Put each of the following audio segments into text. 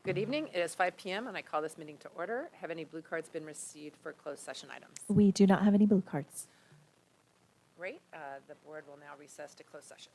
Good evening. It is 5 p.m. and I call this meeting to order. Have any blue cards been received for closed session items? We do not have any blue cards. Great. The board will now recess to closed session.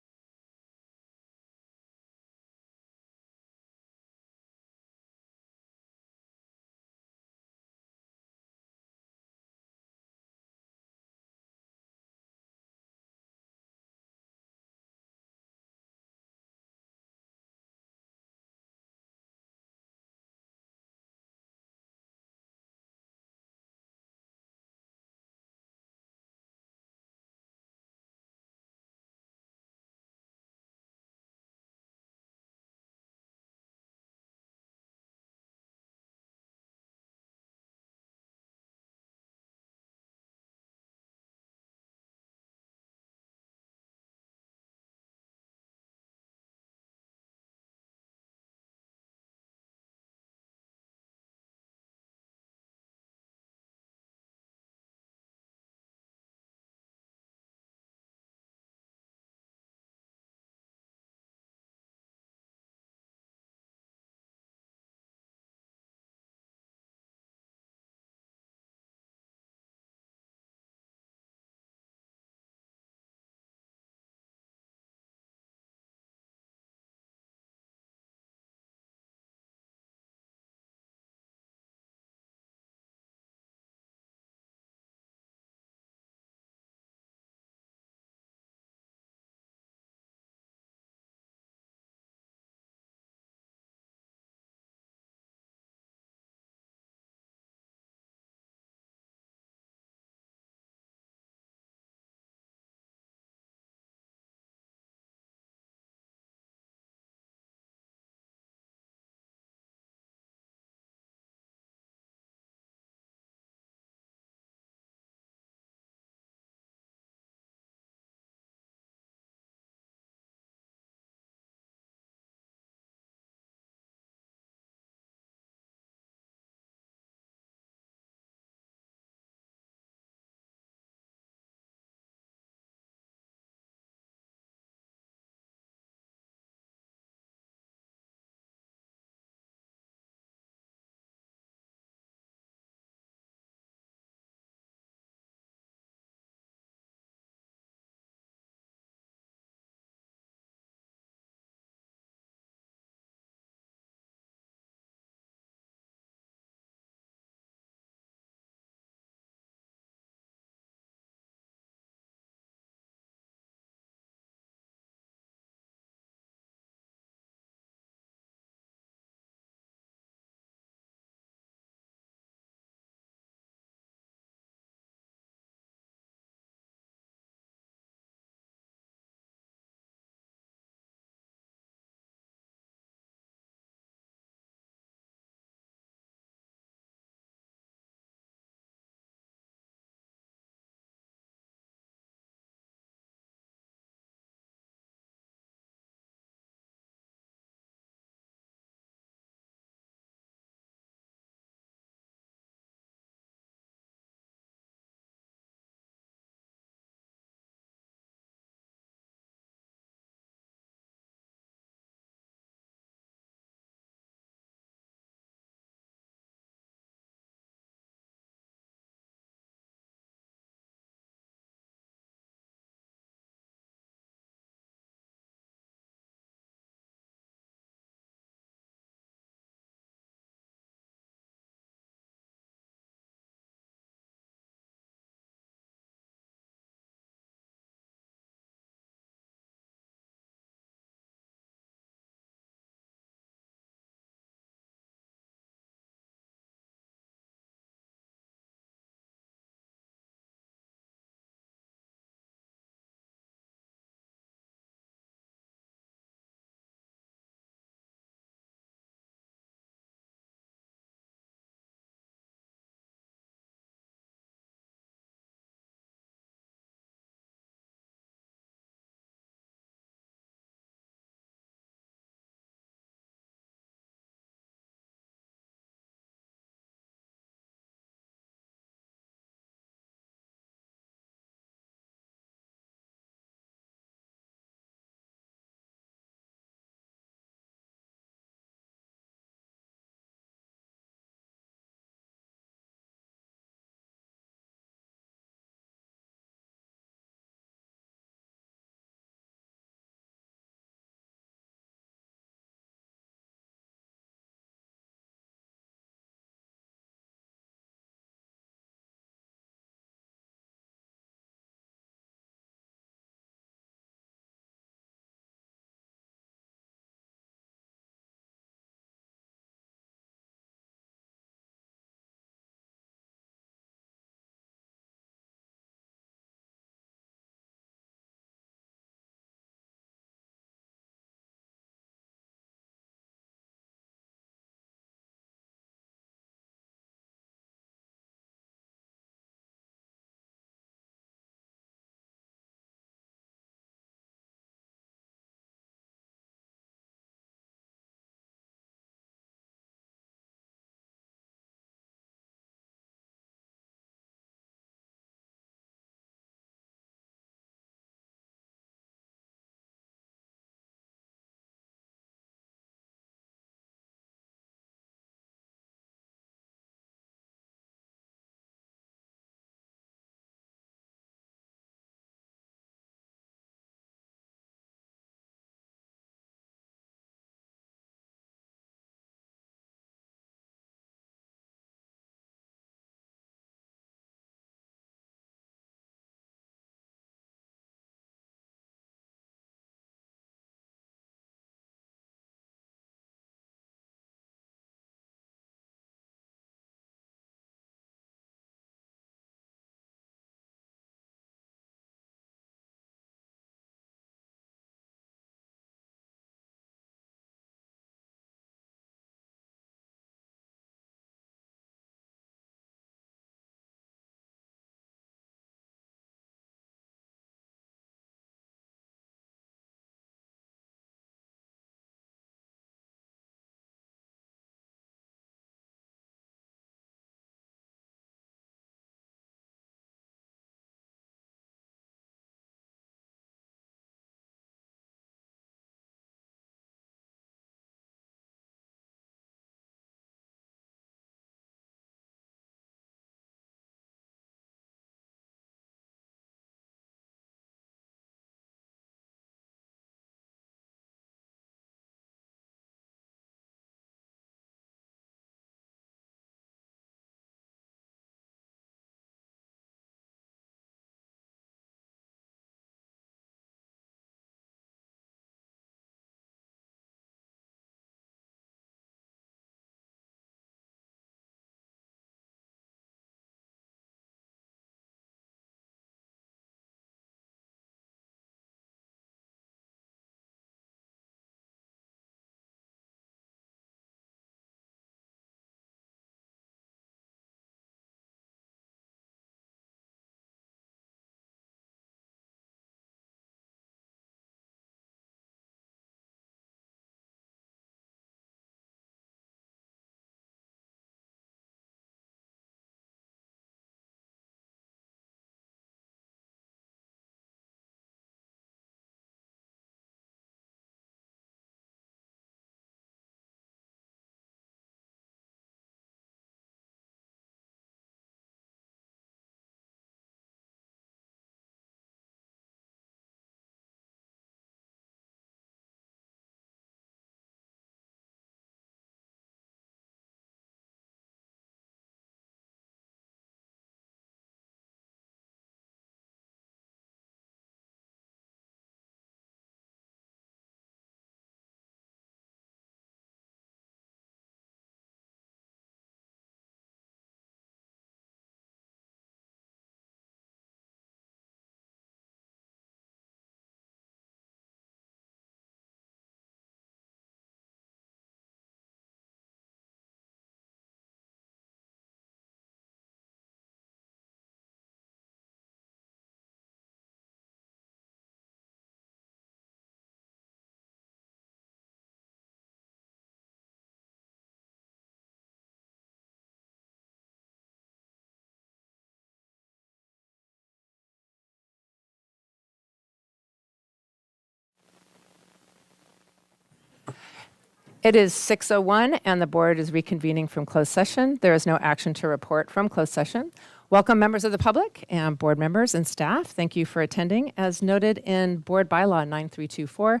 It is 6:01 and the board is reconvening from closed session. There is no action to report from closed session. Welcome members of the public and board members and staff. Thank you for attending. As noted in Board Bylaw 9324,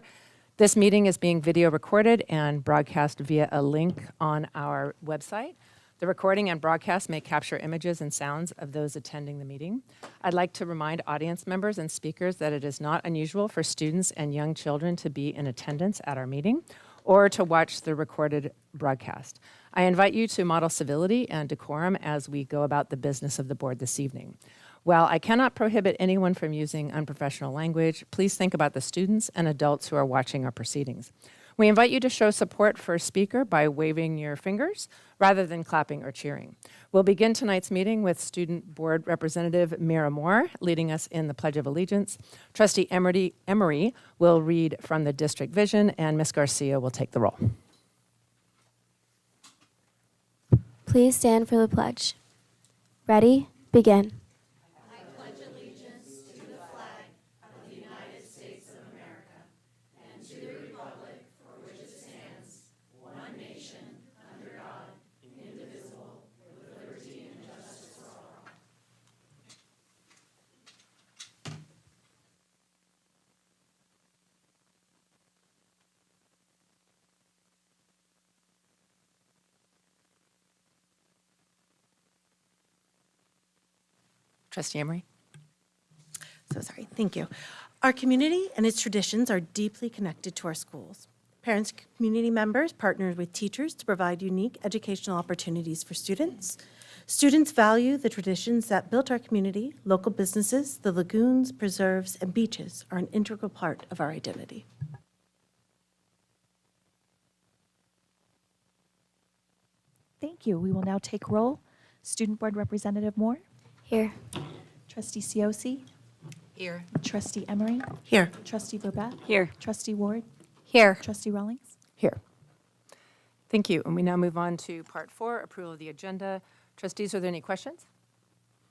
this meeting is being video recorded and broadcast via a link on our website. The recording and broadcast may capture images and sounds of those attending the meeting. I'd like to remind audience members and speakers that it is not unusual for students and young children to be in attendance at our meeting or to watch the recorded broadcast. I invite you to model civility and decorum as we go about the business of the board this evening. While I cannot prohibit anyone from using unprofessional language, please think about the students and adults who are watching our proceedings. We invite you to show support for a speaker by waving your fingers rather than clapping or cheering. We'll begin tonight's meeting with Student Board Representative Mira Moore leading us in the Pledge of Allegiance. Trustee Emery will read from the district vision, and Ms. Garcia will take the roll. Please stand for the pledge. Ready? Begin. Trustee Emery. Thank you. Our community and its traditions are deeply connected to our schools. Parents, community members partner with teachers to provide unique educational opportunities for students. Students value the traditions that built our community. Local businesses, the lagoons, preserves, and beaches are an integral part of our identity. Thank you. We will now take roll. Student Board Representative Moore. Here. Trustee Cioce. Here. Trustee Emery. Here. Trustee Verbat. Here. Trustee Ward. Here. Trustee Rawlings. Here. Thank you. And we now move on to Part 4, approval of the agenda. Trustees, are there any questions?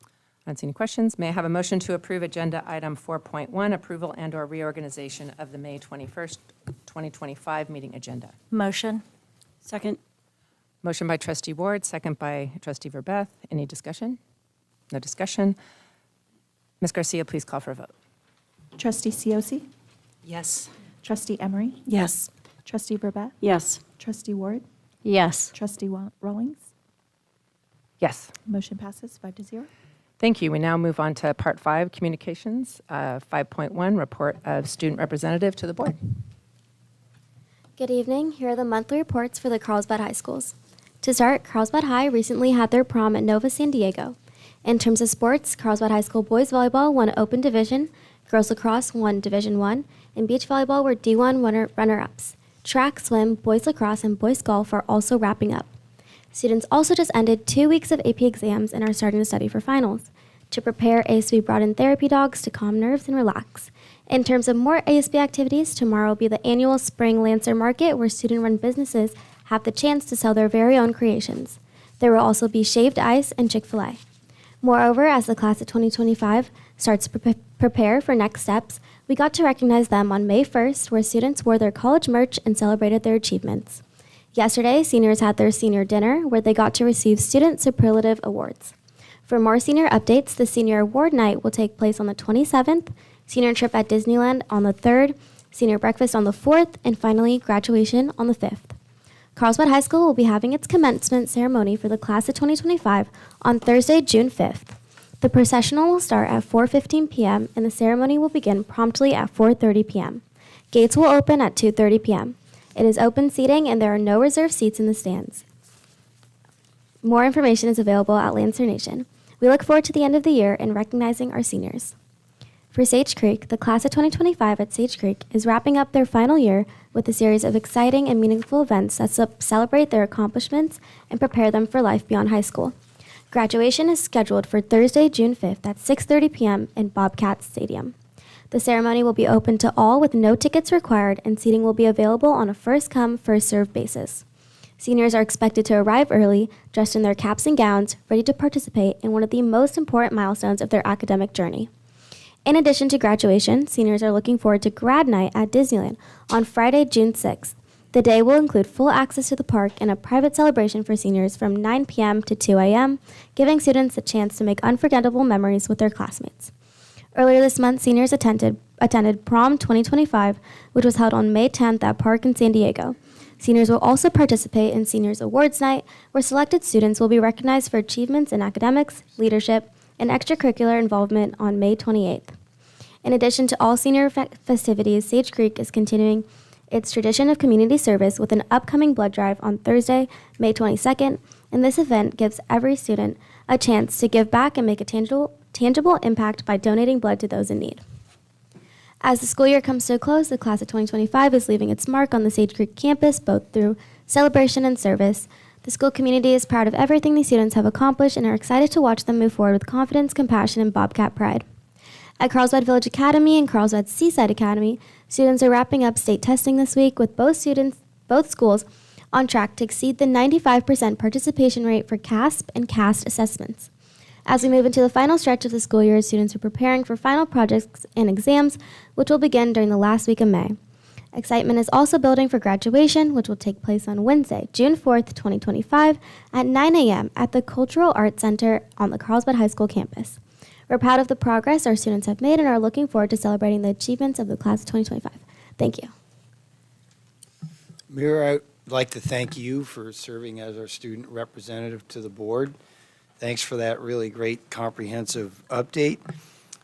I don't see any questions. May I have a motion to approve Agenda Item 4.1, approval and/or reorganization of the May 21st, 2025 meeting agenda? Motion. Second. Motion by Trustee Ward, second by Trustee Verbath. Any discussion? No discussion. Ms. Garcia, please call for a vote. Trustee Cioce. Yes. Trustee Emery. Yes. Trustee Verbat. Yes. Trustee Ward. Yes. Trustee Rawlings. Yes. Motion passes 5-0. Thank you. We now move on to Part 5, Communications. 5.1, Report of Student Representative to the Board. Good evening. Here are the monthly reports for the Carlsbad High Schools. To start, Carlsbad High recently had their prom at Nova San Diego. In terms of sports, Carlsbad High School boys volleyball won Open Division, girls lacrosse won Division I, and beach volleyball were D1 runner-ups. Track, swim, boys lacrosse, and boys golf are also wrapping up. Students also just ended 2 weeks of AP exams and are starting to study for finals. To prepare, ASB brought in therapy dogs to calm nerves and relax. In terms of more ASB activities, tomorrow will be the annual Spring Lancer Market, where student-run businesses have the chance to sell their very own creations. There will also be shaved ice and Chick-fil-A. Moreover, as the class of 2025 starts to prepare for next steps, we got to recognize them on May 1st, where students wore their college merch and celebrated their achievements. Yesterday, seniors had their senior dinner, where they got to receive Student Superlative Awards. For more senior updates, the Senior Award Night will take place on the 27th, senior trip at Disneyland on the 3rd, senior breakfast on the 4th, and finally, graduation on the 5th. Carlsbad High School will be having its commencement ceremony for the class of 2025 on Thursday, June 5th. The processional will start at 4:15 p.m. and the ceremony will begin promptly at 4:30 p.m. Gates will open at 2:30 p.m. It is open seating and there are no reserved seats in the stands. More information is available at Lancer Nation. We look forward to the end of the year and recognizing our seniors. For Sage Creek, the class of 2025 at Sage Creek is wrapping up their final year with a series of exciting and meaningful events that celebrate their accomplishments and prepare them for life beyond high school. Graduation is scheduled for Thursday, June 5th at 6:30 p.m. in Bobcat Stadium. The ceremony will be open to all with no tickets required, and seating will be available on a first-come, first-served basis. Seniors are expected to arrive early, dressed in their caps and gowns, ready to participate in one of the most important milestones of their academic journey. In addition to graduation, seniors are looking forward to grad night at Disneyland on Friday, June 6th. The day will include full access to the park and a private celebration for seniors from 9 p.m. to 2 a.m., giving students a chance to make unforgettable memories with their classmates. Earlier this month, seniors attended Prom 2025, which was held on May 10th at Park in San Diego. Seniors will also participate in Seniors Awards Night, where selected students will be recognized for achievements in academics, leadership, and extracurricular involvement on May 28th. In addition to all senior festivities, Sage Creek is continuing its tradition of community service with an upcoming blood drive on Thursday, May 22nd, and this event gives every student a chance to give back and make a tangible impact by donating blood to those in need. As the school year comes to a close, the class of 2025 is leaving its mark on the Sage Creek campus, both through celebration and service. The school community is proud of everything these students have accomplished and are excited to watch them move forward with confidence, compassion, and Bobcat pride. At Carlsbad Village Academy and Carlsbad Seaside Academy, students are wrapping up state testing this week, with both schools on track to exceed the 95% participation rate for CASP and CAST assessments. As we move into the final stretch of the school year, students are preparing for final projects and exams, which will begin during the last week of May. Excitement is also building for graduation, which will take place on Wednesday, June 4th, 2025, at 9 a.m. at the Cultural Arts Center on the Carlsbad High School campus. We're proud of the progress our students have made and are looking forward to celebrating the achievements of the class of 2025. Thank you. Mira, I'd like to thank you for serving as our student representative to the board. Thanks for that really great comprehensive update.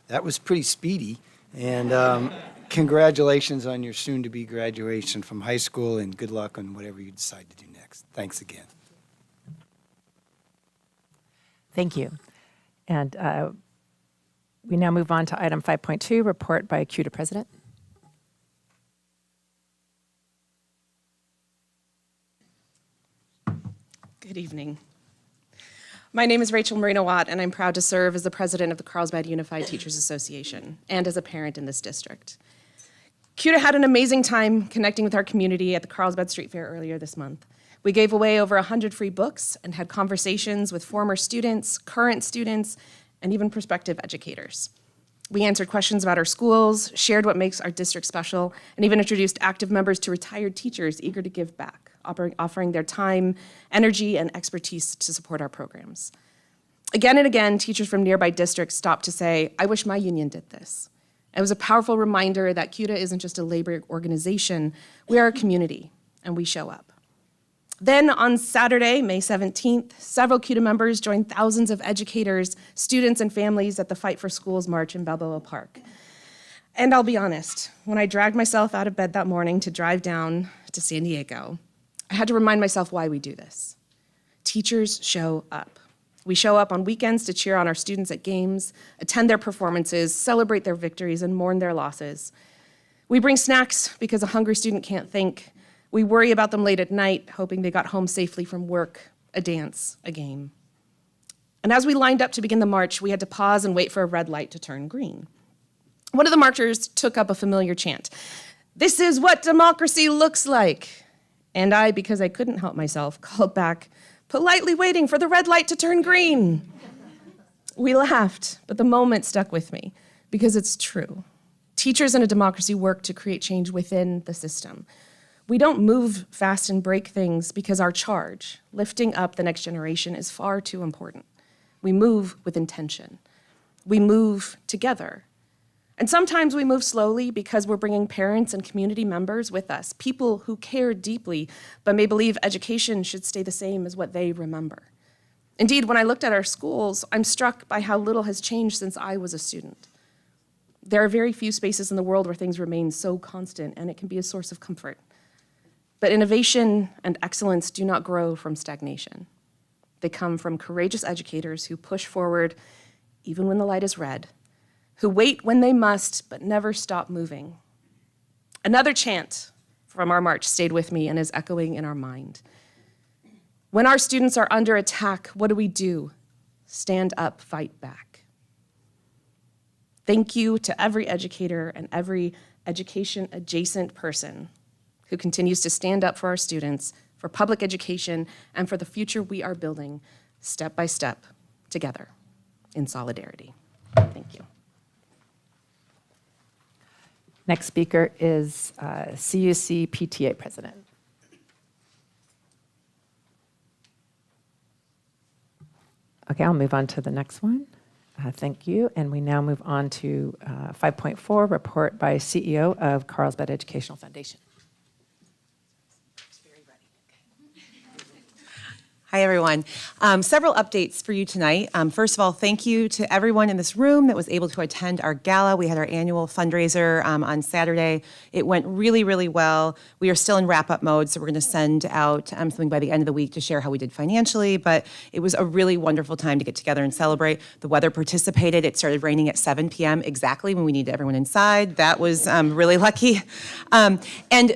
That was pretty speedy. And congratulations on your soon-to-be graduation from high school, and good luck on whatever you decide to do next. Thanks again. Thank you. And we now move on to item 5.2, report by CUDA President. Good evening. My name is Rachel Marino-Watt, and I'm proud to serve as the president of the Carlsbad Unified Teachers Association and as a parent in this district. CUDA had an amazing time connecting with our community at the Carlsbad Street Fair earlier this month. We gave away over 100 free books and had conversations with former students, current students, and even prospective educators. We answered questions about our schools, shared what makes our district special, and even introduced active members to retired teachers eager to give back, offering their time, energy, and expertise to support our programs. Again and again, teachers from nearby districts stopped to say, "I wish my union did this." It was a powerful reminder that CUDA isn't just a labor organization, we are a community, and we show up. Then on Saturday, May 17th, several CUDA members joined thousands of educators, students, and families at the Fight for Schools March in Balboa Park. And I'll be honest, when I dragged myself out of bed that morning to drive down to San Diego, I had to remind myself why we do this. Teachers show up. We show up on weekends to cheer on our students at games, attend their performances, celebrate their victories, and mourn their losses. We bring snacks because a hungry student can't think. We worry about them late at night, hoping they got home safely from work, a dance, a game. And as we lined up to begin the march, we had to pause and wait for a red light to turn green. One of the marchers took up a familiar chant. "This is what democracy looks like." And I, because I couldn't help myself, called back, "Politely waiting for the red light to turn green." We laughed, but the moment stuck with me because it's true. Teachers in a democracy work to create change within the system. We don't move fast and break things because our charge, lifting up the next generation, is far too important. We move with intention. We move together. And sometimes we move slowly because we're bringing parents and community members with us, people who care deeply but may believe education should stay the same as what they remember. Indeed, when I looked at our schools, I'm struck by how little has changed since I was a student. There are very few spaces in the world where things remain so constant, and it can be a source of comfort. But innovation and excellence do not grow from stagnation. They come from courageous educators who push forward even when the light is red, who wait when they must but never stop moving. Another chant from our march stayed with me and is echoing in our mind. When our students are under attack, what do? Stand up, fight back. Thank you to every educator and every education-adjacent person who continues to stand up for our students, for public education, and for the future we are building step by step together in solidarity. Thank you. Next speaker is CUC PTA President. Okay, I'll move on to the next one. Thank you. And we now move on to 5.4, report by CEO of Carlsbad Educational Foundation. Hi, everyone. Several updates for you tonight. First of all, thank you to everyone in this room that was able to attend our gala. We had our annual fundraiser on Saturday. It went really, really well. We are still in wrap-up mode, so we're going to send out something by the end of the week to share how we did financially, but it was a really wonderful time to get together and celebrate. The weather participated. It started raining at 7 p.m. exactly when we needed everyone inside. That was really lucky. And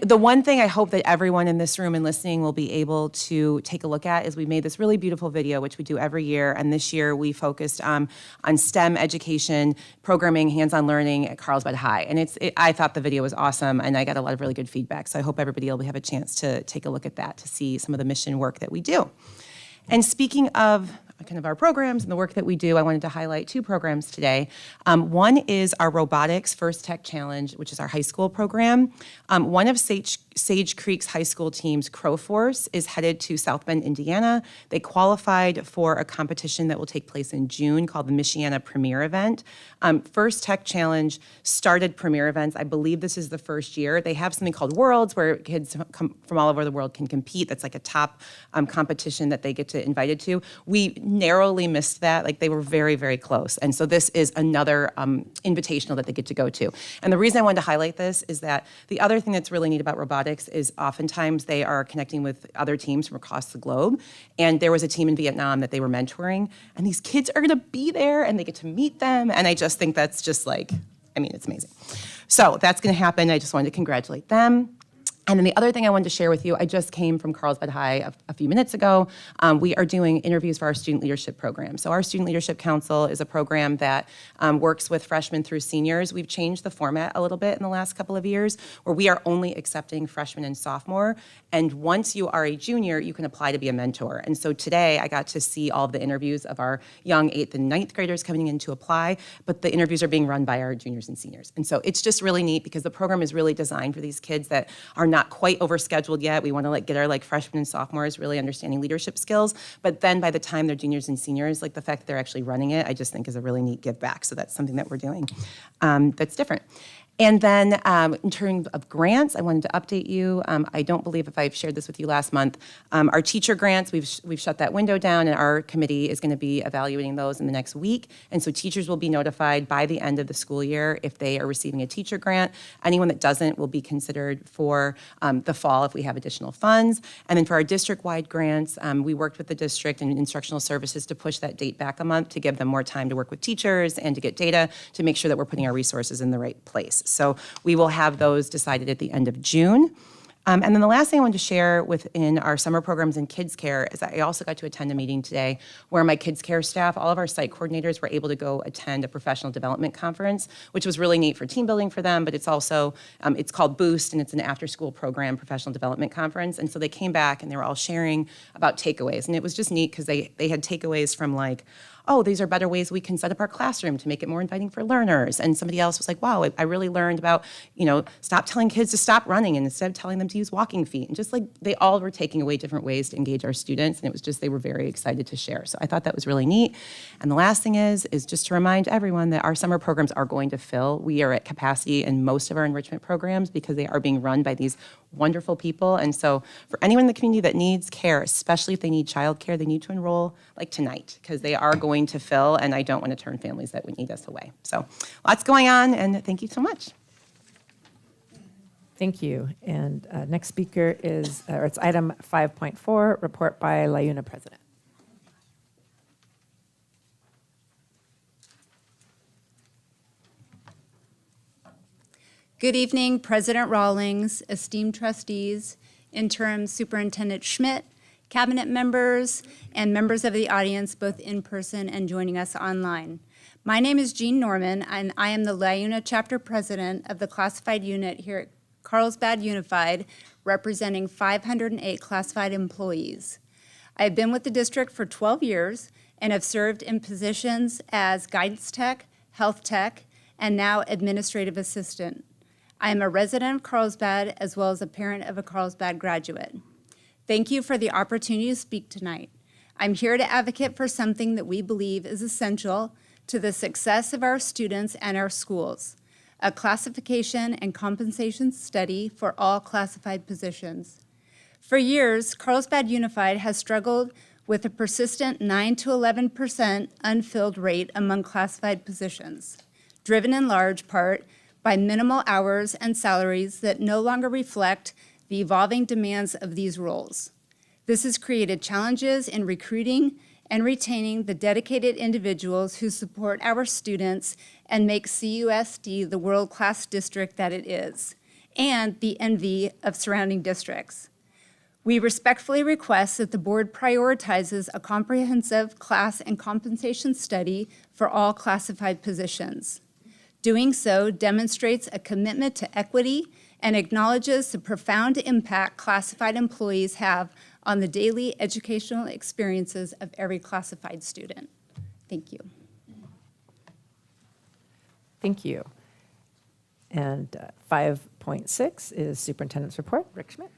the one thing I hope that everyone in this room and listening will be able to take a look at is we made this really beautiful video, which we do every year, and this year we focused on STEM education, programming, hands-on learning at Carlsbad High. And I thought the video was awesome, and I got a lot of really good feedback, so I hope everybody will have a chance to take a look at that to see some of the mission work that we do. And speaking of kind of our programs and the work that we do, I wanted to highlight two programs today. One is our Robotics First Tech Challenge, which is our high school program. One of Sage Creek's high school teams, Crow Force, is headed to South Bend, Indiana. They qualified for a competition that will take place in June called the Michiana Premier Event. First Tech Challenge started Premier Events. I believe this is the first year. They have something called Worlds where kids from all over the world can compete. That's like a top competition that they get to invited to. We narrowly missed that. Like they were very, very close. And so this is another invitational that they get to go to. And the reason I wanted to highlight this is that the other thing that's really neat about robotics is oftentimes they are connecting with other teams from across the globe. And there was a team in Vietnam that they were mentoring. And these kids are going to be there and they get to meet them. And I just think that's just like, I mean, it's amazing. So that's going to happen. I just wanted to congratulate them. And then the other thing I wanted to share with you, I just came from Carlsbad High a few minutes ago. We are doing interviews for our Student Leadership Program. So our Student Leadership Council is a program that works with freshmen through seniors. We've changed the format a little bit in the last couple of years, where we are only accepting freshmen and sophomore. And once you are a junior, you can apply to be a mentor. And so today I got to see all of the interviews of our young 8th and 9th graders coming in to apply, but the interviews are being run by our juniors and seniors. And so it's just really neat because the program is really designed for these kids that are not quite overscheduled yet. We want to get our freshmen and sophomores really understanding leadership skills. But then by the time they're juniors and seniors, the fact that they're actually running it, I just think is a really neat give back. So that's something that we're doing that's different. And then in terms of grants, I wanted to update you. I don't believe if I've shared this with you last month. Our teacher grants, we've shut that window down, and our committee is going to be evaluating those in the next week. And so teachers will be notified by the end of the school year if they are receiving a teacher grant. Anyone that doesn't will be considered for the fall if we have additional funds. And then for our district-wide grants, we worked with the district and instructional services to push that date back a month to give them more time to work with teachers and to get data to make sure that we're putting our resources in the right place. So we will have those decided at the end of June. And then the last thing I wanted to share within our summer programs in kids care is I also got to attend a meeting today where my kids care staff, all of our site coordinators were able to go attend a professional development conference, which was really neat for team building for them, but it's also, it's called Boost, and it's an after-school program professional development conference. And so they came back and they were all sharing about takeaways. And it was just neat because they had takeaways from oh, these are better ways we can set up our classroom to make it more inviting for learners. And somebody else was like, wow, I really learned about, stop telling kids to stop running and instead of telling them to use walking feet. And just they all were taking away different ways to engage our students. And it was just, they were very excited to share. So I thought that was really neat. And the last thing is just to remind everyone that our summer programs are going to fill. We are at capacity in most of our enrichment programs because they are being run by these wonderful people. And so for anyone in the community that needs care, especially if they need childcare, they need to enroll tonight because they are going to fill, and I don't want to turn families that would need us away. So lots going on, and thank you so much. Thank you. And next speaker is, it's item 5.4, report by LIUNA President. Good evening, President Rawlings, esteemed trustees, Interim Superintendent Schmidt, cabinet members, and members of the audience, both in person and joining us online. My name is Jean Norman, and I am the LIUNA chapter president of the classified unit here at Carlsbad Unified, representing 508 classified employees. I have been with the district for 12 years and have served in positions as guidance tech, health tech, and now administrative assistant. I am a resident of Carlsbad as well as a parent of a Carlsbad graduate. Thank you for the opportunity to speak tonight. I'm here to advocate for something that we believe is essential to the success of our students and our schools, a classification and compensation study for all classified positions. For years, Carlsbad Unified has struggled with a persistent 9 to 11% unfilled rate among classified positions, driven in large part by minimal hours and salaries that no longer reflect the evolving demands of these roles. This has created challenges in recruiting and retaining the dedicated individuals who support our students and make CUSD the world-class district that it is, and the envy of surrounding districts. We respectfully request that the board prioritizes a comprehensive class and compensation study for all classified positions. Doing so demonstrates a commitment to equity and acknowledges the profound impact classified employees have on the daily educational experiences of every classified student. Thank you. Thank you. And 5.6 is Superintendent's report. Rick Schmidt.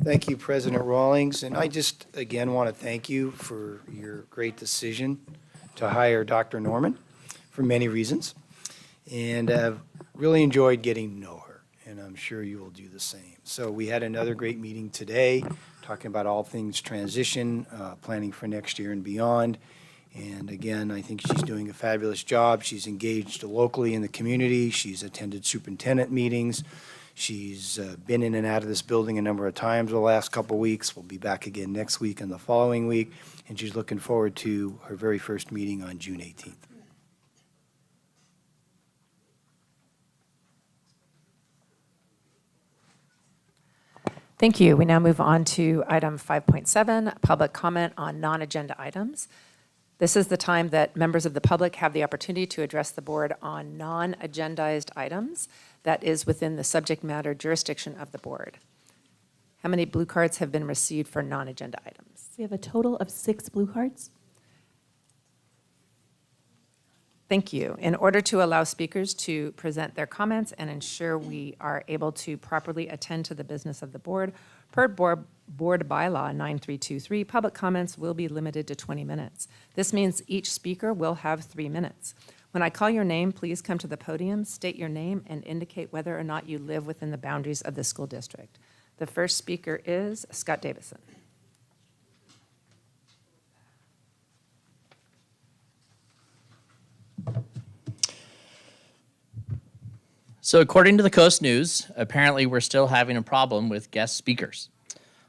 Thank you, President Rawlings. And I just, again, want to thank you for your great decision to hire Dr. Norman for many reasons. And I've really enjoyed getting to know her, and I'm sure you will do the same. So we had another great meeting today, talking about all things transition, planning for next year and beyond. And again, I think she's doing a fabulous job. She's engaged locally in the community. She's attended superintendent meetings. She's been in and out of this building a number of times the last couple of weeks. We'll be back again next week and the following week. And she's looking forward to her very first meeting on June 18th. Thank you. We now move on to item 5.7, public comment on non-agenda items. This is the time that members of the public have the opportunity to address the board on non-agendized items that is within the subject matter jurisdiction of the board. How many blue cards have been received for non-agenda items? We have a total of 6 blue cards. Thank you. In order to allow speakers to present their comments and ensure we are able to properly attend to the business of the board, per board bylaw 9323, public comments will be limited to 20 minutes. This means each speaker will have 3 minutes. When I call your name, please come to the podium, state your name, and indicate whether or not you live within the boundaries of the school district. The first speaker is Scott Davison. So according to the Coast News, apparently we're still having a problem with guest speakers.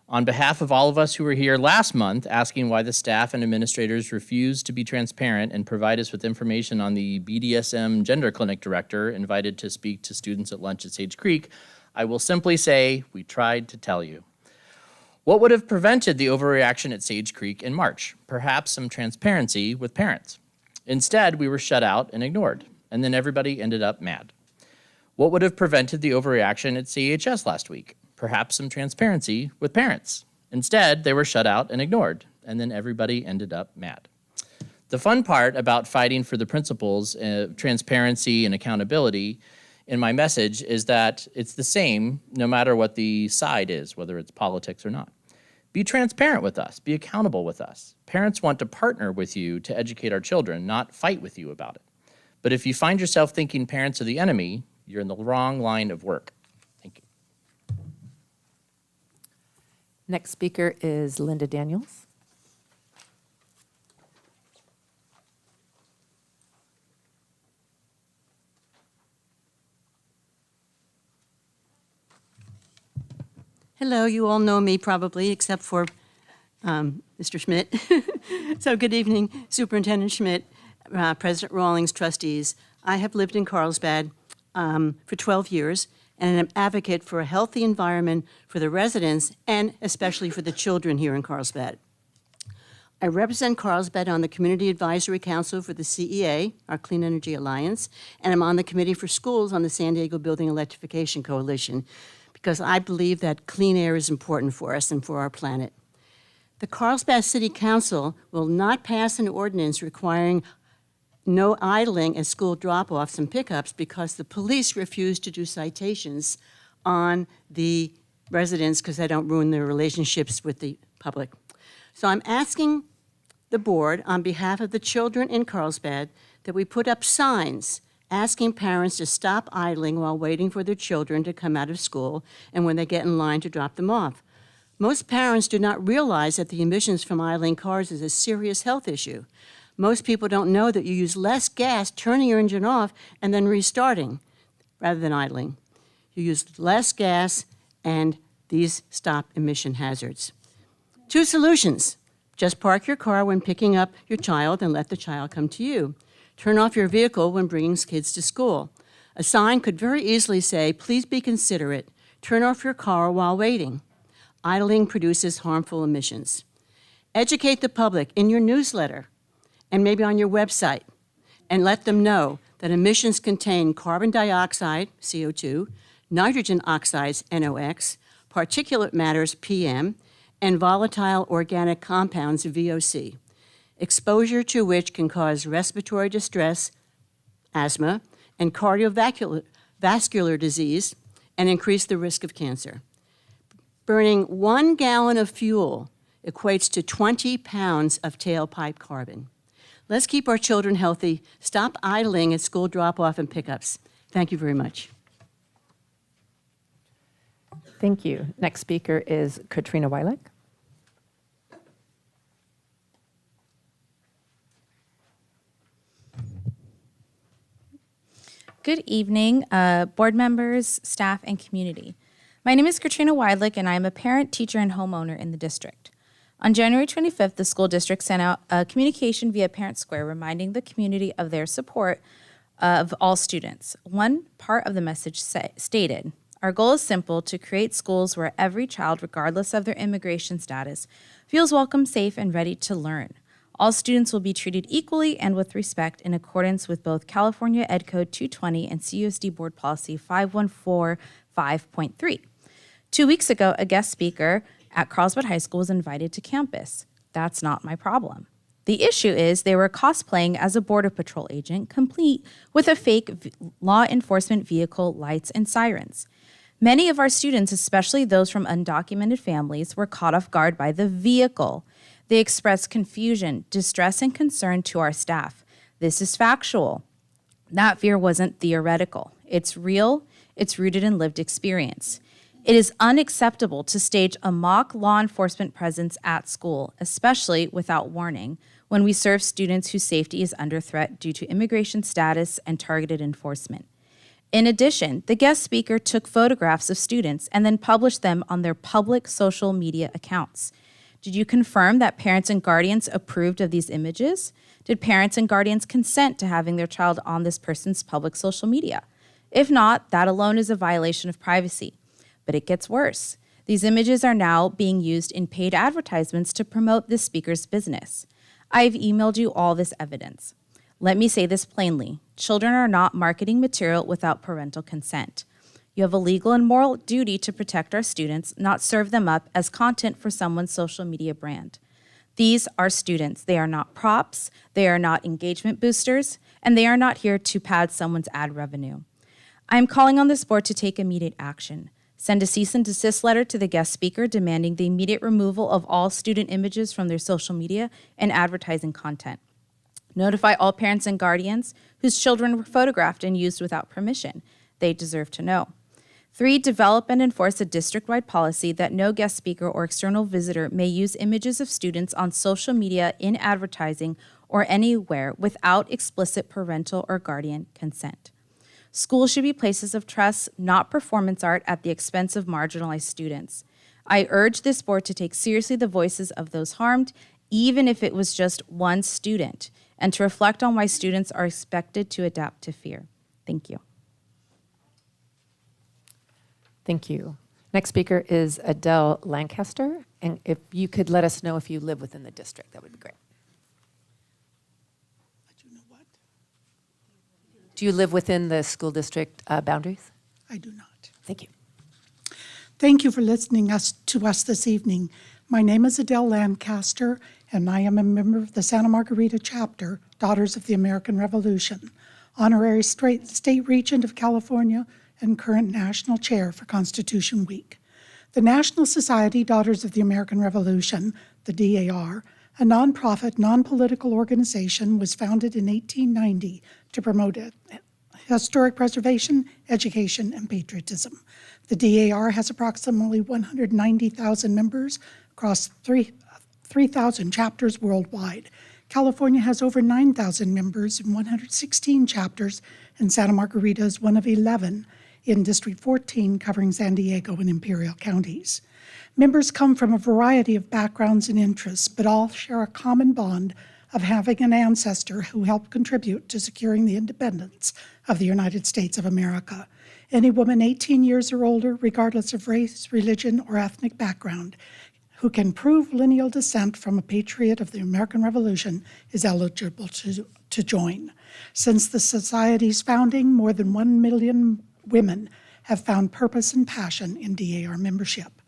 On behalf of all of us who were here last month asking why the staff and administrators refused to be transparent and provide us with information on the BDSM gender clinic director invited to speak to students at lunch at Sage Creek, I will simply say we tried to tell you. What would have prevented the overreaction at Sage Creek in March? Perhaps some transparency with parents. Instead, we were shut out and ignored, and then everybody ended up mad. What would have prevented the overreaction at CHS last week? Perhaps some transparency with parents. Instead, they were shut out and ignored, and then everybody ended up mad. The fun part about fighting for the principles of transparency and accountability in my message is that it's the same no matter what the side is, whether it's politics or not. Be transparent with us. Be accountable with us. Parents want to partner with you to educate our children, not fight with you about it. But if you find yourself thinking parents are the enemy, you're in the wrong line of work. Thank you. Next speaker is Linda Daniels. Hello, you all know me probably, except for Mr. Schmidt. So good evening, Superintendent Schmidt, President Rawlings, trustees. I have lived in Carlsbad for 12 years and am an advocate for a healthy environment for the residents and especially for the children here in Carlsbad. I represent Carlsbad on the Community Advisory Council for the CEA, our Clean Energy Alliance, and I'm on the Committee for Schools on the San Diego Building Electrification Coalition because I believe that clean air is important for us and for our planet. The Carlsbad City Council will not pass an ordinance requiring no idling at school drop-offs and pickups because the police refuse to do citations on the residents because they don't ruin their relationships with the public. So I'm asking the board, on behalf of the children in Carlsbad, that we put up signs asking parents to stop idling while waiting for their children to come out of school and when they get in line to drop them off. Most parents do not realize that the emissions from idling cars is a serious health issue. Most people don't know that you use less gas turning your engine off and then restarting rather than idling. You use less gas, and these stop emission hazards. 2 solutions. Just park your car when picking up your child and let the child come to you. Turn off your vehicle when bringing kids to school. A sign could very easily say, please be considerate. Turn off your car while waiting. Idling produces harmful emissions. Educate the public in your newsletter and maybe on your website, and let them know that emissions contain carbon dioxide, CO2, nitrogen oxides, NOx, particulate matters, PM, and volatile organic compounds, VOC, exposure to which can cause respiratory distress, asthma, and cardiovascular disease, and increase the risk of cancer. Burning 1 gallon of fuel equates to 20 pounds of tailpipe carbon. Let's keep our children healthy. Stop idling at school drop-off and pickups. Thank you very much. Thank you. Next speaker is Katrina Weilich. Good evening, board members, staff, and community. My name is Katrina Weidlich, and I am a parent, teacher, and homeowner in the district. On January 25th, the school district sent out a communication via Parent Square reminding the community of their support of all students. One part of the message stated, "Our goal is simple, to create schools where every child, regardless of their immigration status, feels welcome, safe, and ready to learn. All students will be treated equally and with respect in accordance with both California Ed Code 220 and CUSD Board Policy 5145.3. 2 weeks ago, a guest speaker at Carlsbad High School was invited to campus. That's not my problem. The issue is they were cosplaying as a Border Patrol agent, complete with a fake law enforcement vehicle, lights, and sirens. Many of our students, especially those from undocumented families, were caught off guard by the vehicle. They expressed confusion, distress, and concern to our staff. This is factual. That fear wasn't theoretical. It's real. It's rooted in lived experience. It is unacceptable to stage a mock law enforcement presence at school, especially without warning, when we serve students whose safety is under threat due to immigration status and targeted enforcement. In addition, the guest speaker took photographs of students and then published them on their public social media accounts. Did you confirm that parents and guardians approved of these images? Did parents and guardians consent to having their child on this person's public social media? If not, that alone is a violation of privacy. But it gets worse. These images are now being used in paid advertisements to promote this speaker's business. I've emailed you all this evidence. Let me say this plainly. Children are not marketing material without parental consent. You have a legal and moral duty to protect our students, not serve them up as content for someone's social media brand. These are students. They are not props, they are not engagement boosters, and they are not here to pad someone's ad revenue. I am calling on this board to take immediate action. Send a cease and desist letter to the guest speaker demanding the immediate removal of all student images from their social media and advertising content. Notify all parents and guardians whose children were photographed and used without permission. They deserve to know. 3, develop and enforce a district-wide policy that no guest speaker or external visitor may use images of students on social media, in advertising, or anywhere without explicit parental or guardian consent. Schools should be places of trust, not performance art at the expense of marginalized students. I urge this board to take seriously the voices of those harmed, even if it was just one student, and to reflect on why students are expected to adapt to fear. Thank you. Thank you. Next speaker is Adele Lancaster. And if you could let us know if you live within the district, that would be great. Do you live within the school district boundaries? I do not. Thank you. Thank you for listening to us this evening. My name is Adele Lancaster, and I am a member of the Santa Margarita chapter, Daughters of the American Revolution, honorary state regent of California, and current national chair for Constitution Week. The National Society Daughters of the American Revolution the DAR, a nonprofit, non-political organization, was founded in 1890 to promote historic preservation, education, and patriotism. The DAR has approximately 190,000 members across 3,000 chapters worldwide. California has over 9,000 members and 116 chapters, and Santa Margarita is one of 11 in District 14, covering San Diego and Imperial counties. Members come from a variety of backgrounds and interests, but all share a common bond of having an ancestor who helped contribute to securing the independence of the United States of America. Any woman 18 years or older, regardless of race, religion, or ethnic background, who can prove lineal descent from a patriot of the American Revolution is eligible to join. Since the Society's founding, more than 1 million women have found purpose and passion in DAR membership.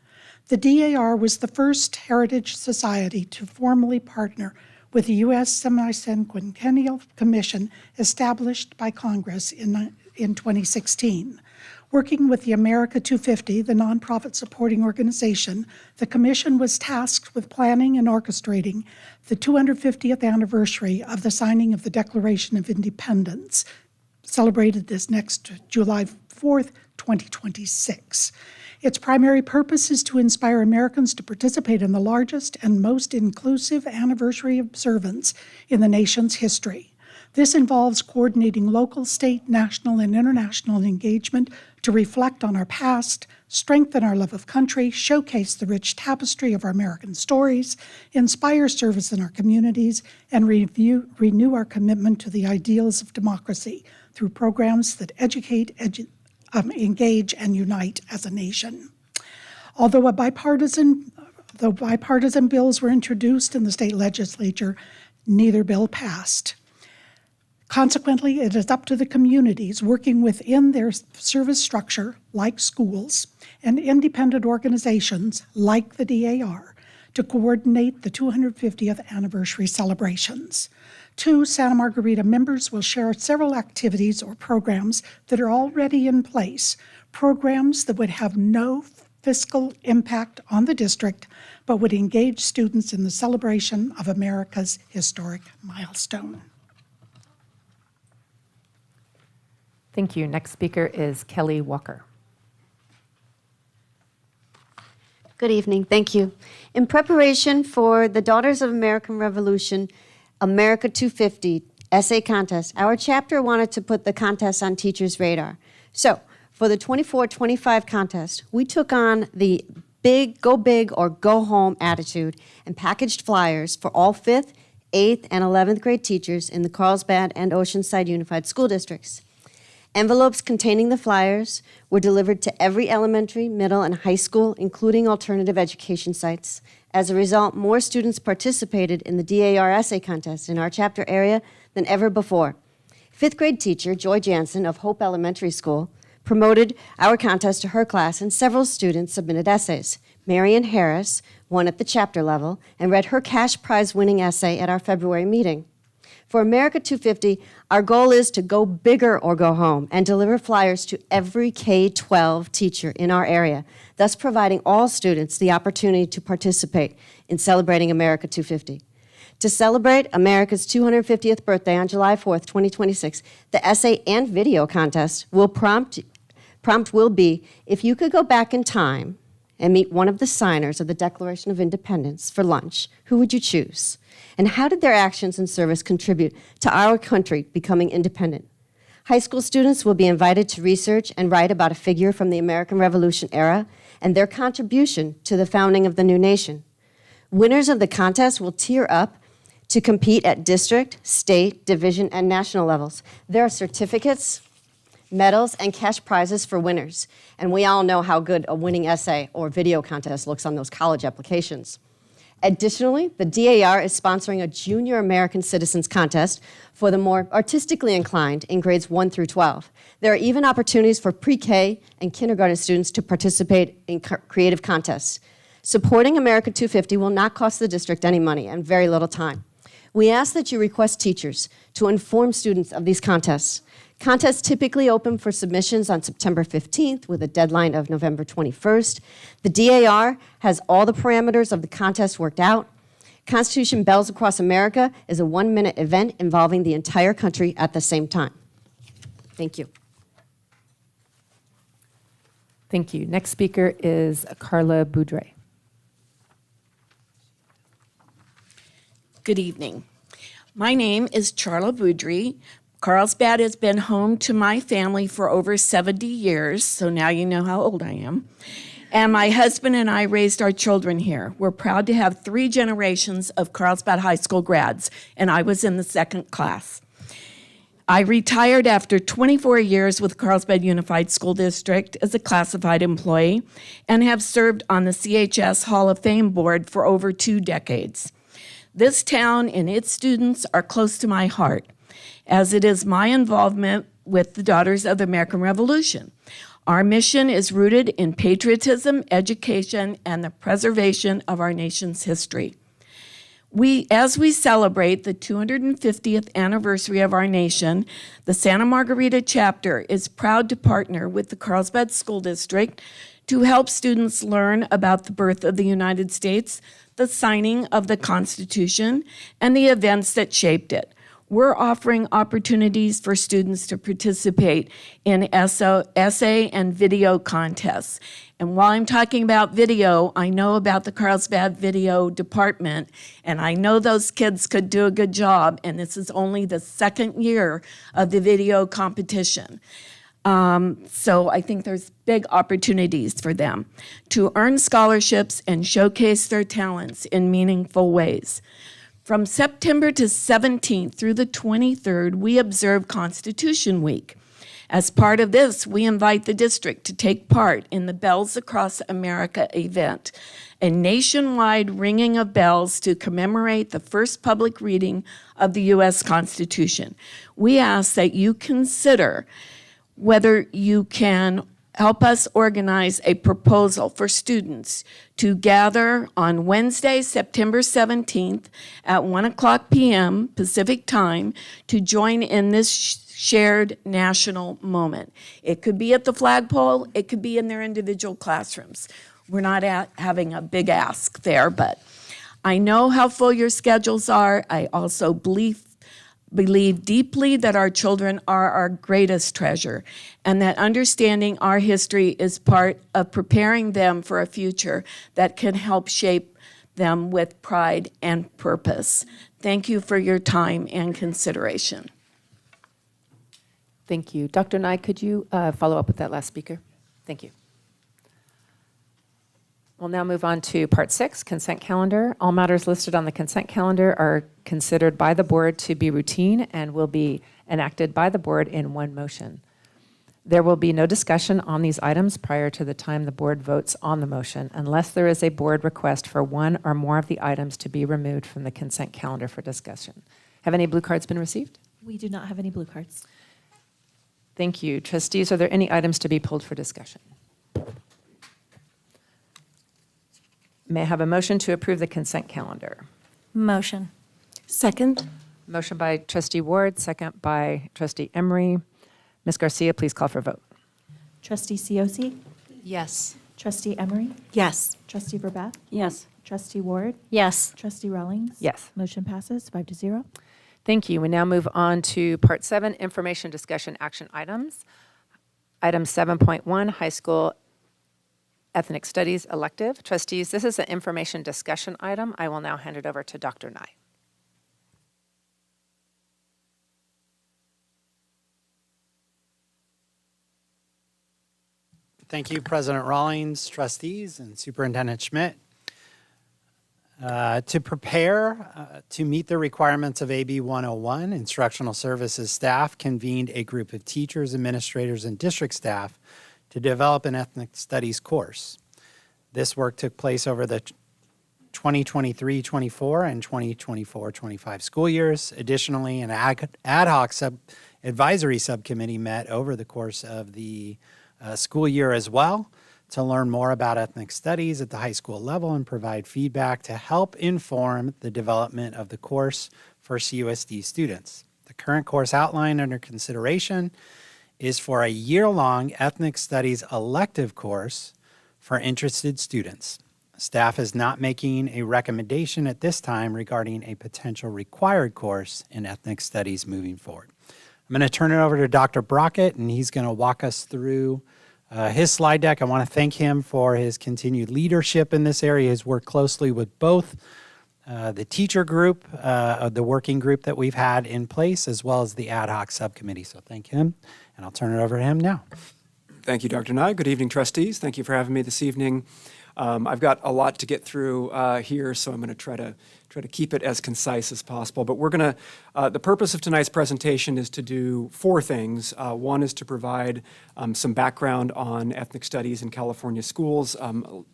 The DAR was the first heritage society to formally partner with the U.S. Semicentennial Commission established by Congress in 2016. Working with the America 250, the nonprofit supporting organization, the commission was tasked with planning and orchestrating the 250th anniversary of the signing of the Declaration of Independence, celebrated this next July 4th, 2026. Its primary purpose is to inspire Americans to participate in the largest and most inclusive anniversary observance in the nation's history. This involves coordinating local, state, national, and international engagement to reflect on our past, strengthen our love of country, showcase the rich tapestry of our American stories, inspire service in our communities, and renew our commitment to the ideals of democracy through programs that educate, engage, and unite as a nation. Although bipartisan bills were introduced in the state legislature, neither bill passed. Consequently, it is up to the communities working within their service structure, like schools, and independent organizations, like the DAR, to coordinate the 250th anniversary celebrations. 2 Santa Margarita members will share several activities or programs that are already in place, programs that would have no fiscal impact on the district, but would engage students in the celebration of America's historic milestone. Thank you. Next speaker is Kelly Walker. Good evening. Thank you. In preparation for the Daughters of American Revolution America 250 essay contest, our chapter wanted to put the contest on teachers' radar. So for the 24-25 contest, we took on the big or go home attitude and packaged flyers for all 5th, 8th, and 11th grade teachers in the Carlsbad and Oceanside Unified School Districts. Envelopes containing the flyers were delivered to every elementary, middle, and high school, including alternative education sites. As a result, more students participated in the DAR essay contest in our chapter area than ever before. 5th grade teacher Joy Jansen of Hope Elementary School promoted our contest to her class, and several students submitted essays. Marian Harris won at the chapter level and read her cash prize winning essay at our February meeting. For America 250, our goal is to go bigger or go home and deliver flyers to every K-12 teacher in our area, thus providing all students the opportunity to participate in celebrating America 250. To celebrate America's 250th birthday on July 4th, 2026, the essay and video contest will prompt will be, if you could go back in time and meet one of the signers of the Declaration of Independence for lunch, who would you choose? And how did their actions and service contribute to our country becoming independent? High school students will be invited to research and write about a figure from the American Revolution era and their contribution to the founding of the new nation. Winners of the contest will tier up to compete at district, state, division, and national levels. There are certificates, medals, and cash prizes for winners. And we all know how good a winning essay or video contest looks on those college applications. Additionally, the DAR is sponsoring a Junior American Citizens Contest for the more artistically inclined in grades 1 through 12. There are even opportunities for pre-K and kindergarten students to participate in creative contests. Supporting America 250 will not cost the district any money and very little time. We ask that you request teachers to inform students of these contests. Contests typically open for submissions on September 15th with a deadline of November 21st. The DAR has all the parameters of the contest worked out. Constitution Bells Across America is a 1-minute event involving the entire country at the same time. Thank you. Thank you. Next speaker is Carla Boudre. Good evening. My name is Charla Boudry. Carlsbad has been home to my family for over 70 years, so now you know how old I am. And my husband and I raised our children here. We're proud to have 3 generations of Carlsbad High School grads, and I was in the 2nd class. I retired after 24 years with Carlsbad Unified School District as a classified employee and have served on the CHS Hall of Fame board for over 2 decades. This town and its students are close to my heart, as it is my involvement with the Daughters of the American Revolution. Our mission is rooted in patriotism, education, and the preservation of our nation's history. As we celebrate the 250th anniversary of our nation, the Santa Margarita chapter is proud to partner with the Carlsbad School District to help students learn about the birth of the United States, the signing of the Constitution, and the events that shaped it. We're offering opportunities for students to participate in essay and video contests. And while I'm talking about video, I know about the Carlsbad Video Department, and I know those kids could do a good job, and this is only the 2nd year of the video competition. So I think there's big opportunities for them to earn scholarships and showcase their talents in meaningful ways. From September to 17th through the 23rd, we observe Constitution Week. As part of this, we invite the district to take part in the Bells Across America event, a nationwide ringing of bells to commemorate the first public reading of the U.S. Constitution. We ask that you consider whether you can help us organize a proposal for students to gather on Wednesday, September 17th at 1:00 p.m. Pacific time to join in this shared national moment. It could be at the flagpole, it could be in their individual classrooms. We're not having a big ask there, but I know how full your schedules are. I also believe deeply that our children are our greatest treasure and that understanding our history is part of preparing them for a future that can help shape them with pride and purpose. Thank you for your time and consideration. Thank you. Dr. Nye, could you follow up with that last speaker? Thank you. We'll now move on to Part 6, consent calendar. All matters listed on the consent calendar are considered by the board to be routine and will be enacted by the board in one motion. There will be no discussion on these items prior to the time the board votes on the motion, unless there is a board request for one or more of the items to be removed from the consent calendar for discussion. Have any blue cards been received? We do not have any blue cards. Thank you. Trustees, are there any items to be pulled for discussion? May I have a motion to approve the consent calendar? Motion. Second. Motion by Trustee Ward, second by Trustee Emery. Ms. Garcia, please call for vote. Trustee Cioce? Yes. Trustee Emery? Yes. Trustee Verbath? Yes. Trustee Ward? Yes. Trustee Rawlings? Yes. Motion passes 5-0. Thank you. We now move on to Part 7, information discussion action items. Item 7.1, high school ethnic studies elective. Trustees, this is an information discussion item. I will now hand it over to Dr. Nye. Thank you, President Rawlings, trustees, and Superintendent Schmidt. To prepare to meet the requirements of AB 101, Instructional Services staff convened a group of teachers, administrators, and district staff to develop an ethnic studies course. This work took place over the 2023-24 and 2024-25 school years. Additionally, an ad hoc advisory subcommittee met over the course of the school year as well to learn more about ethnic studies at the high school level and provide feedback to help inform the development of the course for CUSD students. The current course outline under consideration is for a year-long ethnic studies elective course for interested students. Staff is not making a recommendation at this time regarding a potential required course in ethnic studies moving forward. I'm going to turn it over to Dr. Brockett, and he's going to walk us through his slide deck. I want to thank him for his continued leadership in this area. He's worked closely with both the teacher group, the working group that we've had in place, as well as the ad hoc subcommittee. So thank him, and I'll turn it over to him now. Thank you, Dr. Nye. Good evening, trustees. Thank you for having me this evening. I've got a lot to get through here, so I'm going to try to keep it as concise as possible. But we're going to, the purpose of tonight's presentation is to do four things. One is to provide some background on ethnic studies in California schools.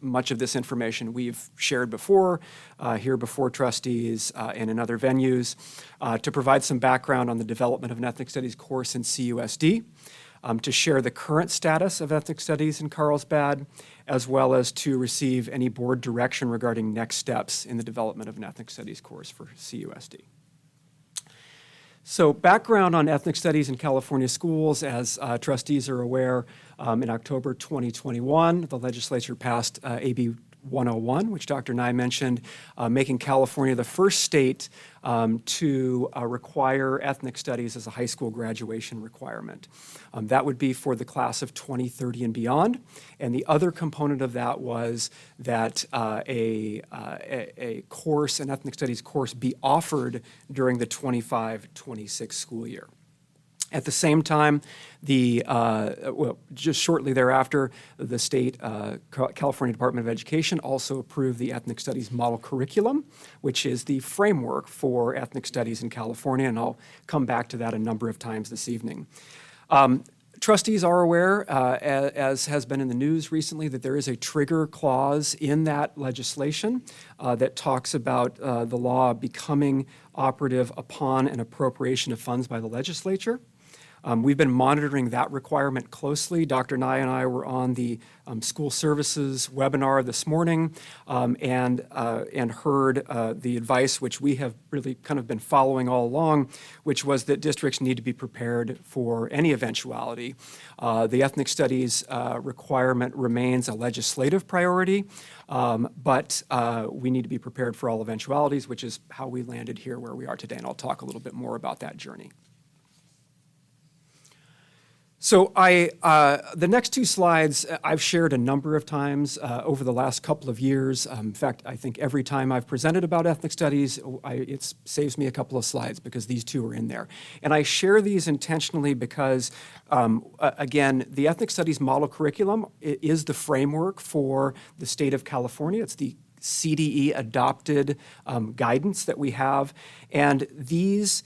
Much of this information we've shared before, here before trustees and in other venues. To provide some background on the development of an ethnic studies course in CUSD. To share the current status of ethnic studies in Carlsbad, as well as to receive any board direction regarding next steps in the development of an ethnic studies course for CUSD. So background on ethnic studies in California schools, as trustees are aware, in October 2021, the legislature passed AB 101, which Dr. Nye mentioned, making California the first state to require ethnic studies as a high school graduation requirement. That would be for the class of 2030 and beyond. And the other component of that was that a course, an ethnic studies course, be offered during the 25-26 school year. At the same time, just shortly thereafter, the state California Department of Education also approved the Ethnic Studies Model Curriculum, which is the framework for ethnic studies in California, and I'll come back to that a number of times this evening. Trustees are aware, as has been in the news recently, that there is a trigger clause in that legislation that talks about the law becoming operative upon an appropriation of funds by the legislature. We've been monitoring that requirement closely. Dr. Nye and I were on the school services webinar this morning and heard the advice, which we have really kind of been following all along, which was that districts need to be prepared for any eventuality. The ethnic studies requirement remains a legislative priority, but we need to be prepared for all eventualities, which is how we landed here where we are today, and I'll talk a little bit more about that journey. So the next two slides I've shared a number of times over the last couple of years. In fact, I think every time I've presented about ethnic studies, it saves me a couple of slides because these two are in there. And I share these intentionally because, again, the Ethnic Studies Model Curriculum is the framework for the state of California. It's the CDE adopted guidance that we have. And these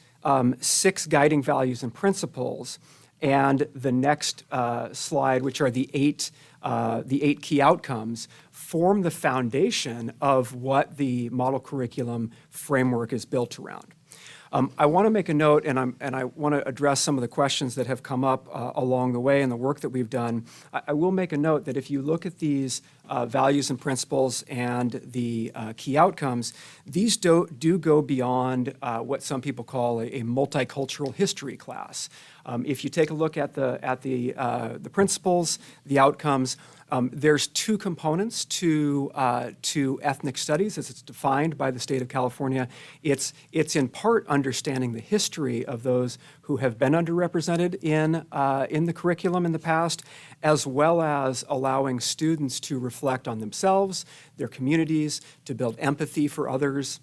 6 guiding values and principles and the next slide, which are the eight key outcomes, form the foundation of what the model curriculum framework is built around. I want to make a note, and I want to address some of the questions that have come up along the way in the work that we've done. I will make a note that if you look at these values and principles and the key outcomes, these do go beyond what some people call a multicultural history class. If you take a look at the principles, the outcomes, there's 2 components to ethnic studies as it's defined by the state of California. It's in part understanding the history of those who have been underrepresented in the curriculum in the past, as well as allowing students to reflect on themselves, their communities, to build empathy for others,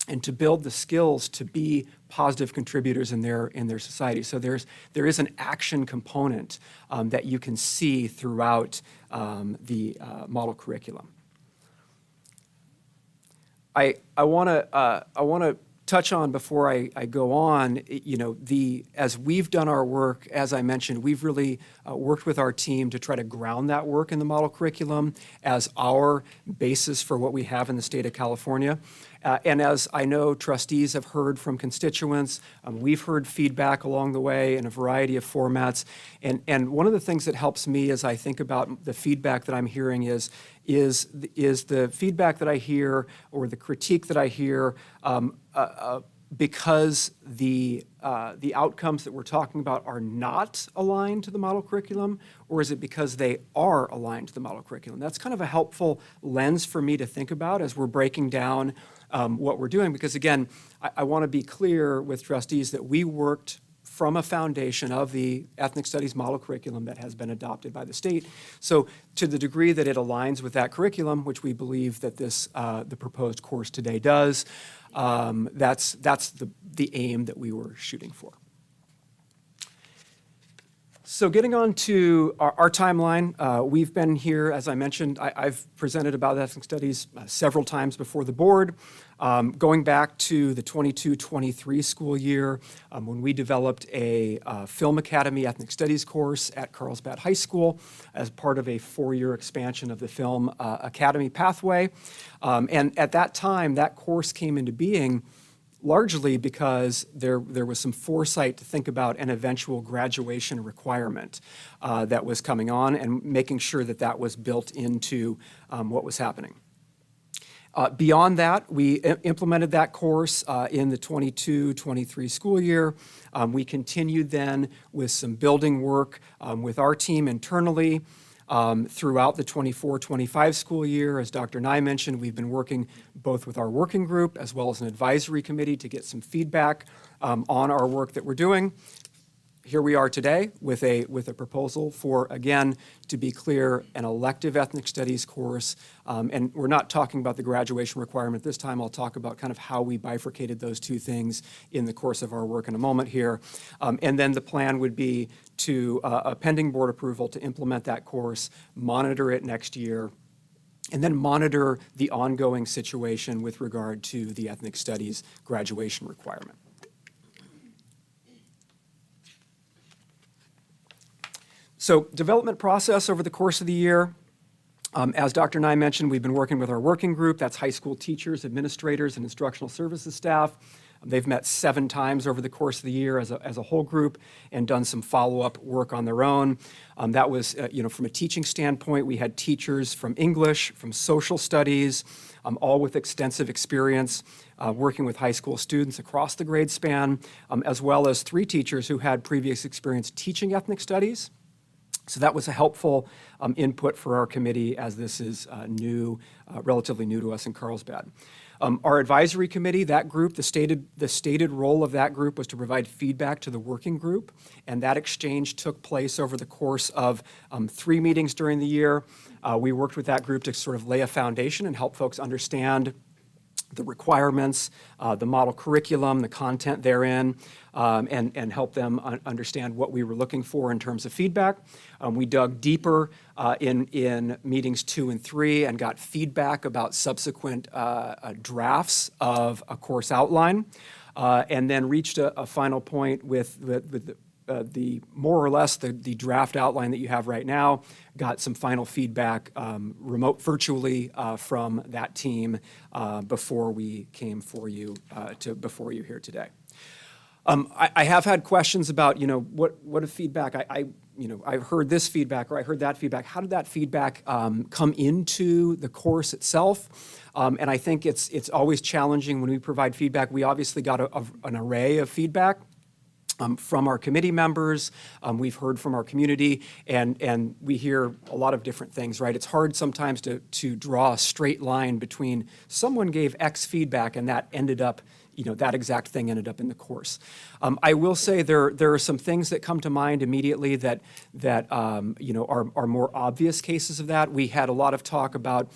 and to build the skills to be positive contributors in their society. So there is an action component that you can see throughout the model curriculum. I want to touch on before I go on, as we've done our work, as I mentioned, we've really worked with our team to try to ground that work in the model curriculum as our basis for what we have in the state of California. And as I know trustees have heard from constituents, we've heard feedback along the way in a variety of formats. And one of the things that helps me as I think about the feedback that I'm hearing is the feedback that I hear or the critique that I hear because the outcomes that we're talking about are not aligned to the model curriculum, or is it because they are aligned to the model curriculum? That's kind of a helpful lens for me to think about as we're breaking down what we're doing, because again, I want to be clear with trustees that we worked from a foundation of the ethnic studies model curriculum that has been adopted by the state. So to the degree that it aligns with that curriculum, which we believe that the proposed course today does, that's the aim that we were shooting for. So getting on to our timeline, we've been here, as I mentioned, I've presented about ethnic studies several times before the board. Going back to the 22-23 school year, when we developed a Film Academy Ethnic Studies course at Carlsbad High School as part of a 4-year expansion of the Film Academy pathway. And at that time, that course came into being largely because there was some foresight to think about an eventual graduation requirement that was coming on, and making sure that that was built into what was happening. Beyond that, we implemented that course in the 22-23 school year. We continued then with some building work with our team internally throughout the 24-25 school year. As Dr. Nye mentioned, we've been working both with our working group as well as an advisory committee to get some feedback on our work that we're doing. Here we are today with a proposal for, again, to be clear, an elective ethnic studies course. And we're not talking about the graduation requirement this time. I'll talk about kind of how we bifurcated those two things in the course of our work in a moment here. And then the plan would be to, pending board approval, to implement that course, monitor it next year, and then monitor the ongoing situation with regard to the ethnic studies graduation requirement. So development process over the course of the year. As Dr. Nye mentioned, we've been working with our working group. That's high school teachers, administrators, and instructional services staff. They've met 7 times over the course of the year as a whole group and done some follow-up work on their own. That was, from a teaching standpoint, we had teachers from English, from social studies, all with extensive experience working with high school students across the grade span, as well as 3 teachers who had previous experience teaching ethnic studies. So that was a helpful input for our committee, as this is relatively new to us in Carlsbad. Our advisory committee, that group, the stated role of that group was to provide feedback to the working group, and that exchange took place over the course of 3 meetings during the year. We worked with that group to sort of lay a foundation and help folks understand the requirements, the model curriculum, the content therein, and help them understand what we were looking for in terms of feedback. We dug deeper in meetings 2 and 3 and got feedback about subsequent drafts of a course outline, and then reached a final point with the more or less the draft outline that you have right now. Got some final feedback virtually from that team before we came before you here today. I have had questions about, what if feedback, I've heard this feedback or I heard that feedback. How did that feedback come into the course itself? And I think it's always challenging when we provide feedback. We obviously got an array of feedback from our committee members. We've heard from our community, and we hear a lot of different things, right? It's hard sometimes to draw a straight line between someone gave X feedback and that ended up, that exact thing ended up in the course. I will say there are some things that come to mind immediately that are more obvious cases of that. We had a lot of talk about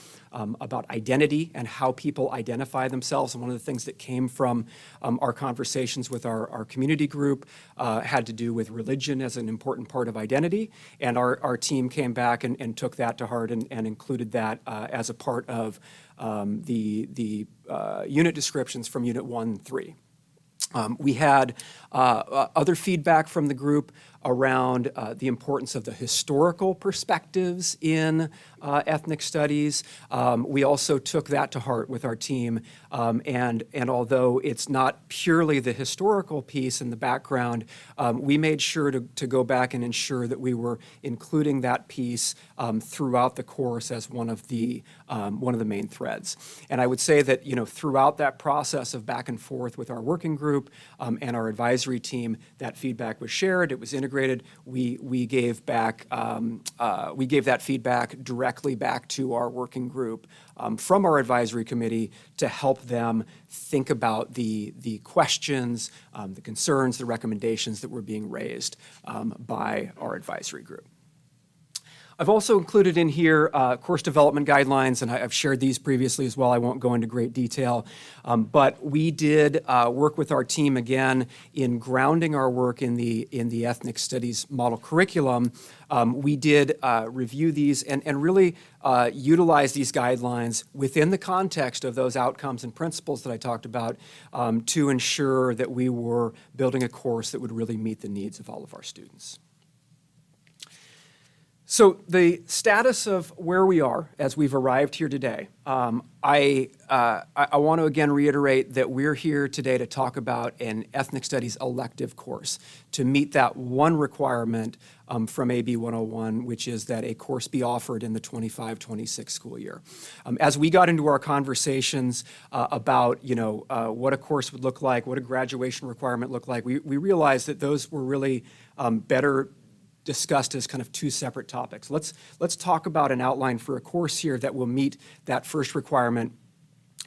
identity and how people identify themselves. And one of the things that came from our conversations with our community group had to do with religion as an important part of identity. And our team came back and took that to heart and included that as a part of the unit descriptions from Unit 1-3. We had other feedback from the group around the importance of the historical perspectives in ethnic studies. We also took that to heart with our team, and although it's not purely the historical piece in the background, we made sure to go back and ensure that we were including that piece throughout the course as one of the main threads. And I would say that, you know, throughout that process of back and forth with our working group and our advisory team, that feedback was shared, it was integrated. We gave that feedback directly back to our working group from our advisory committee to help them think about the questions, the concerns, the recommendations that were being raised by our advisory group. I've also included in here course development guidelines, and I've shared these previously as well. I won't go into great detail, but we did work with our team again in grounding our work in the ethnic studies model curriculum. We did review these and really utilize these guidelines within the context of those outcomes and principles that I talked about to ensure that we were building a course that would really meet the needs of all of our students. So the status of where we are as we've arrived here today, I want to again reiterate that we're here today to talk about an ethnic studies elective course to meet that one requirement from AB 101, which is that a course be offered in the 25-26 school year. As we got into our conversations about, you know, what a course would look like, what a graduation requirement looked like, we realized that those were really better discussed as kind of two separate topics. Let's talk about an outline for a course here that will meet that first requirement.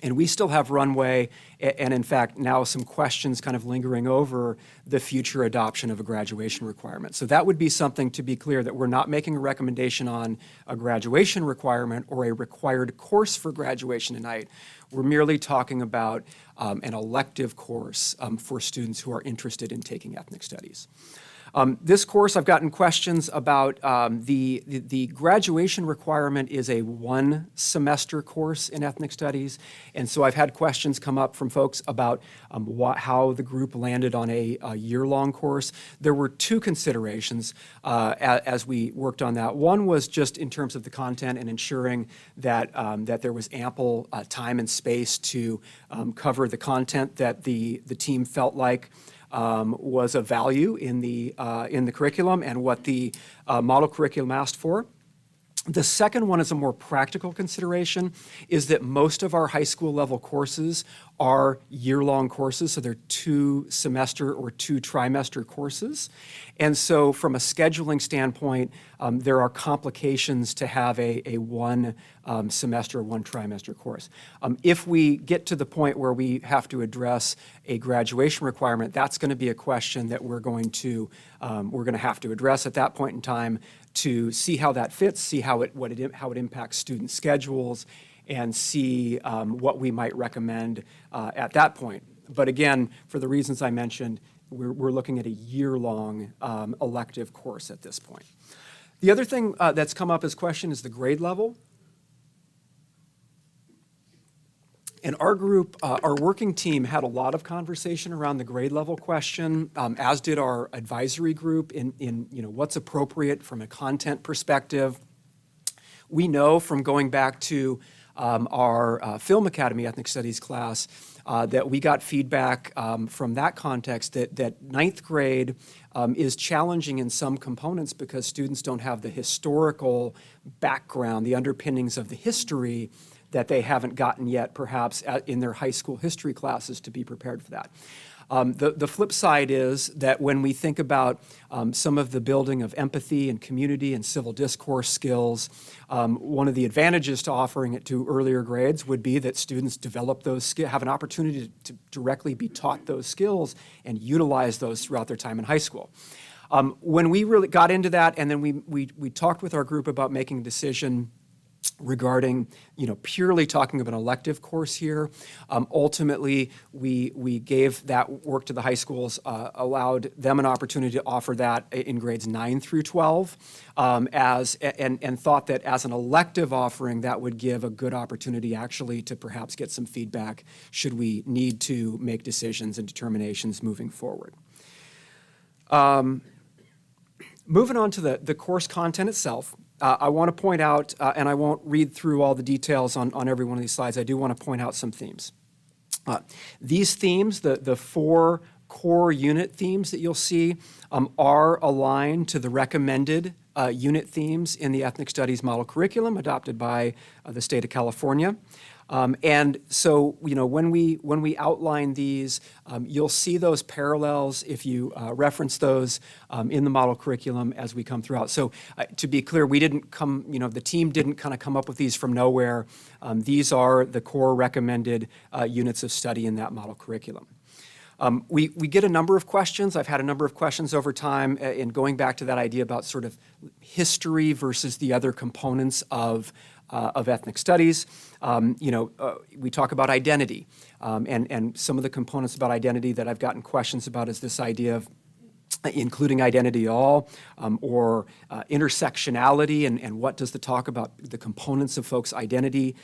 And we still have runway and in fact now some questions kind of lingering over the future adoption of a graduation requirement. So that would be something to be clear that we're not making a recommendation on a graduation requirement or a required course for graduation tonight. We're merely talking about an elective course for students who are interested in taking ethnic studies. This course, I've gotten questions about the graduation requirement is a one-semester course in ethnic studies, and so I've had questions come up from folks about how the group landed on a year-long course. There were two considerations as we worked on that. One was just in terms of the content and ensuring that that there was ample time and space to cover the content that the team felt like was of value in the curriculum and what the model curriculum asked for. The second one is a more practical consideration, is that most of our high school level courses are year-long courses, so they're 2-semester or 2-trimester courses. And so from a scheduling standpoint, there are complications to have a one semester or 1-trimester course. If we get to the point where we have to address a graduation requirement, that's going to be a question that we're going to have to address at that point in time to see how that fits, see how it impacts student schedules, and see what we might recommend at that point. But again, for the reasons I mentioned, we're looking at a year-long elective course at this point. The other thing that's come up as question is the grade level. And our group, our working team had a lot of conversation around the grade level question, as did our advisory group in you know, what's appropriate from a content perspective. We know from going back to our Film Academy Ethnic Studies class that we got feedback from that context that ninth grade is challenging in some components because students don't have the historical background, the underpinnings of the history that they haven't gotten yet, perhaps in their high school history classes to be prepared for that. The flip side is that when we think about some of the building of empathy and community and civil discourse skills, one of the advantages to offering it to earlier grades would be that students develop those skills, have an opportunity to directly be taught those skills and utilize those throughout their time in high school. When we really got into that, and then we talked with our group about making a decision regarding, you know, purely talking about an elective course here. Ultimately, we gave that work to the high schools, allowed them an opportunity to offer that in grades 9 through 12, and thought that as an elective offering, that would give a good opportunity actually to perhaps get some feedback should we need to make decisions and determinations moving forward. Moving on to the course content itself, I want to point out, and I won't read through all the details on every one of these slides, I do want to point out some themes. These themes, the 4 core unit themes that you'll see, are aligned to the recommended unit themes in the Ethnic Studies model curriculum adopted by the state of California. And so, when we outline these, you'll see those parallels if you reference those in the model curriculum as we come throughout. So, to be clear, we didn't come, the team didn't kind of come up with these from nowhere. These are the core recommended units of study in that model curriculum. We get a number of questions. I've had a number of questions over time in going back to that idea about sort of history versus the other components of ethnic studies. We talk about identity, and some of the components about identity that I've gotten questions about is this idea of including identity at all, or intersectionality, and what does the talk about the components of folks' identity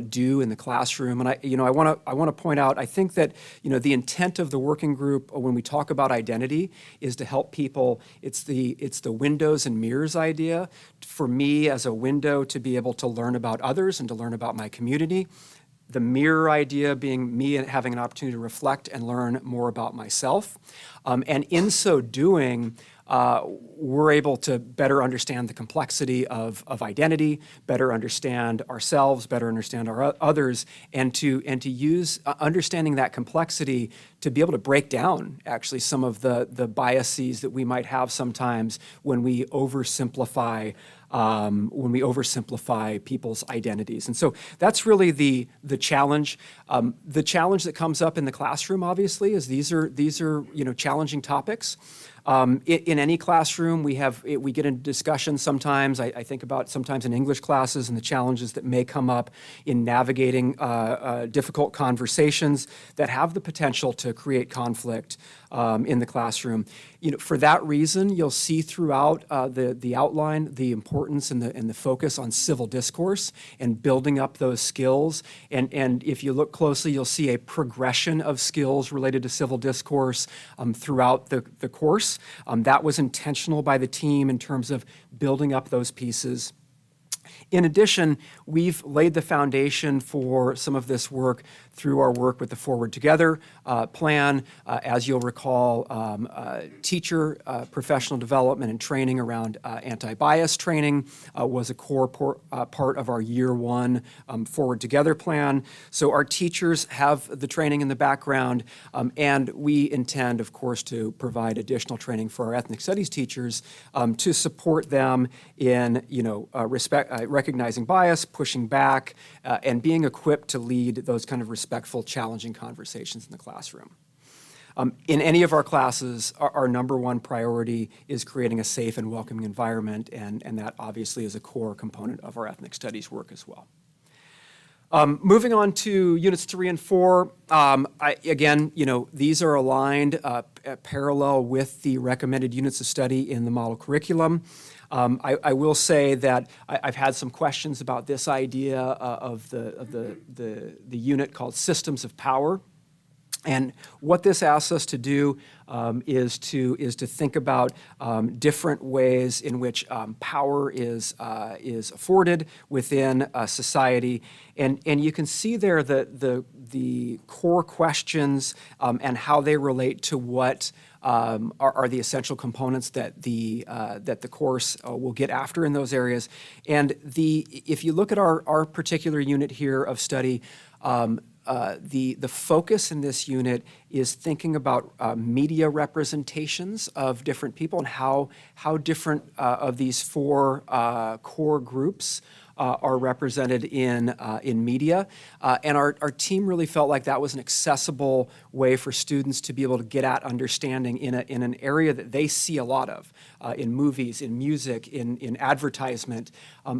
do in the classroom. And I want to point out, I think that the intent of the working group when we talk about identity is to help people. It's the windows and mirrors idea for me as a window to be able to learn about others and to learn about my community. The mirror idea being me having an opportunity to reflect and learn more about myself. And in so doing, we're able to better understand the complexity of identity, better understand ourselves, better understand our others, and to use understanding that complexity to be able to break down actually some of the biases that we might have sometimes when we oversimplify people's identities. And so that's really the challenge. The challenge that comes up in the classroom, obviously, is these are challenging topics. In any classroom, we get into discussions sometimes. I think about sometimes in English classes and the challenges that may come up in navigating difficult conversations that have the potential to create conflict in the classroom. For that reason, you'll see throughout the outline the importance and the focus on civil discourse and building up those skills. And if you look closely, you'll see a progression of skills related to civil discourse throughout the course. That was intentional by the team in terms of building up those pieces. In addition, we've laid the foundation for some of this work through our work with the Forward Together plan. As you'll recall, teacher professional development and training around anti-bias training was a core part of our year 1 Forward Together plan. So our teachers have the training in the background, and we intend, of course, to provide additional training for our ethnic studies teachers to support them in recognizing bias, pushing back, and being equipped to lead those kind of respectful, challenging conversations in the classroom. In any of our classes, our number 1 priority is creating a safe and welcoming environment, and that obviously is a core component of our ethnic studies work as well. Moving on to units 3 and 4, these are aligned parallel with the recommended units of study in the model curriculum. I will say that I've had some questions about this idea of the unit called Systems of Power. And what this asks us to do is to think about different ways in which power is afforded within a society, and you can see there the core questions and how they relate to what are the essential components that the course will get after in those areas. And if you look at our particular unit here of study. The focus in this unit is thinking about media representations of different people and how different of these 4 core groups are represented in media. And our team really felt like that was an accessible way for students to be able to get at understanding in an area that they see a lot of, in movies, in music, in advertisement.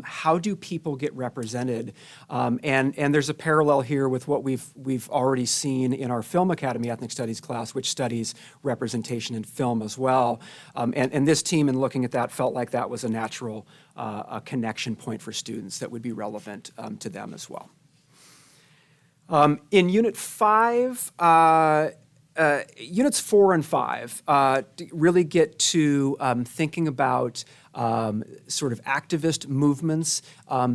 How do people get represented? And there's a parallel here with what we've already seen in our Film Academy Ethnic Studies class, which studies representation in film as well. And this team, in looking at that, felt like that was a natural a connection point for students that would be relevant to them as well. In Unit 5, Units 4 and 5 really get to thinking about sort of activist movements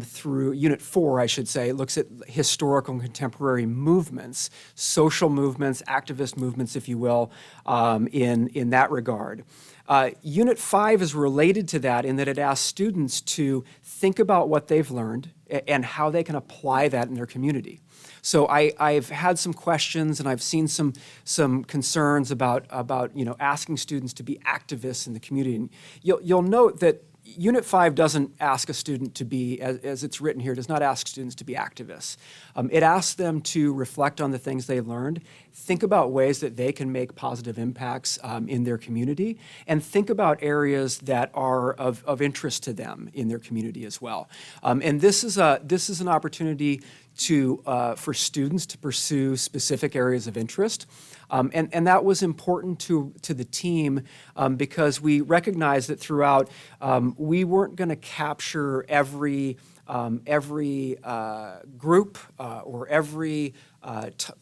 through Unit 4, I should say, looks at historical and contemporary movements, social movements, activist movements, if you will, in that regard. Unit 5 is related to that in that it asks students to think about what they've learned and how they can apply that in their community. So I've had some questions and I've seen some concerns about asking students to be activists in the community. And you'll note that Unit 5 doesn't ask a student to be, as it's written here, does not ask students to be activists. It asks them to reflect on the things they learned, think about ways that they can make positive impacts in their community, and think about areas that are of interest to them in their community as well. And this is an opportunity for students to pursue specific areas of interest. And that was important to the team because we recognized that throughout, we weren't going to capture every group or every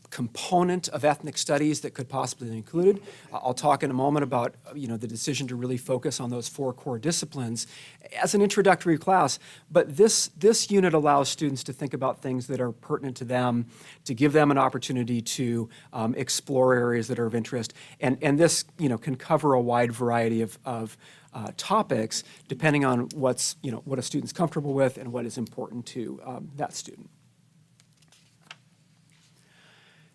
component of ethnic studies that could possibly be included. I'll talk in a moment about the decision to really focus on those 4 core disciplines as an introductory class. But this unit allows students to think about things that are pertinent to them, to give them an opportunity to explore areas that are of interest. And this can cover a wide variety of topics depending on what a student's comfortable with and what is important to that student.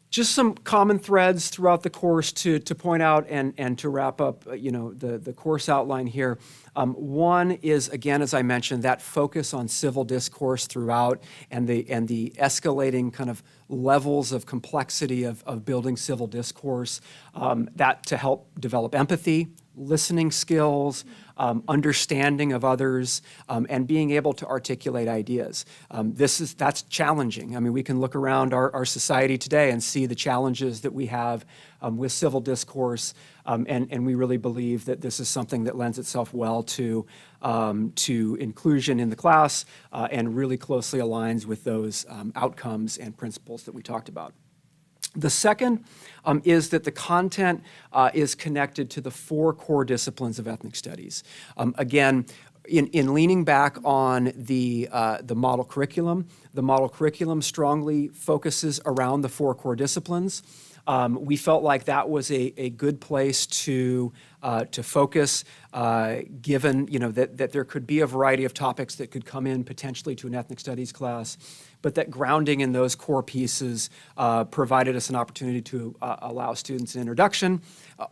Just some common threads throughout the course to point out and to wrap up, the course outline here. One is, again, as I mentioned, that focus on civil discourse throughout and the escalating kind of levels of complexity of building civil discourse, that to help develop empathy, listening skills, understanding of others, and being able to articulate ideas. That's challenging. I mean, we can look around our society today and see the challenges that we have with civil discourse, and we really believe that this is something that lends itself well to inclusion in the class and really closely aligns with those outcomes and principles that we talked about. The second is that the content is connected to the 4 core disciplines of ethnic studies. Again, in leaning back on the model curriculum, the model curriculum strongly focuses around the 4 core disciplines. We felt like that was a good place to focus, given that there could be a variety of topics that could come in potentially to an ethnic studies class, but that grounding in those core pieces provided us an opportunity to allow students an introduction,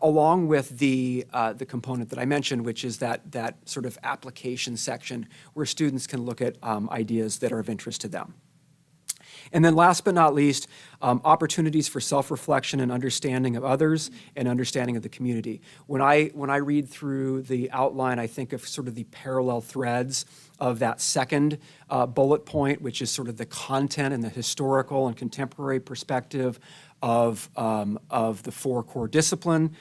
along with the component that I mentioned, which is that sort of application section where students can look at ideas that are of interest to them. And then last but not least, opportunities for self-reflection and understanding of others and understanding of the community. When I read through the outline, I think of sort of the parallel threads of that second bullet point, which is sort of the content and the historical and contemporary perspective of the 4 core discipline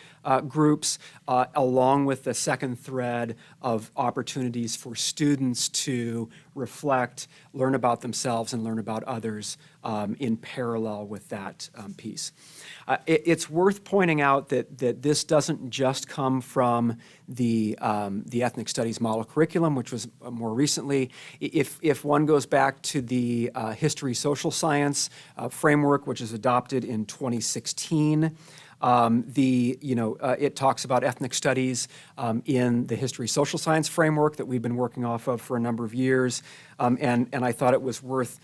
groups, along with the second thread of opportunities for students to reflect, learn about themselves, and learn about others in parallel with that piece. It's worth pointing out that this doesn't just come from the ethnic studies model curriculum, which was more recently. If one goes back to the history social science framework, which is adopted in 2016, it talks about ethnic studies in the history social science framework that we've been working off of for a number of years, and I thought it was worth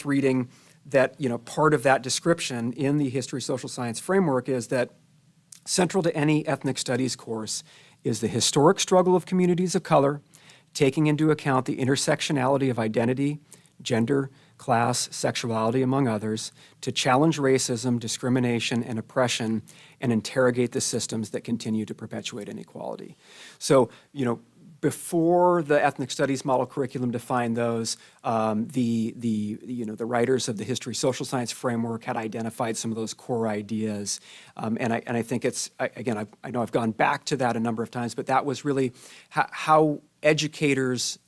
reading that part of that description in the history social science framework is that central to any ethnic studies course is the historic struggle of communities of color, taking into account the intersectionality of identity, gender, class, sexuality, among others, to challenge racism, discrimination, and oppression, and interrogate the systems that continue to perpetuate inequality. So, before the ethnic studies model curriculum defined those, the writers of the history social science framework had identified some of those core ideas, and I think it's again I know I've gone back to that a number of times, but that was really how educators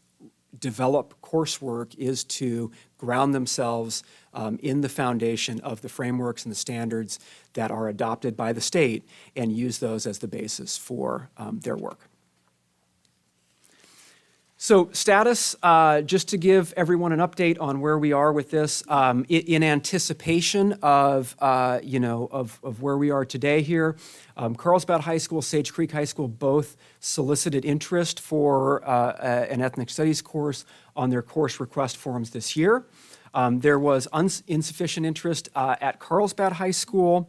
develop coursework is to ground themselves in the foundation of the frameworks and the standards that are adopted by the state and use those as the basis for their work. So status, just to give everyone an update on where we are with this, in anticipation of, of where we are today here, Carlsbad High School, Sage Creek High School both solicited interest for an ethnic studies course on their course request forms this year. There was insufficient interest at Carlsbad High School.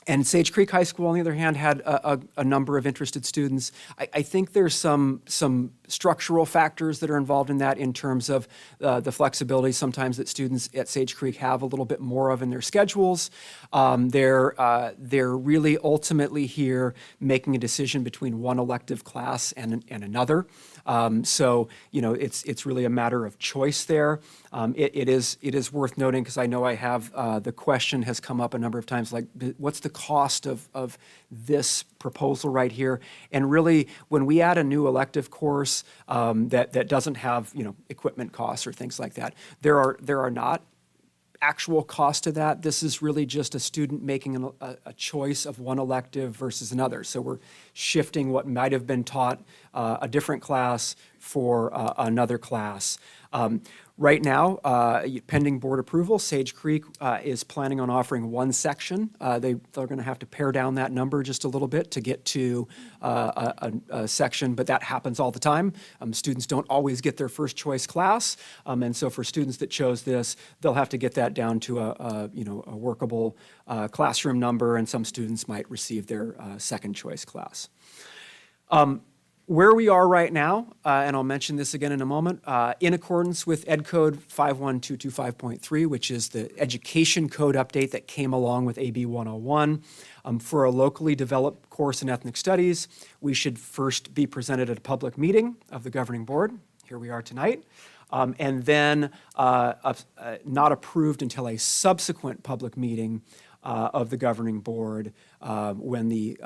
And Sage Creek High School, on the other hand, had a number of interested students. I think there's some structural factors that are involved in that in terms of the flexibility sometimes that students at Sage Creek have a little bit more of in their schedules. They're really ultimately here making a decision between one elective class and another. So, it's really a matter of choice there. It is worth noting, because I know I have, the question has come up a number of times, like, what's the cost of this proposal right here? And really, when we add a new elective course that doesn't have, equipment costs or things like that, there are not actual cost to that. This is really just a student making a choice of one elective versus another. So we're shifting what might have been taught a different class for another class. Right now, pending board approval, Sage Creek is planning on offering one section. They're going to have to pare down that number just a little bit to get to a section, but that happens all the time. Students don't always get their first choice class, and so for students that chose this, they'll have to get that down to a workable classroom number, and some students might receive their second choice class. Where we are right now, and I'll mention this again in a moment, in accordance with Ed Code 51225.3, which is the education code update that came along with AB 101, for a locally developed course in ethnic studies, we should first be presented at a public meeting of the governing board. Here we are tonight. And then not approved until a subsequent public meeting of the governing board when the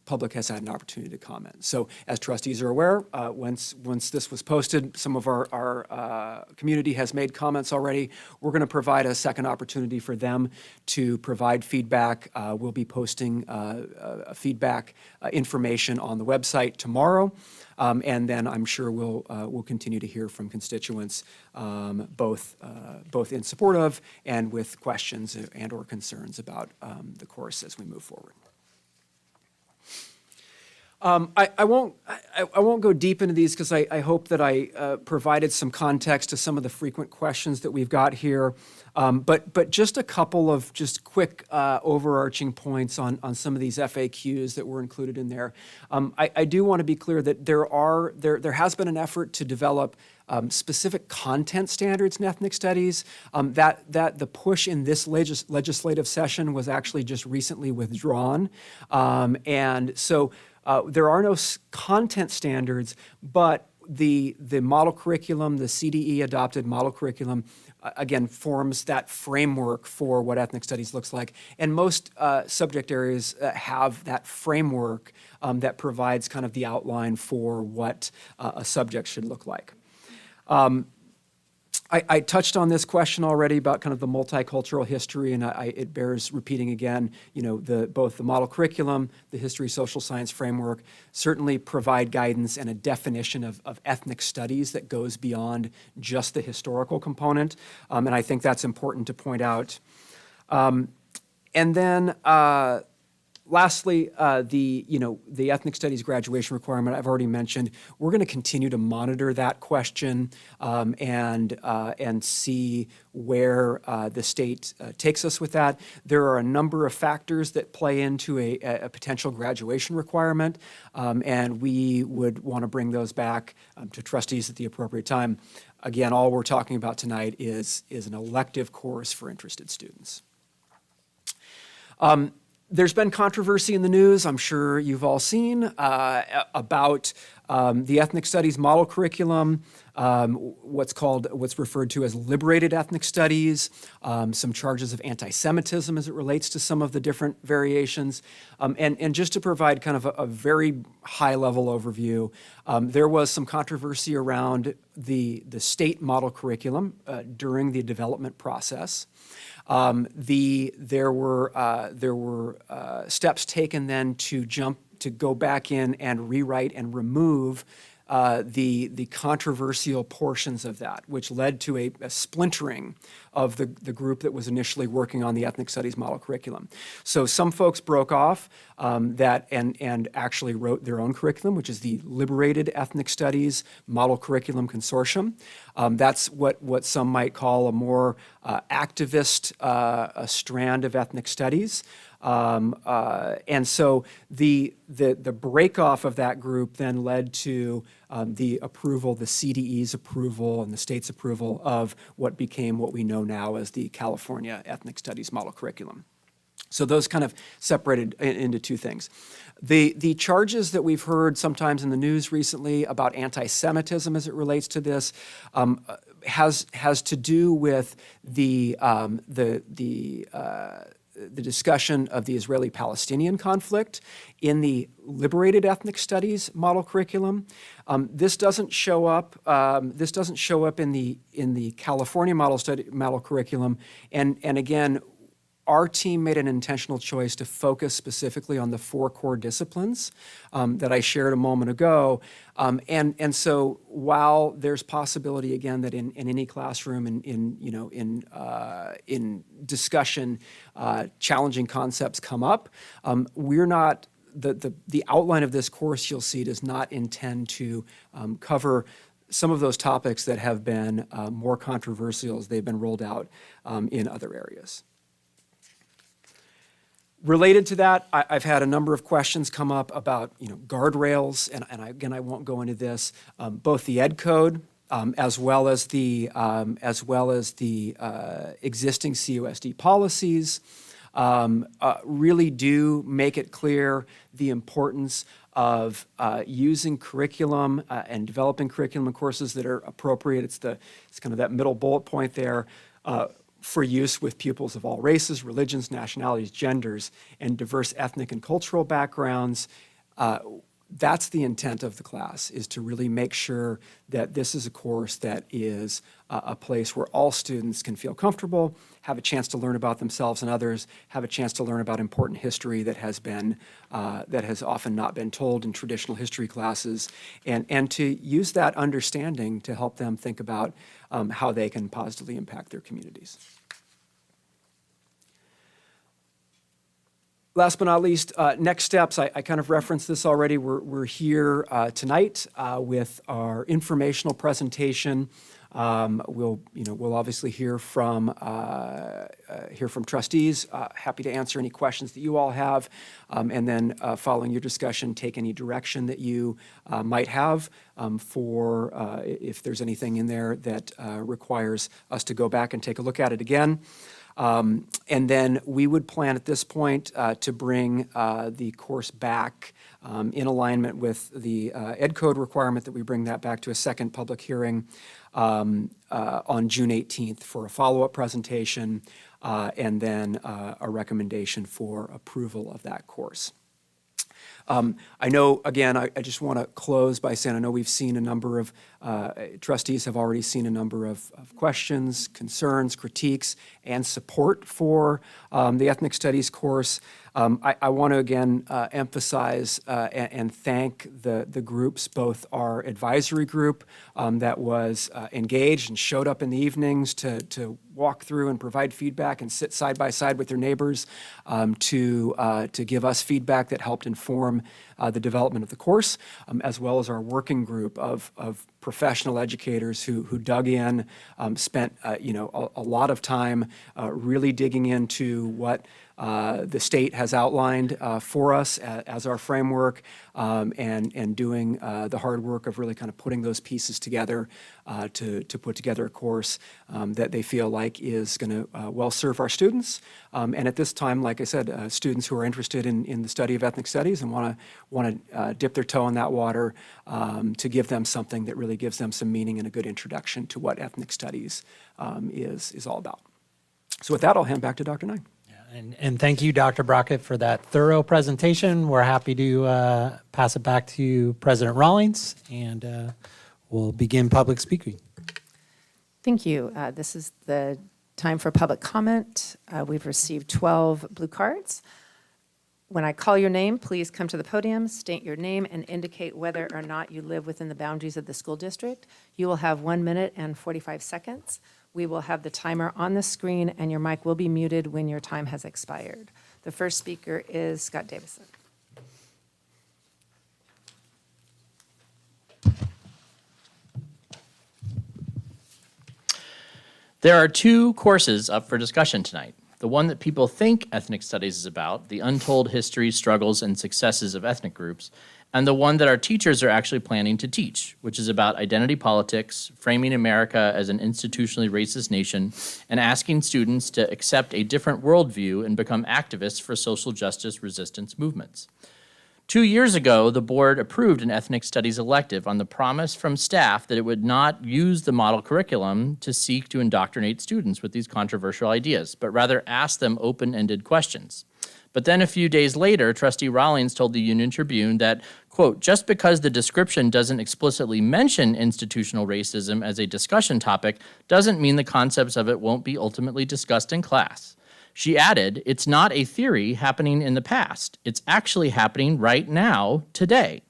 public has had an opportunity to comment. So as trustees are aware, once this was posted, some of our community has made comments already. We're going to provide a second opportunity for them to provide feedback. We'll be posting feedback information on the website tomorrow. And then I'm sure we'll continue to hear from constituents, both in support of and with questions and or concerns about the course as we move forward. I won't go deep into these because I hope that I provided some context to some of the frequent questions that we've got here. But just a couple of just quick overarching points on some of these FAQs that were included in there. I do want to be clear that there has been an effort to develop specific content standards in ethnic studies. That the push in this legislative session was actually just recently withdrawn. And so there are no content standards, but the model curriculum, the CDE adopted model curriculum, again, forms that framework for what ethnic studies looks like. And most subject areas have that framework that provides kind of the outline for what a subject should look like. I touched on this question already about kind of the multicultural history, and it bears repeating again. Both the model curriculum, the history social science framework certainly provide guidance and a definition of ethnic studies that goes beyond just the historical component, and I think that's important to point out. And then lastly, the ethnic studies graduation requirement I've already mentioned. We're going to continue to monitor that question and see where the state takes us with that. There are a number of factors that play into a potential graduation requirement, and we would want to bring those back to trustees at the appropriate time. Again, all we're talking about tonight is an elective course for interested students. There's been controversy in the news, I'm sure you've all seen, about the ethnic studies model curriculum, what's referred to as liberated ethnic studies, some charges of anti-Semitism as it relates to some of the different variations. And just to provide kind of a very high-level overview, there was some controversy around the state model curriculum during the development process. There were steps taken then to go back in and rewrite and remove the controversial portions of that, which led to a splintering of the group that was initially working on the ethnic studies model curriculum. So some folks broke off that and actually wrote their own curriculum, which is the Liberated Ethnic Studies Model Curriculum Consortium. That's what some might call a more activist strand of ethnic studies. And so the break off of that group then led to the approval, the CDE's approval and the state's approval of what became what we know now as the California Ethnic Studies Model Curriculum. So those kind of separated into two things. The charges that we've heard sometimes in the news recently about anti-Semitism as it relates to this has to do with the discussion of the Israeli-Palestinian conflict in the Liberated Ethnic Studies model curriculum. This doesn't show up. This doesn't show up in the California model curriculum. And again, our team made an intentional choice to focus specifically on the 4 core disciplines that I shared a moment ago. And so while there's possibility again that in any classroom in discussion, challenging concepts come up, we're not. The outline of this course you'll see does not intend to cover some of those topics that have been more controversial as they've been rolled out in other areas. Related to that, I've had a number of questions come up about guardrails, and again, I won't go into this. Both the Ed Code as well as the existing CUSD policies really do make it clear the importance of using curriculum and developing curriculum and courses that are appropriate. It's kind of that middle bullet point there. For use with pupils of all races, religions, nationalities, genders, and diverse ethnic and cultural backgrounds. That's the intent of the class, is to really make sure that this is a course that is a place where all students can feel comfortable, have a chance to learn about themselves and others, have a chance to learn about important history that has often not been told in traditional history classes, and to use that understanding to help them think about how they can positively impact their communities. Last but not least, next steps. I kind of referenced this already. We're here tonight with our informational presentation. We'll obviously hear from trustees. Happy to answer any questions that you all have, and then following your discussion, take any direction that you might have for if there's anything in there that requires us to go back and take a look at it again. And then we would plan at this point to bring the course back in alignment with the Ed Code requirement that we bring that back to a second public hearing on June 18th for a follow-up presentation and then a recommendation for approval of that course. I know, again, I just want to close by saying I know we've seen a number of, trustees have already seen a number of questions, concerns, critiques, and support for the ethnic studies course. I want to again emphasize and thank the groups, both our advisory group that was engaged and showed up in the evenings to walk through and provide feedback and sit side by side with their neighbors to give us feedback that helped inform the development of the course, as well as our working group of professional educators who dug in, spent a lot of time really digging into what the state has outlined for us as our framework, and doing the hard work of really kind of putting those pieces together to put together a course that they feel like is going to well serve our students. And at this time, like I said, students who are interested in the study of ethnic studies and want to dip their toe in that water, to give them something that really gives them some meaning and a good introduction to what ethnic studies is all about. So with that, I'll hand back to Dr. Nye. And thank you, Dr. Brockett, for that thorough presentation. We're happy to pass it back to President Rawlings, and we'll begin public speaking. Thank you. This is the time for public comment. We've received 12 blue cards. When I call your name, please come to the podium, state your name, and indicate whether or not you live within the boundaries of the school district. You will have 1 minute and 45 seconds. We will have the timer on the screen, and your mic will be muted when your time has expired. The first speaker is Scott Davison. There are two courses up for discussion tonight. The one that people think ethnic studies is about, the untold histories, struggles, and successes of ethnic groups, and the one that our teachers are actually planning to teach, which is about identity politics, framing America as an institutionally racist nation, and asking students to accept a different worldview and become activists for social justice resistance movements. 2 years ago, the board approved an ethnic studies elective on the promise from staff that it would not use the model curriculum to seek to indoctrinate students with these controversial ideas, but rather ask them open-ended questions. But then a few days later, Trustee Rawlings told the Union Tribune that, quote, just because the description doesn't explicitly mention institutional racism as a discussion topic doesn't mean the concepts of it won't be ultimately discussed in class. She added, it's not a theory happening in the past. It's actually happening right now, today.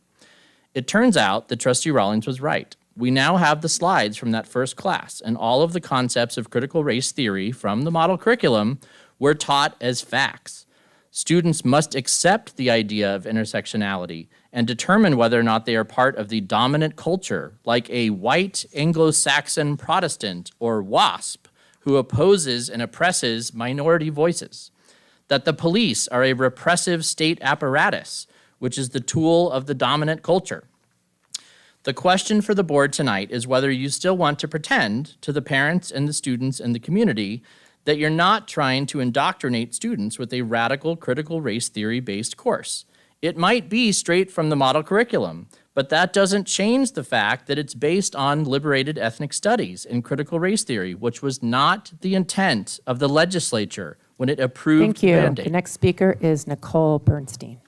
It turns out that Trustee Rawlings was right. We now have the slides from that first class, and all of the concepts of critical race theory from the model curriculum were taught as facts. Students must accept the idea of intersectionality and determine whether or not they are part of the dominant culture, like a white Anglo-Saxon Protestant or WASP, who opposes and oppresses minority voices. That the police are a repressive state apparatus, which is the tool of the dominant culture. The question for the board tonight is whether you still want to pretend to the parents and the students and the community that you're not trying to indoctrinate students with a radical critical race theory-based course. It might be straight from the model curriculum, but that doesn't change the fact that it's based on liberated ethnic studies and critical race theory, which was not the intent of the legislature when it approved the mandate. Thank you. The next speaker is Nicole Bernstein.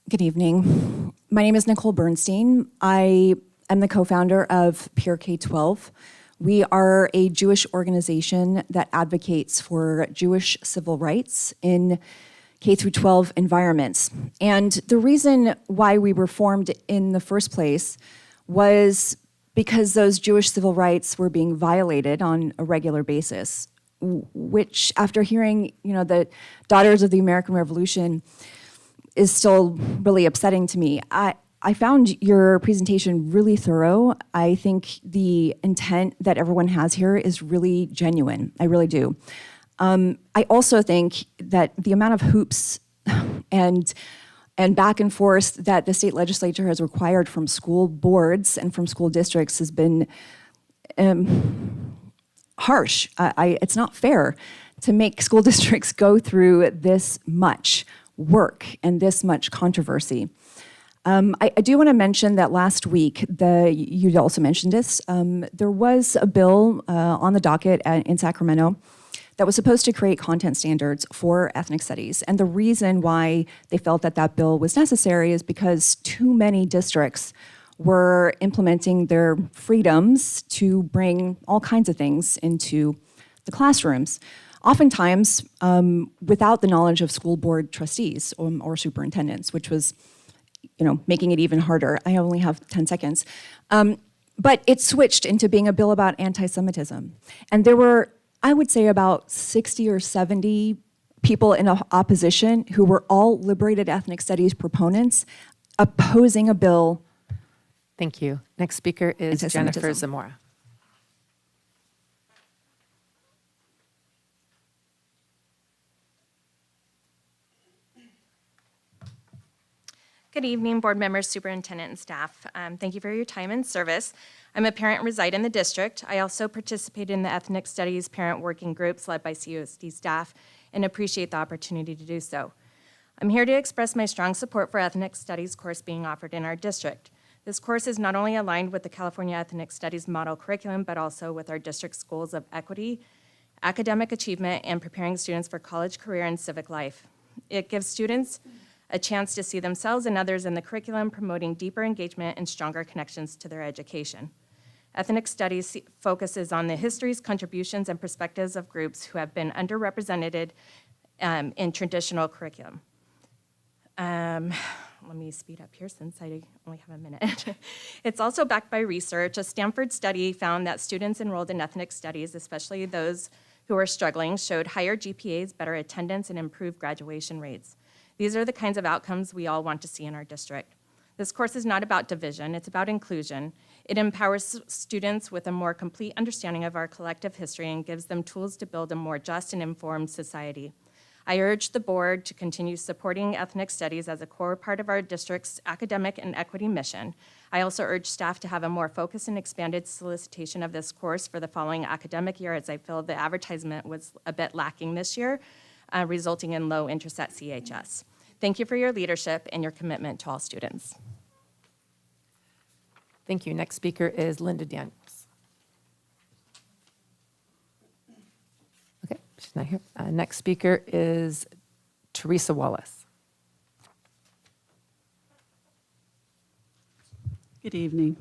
Good evening. My name is Nicole Bernstein. I am the co-founder of Pure K-12. We are a Jewish organization that advocates for Jewish civil rights in K-12 environments. And the reason why we were formed in the first place was because those Jewish civil rights were being violated on a regular basis, which after hearing, the Daughters of the American Revolution is still really upsetting to me. I found your presentation really thorough. I think the intent that everyone has here is really genuine. I really do. I also think that the amount of hoops and back and forth that the state legislature has required from school boards and from school districts has been harsh. It's not fair to make school districts go through this much work and this much controversy. I do want to mention that last week, you also mentioned this, there was a bill on the docket in Sacramento that was supposed to create content standards for ethnic studies. And the reason why they felt that that bill was necessary is because too many districts were implementing their freedoms to bring all kinds of things into the classrooms. Oftentimes, without the knowledge of school board trustees or superintendents, which was, making it even harder. I only have 10 seconds. But it switched into being a bill about anti-Semitism. And there were, I would say, about 60 or 70 people in opposition who were all liberated ethnic studies proponents opposing a bill Thank you. Next speaker is Jennifer Anti-Semitism. Zamora. Good evening, board members, superintendent, and staff. Thank you for your time and service. I'm a parent and reside in the district. I also participate in the ethnic studies parent working groups led by CUSD staff and appreciate the opportunity to do so. I'm here to express my strong support for ethnic studies course being offered in our district. This course is not only aligned with the California Ethnic Studies model curriculum, but also with our district's goals of equity, academic achievement, and preparing students for college, career, and civic life. It gives students a chance to see themselves and others in the curriculum, promoting deeper engagement and stronger connections to their education. Ethnic studies focuses on the histories, contributions, and perspectives of groups who have been underrepresented in traditional curriculum. Let me speed up here since I only have a minute. It's also backed by research. A Stanford study found that students enrolled in ethnic studies, especially those who are struggling, showed higher GPAs, better attendance, and improved graduation rates. These are the kinds of outcomes we all want to see in our district. This course is not about division, it's about inclusion. It empowers students with a more complete understanding of our collective history and gives them tools to build a more just and informed society. I urge the board to continue supporting ethnic studies as a core part of our district's academic and equity mission. I also urge staff to have a more focused and expanded solicitation of this course for the following academic year, as I feel the advertisement was a bit lacking this year, resulting in low interest at CHS. Thank you for your leadership and your commitment to all students. Thank you. Next speaker is Linda Daniels. Okay, she's not here. Next speaker is Teresa Wallace. Good evening.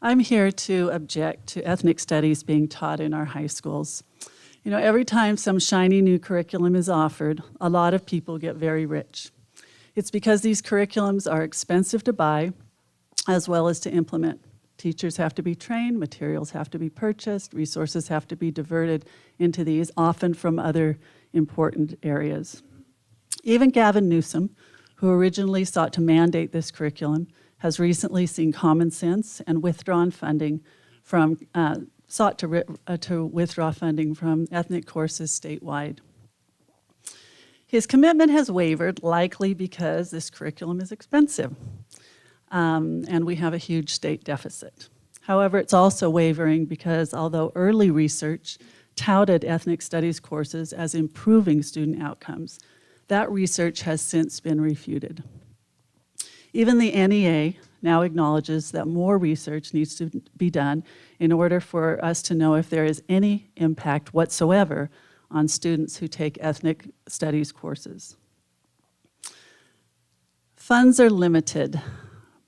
I'm here to object to ethnic studies being taught in our high schools. You know, every time some shiny new curriculum is offered, a lot of people get very rich. It's because these curriculums are expensive to buy as well as to implement. Teachers have to be trained, materials have to be purchased, resources have to be diverted into these, often from other important areas. Even Gavin Newsom, who originally sought to mandate this curriculum, has recently seen common sense and withdrawn funding from sought to withdraw funding from ethnic courses statewide. His commitment has wavered, likely because this curriculum is expensive, and we have a huge state deficit. However, it's also wavering because although early research touted ethnic studies courses as improving student outcomes, that research has since been refuted. Even the NEA now acknowledges that more research needs to be done in order for us to know if there is any impact whatsoever on students who take ethnic studies courses. Funds are limited.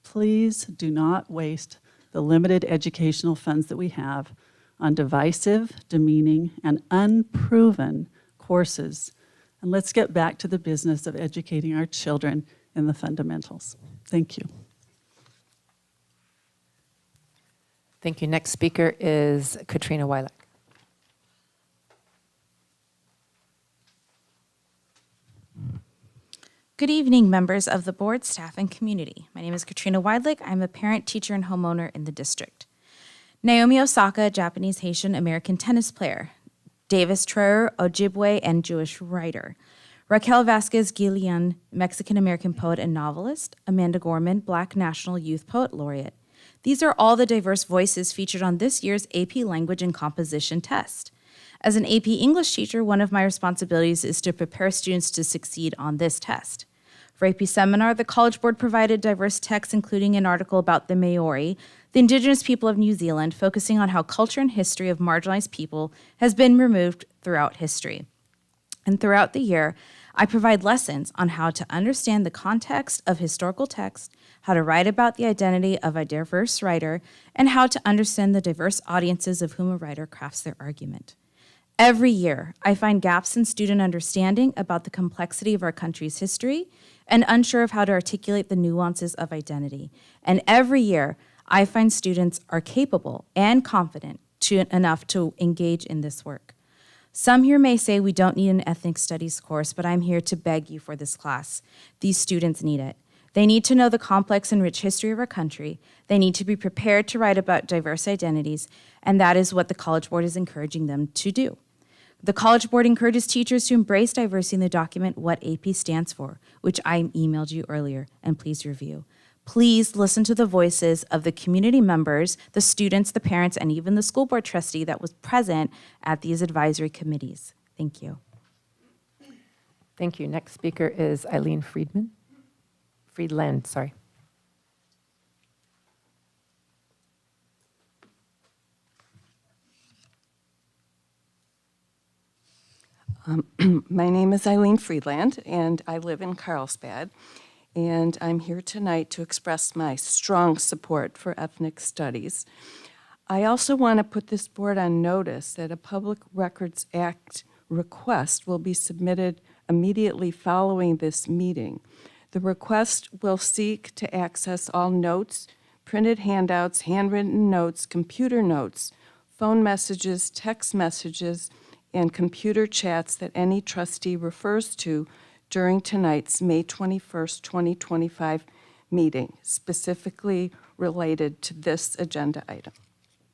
Please do not waste the limited educational funds that we have on divisive, demeaning, and unproven courses. And let's get back to the business of educating our children in the fundamentals. Thank you. Thank you. Next speaker is Katrina Weilich. Good evening, members of the board, staff, and community. My name is Katrina Weidlich. I'm a parent, teacher, and homeowner in the district. Naomi Osaka, Japanese Haitian American tennis player. Davis Troyer, Ojibwe and Jewish writer. Raquel Vasquez Guillen, Mexican American poet and novelist. Amanda Gorman, Black National Youth Poet Laureate. These are all the diverse voices featured on this year's AP Language and Composition test. As an AP English teacher, one of my responsibilities is to prepare students to succeed on this test. For AP Seminar, the College Board provided diverse texts, including an article about the Maori, the indigenous people of New Zealand, focusing on how culture and history of marginalized people has been removed throughout history. And throughout the year, I provide lessons on how to understand the context of historical text, how to write about the identity of a diverse writer, and how to understand the diverse audiences of whom a writer crafts their argument. Every year, I find gaps in student understanding about the complexity of our country's history and unsure of how to articulate the nuances of identity. And every year, I find students are capable and confident enough to engage in this work. Some here may say we don't need an ethnic studies course, but I'm here to beg you for this class. These students need it. They need to know the complex and rich history of our country. They need to be prepared to write about diverse identities, and that is what the College Board is encouraging them to do. The College Board encourages teachers to embrace diversity in the document What AP Stands For, which I emailed you earlier, and please review. Please listen to the voices of the community members, the students, the parents, and even the school board trustee that was present at these advisory committees. Thank you. Thank you. Next speaker is Eileen Friedland, sorry. My name is Eileen Friedland, and I live in Carlsbad. And I'm here tonight to express my strong support for ethnic studies. I also want to put this board on notice that a Public Records Act request will be submitted immediately following this meeting. The request will seek to access all notes, printed handouts, handwritten notes, computer notes, phone messages, text messages, and computer chats that any trustee refers to during tonight's May 21st, 2025 meeting, specifically related to this agenda item.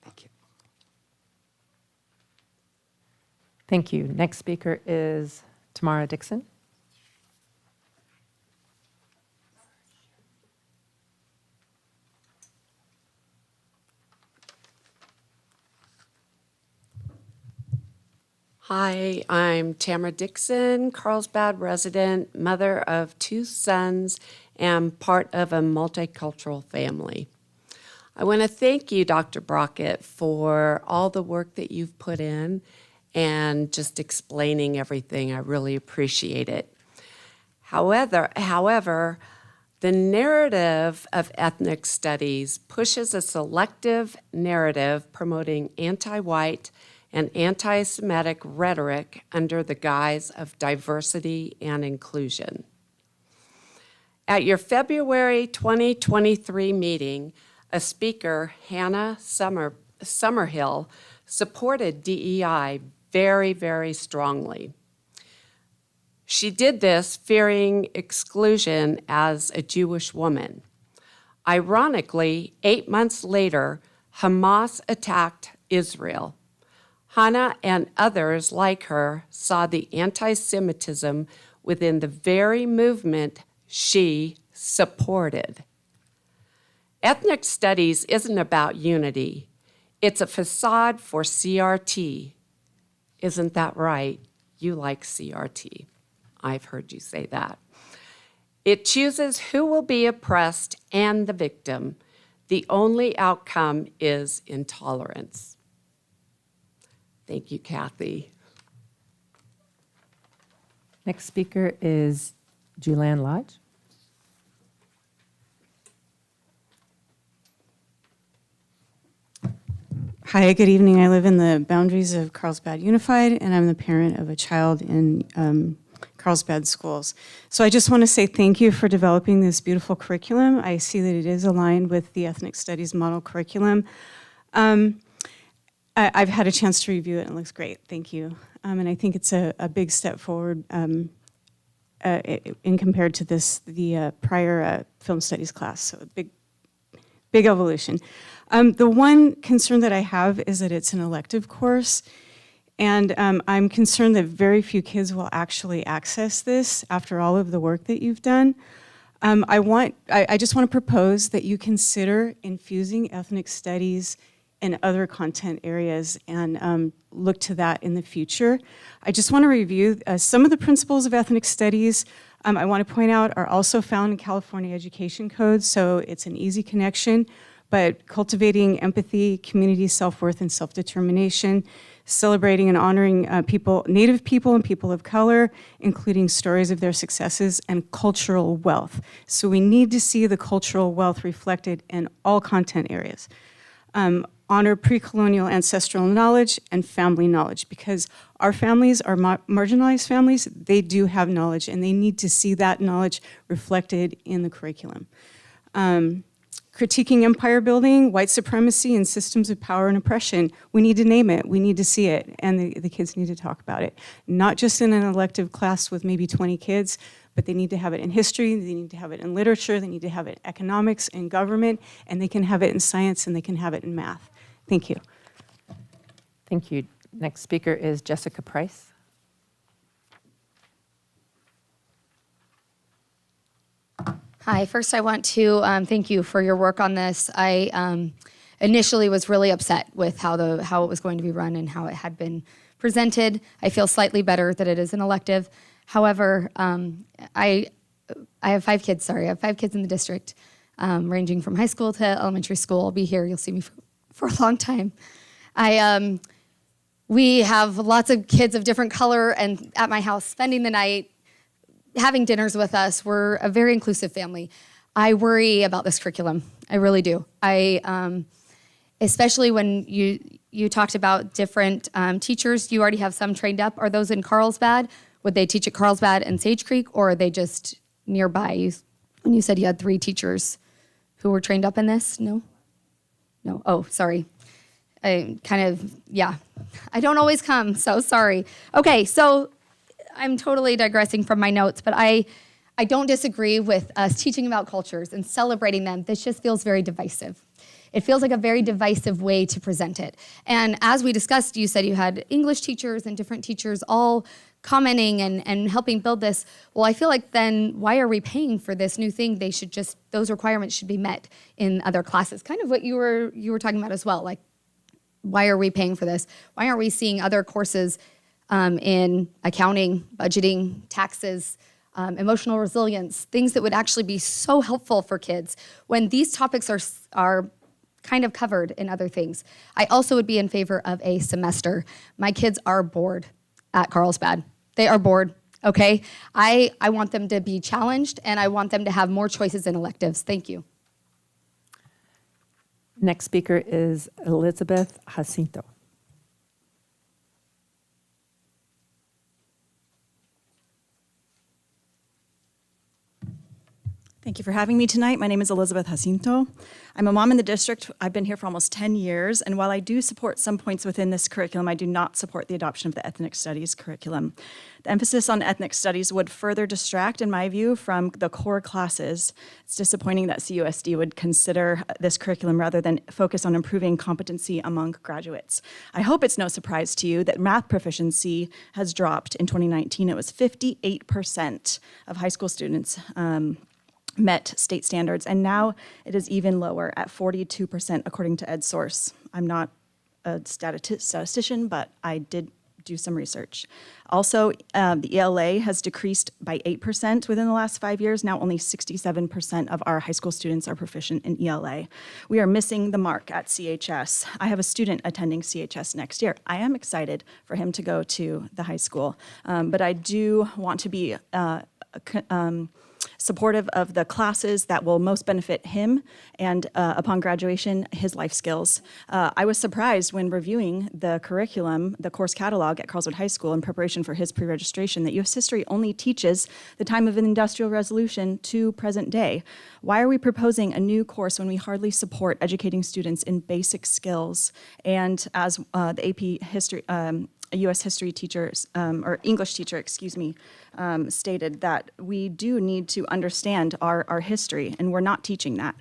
Thank you. Thank you. Next speaker is Tamara Dixon. Hi, I'm Tamara Dixon, Carlsbad resident, mother of 2 sons, and part of a multicultural family. I want to thank you, Dr. Brockett, for all the work that you've put in and just explaining everything. I really appreciate it. However, the narrative of ethnic studies pushes a selective narrative promoting anti-white and anti-Semitic rhetoric under the guise of diversity and inclusion. At your February 2023 meeting, a speaker, Hannah Summerhill, supported DEI very, very strongly. She did this fearing exclusion as a Jewish woman. Ironically, 8 months later, Hamas attacked Israel. Hannah and others like her saw the anti-Semitism within the very movement she supported. Ethnic studies isn't about unity. It's a facade for CRT. Isn't that right? You like CRT. I've heard you say that. It chooses who will be oppressed and the victim. The only outcome is intolerance. Thank you, Kathy. Next speaker is Julianne Lodge. Hi, good evening. I live in the boundaries of Carlsbad Unified, and I'm the parent of a child in Carlsbad schools. So I just want to say thank you for developing this beautiful curriculum. I see that it is aligned with the Ethnic Studies model curriculum. I've had a chance to review it, and it looks great. Thank you. And I think it's a big step forward in compared to the prior film studies class. So a big evolution. The one concern that I have is that it's an elective course, and I'm concerned that very few kids will actually access this after all of the work that you've done. I just want to propose that you consider infusing ethnic studies and other content areas and look to that in the future. I just want to review some of the principles of ethnic studies. I want to point out are also found in California Education Code, so it's an easy connection, but cultivating empathy, community self-worth, and self-determination, celebrating and honoring Native people and people of color, including stories of their successes, and cultural wealth. So we need to see the cultural wealth reflected in all content areas. Honor pre-colonial ancestral knowledge and family knowledge, because our families are marginalized families. They do have knowledge, and they need to see that knowledge reflected in the curriculum. Critiquing empire building, white supremacy, and systems of power and oppression. We need to name it, we need to see it, and the kids need to talk about it. Not just in an elective class with maybe 20 kids, but they need to have it in history, they need to have it in literature, they need to have it in economics and government, and they can have it in science, and they can have it in math. Thank you. Thank you. Next speaker is Jessica Price. Hi, first I want to thank you for your work on this. I initially was really upset with how it was going to be run and how it had been presented. I feel slightly better that it is an elective. However, I have 5 kids, I have 5 kids in the district, ranging from high school to elementary school. I'll be here, you'll see me for a long time. We have lots of kids of different color and at my house spending the night, having dinners with us. We're a very inclusive family. I worry about this curriculum. I really do. Especially when you talked about different teachers. You already have some trained up. Are those in Carlsbad? Would they teach at Carlsbad and Sage Creek, or are they just nearby? When you said you had 3 teachers who were trained up in this? No? No. Oh, sorry. I don't always come, so sorry. Okay, so I'm totally digressing from my notes, but I don't disagree with us teaching about cultures and celebrating them. This just feels very divisive. It feels like a very divisive way to present it. And as we discussed, you said you had English teachers and different teachers all commenting and helping build this. Well, I feel like then why are we paying for this new thing? Those requirements should be met in other classes. Kind of what you were talking about as well. Like, why are we paying for this? Why aren't we seeing other courses in accounting, budgeting, taxes, emotional resilience, things that would actually be so helpful for kids when these topics are kind of covered in other things? I also would be in favor of a semester. My kids are bored at Carlsbad. They are bored, okay? I want them to be challenged, and I want them to have more choices in electives. Thank you. Next speaker is Elizabeth Jacinto. Thank you for having me tonight. My name is Elizabeth Jacinto. I'm a mom in the district. I've been here for almost 10 years, and while I do support some points within this curriculum, I do not support the adoption of the ethnic studies curriculum. The emphasis on ethnic studies would further distract, in my view, from the core classes. It's disappointing that CUSD would consider this curriculum rather than focus on improving competency among graduates. I hope it's no surprise to you that math proficiency has dropped. In 2019, it was 58% of high school students met state standards, and now it is even lower at 42% according to EdSource. I'm not a statistician, but I did do some research. Also, the ELA has decreased by 8% within the last 5 years. Now only 67% of our high school students are proficient in ELA. We are missing the mark at CHS. I have a student attending CHS next year. I am excited for him to go to the high school, but I do want to be supportive of the classes that will most benefit him and upon graduation, his life skills. I was surprised when reviewing the curriculum, the course catalog at Carlsbad High School in preparation for his pre-registration, that U.S. history only teaches the time of an industrial revolution to present day. Why are we proposing a new course when we hardly support educating students in basic skills? And as the AP history, a U.S. history teacher, or English teacher, stated that we do need to understand our history, and we're not teaching that.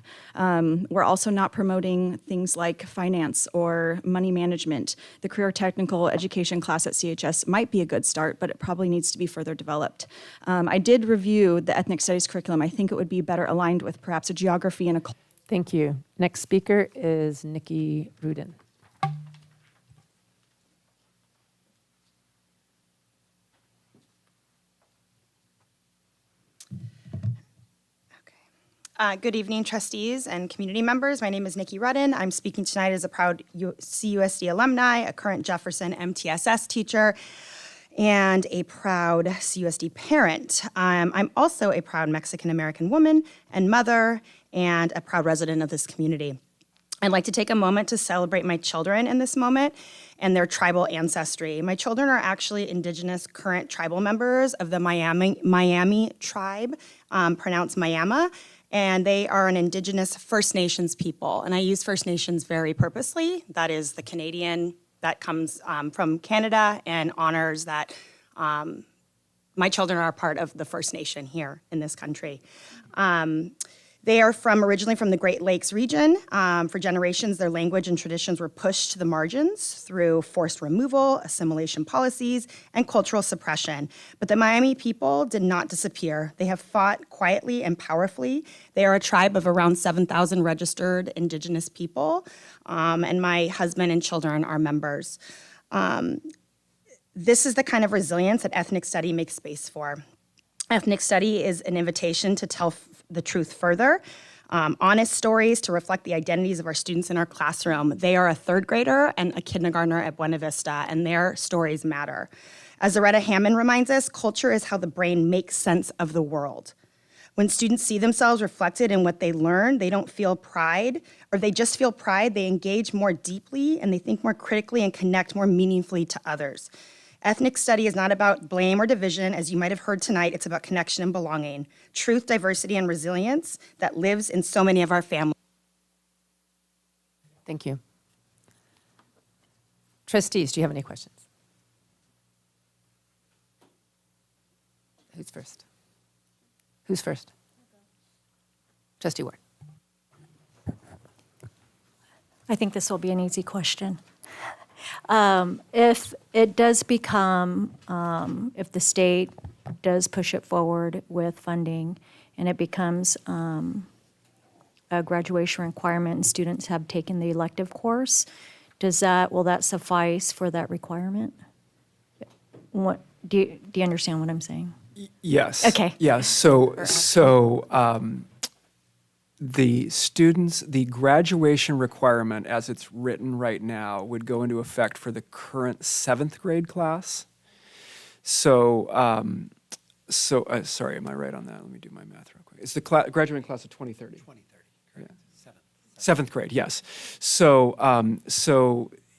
We're also not promoting things like finance or money management. The career technical education class at CHS might be a good start, but it probably needs to be further developed. I did review the ethnic studies curriculum. I think it would be better aligned with perhaps a geography and a... Thank you. Next speaker is Nikki Rudin. Good evening, trustees and community members. My name is Nikki Rudin. I'm speaking tonight as a proud CUSD alumni, a current Jefferson MTSS teacher, and a proud CUSD parent. I'm also a proud Mexican-American woman and mother, and a proud resident of this community. I'd like to take a moment to celebrate my children in this moment and their tribal ancestry. My children are actually indigenous current tribal members of the Miami tribe, pronounced Miami, and they are an indigenous First Nations people. And I use First Nations very purposely. That is the Canadian that comes from Canada and honors that my children are a part of the First Nation here in this country. They are originally from the Great Lakes region. For generations, their language and traditions were pushed to the margins through forced removal, assimilation policies, and cultural suppression. But the Miami people did not disappear. They have fought quietly and powerfully. They are a tribe of around 7,000 registered Indigenous people, and my husband and children are members. This is the kind of resilience that ethnic study makes space for. Ethnic study is an invitation to tell the truth further, honest stories to reflect the identities of our students in our classroom. They are a third grader and a kindergartner at Buena Vista, and their stories matter. As Loretta Hammond reminds us, culture is how the brain makes sense of the world. When students see themselves reflected in what they learn, they don't feel pride, or they just feel pride, they engage more deeply, and they think more critically and connect more meaningfully to others. Ethnic study is not about blame or division, as you might have heard tonight. It's about connection and belonging, truth, diversity, and resilience that lives in so many of our families. Thank you. Trustees, do you have any questions? Who's first? Who's first? Trustee Ward. I think this will be an easy question. If it does become, if the state does push it forward with funding and it becomes a graduation requirement and students have taken the elective course, will that suffice for that requirement? Do you understand what I'm saying? Yes. Okay. Yes. The graduation requirement as it's written right now would go into effect for the current 7th grade class. Sorry, am I right on that? Let me do my math real quick. It's the graduating class of 2030. 2030, Seventh grade, yes. So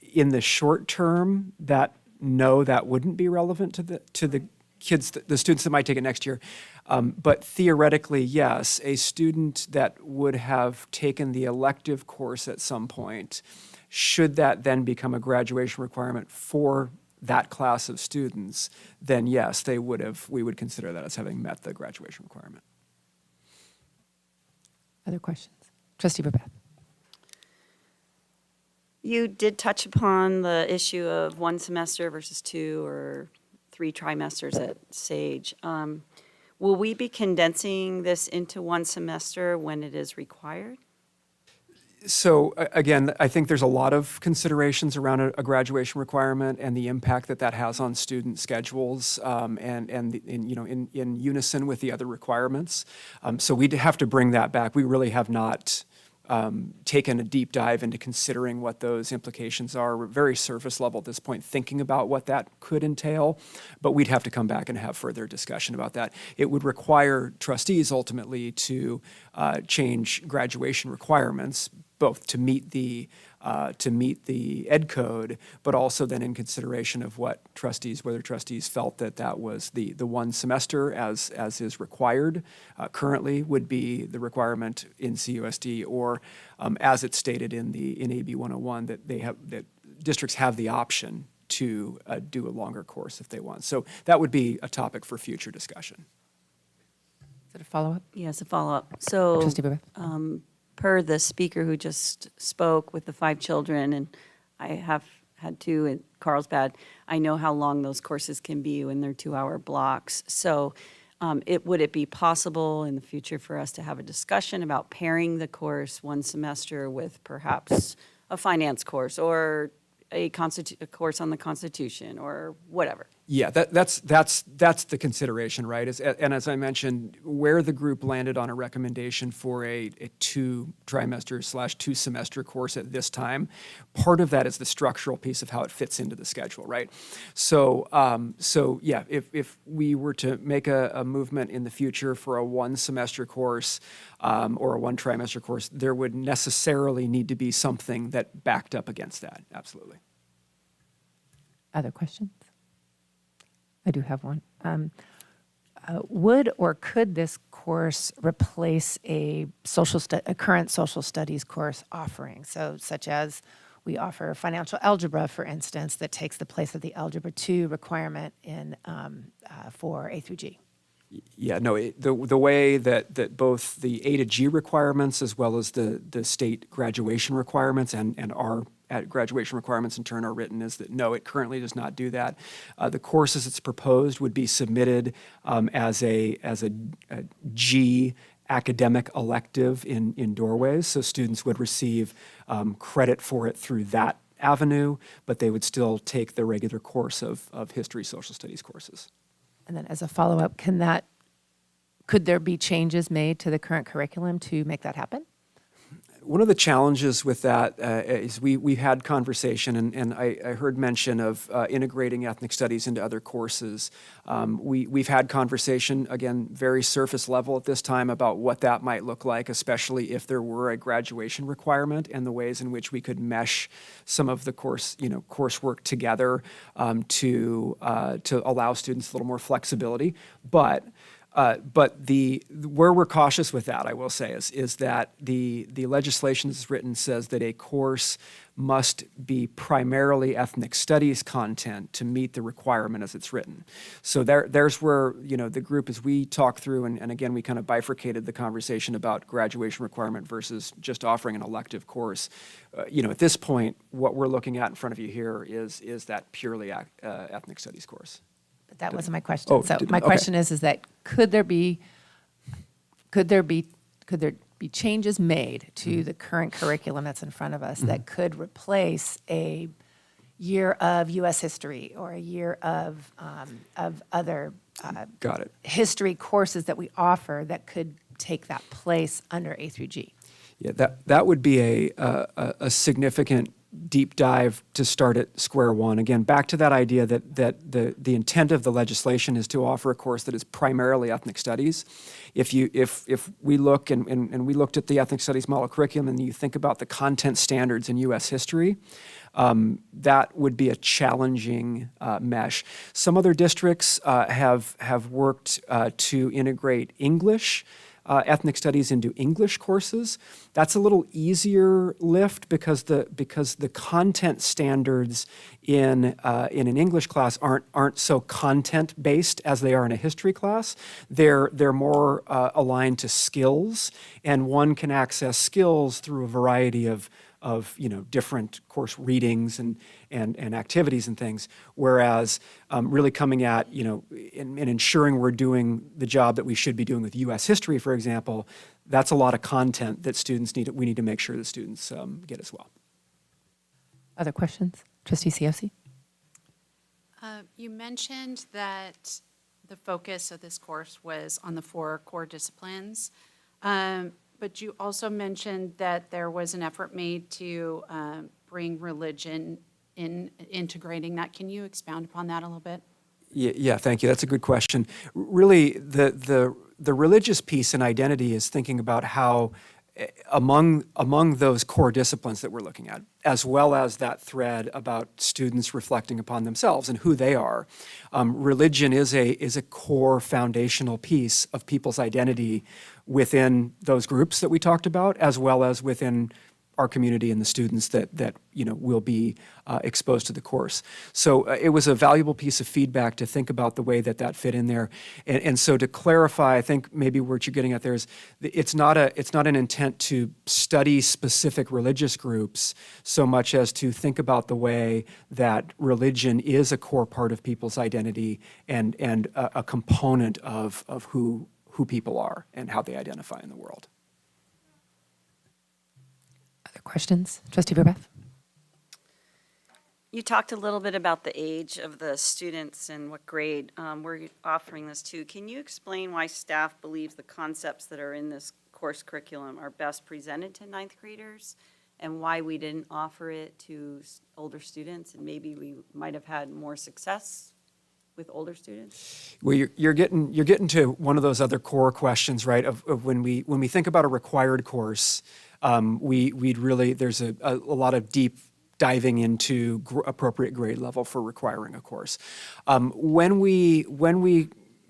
in the short term, that wouldn't be relevant to the kids, the students that might take it next year. But theoretically, yes, a student that would have taken the elective course at some point, should that then become a graduation requirement for that class of students, then yes, we would consider that as having met the graduation requirement. Other questions? Trustee Babette. You did touch upon the issue of 1 semester versus 2 or 3 trimesters at Sage. Will we be condensing this into 1 semester when it is required? So again, I think there's a lot of considerations around a graduation requirement and the impact that has on student schedules, in unison with the other requirements. So we'd have to bring that back. We really have not taken a deep dive into considering what those implications are. We're very surface level at this point, thinking about what that could entail, but we'd have to come back and have further discussion about that. It would require trustees ultimately to change graduation requirements, both to meet the ed code, but also then in consideration of whether trustees felt that was the 1 semester as is required currently would be the requirement in CUSD, or as it's stated in AB 101 that districts have the option to do a longer course if they want. So that would be a topic for future discussion. Is it a follow-up? Yes, a follow-up. So, Trustee Babette. per the speaker who just spoke with the 5 children, and I have had 2 in Carlsbad, I know how long those courses can be when they're 2-hour blocks. So would it be possible in the future for us to have a discussion about pairing the course 1 semester with perhaps a finance course or a course on the Constitution or whatever? Yeah, that's the consideration, right? And as I mentioned, where the group landed on a recommendation for a 2 trimester / 2 semester course at this time, part of that is the structural piece of how it fits into the schedule, right? So yeah, if we were to make a movement in the future for a 1 semester course or a 1 trimester course, there would necessarily need to be something that backed up against that. Absolutely. Other questions? I do have one. Would or could this course replace a current social studies course offering? So such as we offer financial algebra, for instance, that takes the place of the Algebra 2 requirement for A through G. Yeah, no, the way that both the A to G requirements as well as the state graduation requirements and our graduation requirements in turn are written is that no, it currently does not do that. The courses it's proposed would be submitted as a G academic elective in doorways, so students would receive credit for it through that avenue, but they would still take the regular course of history, social studies courses. And then as a follow-up, could there be changes made to the current curriculum to make that happen? One of the challenges with that is we've had conversation, and I heard mention of integrating ethnic studies into other courses. We've had conversation, again, very surface level at this time about what that might look like, especially if there were a graduation requirement and the ways in which we could mesh some of the coursework together to allow students a little more flexibility. But where we're cautious with that, I will say, is that the legislation that's written says that a course must be primarily ethnic studies content to meet the requirement as it's written. So there's where, the group, as we talk through, and again, we kind of bifurcated the conversation about graduation requirement versus just offering an elective course. At this point, what we're looking at in front of you here is that purely ethnic studies course. But that wasn't my question. Oh, So my question is that could there be changes made to the current curriculum that's in front of us that could replace a year of U.S. history or a year of other Got it. history courses that we offer that could take that place under A through G? Yeah, that would be a significant deep dive to start at square one. Again, back to that idea that the intent of the legislation is to offer a course that is primarily ethnic studies. If we look and we looked at the ethnic studies model curriculum and you think about the content standards in U.S. history, that would be a challenging mesh. Some other districts have worked to integrate English ethnic studies into English courses. That's a little easier lift because the content standards in an English class aren't so content based as they are in a history class. They're more aligned to skills, and one can access skills through a variety of different course readings and activities and things, whereas really coming at, and ensuring we're doing the job that we should be doing with U.S. history, for example, that's a lot of content that we need to make sure that students get as well. Other questions? Trustee Cioffi? You mentioned that the focus of this course was on the 4 core disciplines. But you also mentioned that there was an effort made to bring religion in, integrating that. Can you expound upon that a little bit? Yeah, thank you. That's a good question. Really, the religious piece and identity is thinking about how among those core disciplines that we're looking at, as well as that thread about students reflecting upon themselves and who they are, religion is a core foundational piece of people's identity within those groups that we talked about, as well as within our community and the students that will be exposed to the course. So it was a valuable piece of feedback to think about the way that fit in there. And so to clarify, I think maybe what you're getting at there is it's not an intent to study specific religious groups so much as to think about the way that religion is a core part of people's identity and a component of who people are and how they identify in the world. Other questions? Trustee Verbath? You talked a little bit about the age of the students and what grade we're offering this to. Can you explain why staff believes the concepts that are in this course curriculum are best presented to 9th graders and why we didn't offer it to older students and maybe we might have had more success with older students? Well, you're getting to one of those other core questions, right? Of when we think about a required course, there's a lot of deep diving into appropriate grade level for requiring a course. When we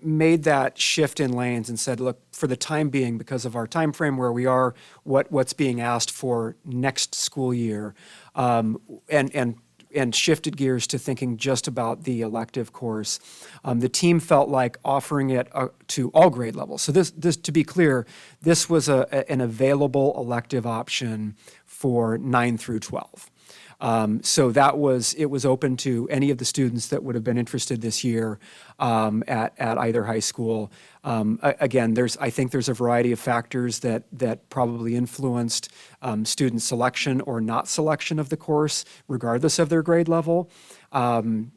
made that shift in lanes and said, look, for the time being, because of our time frame where we are, what's being asked for next school year, and shifted gears to thinking just about the elective course, the team felt like offering it to all grade levels. So this to be clear, this was an available elective option for 9 through 12. So it was open to any of the students that would have been interested this year at either high school. Again, I think there's a variety of factors that probably influenced student selection or not selection of the course, regardless of their grade level. And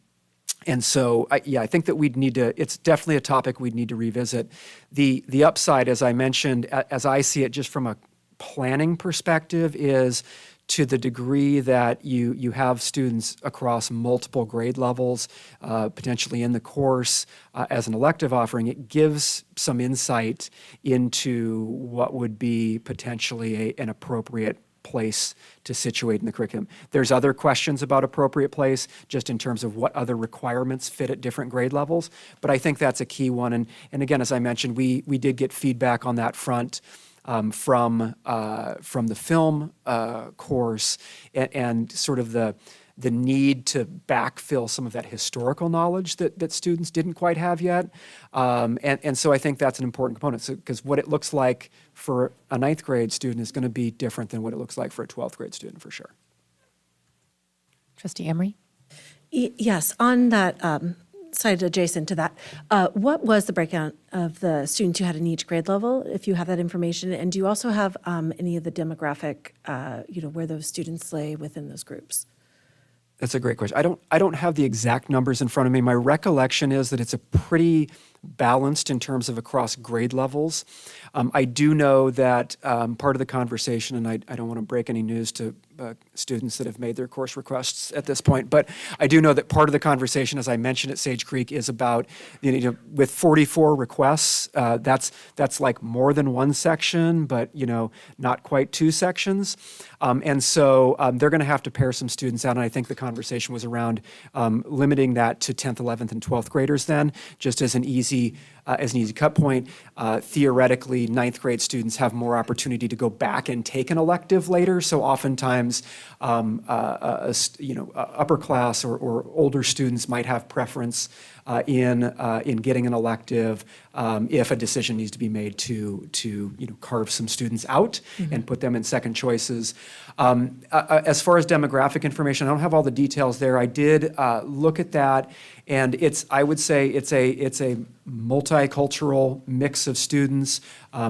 so, I think that it's definitely a topic we'd need to revisit. The upside, as I mentioned, as I see it just from a planning perspective, is to the degree that you have students across multiple grade levels, potentially in the course as an elective offering, it gives some insight into what would be potentially an appropriate place to situate in the curriculum. There's other questions about appropriate place, just in terms of what other requirements fit at different grade levels, but I think that's a key one. And again, as I mentioned, we did get feedback on that front from the film course, and sort of the need to backfill some of that historical knowledge that students didn't quite have yet. And so I think that's an important component, because what it looks like for a 9th grade student is going to be different than what it looks like for a 12th grade student, for sure. Trustee Emery? Yes, on that side adjacent to that, what was the breakdown of the students you had in each grade level, if you have that information? And do you also have any of the demographic, where those students lay within those groups? That's a great question. I don't have the exact numbers in front of me. My recollection is that it's a pretty balanced in terms of across grade levels. I do know that part of the conversation, and I don't want to break any news to students that have made their course requests at this point, but I do know that part of the conversation, as I mentioned at Sage Creek, is about, with 44 requests, that's like more than one section, but not quite 2 sections. And so they're going to have to pare some students out, and I think the conversation was around limiting that to 10th, 11th, and 12th graders then, just as an easy cut point. Theoretically, 9th grade students have more opportunity to go back and take an elective later, so oftentimes upper class or older students might have preference in getting an elective if a decision needs to be made to carve some students out and put them in second choices. As far as demographic information, I don't have all the details there. I did look at that, and I would say it's a multicultural mix of students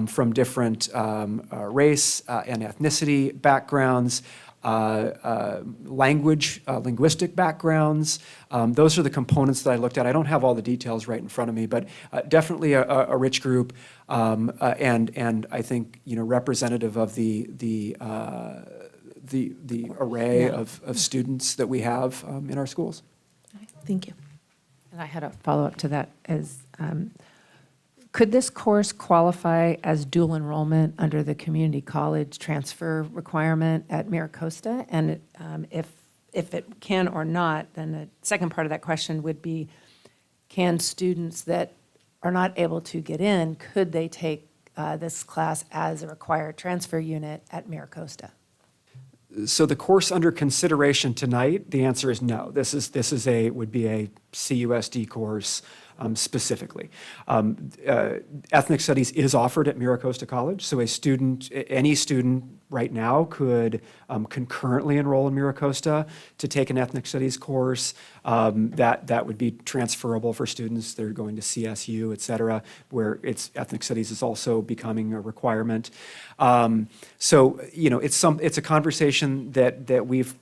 from different race and ethnicity backgrounds, linguistic backgrounds. Those are the components that I looked at. I don't have all the details right in front of me, but definitely a rich group, and I think representative of the array of students that we have in our schools. Thank you. And I had a follow-up to that. Could this course qualify as dual enrollment under the community college transfer requirement at MiraCosta? And if it can or not, then the second part of that question would be, can students that are not able to get in, could they take this class as a required transfer unit at MiraCosta? So the course under consideration tonight, the answer is no. This would be a CUSD course specifically. Ethnic Studies is offered at MiraCosta College, so any student right now could concurrently enroll in MiraCosta to take an Ethnic Studies course. That would be transferable for students that are going to CSU, et cetera, where Ethnic Studies is also becoming a requirement. So it's a conversation that we've,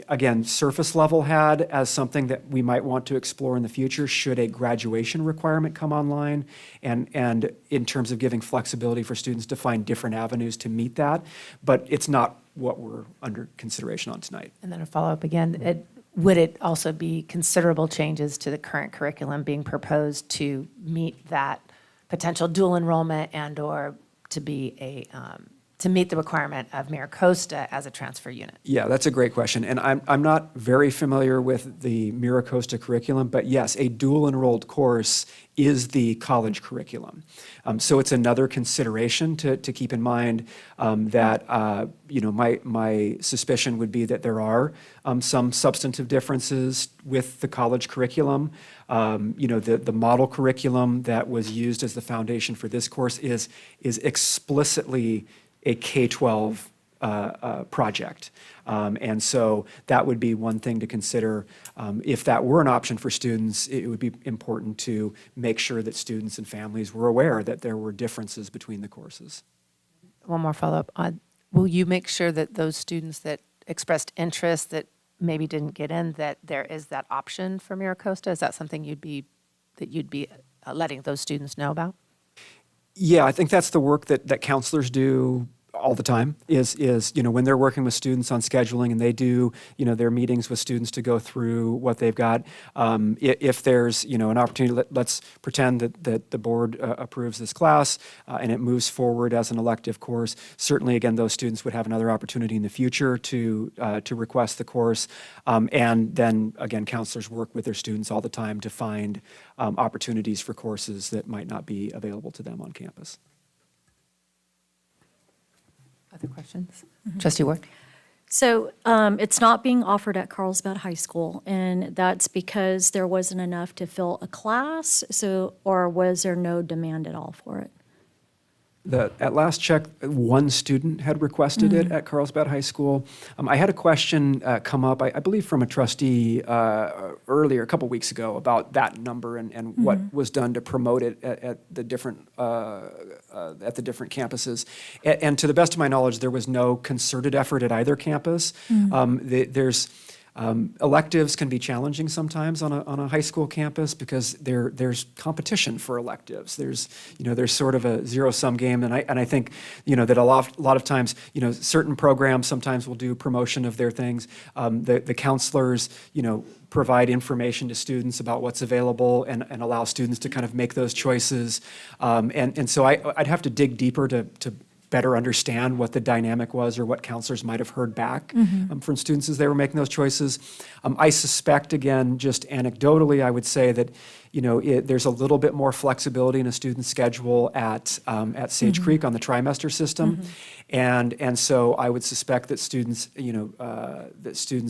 again, surface level had as something that we might want to explore in the future should a graduation requirement come online, and in terms of giving flexibility for students to find different avenues to meet that. But it's not what we're under consideration on tonight. And then a follow-up again, would it also be considerable changes to the current curriculum being proposed to meet that potential dual enrollment and or to be to meet the requirement of MiraCosta as a transfer unit? Yeah, that's a great question. And I'm not very familiar with the MiraCosta curriculum, but yes, a dual enrolled course is the college curriculum. So it's another consideration to keep in mind that, my suspicion would be that there are some substantive differences with the college curriculum. The model curriculum that was used as the foundation for this course is explicitly a K-12 project. And so that would be one thing to consider. If that were an option for students, it would be important to make sure that students and families were aware that there were differences between the courses. One more follow-up. Will you make sure that those students that expressed interest that maybe didn't get in, that there is that option for MiraCosta? Is that something you'd be letting those students know about? Yeah, I think that's the work that counselors do all the time is when they're working with students on scheduling and they do their meetings with students to go through what they've got. If there's an opportunity, let's pretend that the board approves this class and it moves forward as an elective course. Certainly, again, those students would have another opportunity in the future to request the course. And then again, counselors work with their students all the time to find opportunities for courses that might not be available to them on campus. Other questions? Trustee Ward? So it's not being offered at Carlsbad High School, and that's because there wasn't enough to fill a class, or was there no demand at all for it? At last check, one student had requested it at Carlsbad High School. I had a question come up, I believe from a trustee earlier, a couple weeks ago, about that number and what was done to promote it at the different campuses. And to the best of my knowledge, there was no concerted effort at either campus. Electives can be challenging sometimes on a high school campus because there's competition for electives. There's sort of a zero-sum game, and I think that a lot of times certain programs sometimes will do promotion of their things. The counselors provide information to students about what's available and allow students to kind of make those choices. And so I'd have to dig deeper to better understand what the dynamic was or what counselors might have heard back from students as they were making those choices. I suspect, again, just anecdotally, I would say that there's a little bit more flexibility in a student's schedule at Sage Creek on the trimester system, and so I would suspect that students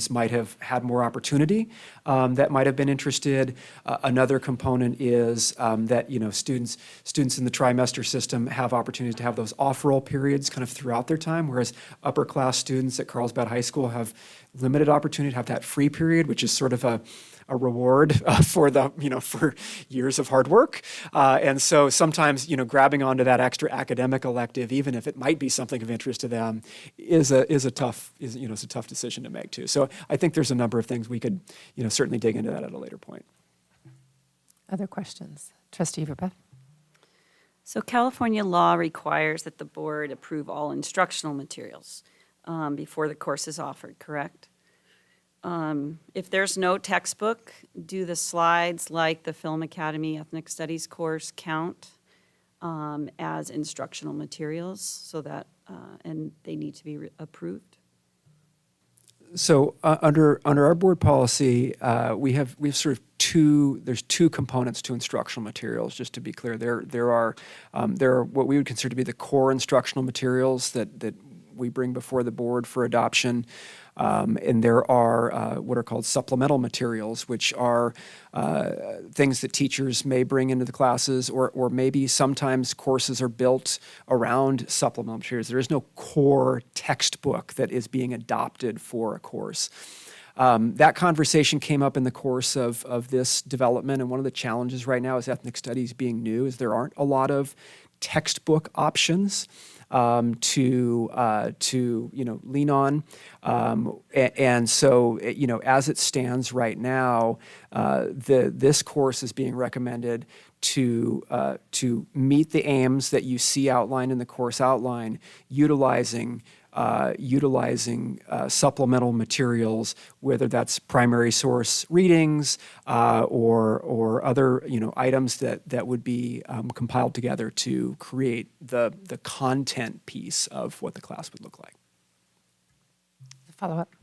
might have had more opportunity, that might have been interested. Another component is that students in the trimester system have opportunities to have those off-roll periods kind of throughout their time, whereas upper class students at Carlsbad High School have limited opportunity to have that free period, which is sort of a reward for years of hard work. And so sometimes, grabbing onto that extra academic elective, even if it might be something of interest to them, is a tough decision to make too. So I think there's a number of things we could, certainly dig into that at a later point. Other questions? Trustee Everbeth? So California law requires that the board approve all instructional materials before the course is offered, correct? If there's no textbook, do the slides like the Film Academy Ethnic Studies course count as instructional materials so that, and they need to be approved? So under our board policy, we have sort of there's two components to instructional materials, just to be clear. There are what we would consider to be the core instructional materials that we bring before the board for adoption. And there are what are called supplemental materials, which are things that teachers may bring into the classes, or maybe sometimes courses are built around supplemental materials. There is no core textbook that is being adopted for a course. That conversation came up in the course of this development, and one of the challenges right now is ethnic studies being new, is there aren't a lot of textbook options to lean on, and so as it stands right now, this course is being recommended to meet the aims that you see outlined in the course outline, utilizing utilizing supplemental materials, whether that's primary source readings or other items that would be compiled together to create the content piece of what the class would look like. Follow up.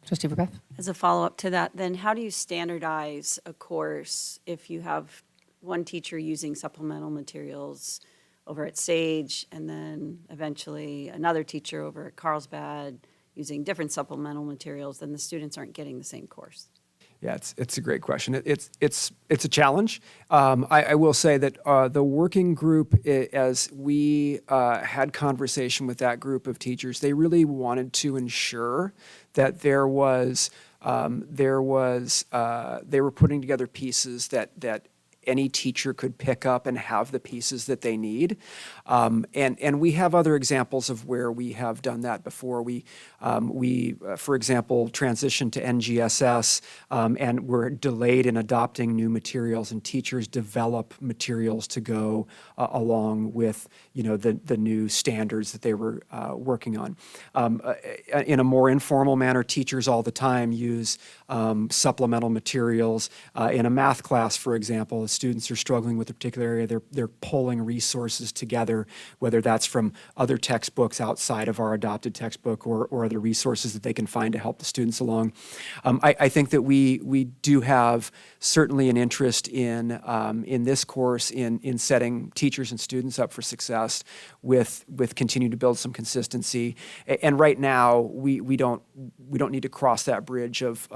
Trustee Verbeff? As a follow-up to that, then how do you standardize a course if you have one teacher using supplemental materials over at Sage and then eventually another teacher over at Carlsbad using different supplemental materials, then the students aren't getting the same course? Yeah, it's a great question. It's a challenge. I will say that the working group, as we had conversation with that group of teachers, they really wanted to ensure that they were putting together pieces that any teacher could pick up and have the pieces that they need. And we have other examples of where we have done that before. We for example, transitioned to NGSS and were delayed in adopting new materials, and teachers develop materials to go along with the new standards that they were working on. In a more informal manner, teachers all the time use supplemental materials. In a math class, for example, as students are struggling with a particular area, they're pulling resources together, whether that's from other textbooks outside of our adopted textbook or other resources that they can find to help the students along. I think that we do have certainly an interest in this course in setting teachers and students up for success with continuing to build some consistency. And right now, we don't need to cross that bridge of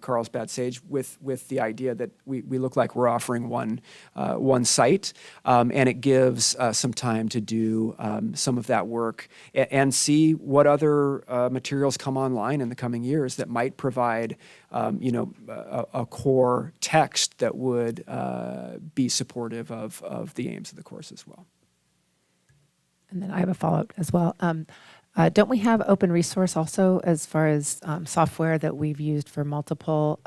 Carlsbad Sage with the idea that we look like we're offering one site, and it gives some time to do some of that work and see what other materials come online in the coming years that might provide a core text that would be supportive of the aims of the course as well. And then I have a follow-up as well. Don't we have open resource also as far as software that we've used for multiple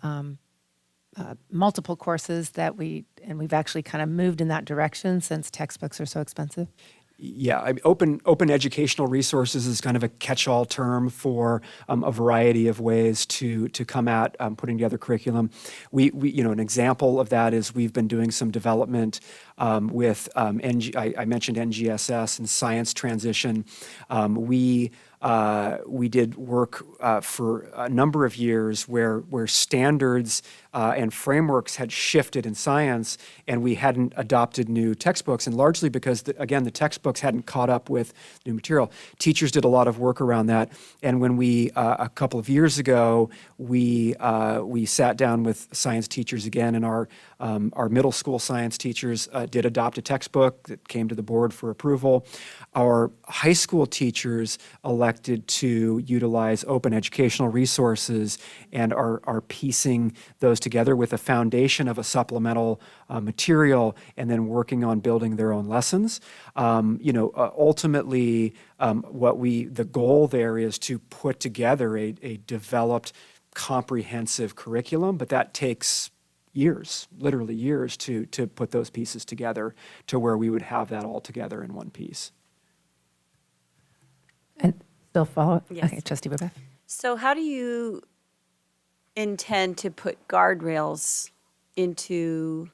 courses we've actually kind of moved in that direction since textbooks are so expensive? Yeah, open educational resources is kind of a catch-all term for a variety of ways to come at putting together curriculum. We an example of that is we've been doing some development with I mentioned NGSS and science transition. We did work for a number of years where standards and frameworks had shifted in science, and we hadn't adopted new textbooks, and largely because, again, the textbooks hadn't caught up with new material. Teachers did a lot of work around that, and when we, a couple of years ago, we sat down with science teachers again, and our middle school science teachers did adopt a textbook that came to the board for approval. Our high school teachers elected to utilize open educational resources and are piecing those together with a foundation of a supplemental material and then working on building their own lessons. Ultimately, the goal there is to put together a developed, comprehensive curriculum, but that takes years, literally years, to put those pieces together to where we would have that all together in one piece. And still follow up? Yes. Okay, Trustee Verbeff. So how do you intend to put guardrails into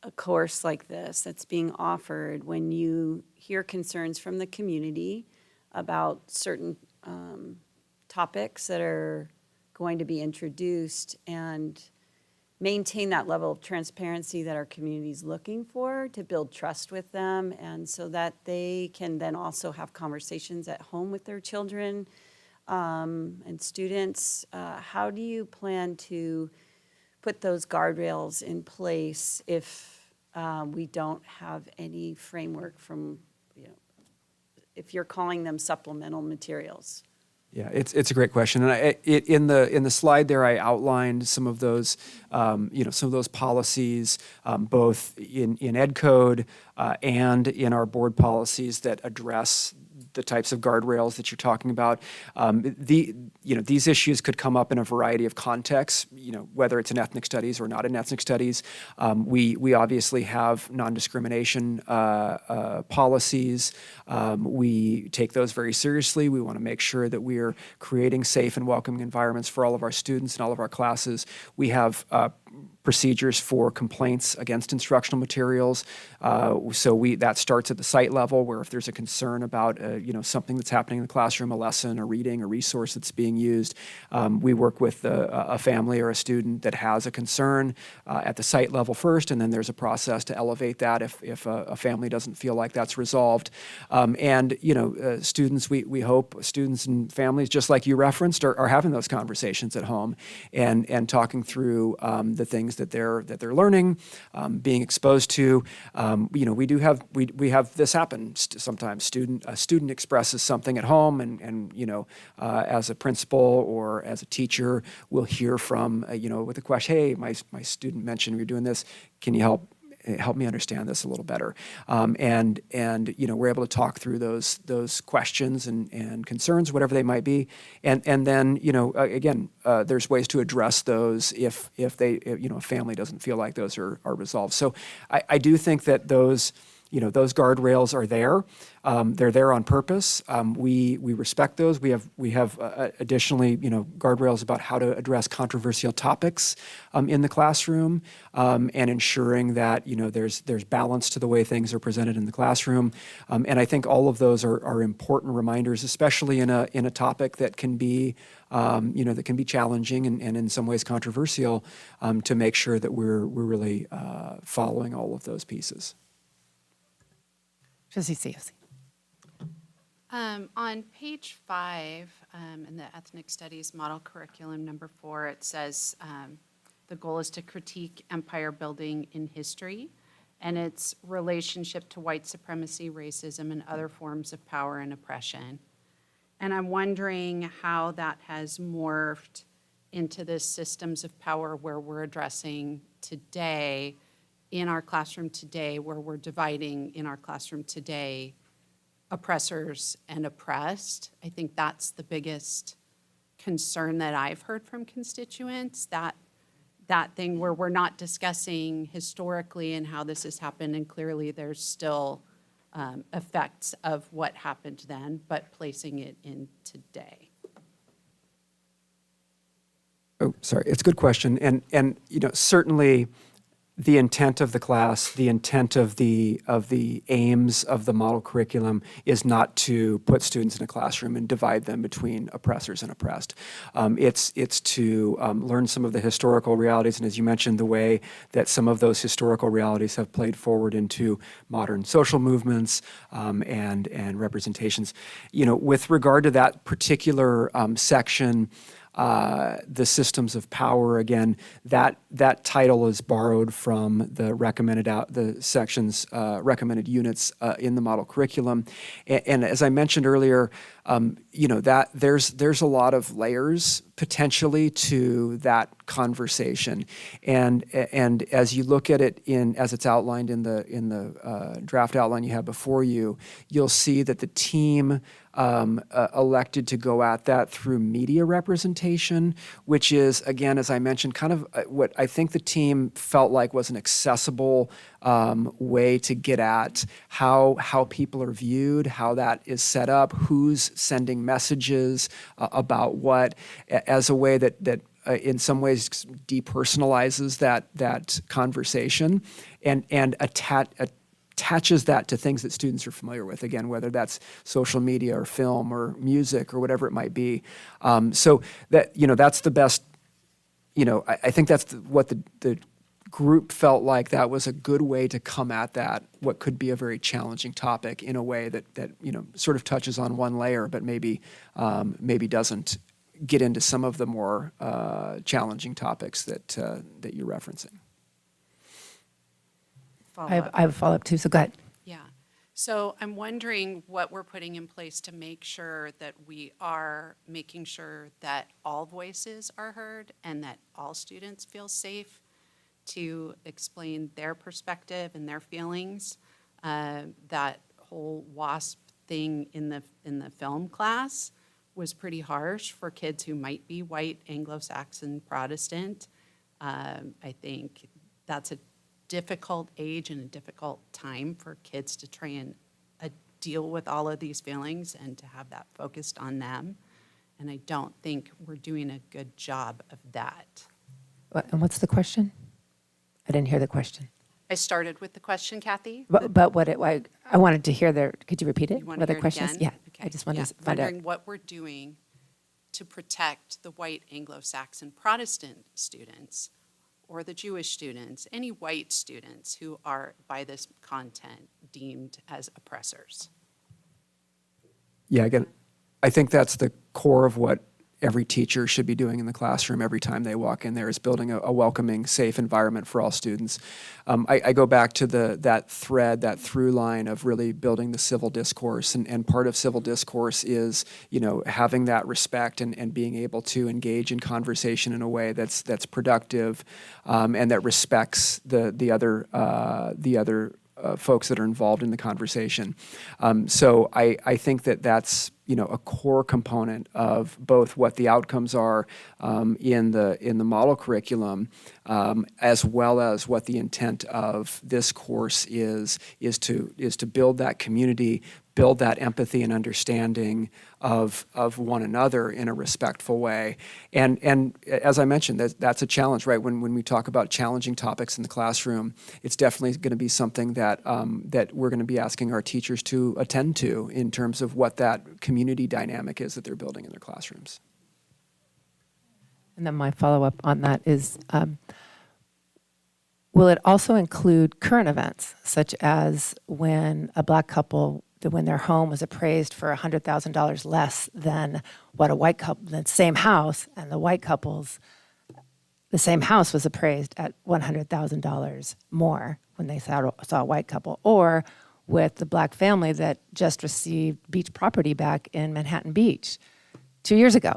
a course like this that's being offered when you hear concerns from the community about certain topics that are going to be introduced, and maintain that level of transparency that our community is looking for to build trust with them, and so that they can then also have conversations at home with their children and students? How do you plan to put those guardrails in place if we don't have any framework from, if you're calling them supplemental materials? Yeah, it's a great question, and in the slide there, I outlined some of those, some of those policies, both in Ed Code and in our board policies that address the types of guardrails that you're talking about. These issues could come up in a variety of contexts, whether it's in ethnic studies or not in ethnic studies. We obviously have non-discrimination policies. We take those very seriously. We want to make sure that we are creating safe and welcoming environments for all of our students and all of our classes. We have procedures for complaints against instructional materials. That starts at the site level, where if there's a concern about something that's happening in the classroom, a lesson, a reading, a resource that's being used, we work with a family or a student that has a concern at the site level first, and then there's a process to elevate that if a family doesn't feel like that's resolved. Students, we hope students and families, just like you referenced, are having those conversations at home and talking through the things that they're learning, being exposed to. We have this happen sometimes. A student expresses something at home, and as a principal or as a teacher, we'll hear from with a question, hey, my student mentioned you're doing this. Can you help me understand this a little better? We're able to talk through those questions and concerns, whatever they might be, and then again, there's ways to address those if a family doesn't feel like those are resolved. So I do think that those guardrails are there. They're there on purpose. We respect those. We have additionally, guardrails about how to address controversial topics in the classroom, and ensuring that there's balance to the way things are presented in the classroom. And I think all of those are important reminders, especially in a topic that can be that can be challenging and in some ways controversial, to make sure that we're really following all of those pieces. Trustee Seosi. On page 5, in the Ethnic Studies Model Curriculum number 4, it says the goal is to critique empire building in history and its relationship to white supremacy, racism, and other forms of power and oppression. And I'm wondering how that has morphed into the systems of power where we're addressing today, in our classroom today, where we're dividing in our classroom today oppressors and oppressed. I think that's the biggest concern that I've heard from constituents, that thing where we're not discussing historically and how this has happened, and clearly there's still effects of what happened then, but placing it in today. Oh, sorry, it's a good question, and certainly the intent of the class, the intent of the aims of the model curriculum is not to put students in a classroom and divide them between oppressors and oppressed. It's to learn some of the historical realities, and as you mentioned, the way that some of those historical realities have played forward into modern social movements and representations. With regard to that particular section, the systems of power, again, that title is borrowed from the the section's recommended units in the model curriculum, and as I mentioned earlier, that there's a lot of layers potentially to that conversation, and as you look at it as it's outlined in the draft outline you have before you, you'll see that the team elected to go at that through media representation, which is, again, as I mentioned, kind of what I think the team felt like was an accessible way to get at how people are viewed, how that is set up, who's sending messages about what, as a way that in some ways depersonalizes that conversation and attaches that to things that students are familiar with, again, whether that's social media or film or music or whatever it might be. So that, that's the best, I think that's what the group felt like that was a good way to come at that, what could be a very challenging topic, in a way that sort of touches on one layer, but maybe doesn't get into some of the more challenging topics that you're referencing. I have a follow-up too, so go ahead. Yeah. So I'm wondering what we're putting in place to make sure that we are making sure that all voices are heard and that all students feel safe to explain their perspective and their feelings. That whole WASP thing in the film class was pretty harsh for kids who might be white, Anglo-Saxon, Protestant. I think that's a difficult age and a difficult time for kids to try and deal with all of these feelings and to have that focused on them. And I don't think we're doing a good job of that. And what's the question? I didn't hear the question. I started with the question, Kathy. But I wanted to hear could you repeat it? You want What to the hear it question is? again? Yeah, Okay. I just wanted to Yeah, find out. wondering what we're doing to protect the white Anglo-Saxon Protestant students or the Jewish students, any white students who are by this content deemed as oppressors. Yeah, again, I think that's the core of what every teacher should be doing in the classroom every time they walk in there, is building a welcoming, safe environment for all students. I go back to that through line of really building the civil discourse, and part of civil discourse is, having that respect and being able to engage in conversation in a way that's productive, and that respects the other folks that are involved in the conversation. So I think that's a core component of both what the outcomes are in the model curriculum, as well as what the intent of this course is to build that community, build that empathy and understanding of one another in a respectful way. And as I mentioned, that's a challenge, right? When we talk about challenging topics in the classroom, it's definitely going to be something that we're going to be asking our teachers to attend to in terms of what that community dynamic is that they're building in their classrooms. And then my follow-up on that is, will it also include current events, such as when a Black couple, when their home was appraised for $100,000 less than what a white couple, the same house, and the same house was appraised at $100,000 more when they saw a white couple, or with the Black family that just received beach property back in Manhattan Beach 2 years ago?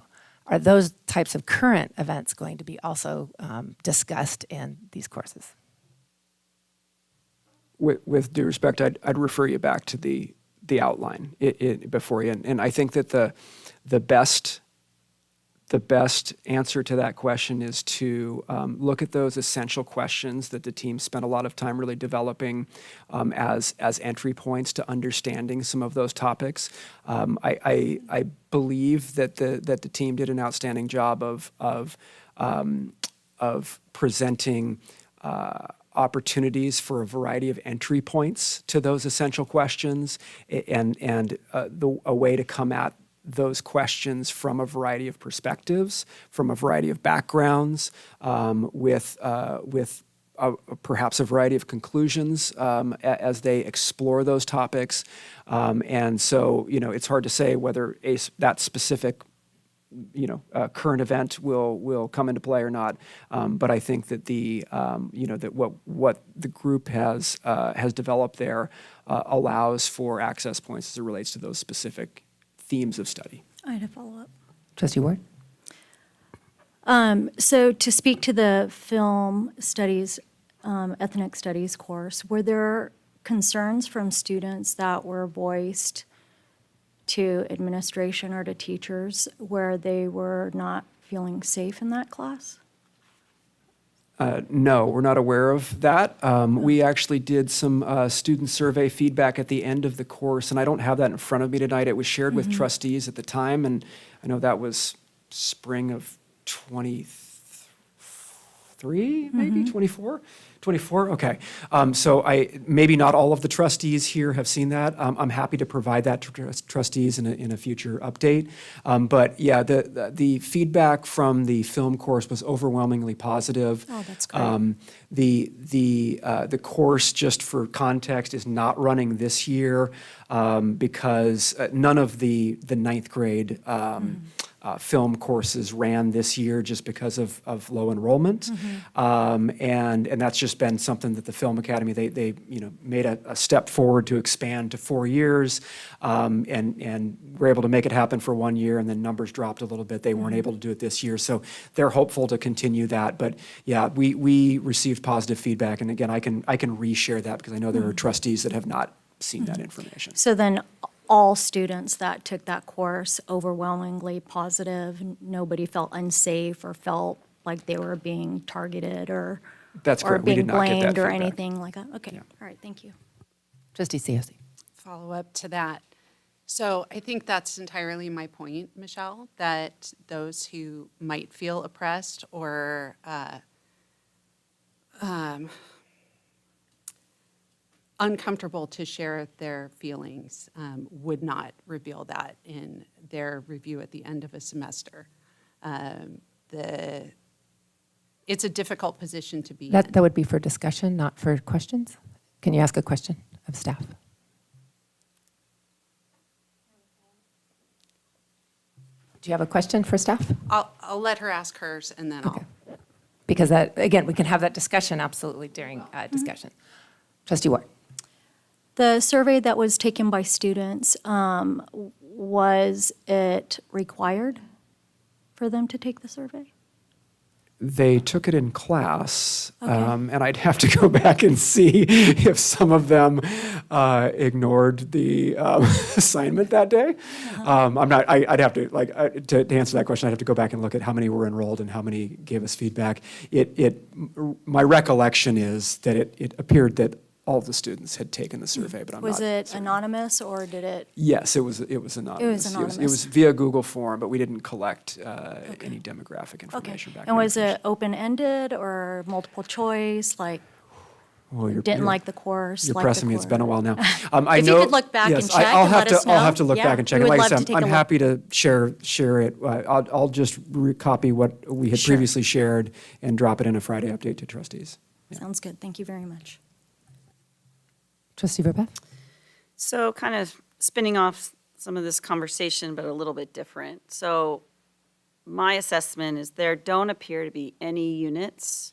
Are those types of current events going to be also discussed in these courses? With due respect, I'd refer you back to the outline before you, and I think that the best answer to that question is to look at those essential questions that the team spent a lot of time really developing as entry points to understanding some of those topics. I believe that the team did an outstanding job of presenting opportunities for a variety of entry points to those essential questions, and a way to come at those questions from a variety of perspectives, from a variety of backgrounds, with perhaps a variety of conclusions as they explore those topics. And so, it's hard to say whether that specific current event will come into play or not. But I think that that what the group has developed there allows for access points as it relates to those specific themes of study. I had a follow-up. Trustee Ward? So to speak to the film studies, ethnic studies course, were there concerns from students that were voiced to administration or to teachers where they were not feeling safe in that class? No, we're not aware of that. We actually did some student survey feedback at the end of the course, and I don't have that in front of me tonight. It was shared with trustees at the time, and I know that was spring of 23, maybe 24? 24, okay. So maybe not all of the trustees here have seen that. I'm happy to provide that to trustees in a future update. But yeah, the feedback from the film course was overwhelmingly positive. Oh, that's great. The course, just for context, is not running this year because none of the ninth grade film courses ran this year just because of low enrollment. And that's just been something that the Film Academy, they made a step forward to expand to 4 years, and were able to make it happen for 1 year, and then numbers dropped a little bit. They weren't able to do it this year. So they're hopeful to continue that. But yeah, we received positive feedback. And again, I can reshare that because I know there are trustees that have not seen that information. So then all students that took that course overwhelmingly positive. Nobody felt unsafe or felt like they were being targeted or That's or correct. We being did not get that blamed or feedback. anything like that. Okay, all right, thank you. Trustee CSC. Follow up to that. So I think that's entirely my point, Michelle, that those who might feel oppressed or uncomfortable to share their feelings would not reveal that in their review at the end of a semester. It's a difficult position to be in. That would be for discussion, not for questions. Can you ask a question of staff? Do you have a question for staff? I'll let her ask hers and then I'll. Because that, again, we can have that discussion absolutely during discussion. Trustee Ward. The survey that was taken by students, was it required for them to take the survey? They took it in class, and I'd have to go back and see if some of them ignored the assignment that day. I'd have to, to answer that question, I'd have to go back and look at how many were enrolled and how many gave us feedback. My recollection is that it appeared that all the students had taken the survey, but I'm not. Was it certain. anonymous or did it? Yes, it was anonymous. It was anonymous. It was via Google form, but we didn't collect any demographic information back. And was it open-ended or multiple choice, like didn't like the course? You're liked pressing the me. It's been a while now. course? I If know, you could look back yes, and check I'll and have let to. us know. I'll have to look back and check. we And would like I love said, to take I'm a look. happy to share it. I'll just recopy what we had previously shared and drop it in a Friday update to trustees. Sounds good. Thank you very much. Trustee Verbeff. So kind of spinning off some of this conversation, but a little bit different. So my assessment is there don't appear to be any units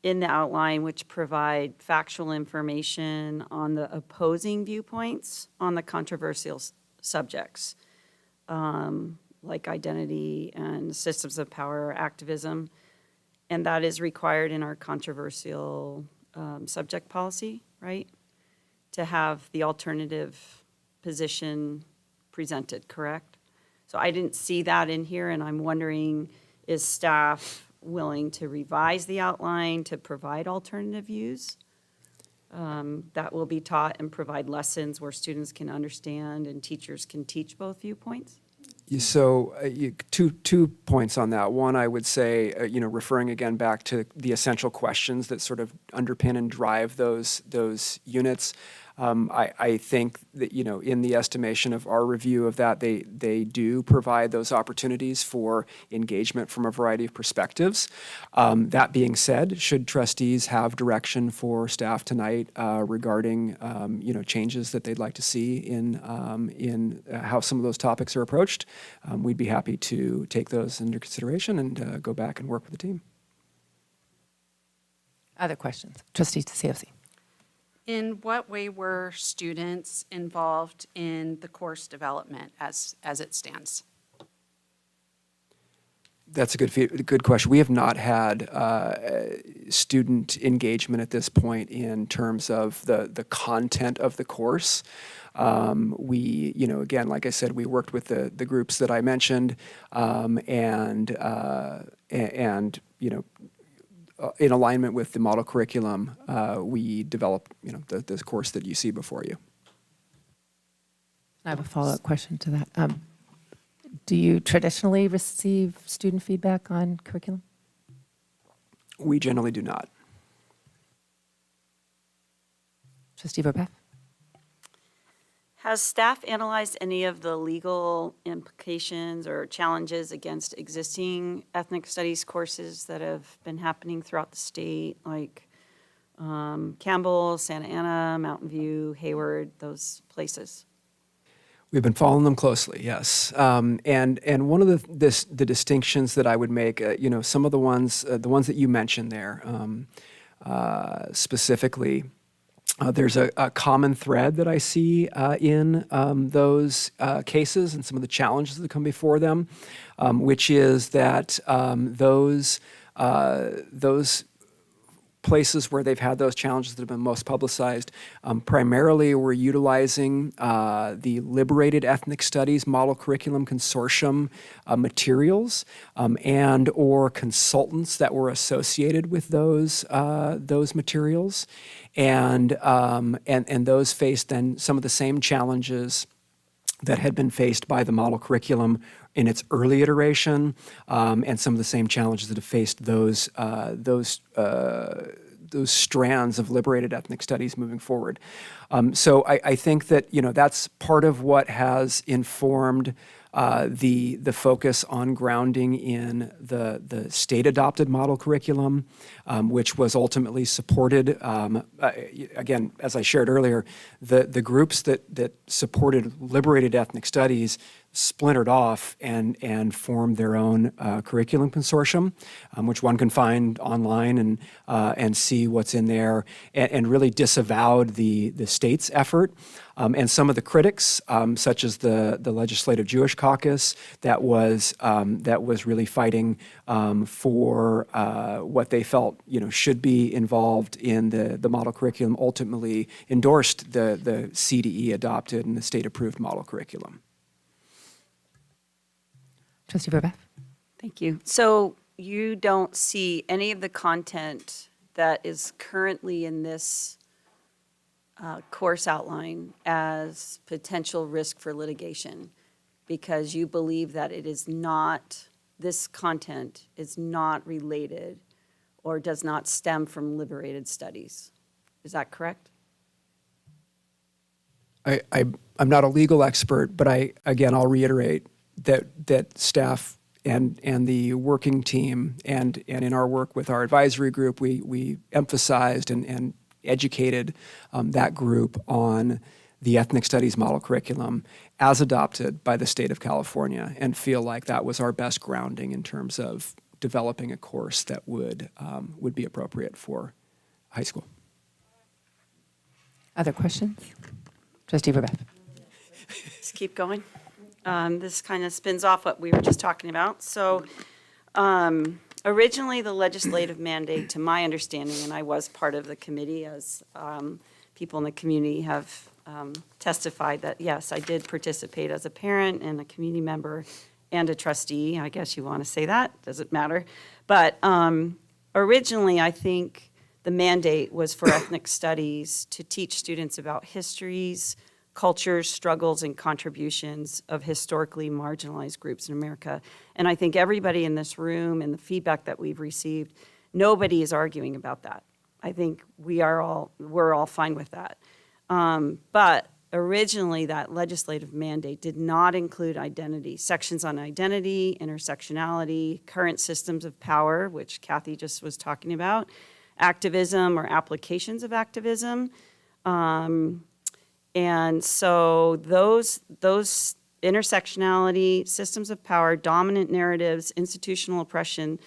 in the outline which provide factual information on the opposing viewpoints on the controversial subjects, like identity and systems of power activism. And that is required in our controversial subject policy, right? To have the alternative position presented, correct? So I didn't see that in here, and I'm wondering, is staff willing to revise the outline to provide alternative views that will be taught and provide lessons where students can understand and teachers can teach both viewpoints? So two points on that. One, I would say, referring again back to the essential questions that sort of underpin and drive those units. I think that, in the estimation of our review of that, they do provide those opportunities for engagement from a variety of perspectives. That being said, should trustees have direction for staff tonight regarding, changes that they'd like to see in how some of those topics are approached, we'd be happy to take those into consideration and go back and work with the team. Other questions? Trustee CFC. In what way were students involved in the course development as it stands? That's a good question. We have not had student engagement at this point in terms of the content of the course. We, again, like I said, we worked with the groups that I mentioned, and in alignment with the model curriculum, we developed, the course that you see before you. I have a follow-up question to that. Do you traditionally receive student feedback on curriculum? We generally do not. Trustee Verbeff. Has staff analyzed any of the legal implications or challenges against existing ethnic studies courses that have been happening throughout the state, like Campbell, Santa Ana, Mountain View, Hayward, those places? We've been following them closely, yes. And one of the distinctions that I would make, some of the ones that you mentioned there, specifically, there's a common thread that I see in those cases and some of the challenges that come before them, which is that those places where they've had those challenges that have been most publicized. Primarily, we're utilizing the Liberated Ethnic Studies Model Curriculum Consortium materials and or consultants that were associated with those materials. And those faced then some of the same challenges that had been faced by the model curriculum in its early iteration, and some of the same challenges that have faced those strands of liberated ethnic studies moving forward. So I think that that's part of what has informed the focus on grounding in the state-adopted model curriculum, which was ultimately supported. Again, as I shared earlier, the groups that supported liberated ethnic studies splintered off and formed their own curriculum consortium, which one can find online and see what's in there, and really disavowed the state's effort. And some of the critics, such as the Legislative Jewish Caucus, that was really fighting for what they felt should be involved in the model curriculum, ultimately endorsed the CDE adopted and the state-approved model curriculum. Trustee Verbeff. Thank you. So you don't see any of the content that is currently in this course outline as potential risk for litigation, because you believe that this content is not related or does not stem from liberated studies. Is that correct? I'm not a legal expert, but I'll reiterate that staff and the working team and in our work with our advisory group, we emphasized and educated that group on the ethnic studies model curriculum as adopted by the state of California, and feel like that was our best grounding in terms of developing a course that would be appropriate for high school. Other questions? Trustee Verbeff. Let's keep going. This kind of spins off what we were just talking about. So originally the legislative mandate, to my understanding, and I was part of the committee as people in the community have testified that, yes, I did participate as a parent and a community member and a trustee. I guess you want to say that, doesn't matter. But originally I think the mandate was for ethnic studies to teach students about histories, cultures, struggles, and contributions of historically marginalized groups in America. And I think everybody in this room and the feedback that we've received, nobody is arguing about that. I think we're all fine with that. But originally that legislative mandate did not include identity, sections on identity, intersectionality, current systems of power, which Kathy just was talking about, activism or applications of activism. And so those intersectionality, systems of power, dominant narratives, institutional oppression,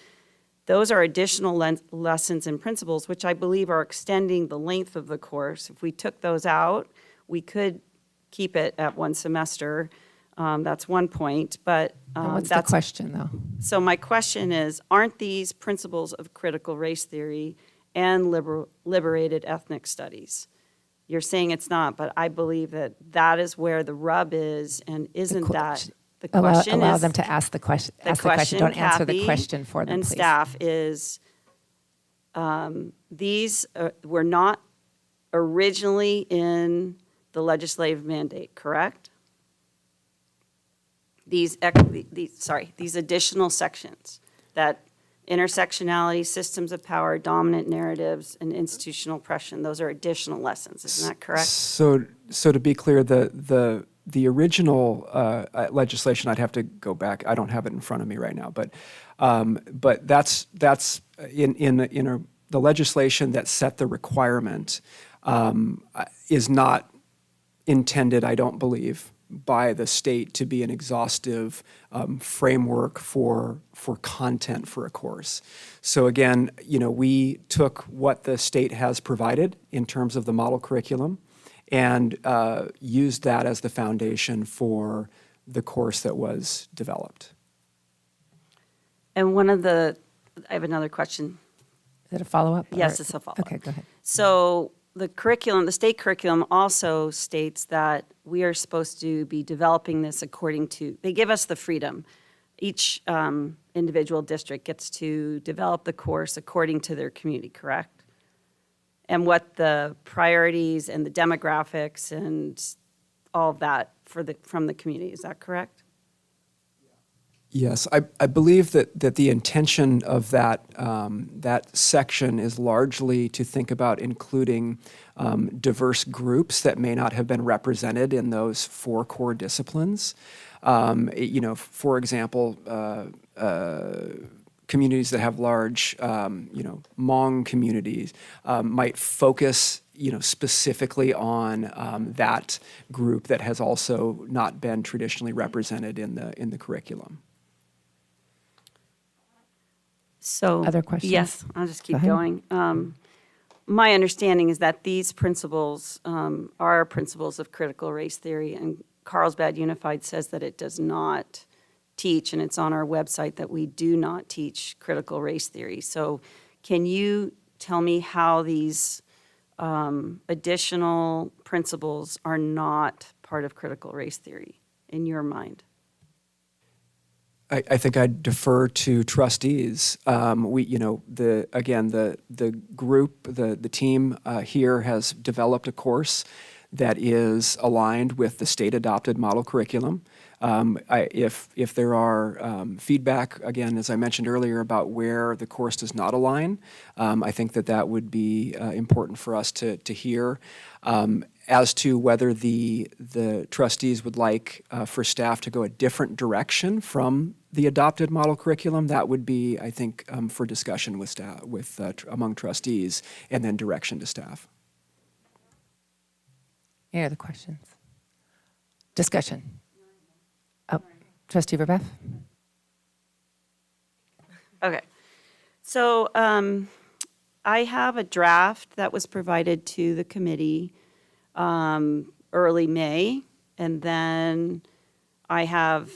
those are additional lessons and principles, which I believe are extending the length of the course. If we took those out, we could keep it at one semester. That's one point, but what's the question, though? So my question is, aren't these principles of critical race theory and liberated ethnic studies? You're saying it's not, but I believe that is where the rub is, and isn't that the question? Allow them to ask the question. Ask the question. Don't answer the question for them, and please. Staff is, these were not originally in the legislative mandate, correct? These additional sections, that intersectionality, systems of power, dominant narratives, and institutional oppression, those are additional lessons, isn't that correct? So to be clear, the original legislation, I'd have to go back. I don't have it in front of me right now, but that's in the legislation that set the requirement is not intended, I don't believe, by the state to be an exhaustive framework for content for a course. So again, we took what the state has provided in terms of the model curriculum and used that as the foundation for the course that was developed. And I have another question. Is it a follow-up? Yes, or- it's a follow-up. Okay, go ahead. So the curriculum, the state curriculum also states that we are supposed to be developing this according to, they give us the freedom. Each individual district gets to develop the course according to their community, correct? And what the priorities and the demographics and all of that from the community, is that correct? Yes, I believe that the intention of that section is largely to think about including diverse groups that may not have been represented in those 4 core disciplines. For example, communities that have large, Hmong communities might focus, specifically on that group that has also not been traditionally represented in the curriculum. So, Other questions? yes, I'll just Go keep ahead. going. My understanding is that these principles are principles of critical race theory, and Carlsbad Unified says that it does not teach, and it's on our website that we do not teach critical race theory. So can you tell me how these additional principles are not part of critical race theory in your mind? I think I'd defer to trustees. The group, the team here has developed a course that is aligned with the state adopted model curriculum. If there are feedback, again, as I mentioned earlier, about where the course does not align, I think that would be important for us to hear. As to whether the trustees would like for staff to go a different direction from the adopted model curriculum, that would be, I think, for discussion with staff, among trustees, and then direction to staff. Any other questions? Discussion. Oh, Trustee Verbeff? Okay. So I have a draft that was provided to the committee early May, and then I have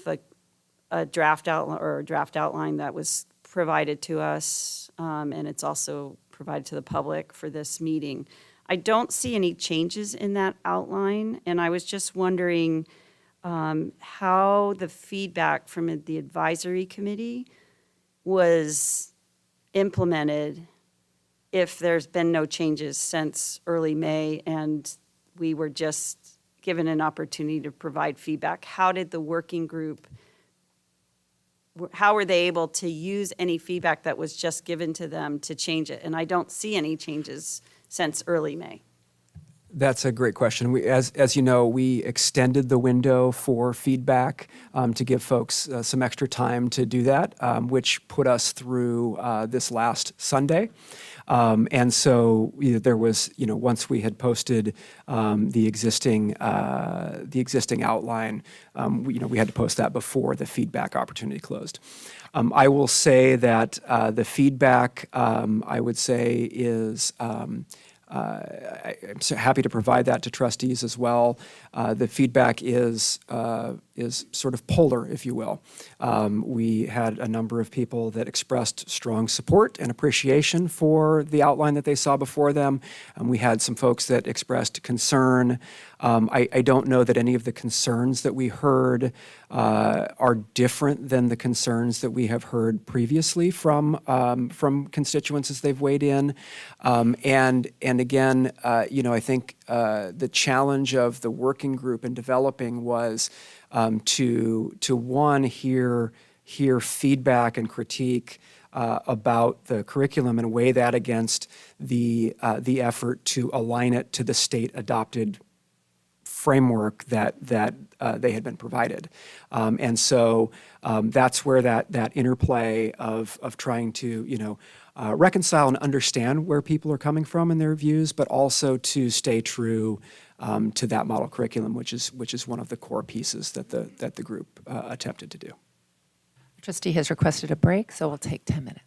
a draft outline that was provided to us, and it's also provided to the public for this meeting. I don't see any changes in that outline, and I was just wondering how the feedback from the advisory committee was implemented if there's been no changes since early May and we were just given an opportunity to provide feedback. How did the working group, how were they able to use any feedback that was just given to them to change it? And I don't see any changes since early May. That's a great question. As you know, we extended the window for feedback to give folks some extra time to do that, which put us through this last Sunday. And so there was, once we had posted the existing outline, we had to post that before the feedback opportunity closed. I will say that the feedback, I would say, is I'm so happy to provide that to trustees as well. The feedback is sort of polar, if you will. We had a number of people that expressed strong support and appreciation for the outline that they saw before them. We had some folks that expressed concern. I don't know that any of the concerns that we heard are different than the concerns that we have heard previously from constituents as they've weighed in. And again, I think the challenge of the working group in developing was to one, hear feedback and critique about the curriculum and weigh that against the effort to align it to the state adopted framework that they had been provided. And so that's where that interplay of trying to, reconcile and understand where people are coming from in their views, but also to stay true to that model curriculum, which is one of the core pieces that the group attempted to do. Trustee has requested a break, so we'll take 10 minutes.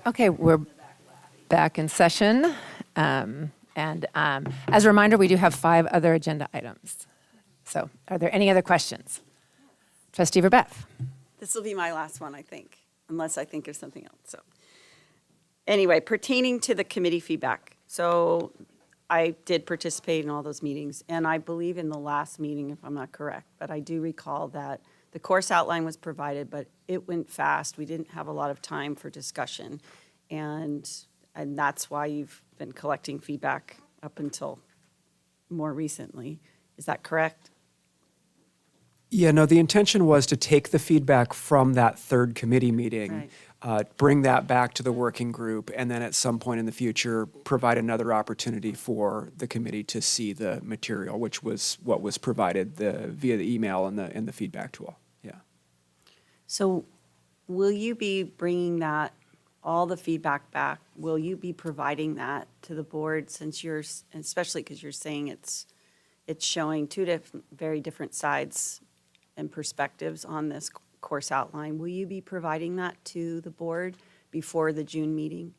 Okay, we're back in session. As a reminder, we do have 5 other agenda items. So are there any other questions? Trustee Verbeff. This will be my last one, I think, unless I think of something else. So anyway, pertaining to the committee feedback. So I did participate in all those meetings, and I believe in the last meeting, if I'm not correct, but I do recall that the course outline was provided, but it went fast. We didn't have a lot of time for discussion, and that's why you've been collecting feedback up until more recently. Is that correct? Yeah, no, the intention was to take the feedback from that third committee meeting, bring that back to the working group, and then at some point in the future, provide another opportunity for the committee to see the material, which was what was provided via the email and the feedback tool. Yeah. So will you be bringing that, all the feedback back, will you be providing that to the board since especially because you're saying it's showing two very different sides and perspectives on this course outline. Will you be providing that to the board before the June meeting?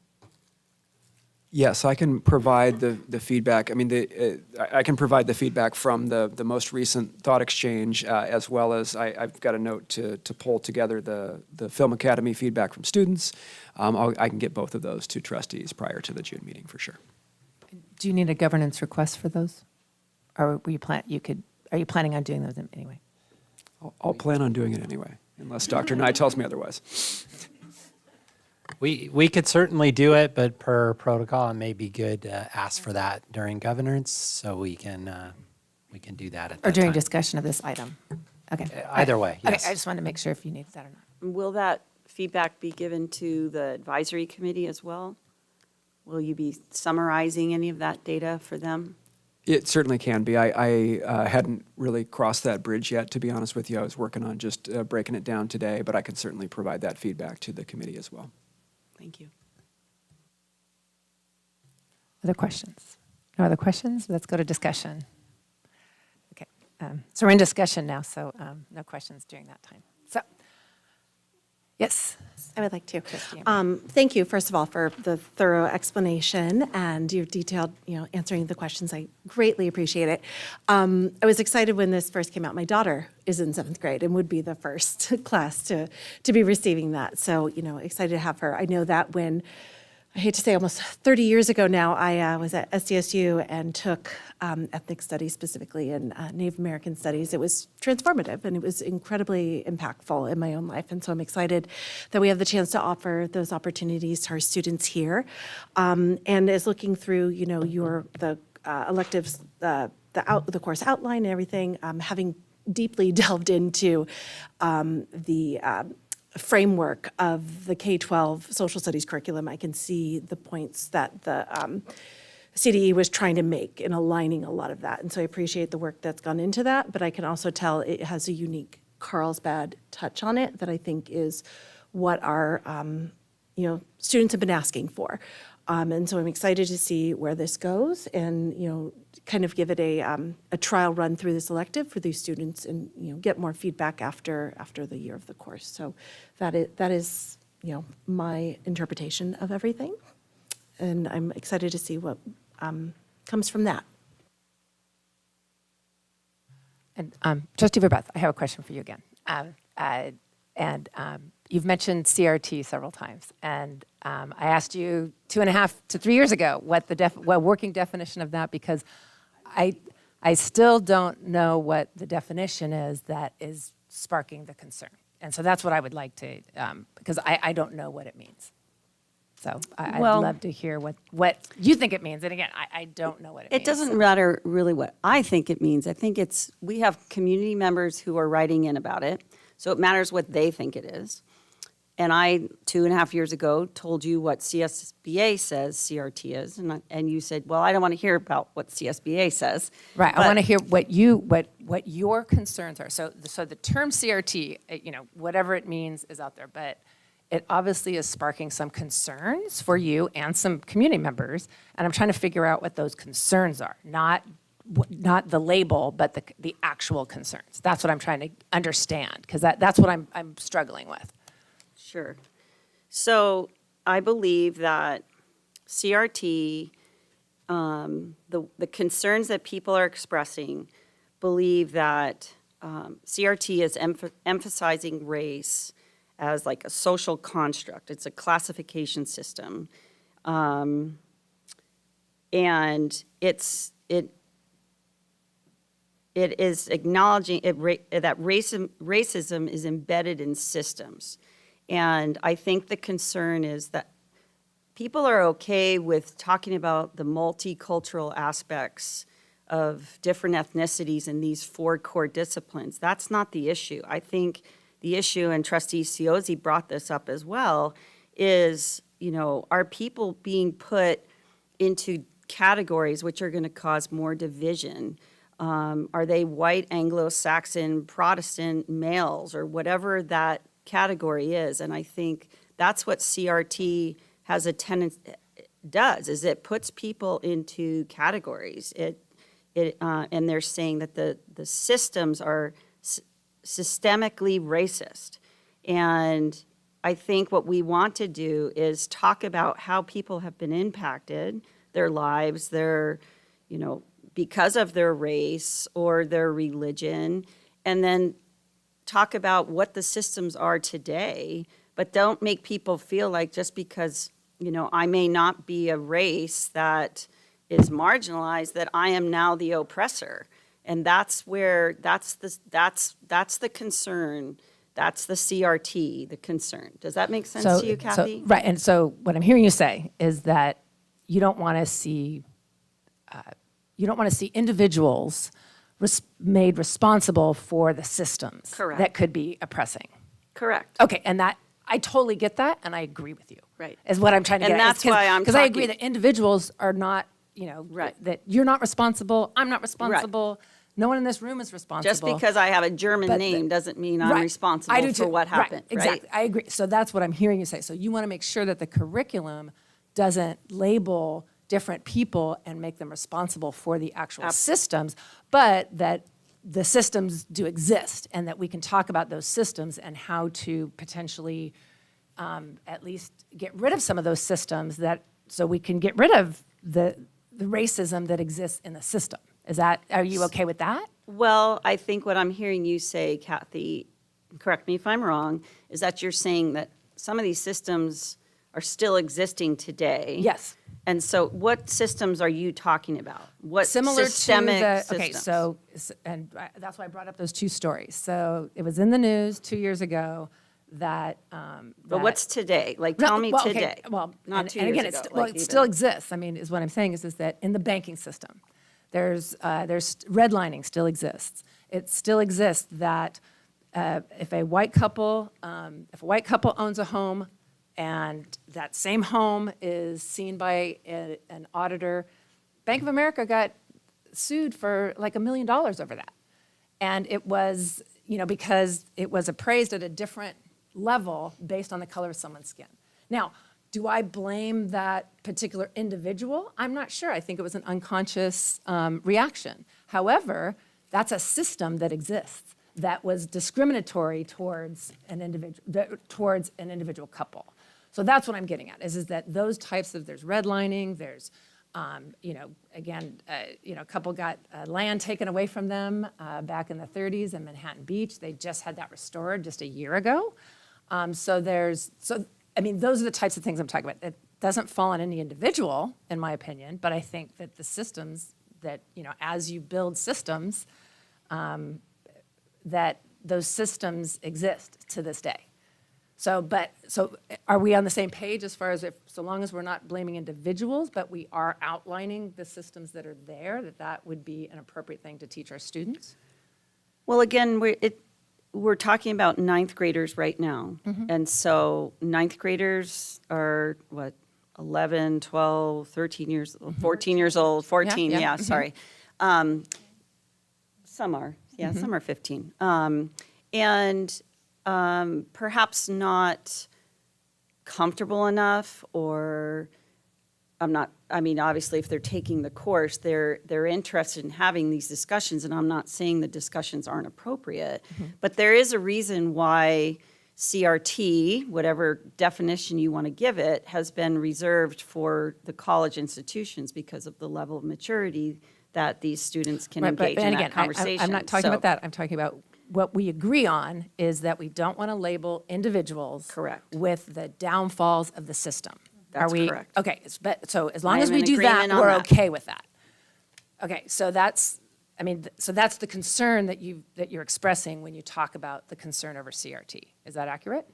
Yes, I can provide the feedback. I mean, I can provide the feedback from the most recent thought exchange, as well as I've got a note to pull together the Film Academy feedback from students. I can get both of those to trustees prior to the June meeting for sure. Do you need a governance request for those? Or are you planning on doing those anyway? I'll plan on doing it anyway, unless Dr. Nye tells me otherwise. We could certainly do it, but per protocol, it may be good to ask for that during governance, so we can do that at that Or during time. discussion of this item? Okay. Either way, yes. Okay, I just wanted to make sure if you needed that or not. Will that feedback be given to the advisory committee as well? Will you be summarizing any of that data for them? It certainly can be. I hadn't really crossed that bridge yet, to be honest with you. I was working on just breaking it down today, but I can certainly provide that feedback to the committee as well. Thank you. Other questions? No other questions? Let's go to discussion. Okay, so we're in discussion now, so no questions during that time. So, yes. I would like to. Trustee Amber. Thank you, first of all, for the thorough explanation and your detailed, answering the questions. I greatly appreciate it. I was excited when this first came out. My daughter is in 7th grade and would be the first class to be receiving that. So, excited to have her. I know that when, I hate to say almost 30 years ago now, I was at SDSU and took ethnic studies specifically and Native American studies. It was transformative and it was incredibly impactful in my own life. And so I'm excited that we have the chance to offer those opportunities to our students here. And as looking through, the electives, the course outline and everything, having deeply delved into the framework of the K-12 social studies curriculum, I can see the points that the CDE was trying to make in aligning a lot of that. And so I appreciate the work that's gone into that, but I can also tell it has a unique Carlsbad touch on it that I think is what our students have been asking for. And so I'm excited to see where this goes and, kind of give it a trial run through this elective for these students and, get more feedback after the year of the course. So that is my interpretation of everything. And I'm excited to see what comes from that. And Trustee Verbeff, I have a question for you again. You've mentioned CRT several times, and I asked you 2.5 to 3 years ago what working definition of that, because I still don't know what the definition is that is sparking the concern. And so that's what I would like to, because I don't know what it means. So I'd love to hear what you think it means. And again, I don't know what it means. It doesn't matter really what I think it means. I think we have community members who are writing in about it, so it matters what they think it is. And I, 2.5 years ago, told you what CSBA says CRT is, and you said, well, I don't want to hear about what CSBA says. Right, I want to hear what your concerns are. So the term CRT, whatever it means is out there, but it obviously is sparking some concerns for you and some community members, and I'm trying to figure out what those concerns are, not the label, but the actual concerns. That's what I'm trying to understand, because that's what I'm struggling with. Sure. So I believe that CRT, the concerns that people are expressing, believe that CRT is emphasizing race as like a social construct. It's a classification system. And it is acknowledging that racism is embedded in systems. And I think the concern is that people are okay with talking about the multicultural aspects of different ethnicities in these 4 core disciplines. That's not the issue. I think the issue, and Trustee Ciozzi brought this up as well, is, are people being put into categories which are going to cause more division? Are they white, Anglo-Saxon, Protestant males, or whatever that category is? And I think that's what CRT has a tendency does, is it puts people into categories. And they're saying that the systems are systemically racist. And I think what we want to do is talk about how people have been impacted, their lives, because of their race or their religion, and then talk about what the systems are today, but don't make people feel like just because, I may not be a race that is marginalized, that I am now the oppressor. And that's the concern. That's the CRT, the concern. Does that make sense to you, Kathy? Right, and so what I'm hearing you say is that you don't want to see individuals made responsible for the systems Correct. that could be oppressing. Correct. Okay, and that I totally get that, and I agree with you. Right. Is what I'm trying to get And at. that's why I'm because I talking- agree that individuals are not, Right. that you're not responsible. I'm not responsible. No one in this room is responsible. Just because I have a German name doesn't mean I'm Right. responsible I do for too. what happened. Right. Exactly. I agree. So that's what I'm hearing you say. So you want to make sure that the curriculum doesn't label different people and make them responsible for the actual systems, but that the systems do exist and that we can talk about those systems and how to potentially at least get rid of some of those systems so we can get rid of the racism that exists in the system. Are you okay with that? Well, I think what I'm hearing you say, Kathy, correct me if I'm wrong, is that you're saying that some of these systems are still existing today. Yes. And so what systems are you talking about? What Similar systemic to the, systems? okay, so, and that's why I brought up those 2 stories. So it was in the news 2 years ago that. But what's today? Like, tell me okay, today. Well, Not 2 and years again, ago. it still exists. I mean, is what I'm saying is that in the banking system, there's redlining still exists. It still exists that if a white couple owns a home and that same home is seen by an auditor, Bank of America got sued for like $1 million over that. And it was, because it was appraised at a different level based on the color of someone's skin. Now, do I blame that particular individual? I'm not sure. I think it was an unconscious reaction. However, that's a system that exists that was discriminatory towards an individual couple. So that's what I'm getting at, is that those types of, there's redlining, there's, a couple got land taken away from them back in the 30s in Manhattan Beach. They just had that restored just a year ago. Those are the types of things I'm talking about. It doesn't fall on any individual, in my opinion, but I think that the systems that, as you build systems, that those systems exist to this day. So are we on the same page as far as so long as we're not blaming individuals, but we are outlining the systems that are there, that would be an appropriate thing to teach our students? Well, again, we're talking about 9th graders right now. Mm-hmm. And so 9th graders are, 11, 12, 13 years, 14 years old, 14, Yeah, yeah, mhm. sorry. Some are, some are 15. Perhaps not comfortable enough, or obviously if they're taking the course, they're interested in having these discussions, and I'm not saying the discussions aren't appropriate, but there is a reason why CRT, whatever definition you want to give it, has been reserved for the college institutions because of the level of maturity that these students can engage in that conversation. I'm not talking about that. I'm talking about what we agree on is that we don't want to label individuals with the downfalls of the system. That's Are we, correct. Okay, so as long I as am we in do that, agreement on we're that. okay with that. Okay, so that's, I mean, so that's the concern that you're expressing when you talk about the concern over CRT. Is that accurate?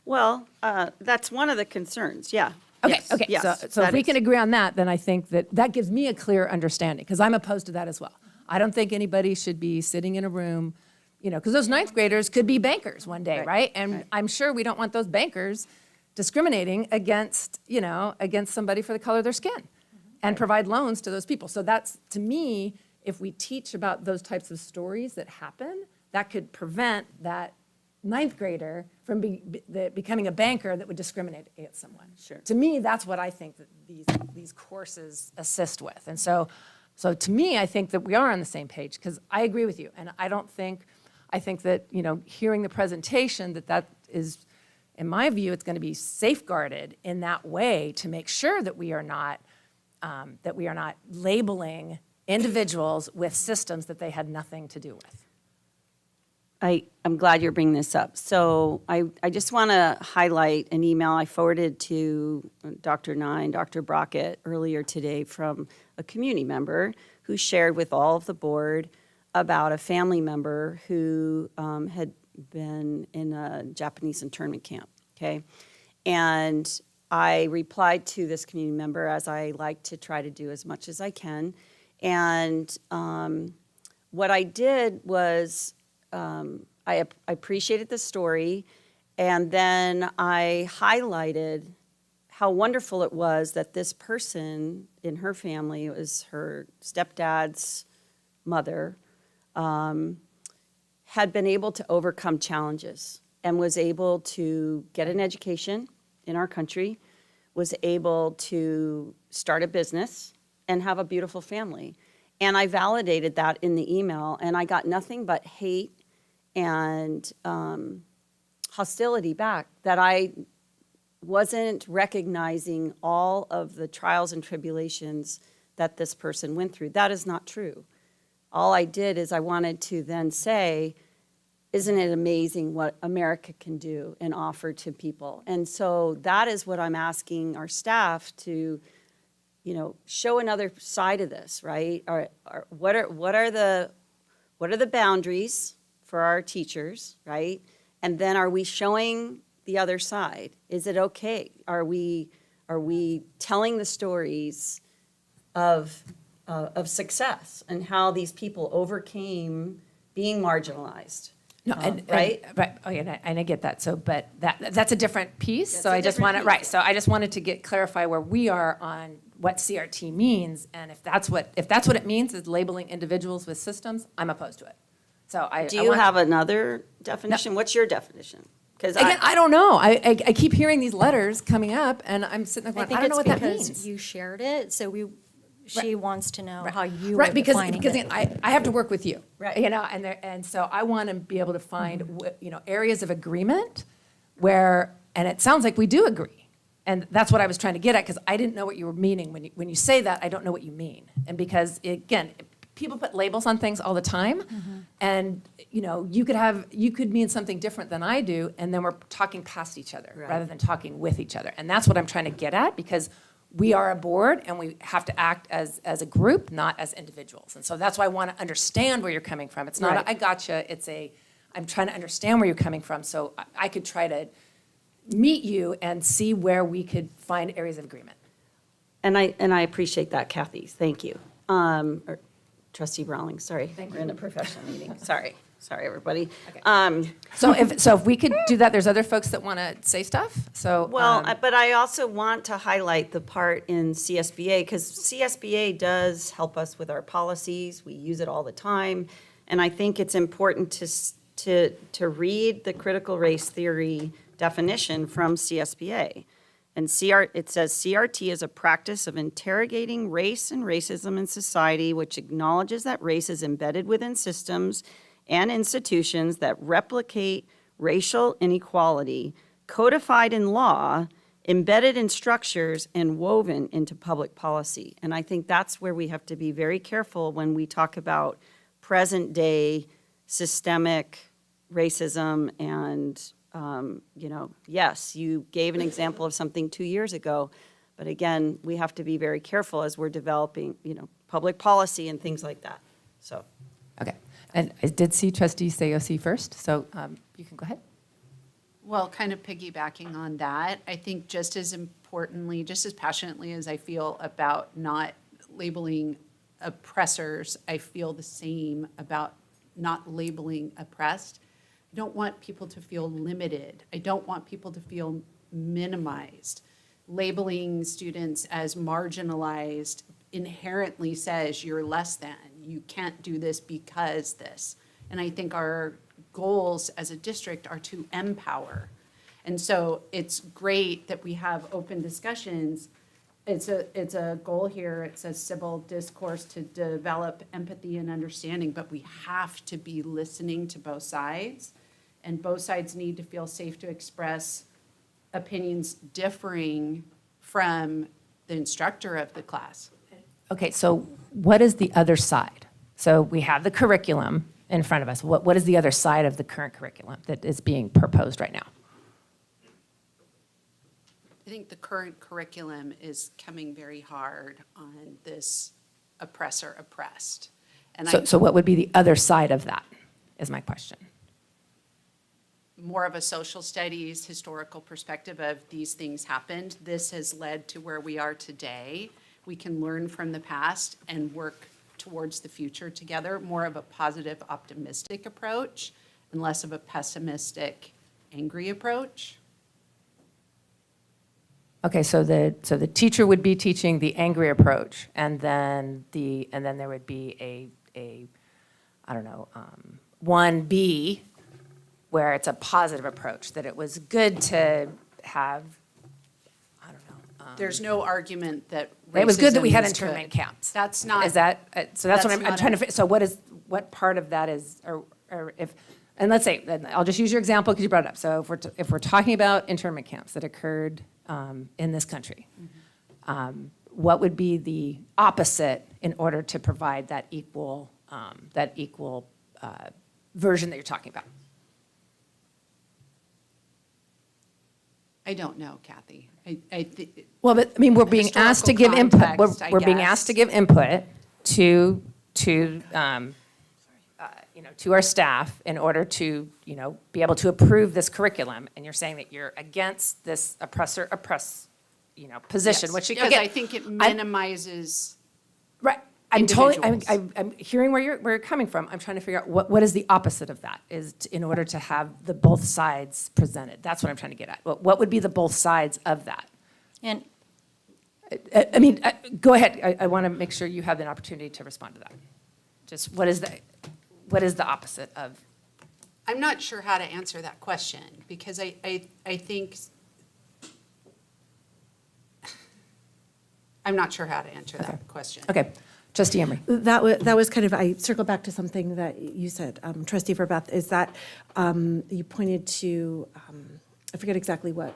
Well, that's one of the concerns, yeah. Okay, Yes, okay. yes, So if that we is. can agree on that, then I think that gives me a clear understanding, because I'm opposed to that as well. I don't think anybody should be sitting in a room, because those ninth graders could be bankers one day, right? And I'm sure we don't want those bankers discriminating against, against somebody for the color of their skin and provide loans to those people. So that's, to me, if we teach about those types of stories that happen, that could prevent that ninth grader from becoming a banker that would discriminate against someone. Sure. To me, that's what I think that these courses assist with. And so to me, I think that we are on the same page, because I agree with you. And I think that, hearing the presentation, that is, in my view, it's going to be safeguarded in that way to make sure that we are not labeling individuals with systems that they had nothing to do with. I'm glad you're bringing this up. So I just want to highlight an email I forwarded to Dr. Nye and Dr. Brockett earlier today from a community member who shared with all of the board about a family member who had been in a Japanese internment camp, okay? And I replied to this community member, as I like to try to do as much as I can. And what I did was I appreciated the story, and then I highlighted how wonderful it was that this person in her family, it was her stepdad's mother, had been able to overcome challenges and was able to get an education in our country, was able to start a business and have a beautiful family. And I validated that in the email, and I got nothing but hate and hostility back, that I wasn't recognizing all of the trials and tribulations that this person went through. That is not true. All I did is I wanted to then say, isn't it amazing what America can do and offer to people? And so that is what I'm asking our staff to, show another side of this, right? What are the boundaries for our teachers, right? And then are we showing the other side? Is it okay? Are we telling the stories of success and how these people overcame being marginalized? No, right? Right. Oh, yeah, and I get that. So, but that's a different piece. That's So a I just different want to, piece. So I just wanted to clarify where we are on what CRT means, and if that's what it means is labeling individuals with systems, I'm opposed to it. So Do you have another definition? What's your definition? Because Again, I don't know. I keep hearing these letters coming up, and I'm sitting there I going, think I don't know what it's that because means. you shared it, so she wants to know how you Right, are because defining it. I have to work with you, Right. and so I want to be able to find areas of agreement where, and it sounds like we do agree, and that's what I was trying to get at, because I didn't know what you were meaning when you say that. I don't know what you mean, and because again, people put labels on things all the time, and you could mean something different than I do, and then we're talking past each other rather than talking with each other, and that's what I'm trying to get at, because we are a board and we have to act as a group, not as individuals. And so that's why I want to understand where you're coming from. It's not, Right. I gotcha, I'm trying to understand where you're coming from, so I could try to meet you and see where we could find areas of agreement. And I appreciate that, Kathy. Thank you. Or Trustee Rawlings, sorry. Thank We're you. in a professional meeting. Sorry, everybody. So if we could do that, there's other folks that want to say stuff, so. Well, but I also want to highlight the part in CSBA, because CSBA does help us with our policies. We use it all the time. And I think it's important to read the critical race theory definition from CSBA. And it says CRT is a practice of interrogating race and racism in society, which acknowledges that race is embedded within systems and institutions that replicate racial inequality, codified in law, embedded in structures, and woven into public policy. And I think that's where we have to be very careful when we talk about present-day systemic racism and, yes, you gave an example of something 2 years ago, but again, we have to be very careful as we're developing, public policy and things like that, so. Okay. And I did see trustee Sayosi first, so you can go ahead. Well, kind of piggybacking on that, I think just as importantly, just as passionately as I feel about not labeling oppressors, I feel the same about not labeling oppressed. I don't want people to feel limited. I don't want people to feel minimized. Labeling students as marginalized inherently says you're less than. You can't do this because this. And I think our goals as a district are to empower. And so it's great that we have open discussions. It's a goal here. It says civil discourse to develop empathy and understanding, but we have to be listening to both sides, and both sides need to feel safe to express opinions differing from the instructor of the class. Okay, so what is the other side? So we have the curriculum in front of us. What is the other side of the current curriculum that is being proposed right now? I think the current curriculum is coming very hard on this oppressor oppressed. And So what would be the other side of that, is my question. More of a social studies, historical perspective of these things happened. This has led to where we are today. We can learn from the past and work towards the future together, more of a positive, optimistic approach and less of a pessimistic, angry approach. Okay, so the teacher would be teaching the angry approach, and then there would be a 1B, where it's a positive approach, that it was good to have, There's no argument that it was good that we racism had is internment good. camps. That's not. Is that, so that's what I'm not trying it. to, so what part of that is, or if, and let's say, I'll just use your example because you brought it up. So if we're talking about internment camps that occurred in this country, what would be the opposite in order to provide that equal version that you're talking about? I don't know, Kathy. Well, but, I mean, we're being asked to give input, we're being asked to give input to our staff in order to, be able to approve this curriculum, and you're saying that you're against this oppress, position, Yes. which Because again, I think it minimizes. right. I'm hearing where you're coming from. I'm trying to figure out what is the opposite of that, in order to have the both sides presented. That's what I'm trying to get at. What would be the both sides of that? And I mean, go ahead. I want to make sure you have an opportunity to respond to that. Just what is the opposite of? I'm not sure how to answer that question, because I think, I'm not sure how to answer that question. Okay. Trustee Emery. That was kind of, I circle back to something that you said, Trustee Verbeth, is that you pointed to, I forget exactly what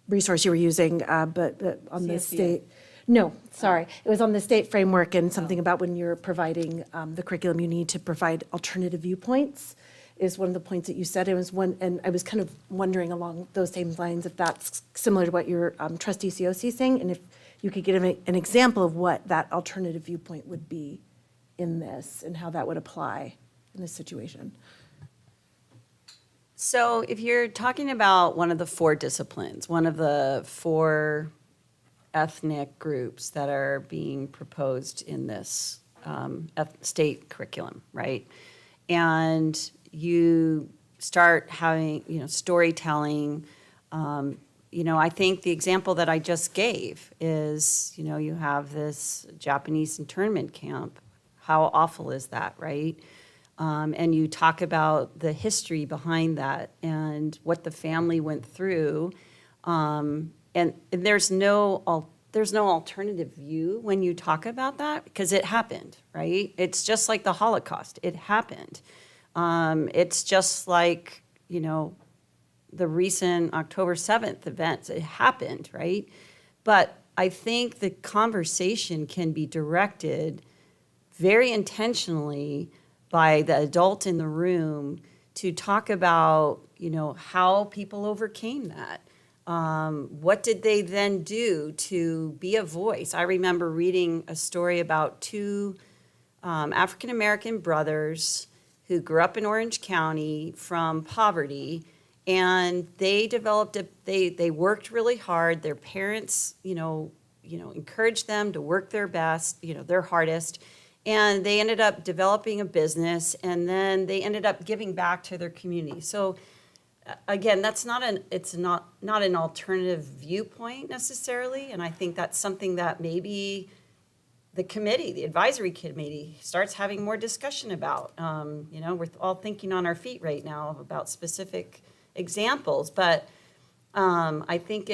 resource you were using, but on the state. No, sorry. It was on the state framework and something about when you're providing the curriculum, you need to provide alternative viewpoints is one of the points that you said. It was one, and I was kind of wondering along those same lines if that's similar to what your Trustee Cioce is saying, and if you could give an example of what that alternative viewpoint would be in this and how that would apply in this situation. So if you're talking about one of the 4 disciplines, one of the 4 ethnic groups that are being proposed in this state curriculum, right? And you start having, storytelling. I think the example that I just gave is, you have this Japanese internment camp. How awful is that, right? And you talk about the history behind that and what the family went through. And there's no alternative view when you talk about that, because it happened, right? It's just like the Holocaust. It happened. It's just like, you know, the recent October 7th events. It happened, right? But I think the conversation can be directed very intentionally by the adult in the room to talk about, you know, how people overcame that. What did they then do to be a voice? I remember reading a story about two African-American brothers who grew up in Orange County from poverty, and they developed they worked really hard. Their parents, encouraged them to work their best, their hardest. And they ended up developing a business, and then they ended up giving back to their community. So again, that's not an alternative viewpoint necessarily, and I think that's something that maybe the advisory committee starts having more discussion about. We're all thinking on our feet right now about specific examples, but I think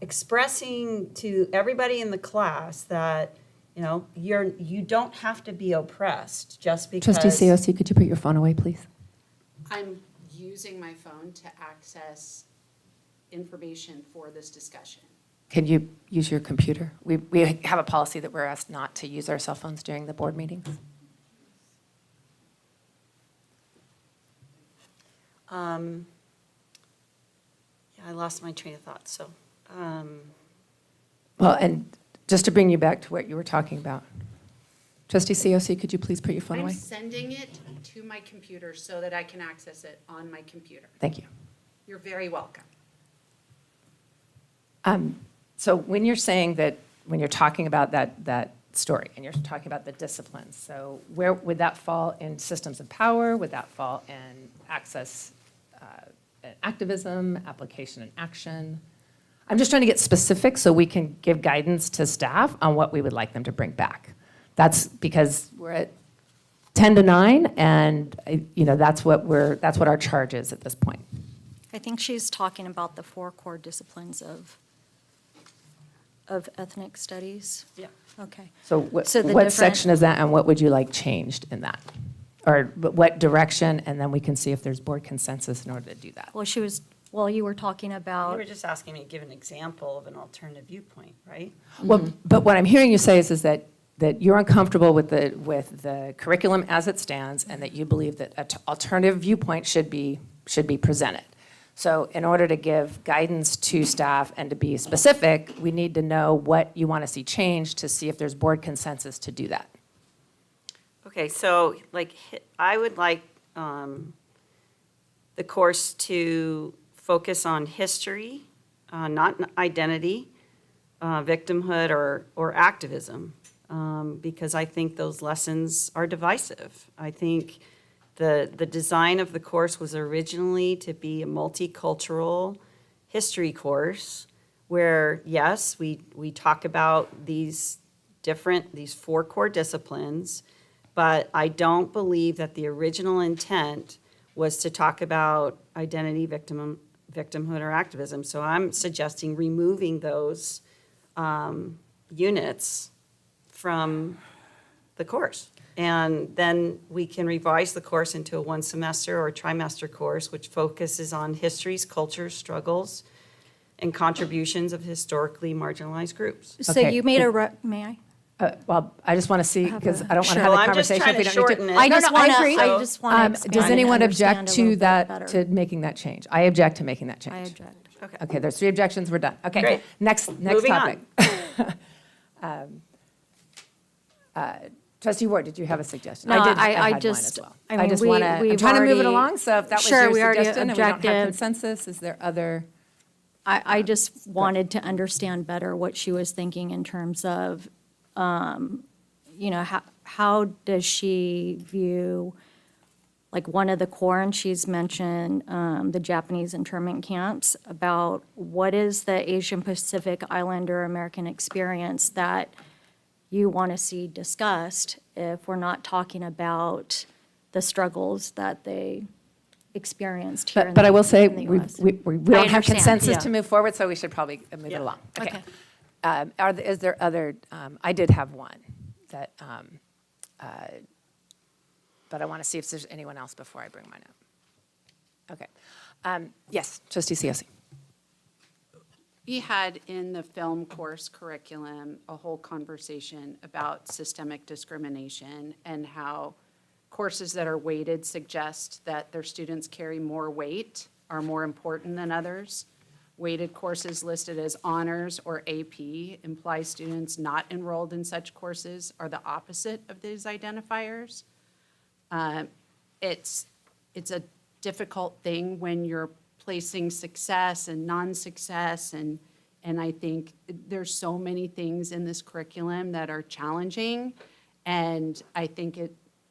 expressing to everybody in the class that you don't have to be oppressed just because. Trustee COC, could you put your phone away, please? I'm using my phone to access information for this discussion. Can you use your computer? We have a policy that we're asked not to use our cell phones during the board meetings. I lost my train of thought, so. Well, and just to bring you back to what you were talking about. Trustee COC, could you please put your phone I'm away? sending it to my computer so that I can access it on my computer. Thank you. You're very welcome. So when you're saying that, when you're talking about that story, and you're talking about the disciplines, so where would that fall in systems of power? Would that fall in access, activism, application and action? I'm just trying to get specific so we can give guidance to staff on what we would like them to bring back. That's because we're at 10 to 9, and that's what our charge is at this point. I think she's talking about the 4 core disciplines of ethnic studies. Yeah. Okay. So what the different- section is that, and what would you like changed in that? Or what direction, and then we can see if there's board consensus in order to do that. Well, you were talking You about, were just asking me to give an example of an alternative viewpoint, right? Well, but what I'm hearing you say is that you're uncomfortable with the curriculum as it stands, and that you believe that an alternative viewpoint should be presented. So in order to give guidance to staff and to be specific, we need to know what you want to see changed to see if there's board consensus to do that. Okay, so I would like the course to focus on history, not identity, victimhood, or activism, because I think those lessons are divisive. I think the design of the course was originally to be a multicultural history course where, yes, we talk about these 4 core disciplines, but I don't believe that the original intent was to talk about identity, victimhood, or activism. So I'm suggesting removing those units from the course. And then we can revise the course into a 1 semester or trimester course, which focuses on histories, cultures, struggles, and contributions of historically marginalized groups. so you made may I? Well, I just want to see, because I don't want to Sure. have Well, a I'm just conversation trying if we to don't need shorten to. it. I I just want to Does anyone object understand a to little bit that, better. to making that change? I object to making that change. I object. Okay, there's 3 objections, we're done. Okay, Great. next Moving topic. Trustee Ward, did you have a suggestion? No, I I had one just- as well. I mean, just we- want to, I'm we've trying to move it already- along, so if that was Sure, your we already suggestion and we don't have objected. consensus, is there other? I just wanted to understand better what she was thinking in terms of, how does she view, like, one of the core, and she's mentioned the Japanese internment camps, about what is the Asian Pacific Islander American experience that you want to see discussed if we're not talking about the struggles that they experienced here But I will say, in the we US. don't have understand, consensus yeah. to move forward, so we should probably move it along. Okay. Is there other, I did have one that, but I want to see if there's anyone else before I bring mine up. Okay. Yes, Trustee Cioce. We had in the film course curriculum a whole conversation about systemic discrimination and how courses that are weighted suggest that their students carry more weight, are more important than others. Weighted courses listed as honors or AP imply students not enrolled in such courses are the opposite of these identifiers. It's a difficult thing when you're placing success and non-success, and I think there's so many things in this curriculum that are challenging, and I think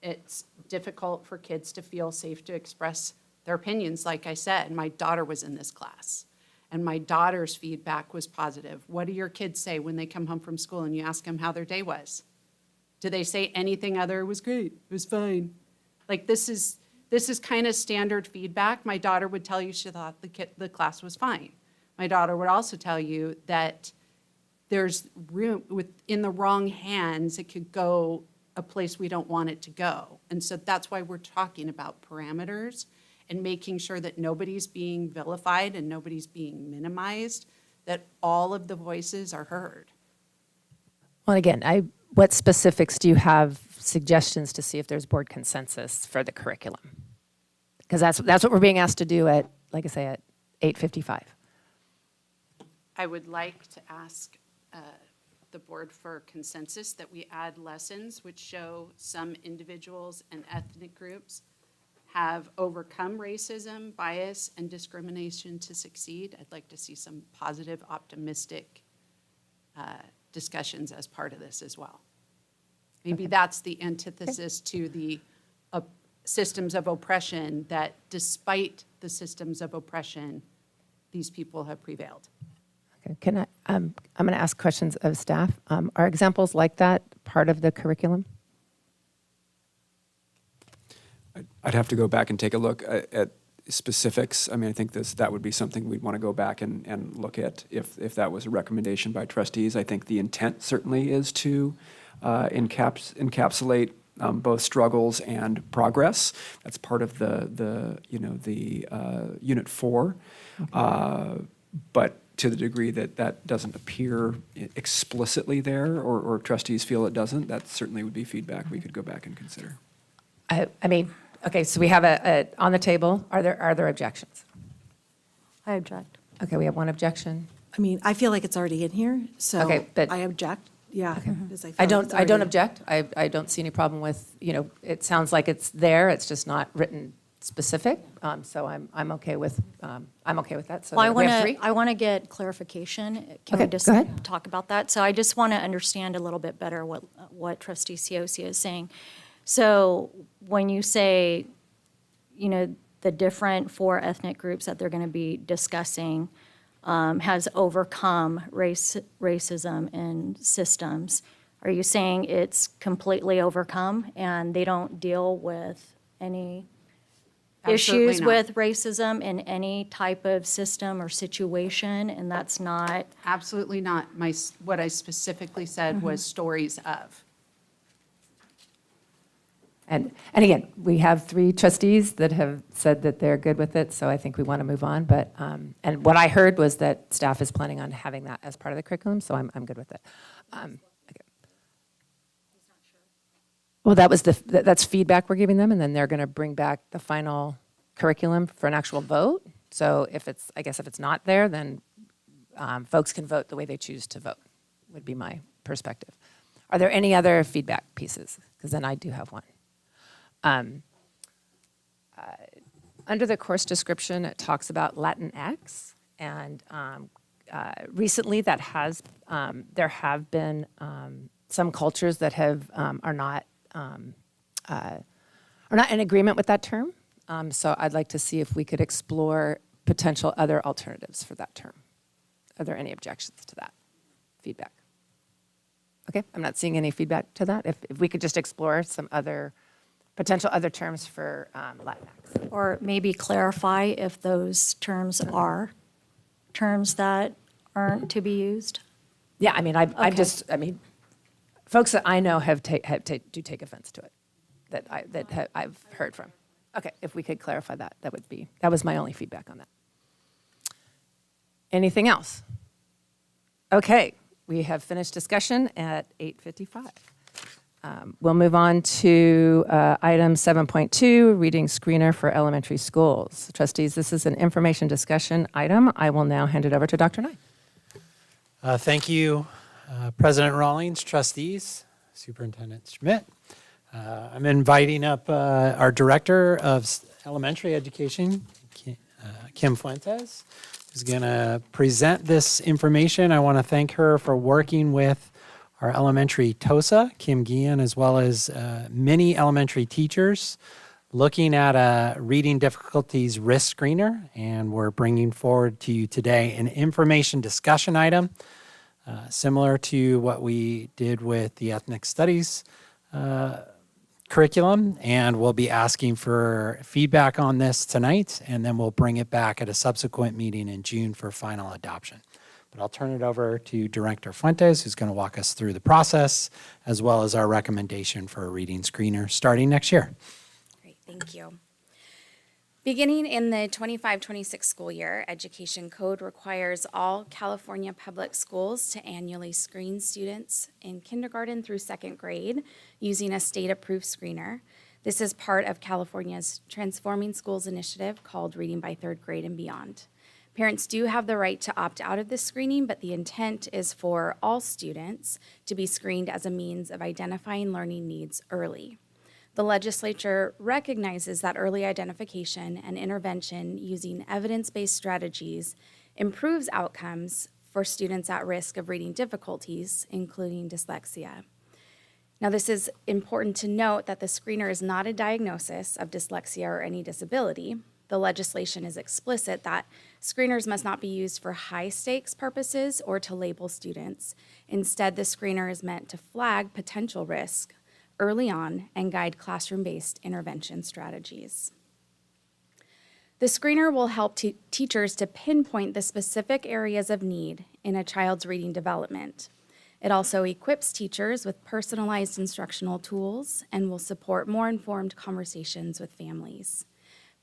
it's difficult for kids to feel safe to express their opinions. Like I said, my daughter was in this class, and my daughter's feedback was positive. What do your kids say when they come home from school and you ask them how their day was? Do they say anything other, it was great, it was fine? Like, this is kind of standard feedback. My daughter would tell you she thought the class was fine. My daughter would also tell you that there's room, in the wrong hands, it could go a place we don't want it to go. And so that's why we're talking about parameters and making sure that nobody's being vilified and nobody's being minimized, that all of the voices are heard. Well, again, what specifics do you have, suggestions to see if there's board consensus for the curriculum? Because that's what we're being asked to do at, like I say, at 8:55. I would like to ask the board for consensus that we add lessons which show some individuals and ethnic groups have overcome racism, bias, and discrimination to succeed. I'd like to see some positive, optimistic discussions as part of this as well. Maybe that's the antithesis to the systems of oppression, that despite the systems of oppression, these people have prevailed. Okay, I'm going to ask questions of staff. Are examples like that part of the curriculum? I'd have to go back and take a look at specifics. I mean, I think that would be something we'd want to go back and look at if that was a recommendation by trustees. I think the intent certainly is to encapsulate both struggles and progress. That's part of the Unit 4. Okay. But to the degree that doesn't appear explicitly there, or trustees feel it doesn't, that certainly would be feedback we could go back and consider. I mean, okay, so we have on the table. Are there objections? I object. Okay, we have one objection. I mean, I feel like it's already in here, so Okay, but- I object. Yeah. Because I feel don't. it's I don't already- object. I don't see any problem with. It sounds like it's there. It's just not written specific. So I'm okay with. I'm okay with that. So Well, we have three. I want to get clarification. Can Okay, we just go ahead. talk about that? So I just want to understand a little bit better what Trustee Cioce is saying. So when you say, the different 4 ethnic groups that they're going to be discussing has overcome racism in systems, are you saying it's completely overcome and they don't deal with any Absolutely issues not. with racism in any type of system or situation, and that's not? Absolutely not. What I specifically said was stories of. And again, we have 3 trustees that have said that they're good with it, so I think we want to move on. But and what I heard was that staff is planning on having that as part of the curriculum, so I'm good with it. Okay. Well, that's feedback we're giving them, and then they're going to bring back the final curriculum for an actual vote. So if it's not there, then folks can vote the way they choose to vote. Would be my perspective. Are there any other feedback pieces? Because then I do have one. Under the course description, it talks about Latinx, and recently there have been some cultures that are not in agreement with that term. So I'd like to see if we could explore potential other alternatives for that term. Are there any objections to that feedback? Okay, I'm not seeing any feedback to that. If we could just explore some potential other terms for Latinx. Or maybe clarify if those terms are terms that aren't to be used? Yeah, I mean, folks that I know do take offense to it. I've heard from. Okay, if we could clarify that, that was my only feedback on that. Anything else? Okay, we have finished discussion at 8:55. We'll move on to item 7.2, reading screener for elementary schools. Trustees, this is an information discussion item. I will now hand it over to Dr. Nye. Thank you, President Rawlings, trustees, Superintendent Schmidt. I'm inviting up our Director of Elementary Education, Kim Fuentes, who's going to present this information. I want to thank her for working with our elementary TOSA, Kim Guillen, as well as many elementary teachers, looking at a reading difficulties risk screener, and we're bringing forward to you today an information discussion item, similar to what we did with the ethnic studies curriculum, and we'll be asking for feedback on this tonight, and then we'll bring it back at a subsequent meeting in June for final adoption. But I'll turn it over to Director Fuentes, who's going to walk us through the process, as well as our recommendation for a reading screener starting next year. Great, thank you. Beginning in the 25-26 school year, Education Code requires all California public schools to annually screen students in kindergarten through second grade using a state-approved screener. This is part of California's Transforming Schools initiative called Reading by Third Grade and Beyond. Parents do have the right to opt out of this screening, but the intent is for all students to be screened as a means of identifying learning needs early. The legislature recognizes that early identification and intervention using evidence-based strategies improves outcomes for students at risk of reading difficulties, including dyslexia. Now, this is important to note that the screener is not a diagnosis of dyslexia or any disability. The legislation is explicit that screeners must not be used for high-stakes purposes or to label students. Instead, the screener is meant to flag potential risk early on and guide classroom-based intervention strategies. The screener will help teachers to pinpoint the specific areas of need in a child's reading development. It also equips teachers with personalized instructional tools and will support more informed conversations with families.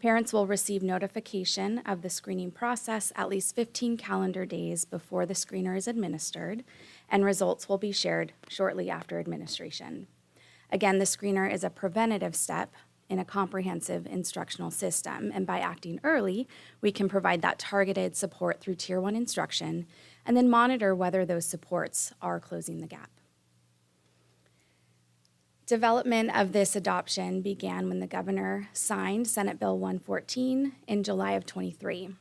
Parents will receive notification of the screening process at least 15 calendar days before the screener is administered, and results will be shared shortly after administration. Again, the screener is a preventative step in a comprehensive instructional system, and by acting early, we can provide that targeted support through Tier 1 instruction, and then monitor whether those supports are closing the gap. Development of this adoption began when the governor signed Senate Bill 114 in July of 23.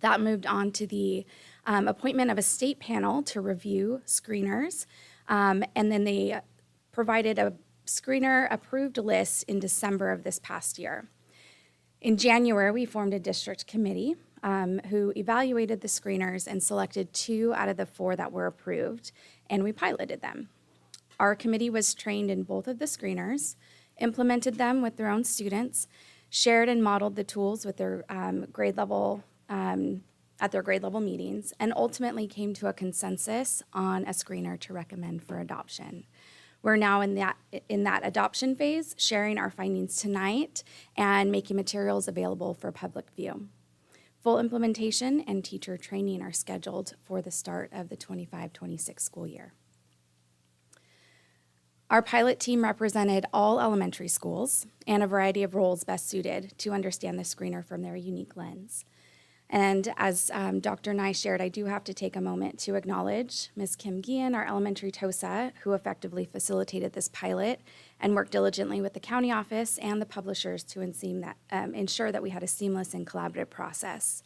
That moved on to the appointment of a state panel to review screeners, and then they provided a screener-approved list in December of this past year. In January, we formed a district committee who evaluated the screeners and selected 2 out of the 4 that were approved, and we piloted them. Our committee was trained in both of the screeners, implemented them with their own students, shared and modeled the tools with their grade level at their grade level meetings, and ultimately came to a consensus on a screener to recommend for adoption. We're now in that adoption phase, sharing our findings tonight and making materials available for public view. Full implementation and teacher training are scheduled for the start of the 25-26 school year. Our pilot team represented all elementary schools and a variety of roles best suited to understand the screener from their unique lens. And as Dr. Nye shared, I do have to take a moment to acknowledge Ms. Kim Guillen, our elementary TOSA, who effectively facilitated this pilot and worked diligently with the county office and the publishers to ensure that we had a seamless and collaborative process.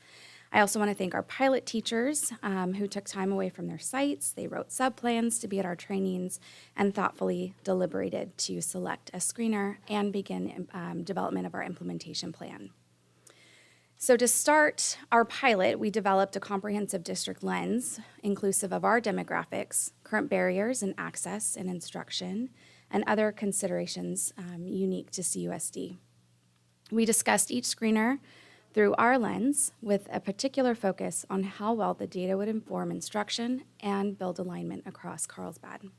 I also want to thank our pilot teachers who took time away from their sites. They wrote sub-plans to be at our trainings and thoughtfully deliberated to select a screener and begin development of our implementation plan. So to start our pilot, we developed a comprehensive district lens inclusive of our demographics, current barriers in access and instruction, and other considerations unique to CUSD. We discussed each screener through our lens with a particular focus on how well the data would inform instruction and build alignment across Carlsbad.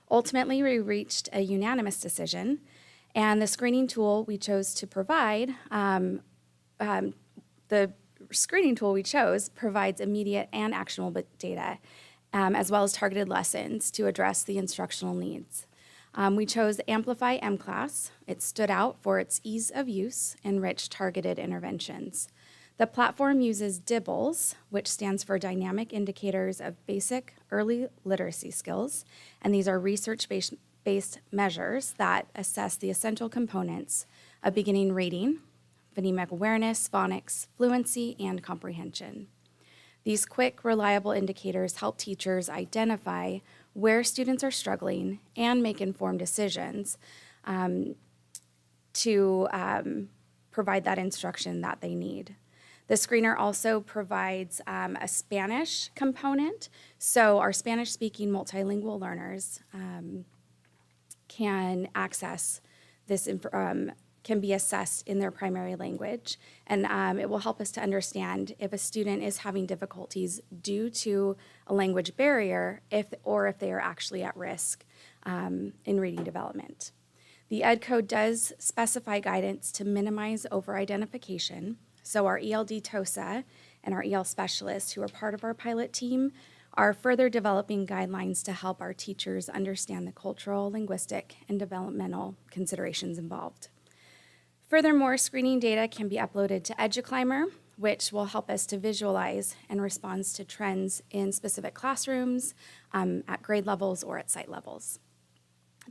Ultimately, we reached a unanimous decision, And the screening tool we chose to provide, the screening tool we chose provides immediate and actionable data, as well as targeted lessons to address the instructional needs. We chose Amplify M-Class. It stood out for its ease of use and rich targeted interventions. The platform uses DIBBLES, which stands for Dynamic Indicators of Basic Early Literacy Skills, and these are research-based measures that assess the essential components of beginning reading, phonemic awareness, phonics, fluency, and comprehension. These quick, reliable indicators help teachers identify where students are struggling and make informed decisions to provide that instruction that they need. The screener also provides a Spanish component, so our Spanish-speaking multilingual learners can access this can be assessed in their primary language, and it will help us to understand if a student is having difficulties due to a language barrier, or if they are actually at risk in reading development. The Ed Code does specify guidance to minimize over-identification, so our ELD TOSA and our EL specialists who are part of our pilot team are further developing guidelines to help our teachers understand the cultural, linguistic, and developmental considerations involved. Furthermore, screening data can be uploaded to EduClimber, which will help us to visualize and respond to trends in specific classrooms, at grade levels, or at site levels.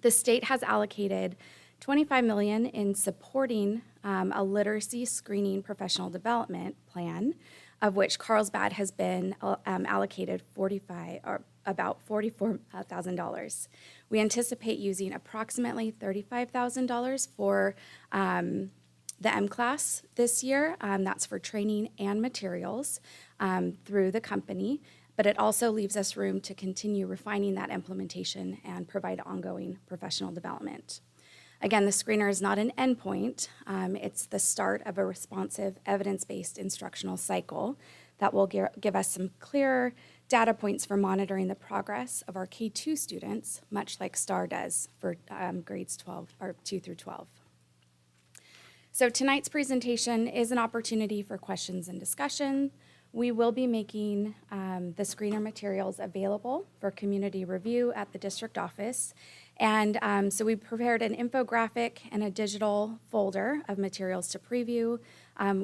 The state has allocated $25 million in supporting a literacy screening professional development plan, of which Carlsbad has been allocated about $44,000. We anticipate using approximately $35,000 for the M-Class this year. That's for training and materials through the company, but it also leaves us room to continue refining that implementation and provide ongoing professional development. Again, the screener is not an endpoint. It's the start of a responsive, evidence-based instructional cycle that will give us some clearer data points for monitoring the progress of our K-2 students, much like STAR does for grades 2 through 12. So tonight's presentation is an opportunity for questions and discussion. We will be making the screener materials available for community review at the district office. And so we prepared an infographic and a digital folder of materials to preview.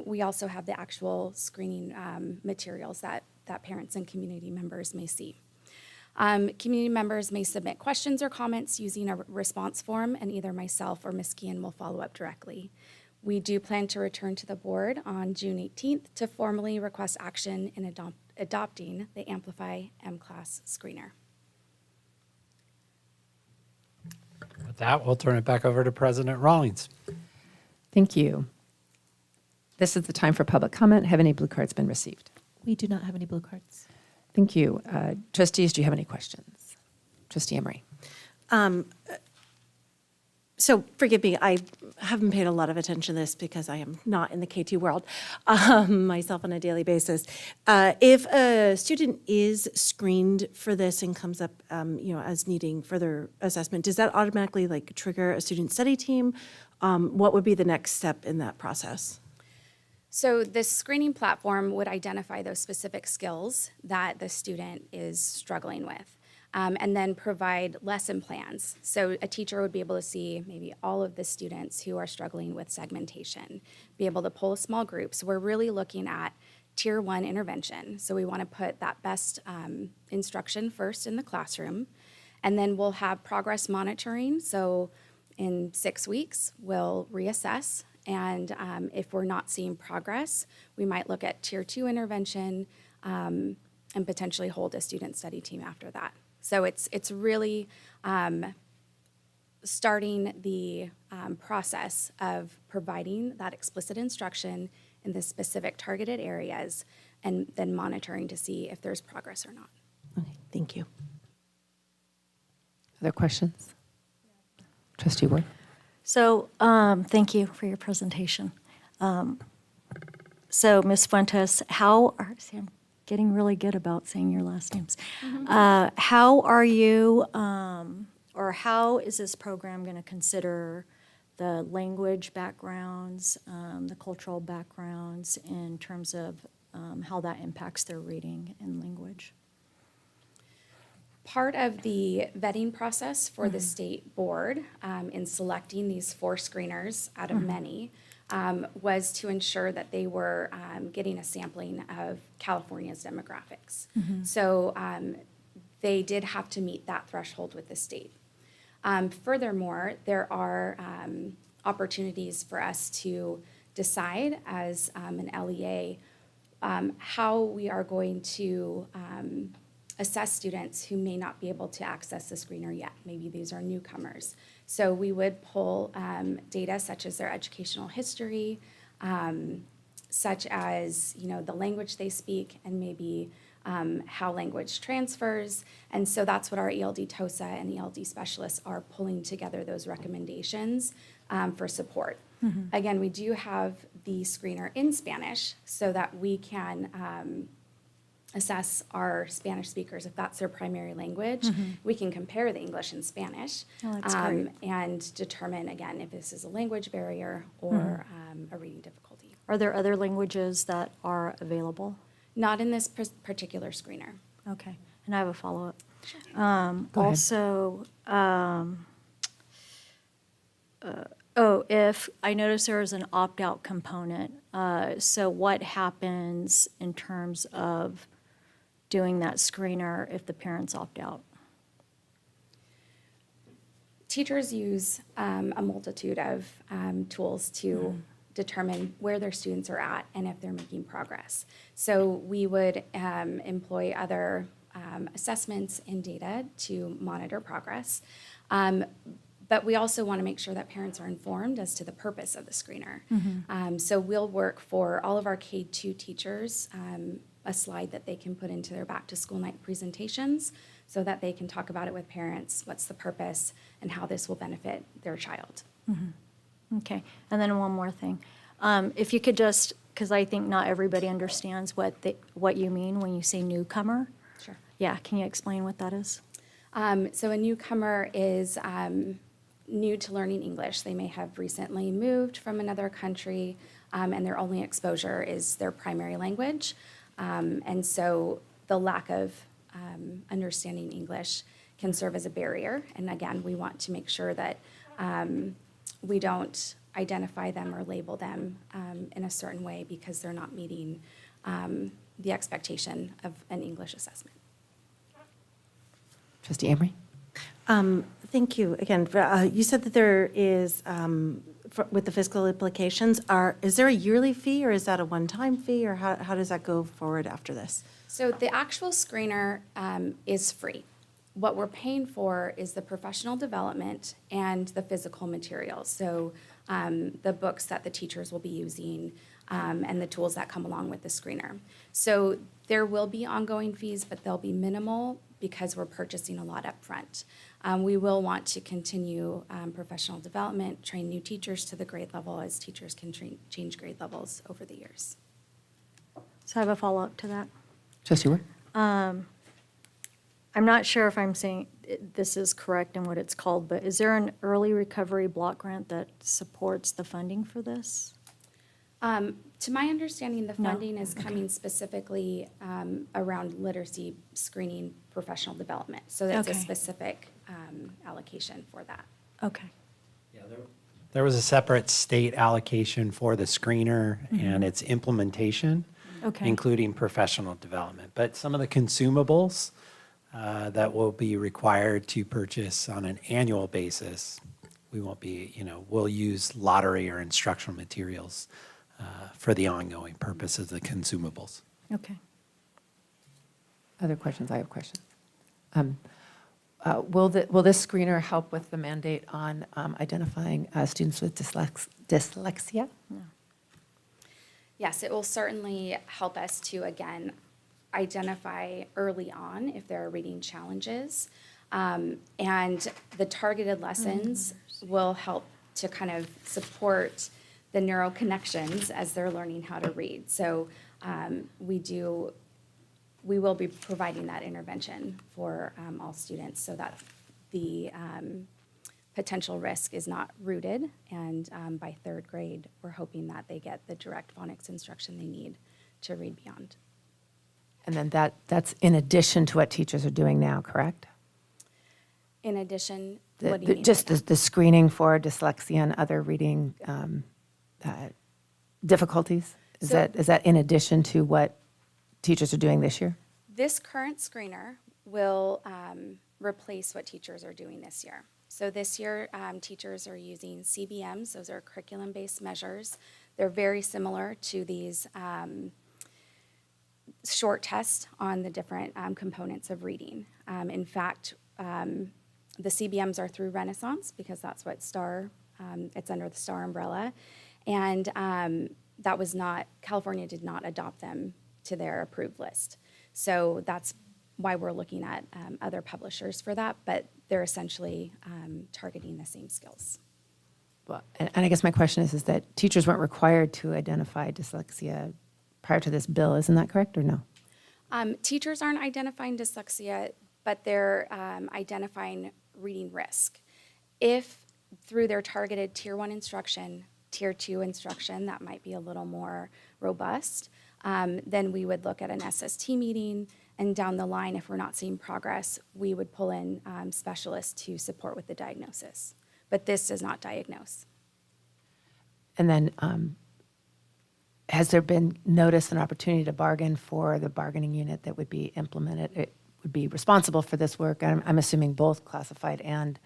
We also have the actual screening materials that parents and community members may see. Community members may submit questions or comments using a response form, and either myself or Ms. Kean will follow up directly. We do plan to return to the board on June 18th to formally request action in adopting the Amplify M-Class screener. With that, we'll turn it back over to President Rawlings. Thank you. This is the time for public comment. Have any blue cards been received? We do not have any blue cards. Thank you. Trustees, do you have any questions? Trustee Emery. So forgive me, I haven't paid a lot of attention to this because I am not in the K2 world myself on a daily basis. If a student is screened for this and comes up, as needing further assessment, does that automatically trigger a student study team? What would be the next step in that process? So this screening platform would identify those specific skills that the student is struggling with. And then provide lesson plans. So a teacher would be able to see maybe all of the students who are struggling with segmentation, be able to pull a small group. So we're really looking at tier 1 intervention. So we want to put that best instruction first in the classroom. And then we'll have progress monitoring. So in 6 weeks, we'll reassess. And if we're not seeing progress, we might look at tier 2 intervention and potentially hold a student study team after that. So it's really starting the process of providing that explicit instruction in the specific targeted areas and then monitoring to see if there's progress or not. Okay, thank you. Other questions? Trustee Ward. So thank you for your presentation. So Ms. Fuentes, I'm getting really good about saying your last names. How are you, or how is this program going to consider the language backgrounds, the cultural backgrounds in terms of how that impacts their reading and language. Part of the vetting process for the state board in selecting these 4 screeners out of many was to ensure that they were getting a sampling of California's demographics. So they did have to meet that threshold with the state. Furthermore, there are opportunities for us to decide as an LEA how we are going to assess students who may not be able to access the screener yet. Maybe these are newcomers. So we would pull data such as their educational history, such as the language they speak, and maybe how language transfers. And so that's what our ELD TOSA and ELD specialists are pulling together those recommendations for support. Again, we do have the screener in Spanish so that we can assess our Spanish speakers if that's their primary language. We can compare the English and Spanish and determine, again, if this is a language barrier or a reading difficulty. Are there other languages that are available? Not in this particular screener. Okay, and I have a follow-up. Go ahead. Also, if I notice there is an opt-out component, so what happens in terms of doing that screener if the parents opt out? Teachers use a multitude of tools to determine where their students are at and if they're making progress. So we would employ other assessments and data to monitor progress. But we also want to make sure that parents are informed as to the purpose of the screener. So we'll work for all of our K-2 teachers, a slide that they can put into their back to school night presentations so that they can talk about it with parents, what's the purpose, and how this will benefit their child. Okay, and then one more thing. If you could just, because I think not everybody understands what you mean when you say newcomer. Sure. Yeah, can you explain what that is? So a newcomer is new to learning English. They may have recently moved from another country, and their only exposure is their primary language. And so the lack of understanding English can serve as a barrier. And again, we want to make sure that we don't identify them or label them in a certain way because they're not meeting the expectation of an English assessment. Trustee Amory? Thank you. Again, you said that there is, with the fiscal implications, is there a yearly fee or is that a one-time fee or how does that go forward after this? So the actual screener is free. What we're paying for is the professional development and the physical materials. So the books that the teachers will be using and the tools that come along with the screener. So there will be ongoing fees, but they'll be minimal because we're purchasing a lot up front. We will want to continue professional development, train new teachers to the grade level as teachers can change grade levels over the years. So I have a follow-up to that. Trustee Ward? I'm not sure if I'm saying this is correct in what it's called, but is there an early recovery block grant that supports the funding for this? To my understanding, the No? funding is coming specifically around literacy screening professional development. So that's a Okay. specific allocation for that. Okay. There was a separate state allocation for the screener and its implementation, Okay. including professional development. But some of the consumables that will be required to purchase on an annual basis, we won't be, we'll use lottery or instructional materials for the ongoing purpose of the consumables. Okay. Other questions? I have questions. Will this screener help with the mandate on identifying students with dyslexia? No. Yes, it will certainly help us to, again, identify early on if there are reading challenges. And the targeted lessons will help to kind of support the neural connections as they're learning how to read. So we will be providing that intervention for all students so that the potential risk is not rooted. And by third grade, we're hoping that they get the direct phonics instruction they need to read beyond. And then that's in addition to what teachers are doing now, correct? In addition, what do you mean? Just the screening for dyslexia and other reading difficulties? Is that in addition to what teachers are doing this year? This current screener will replace what teachers are doing this year. So this year, teachers are using CBMs. Those are curriculum-based measures. They're very similar to these short tests on the different components of reading. In fact, the CBMs are through Renaissance because that's what STAR, it's under the STAR umbrella. And that was not, California did not adopt them to their approved list. So that's why we're looking at other publishers for that, but they're essentially targeting the same skills. Well, and I guess my question is that teachers weren't required to identify dyslexia prior to this bill. Isn't that correct or no? Teachers aren't identifying dyslexia, but they're identifying reading risk. If through their targeted Tier 1 instruction, Tier 2 instruction, that might be a little more robust, then we would look at an SST meeting, and down the line, if we're not seeing progress, we would pull in specialists to support with the diagnosis. But this does not diagnose. And then has there been notice and opportunity to bargain for the bargaining unit that would be implemented? It would be responsible for this work. I'm assuming both classified and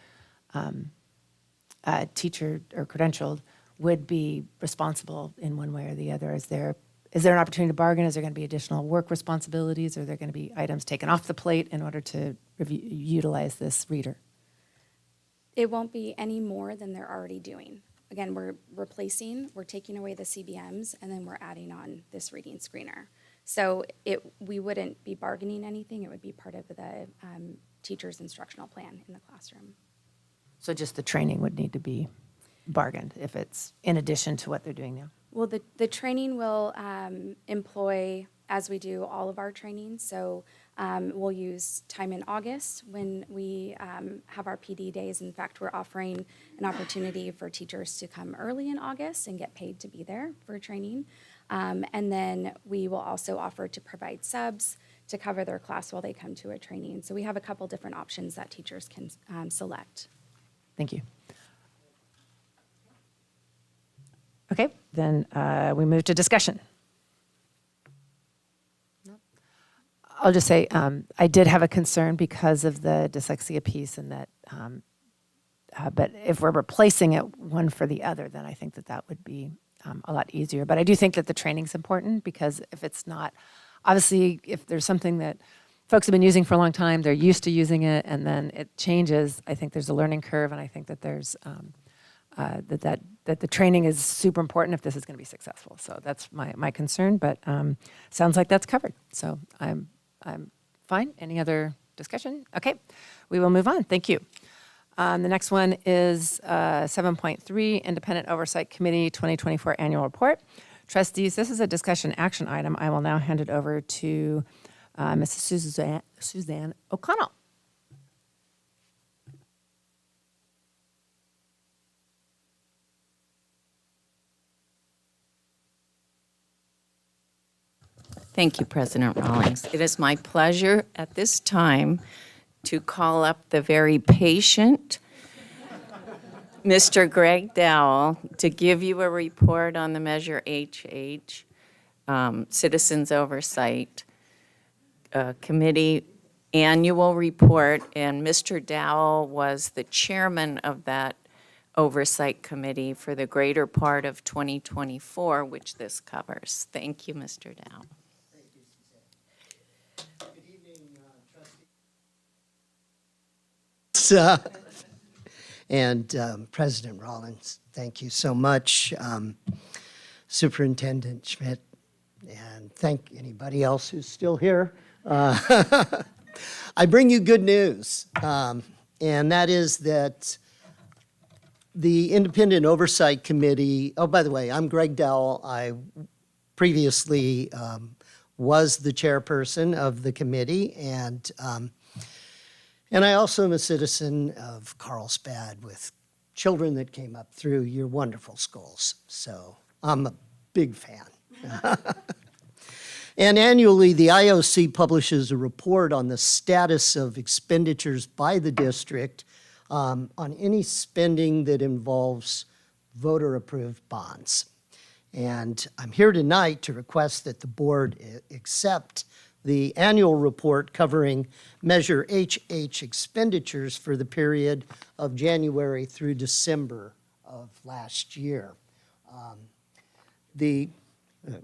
teacher or credentialed would be responsible in one way or the other. Is there an opportunity to bargain? Is there going to be additional work responsibilities? Are there going to be items taken off the plate in order to utilize this reader? It won't be any more than they're already doing. Again, we're taking away the CBMs, and then we're adding on this reading screener. So we wouldn't be bargaining anything. It would be part of the teacher's instructional plan in the classroom. So just the training would need to be bargained if it's in addition to what they're doing now? Well, the training will employ, as we do all of our training, so we'll use time in August when we have our PD days. In fact, we're offering an opportunity for teachers to come early in August and get paid to be there for training. And then we will also offer to provide subs to cover their class while they come to a training. So we have a couple different options that teachers can select. Thank you. Okay, then we move to discussion. I'll just say I did have a concern because of the dyslexia piece, and that, but if we're replacing it one for the other, then I think that would be a lot easier. But I do think that the training's important, because if it's not, obviously, if there's something that folks have been using for a long time, they're used to using it, and then it changes, I think there's a learning curve, and I think that there's that the training is super important if this is going to be successful. So that's my concern, but sounds like that's covered. So I'm fine. Any other discussion? Okay, we will move on. Thank you. The next one is 7.3, Independent Oversight Committee 2024 Annual Report. Trustees, this is a discussion action item. I will now hand it over to Mrs. Suzanne O'Connell. Thank you, President Rawlings. It is my pleasure at this time to call up the very patient Mr. Greg Dowell to give you a report on the Measure HH Citizens Oversight Committee annual report. And Mr. Dowell was the chairman of that Oversight Committee for the greater part of 2024, which this covers. Thank you, Mr. Dowell. And President Rawlings, thank you so much. Superintendent Schmidt, and thank anybody else who's still here. I bring you good news, and that is that the Independent Oversight Committee, oh, by the way, I'm Greg Dowell. I previously was the chairperson of the committee, and I also am a citizen of Carlsbad with children that came up through your wonderful schools. So I'm a big fan. And annually, the IOC publishes a report on the status of expenditures by the district on any spending that involves voter-approved bonds. And I'm here tonight to request that the board accept the annual report covering Measure HH expenditures for the period of January through December of last year.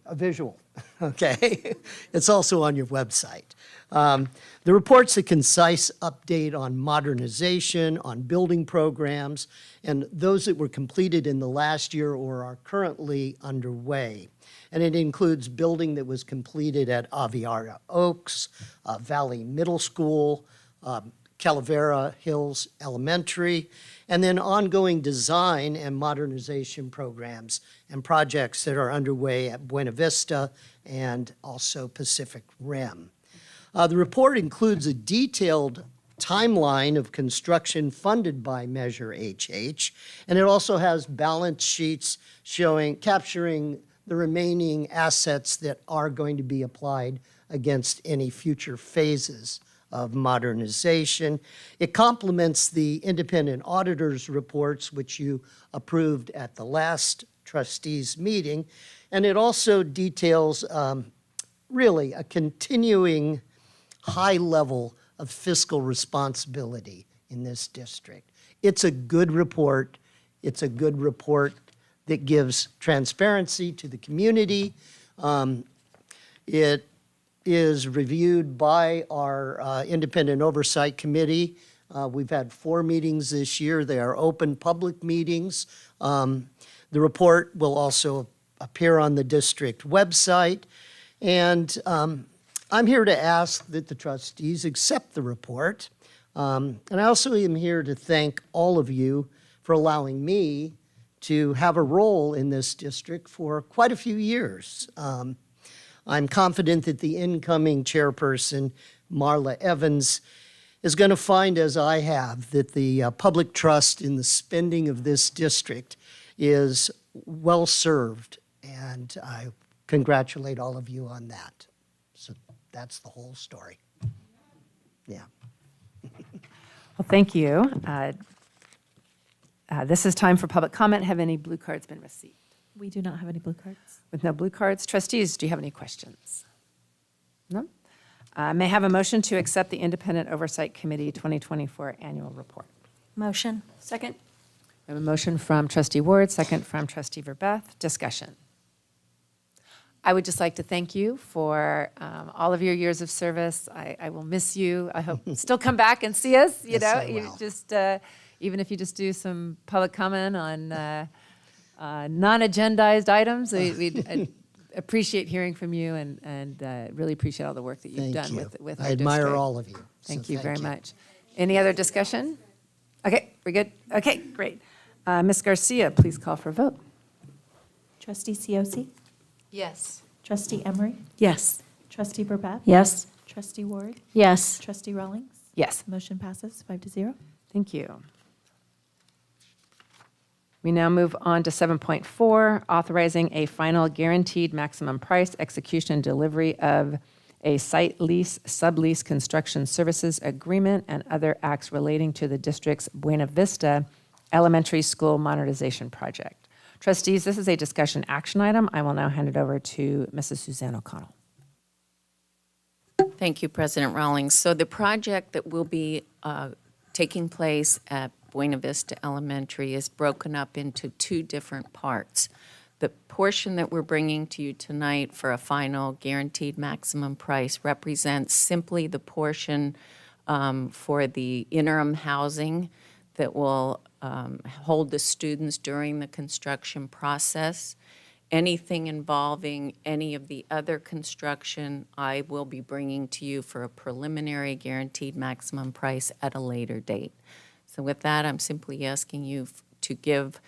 A visual, okay? It's also on your website. The report's a concise update on modernization, on building programs, and those that were completed in the last year or are currently underway. And it includes building that was completed at Aviara Oaks, Valley Middle School, Calavera Hills Elementary, and then ongoing design and modernization programs and projects that are underway at Buena Vista and also Pacific Rim. The report includes a detailed timeline of construction funded by Measure HH, and it also has balance sheets capturing the remaining assets that are going to be applied against any future phases of modernization. It complements the independent auditor's reports, which you approved at the last trustees meeting, and it also details really a continuing high level of fiscal responsibility in this district. It's a good report. It's a good report that gives transparency to the community. It is reviewed by our independent oversight committee. We've had 4 meetings this year. They are open public meetings. The report will also appear on the district website. And I'm here to ask that the trustees accept the report. And I also am here to thank all of you for allowing me to have a role in this district for quite a few years. I'm confident that the incoming chairperson, Marla Evans, is going to find, as I have, that the public trust in the spending of this district is well served, and I congratulate all of you on that. So that's the whole story. Yeah. Well, thank you. This is time for public comment. Have any blue cards been received? We do not have any blue cards. With no blue cards, trustees, do you have any questions? No? May I have a motion to accept the Independent Oversight Committee 2024 annual report? Motion. Second. I have a motion from trustee Ward, second from trustee Verbeth. Discussion. I would just like to thank you for all of your years of service. I will miss you. I hope you still come back and see us. You Yes, know, I you will. just even if you just do some public comment on non-agendized items, we'd appreciate hearing from you and really appreciate all the work that you've Thank done you. with I our admire district. all of you. Thank So you very thank you. much. Any other discussion? Okay, we're good. Okay, great. Ms. Garcia, please call for a vote. Trustee Cioce? Yes. Trustee Emery? Yes. Trustee Verbeth? Yes. Trustee Ward? Yes. Trustee Rawlings? Yes. Motion passes 5-0. Thank you. We now move on to 7.4, authorizing a final guaranteed maximum price execution and delivery of a site lease, sublease construction services agreement and other acts relating to the district's Buena Vista Elementary School modernization project. Trustees, this is a discussion action item. I will now hand it over to Mrs. Suzanne O'Connell. Thank you, President Rawlings. So the project that will be taking place at Buena Vista Elementary is broken up into 2 different parts. The portion that we're bringing to you tonight for a final guaranteed maximum price represents simply the portion for the interim housing that will hold the students during the construction process. Anything involving any of the other construction, I will be bringing to you for a preliminary guaranteed maximum price at a later date. So with that, I'm simply asking you to give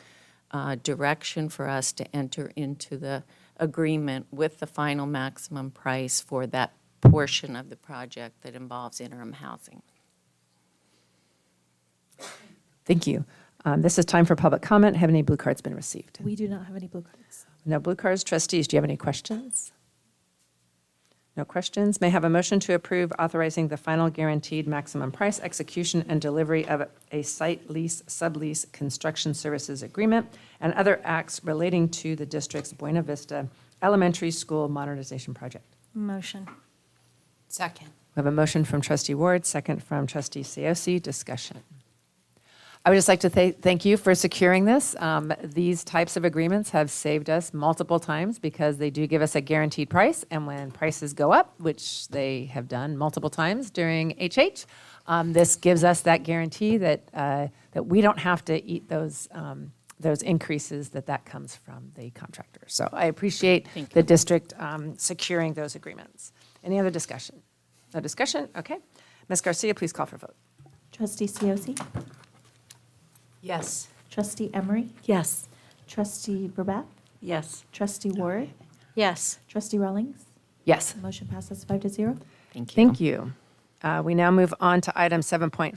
direction for us to enter into the agreement with the final maximum price for that portion of the project that involves interim housing. Thank you. This is time for public comment. Have any blue cards been received? We do not have any blue cards. No blue cards. Trustees, do you have any questions? No questions. May I have a motion to approve authorizing the final guaranteed maximum price, execution, and delivery of a site lease, sublease, construction services agreement, and other acts relating to the district's Buena Vista Elementary School modernization project. Motion. Second. We have a motion from trustee Ward, second from trustee Seosi. Discussion. I would just like to thank you for securing this. These types of agreements have saved us multiple times because they do give us a guaranteed price. And when prices go up, which they have done multiple times during HH, this gives us that guarantee that that we don't have to eat those increases that comes from the contractor. So I appreciate the district securing those agreements. Any other discussion? No discussion? Okay. Ms. Garcia, please call for vote. Trustee Seosi? Yes. Trustee Emery? Yes. Trustee Burback? Yes. Trustee Ward? Yes. Trustee Rawlings? Yes. Motion passes 5-0. Thank you. We now move on to item 7.5,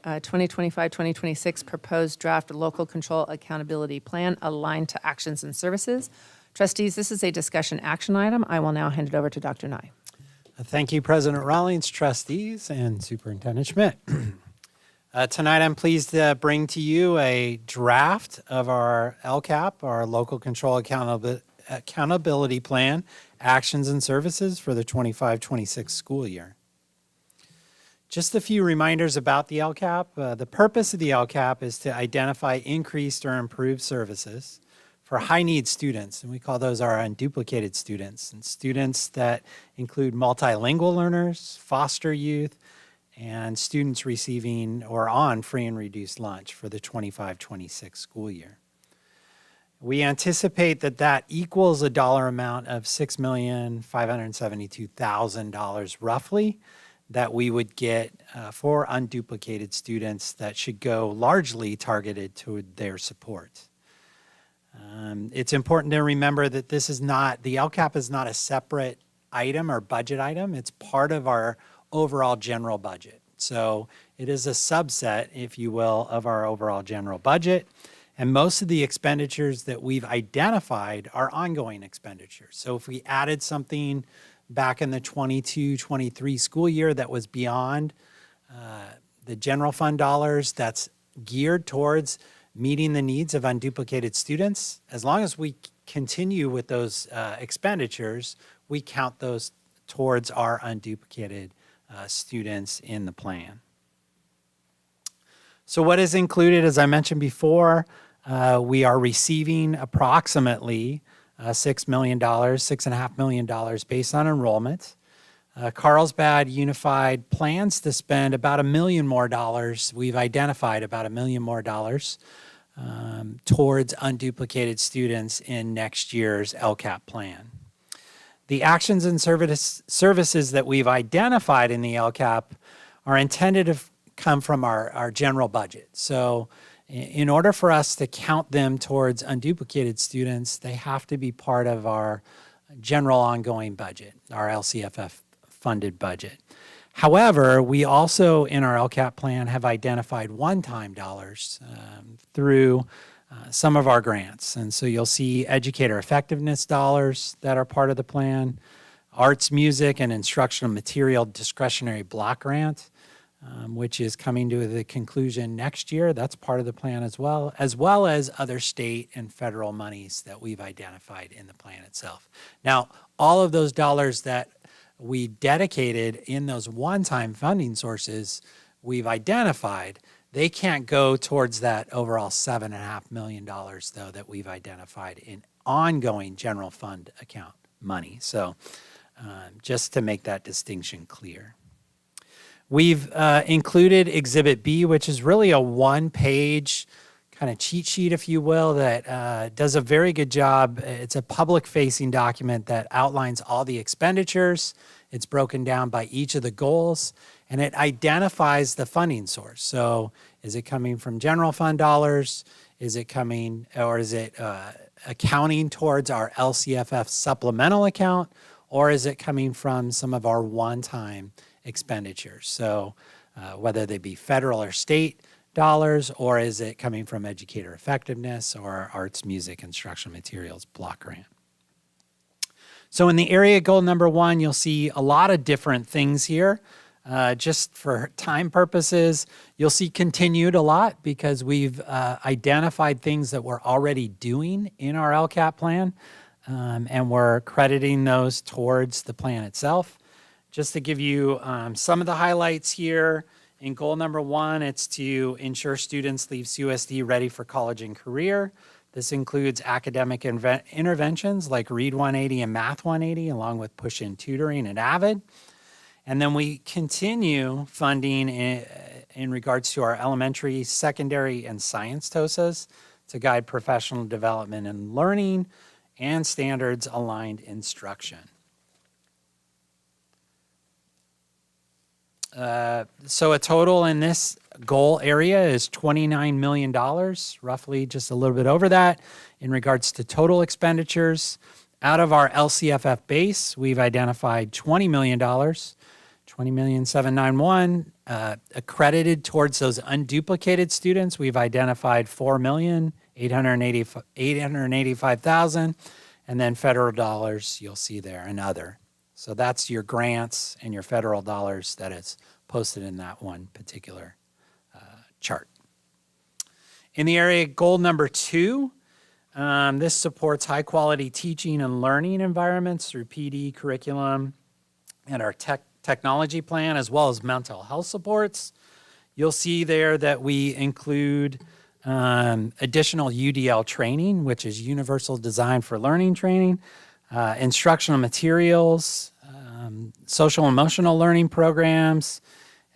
2025-2026 proposed draft local control accountability plan aligned to actions and services. Trustees, this is a discussion action item. I will now hand it over to Dr. Nye. Thank you, President Rawlings, trustees, and Superintendent Schmidt. Tonight, I'm pleased to bring to you a draft of our LCAP, our Local Control Accountability Plan, Actions and Services for the 25-26 school year. Just a few reminders about the LCAP. The purpose of the LCAP is to identify increased or improved services for high-need students, and we call those our unduplicated students, and students that include multilingual learners, foster youth, and students receiving or on free and reduced lunch for the 25-26 school year. We anticipate that equals a dollar amount of $6,572,000 roughly that we would get for unduplicated students that should go largely targeted to their support. It's important to remember that the LCAP is not a separate item or budget item. It's part of our overall general budget. So it is a subset, if you will, of our overall general budget. And most of the expenditures that we've identified are ongoing expenditures. So if we added something back in the 22-23 school year that was beyond the general fund dollars that's geared towards meeting the needs of unduplicated students, as long as we continue with those expenditures, we count those towards our unduplicated students in the plan. So what is included, as I mentioned before, we are receiving approximately $6 million, $6.5 million based on enrollment. Carlsbad Unified plans to spend about $1 million more. We've identified about $1 million more towards unduplicated students in next year's LCAP plan. The actions and services that we've identified in the LCAP are intended to come from our general budget. So in order for us to count them towards unduplicated students, they have to be part of our general ongoing budget, our LCFF funded budget. However, we also in our LCAP plan have identified one-time dollars through some of our grants. And so you'll see educator effectiveness dollars that are part of the plan, arts, music, and instructional material discretionary block grant, which is coming to the conclusion next year. That's part of the plan as well as other state and federal monies that we've identified in the plan itself. Now, all of those dollars that we dedicated in those one-time funding sources we've identified, they can't go towards that overall $7.5 million, though, that we've identified in ongoing general fund account money. So just to make that distinction clear. We've included Exhibit B, which is really a one-page kind of cheat sheet, if you will, that does a very good job. It's a public-facing document that outlines all the expenditures. It's broken down by each of the goals, and it identifies the funding source. So is it coming from general fund dollars? Is it coming, or is it accounting towards our LCFF supplemental account? Or is it coming from some of our one-time expenditures? So whether they be federal or state dollars, or is it coming from educator effectiveness or arts, music, instructional materials block grant? So in the area goal number 1, you'll see a lot of different things here. Just for time purposes, you'll see continued a lot because we've identified things that we're already doing in our LCAP plan, and we're crediting those towards the plan itself. Just to give you some of the highlights here, in goal number 1, it's to ensure students leave CUSD ready for college and career. This includes academic interventions like Read 180 and Math 180, along with push-in tutoring and AVID. And then we continue funding in regards to our elementary, secondary, and science TOSAs to guide professional development and learning and standards-aligned instruction. So a total in this goal area is $29 million, roughly just a little bit over that in regards to total expenditures. Out of our LCFF base, we've identified $20 million, $20,791,000 accredited towards those unduplicated students. We've identified $4,885,000, and then federal dollars you'll see there and other. So that's your grants and your federal dollars that is posted in that one particular chart. In the area goal number 2, this supports high quality teaching and learning environments through PD curriculum and our technology plan, as well as mental health supports. You'll see there that we include additional UDL training, which is Universal Design for Learning training, instructional materials, social emotional learning programs,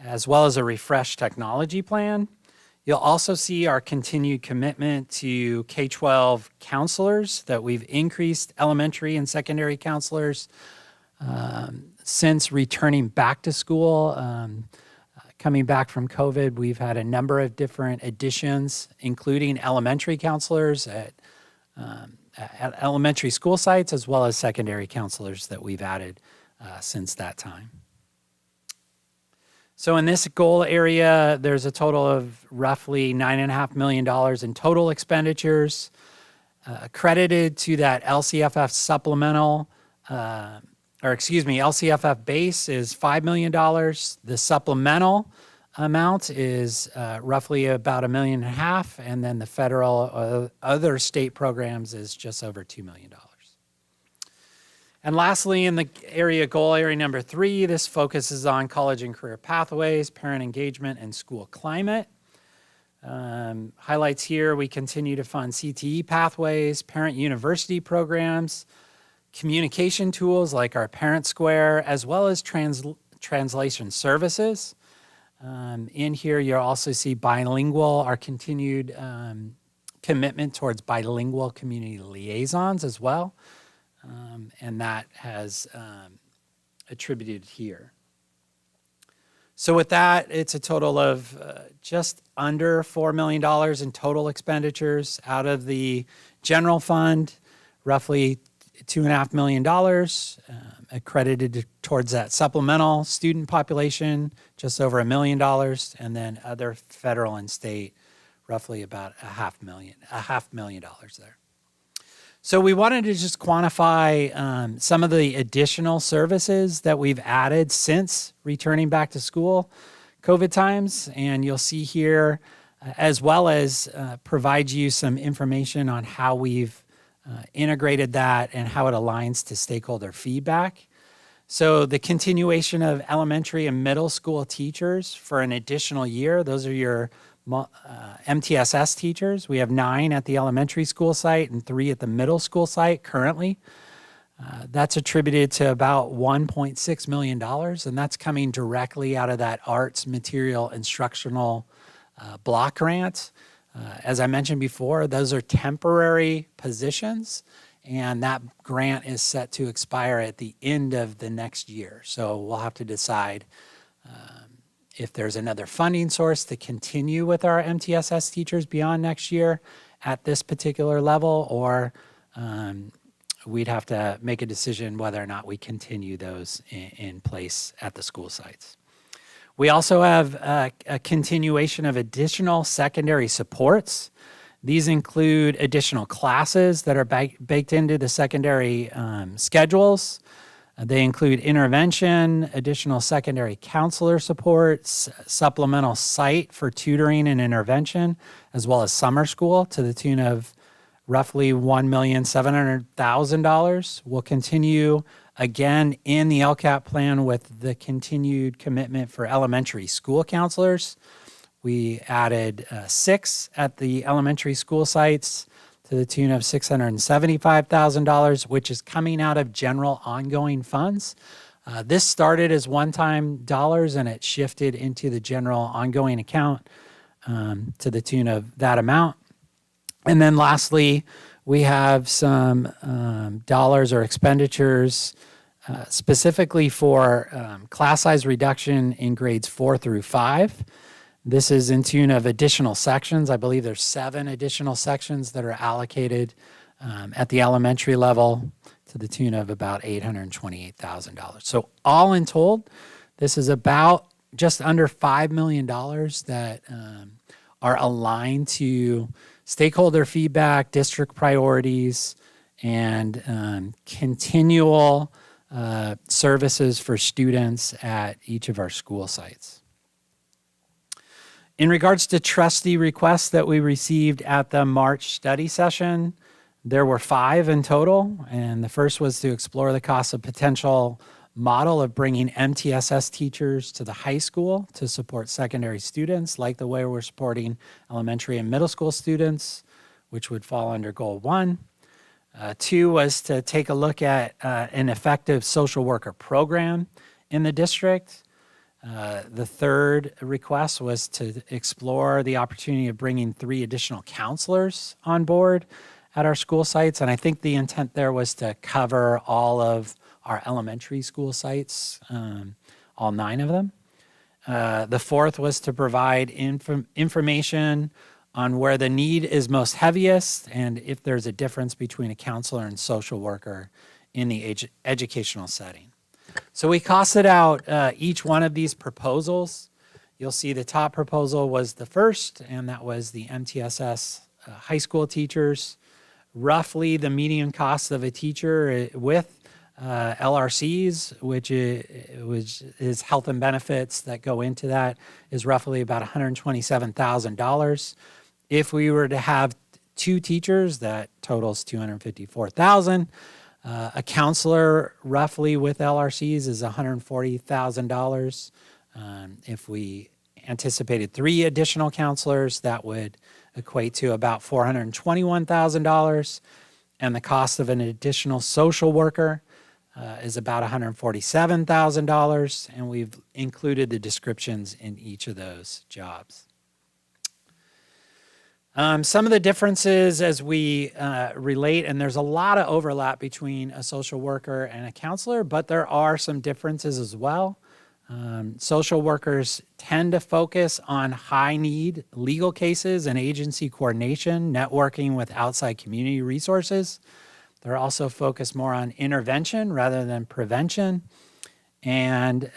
as well as a refreshed technology plan. You'll also see our continued commitment to K-12 counselors, that we've increased elementary and secondary counselors since returning back to school. Coming back from COVID, we've had a number of different additions, including elementary counselors at elementary school sites, as well as secondary counselors that we've added since that time. So in this goal area, there's a total of roughly $9.5 million in total expenditures credited to that LCFF supplemental, LCFF base is $5 million. The supplemental amount is roughly about $1.5 million, and then the federal other state programs is just over $2 million. And lastly, in the goal area number 3, this focuses on college and career pathways, parent engagement, and school climate. Highlights here, we continue to fund CTE pathways, parent university programs, communication tools like our Parent Square, as well as translation services. In here, you'll also see bilingual, our continued commitment towards bilingual community liaisons as well. And that has attributed here. So with that, it's a total of just under $4 million in total expenditures out of the general fund, roughly $2.5 million accredited towards that supplemental student population, just over $1 million, and then other federal and state, roughly about $500,000 there. So we wanted to just quantify some of the additional services that we've added since returning back to school COVID times. And you'll see here, as well as provide you some information on how we've integrated that and how it aligns to stakeholder feedback. So the continuation of elementary and middle school teachers for an additional year, those are your MTSS teachers. We have 9 at the elementary school site and 3 at the middle school site currently. That's attributed to about $1.6 million, and that's coming directly out of that arts material instructional block grant. As I mentioned before, those are temporary positions, and that grant is set to expire at the end of the next year. So we'll have to decide if there's another funding source to continue with our MTSS teachers beyond next year at this particular level, or we'd have to make a decision whether or not we continue those in place at the school sites. We also have a continuation of additional secondary supports. These include additional classes that are baked into the secondary schedules. They include intervention, additional secondary counselor supports, supplemental site for tutoring and intervention, as well as summer school to the tune of roughly $1,700,000. We'll continue again in the LCAP plan with the continued commitment for elementary school counselors. We added 6 at the elementary school sites to the tune of $675,000, which is coming out of general ongoing funds. This started as one-time dollars and it shifted into the general ongoing account to the tune of that amount. And then lastly, we have some dollars or expenditures specifically for class size reduction in grades 4 through 5. This is in tune of additional sections. I believe there's 7 additional sections that are allocated at the elementary level to the tune of about $828,000. So all in told, this is about just under $5 million that are aligned to stakeholder feedback, district priorities, and continual services for students at each of our school sites. In regards to trustee requests that we received at the March study session, there were 5 in total, and the first was to explore the cost of potential model of bringing MTSS teachers to the high school to support secondary students, like the way we're supporting elementary and middle school students, which would fall under Goal 1. 2 was to take a look at an effective social worker program in the district. The third request was to explore the opportunity of bringing 3 additional counselors on board at our school sites. And I think the intent there was to cover all of our elementary school sites, all 9 of them. The fourth was to provide information on where the need is most heaviest and if there's a difference between a counselor and social worker in the educational setting. So we costed out each one of these proposals. You'll see the top proposal was the first, and that was the MTSS high school teachers. Roughly the median cost of a teacher with LRCs, which is health and benefits that go into that, is roughly about $127,000. If we were to have 2 teachers, that totals $254,000. A counselor roughly with LRCs is $140,000. If we anticipated 3 additional counselors, that would equate to about $421,000. And the cost of an additional social worker is about $147,000. And we've included the descriptions in each of those jobs. Some of the differences as we relate, and there's a lot of overlap between a social worker and a counselor, but there are some differences as well. Social workers tend to focus on high-need legal cases and agency coordination, networking with outside community resources. They're also focused more on intervention rather than prevention. And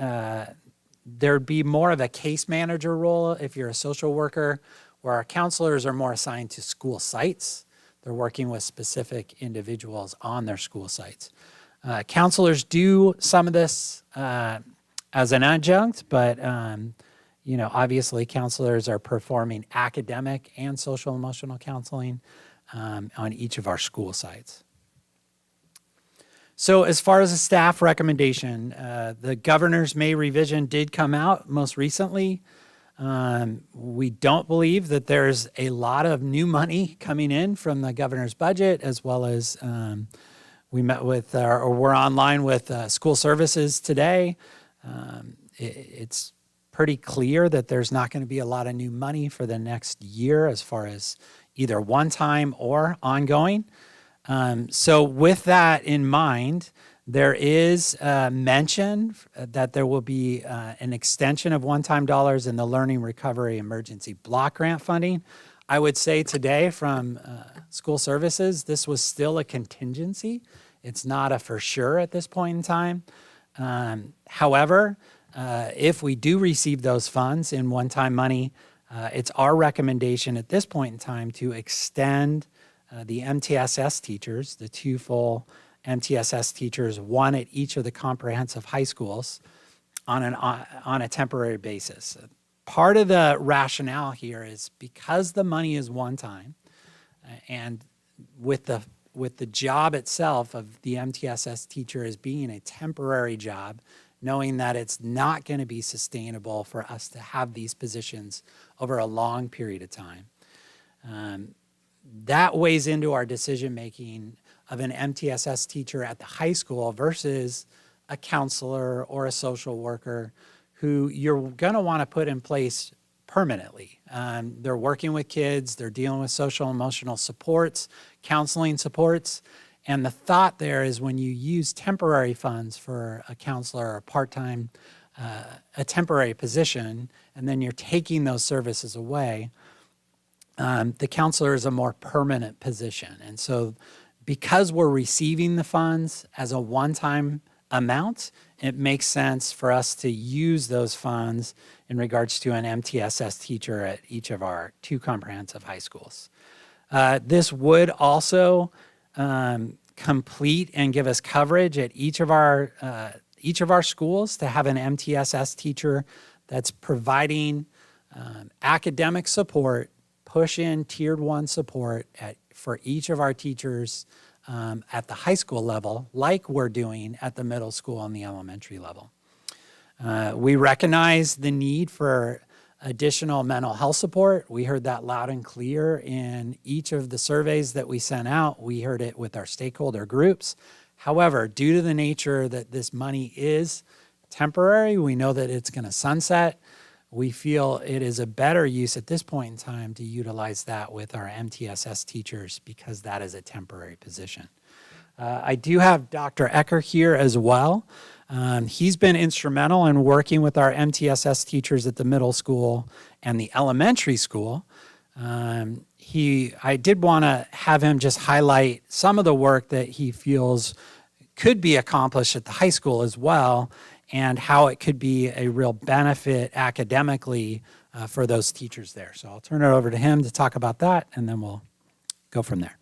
there'd be more of a case manager role if you're a social worker, where our counselors are more assigned to school sites. They're working with specific individuals on their school sites. Counselors do some of this as an adjunct, but obviously counselors are performing academic and social emotional counseling on each of our school sites. So as far as a staff recommendation, the governor's May revision did come out most recently. We don't believe that there's a lot of new money coming in from the governor's budget, as well as we met with, or we're online with school services today. It's pretty clear that there's not going to be a lot of new money for the next year as far as either one-time or ongoing. So with that in mind, there is mention that there will be an extension of one-time dollars in the Learning Recovery Emergency Block Grant funding. I would say today from school services, this was still a contingency. It's not a for sure at this point in time. However, if we do receive those funds in one-time money, it's our recommendation at this point in time to extend the MTSS teachers, the 2 full MTSS teachers, 1 at each of the comprehensive high schools, on a temporary basis. Part of the rationale here is because the money is one time, and with the job itself of the MTSS teacher as being a temporary job, knowing that it's not going to be sustainable for us to have these positions over a long period of time. That weighs into our decision making of an MTSS teacher at the high school versus a counselor or a social worker who you're going to want to put in place permanently. They're working with kids, they're dealing with social emotional supports, counseling supports, and the thought there is when you use temporary funds for a counselor or part-time, a temporary position, and then you're taking those services away, the counselor is a more permanent position. And so because we're receiving the funds as a one-time amount, it makes sense for us to use those funds in regards to an MTSS teacher at each of our 2 comprehensive high schools. This would also complete and give us coverage at each of our schools to have an MTSS teacher that's providing academic support, push-in Tiered 1 support for each of our teachers at the high school level, like we're doing at the middle school and the elementary level. We recognize the need for additional mental health support. We heard that loud and clear in each of the surveys that we sent out. We heard it with our stakeholder groups. However, due to the nature that this money is temporary, we know that it's going to sunset. We feel it is a better use at this point in time to utilize that with our MTSS teachers because that is a temporary position. I do have Dr. Ecker here as well. He's been instrumental in working with our MTSS teachers at the middle school and the elementary school. I did want to have him just highlight some of the work that he feels could be accomplished at the high school as well, and how it could be a real benefit academically for those teachers there. So I'll turn it over to him to talk about that, and then we'll go from there.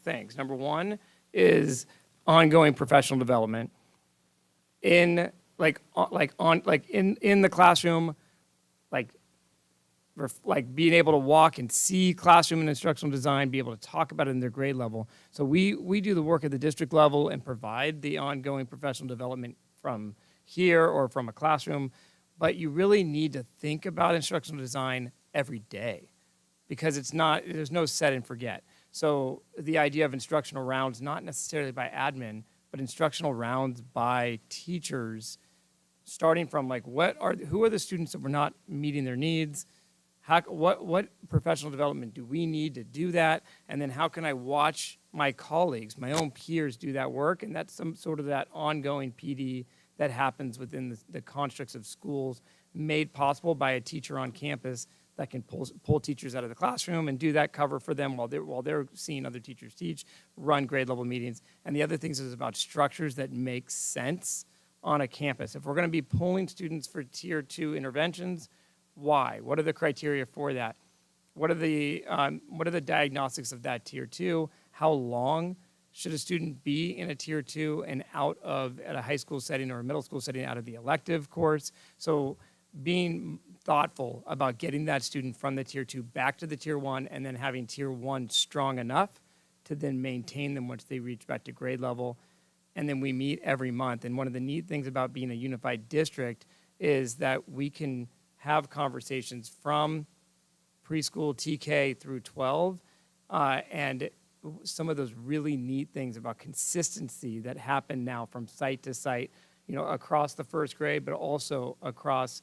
things. Number one is ongoing professional development in in the classroom, like being able to walk and see classroom and instructional design, be able to talk about it in their grade level. So we do the work at the district level and provide the ongoing professional development from here or from a classroom, but you really need to think about instructional design every day because there's no set and forget. So the idea of instructional rounds, not necessarily by admin, but instructional rounds by teachers, starting from like who are the students that we're not meeting their needs? What professional development do we need to do that? And then how can I watch my colleagues, my own peers do that work? And that's some sort of that ongoing PD that happens within the constructs of schools, made possible by a teacher on campus that can pull teachers out of the classroom and do that cover for them while they're seeing other teachers teach, run grade level meetings. And the other things is about structures that make sense on a campus. If we're going to be pulling students for tier 2 interventions, why? What are the criteria for that? What are the diagnostics of that tier 2? How long should a student be in a tier 2 and at a high school setting or a middle school setting out of the elective course? So being thoughtful about getting that student from the tier 2 back to the tier 1 and then having tier 1 strong enough to then maintain them once they reach back to grade level. And then we meet every month. And one of the neat things about being a unified district is that we can have conversations from preschool TK through 12 and some of those really neat things about consistency that happen now from site to site, across the first grade, but also across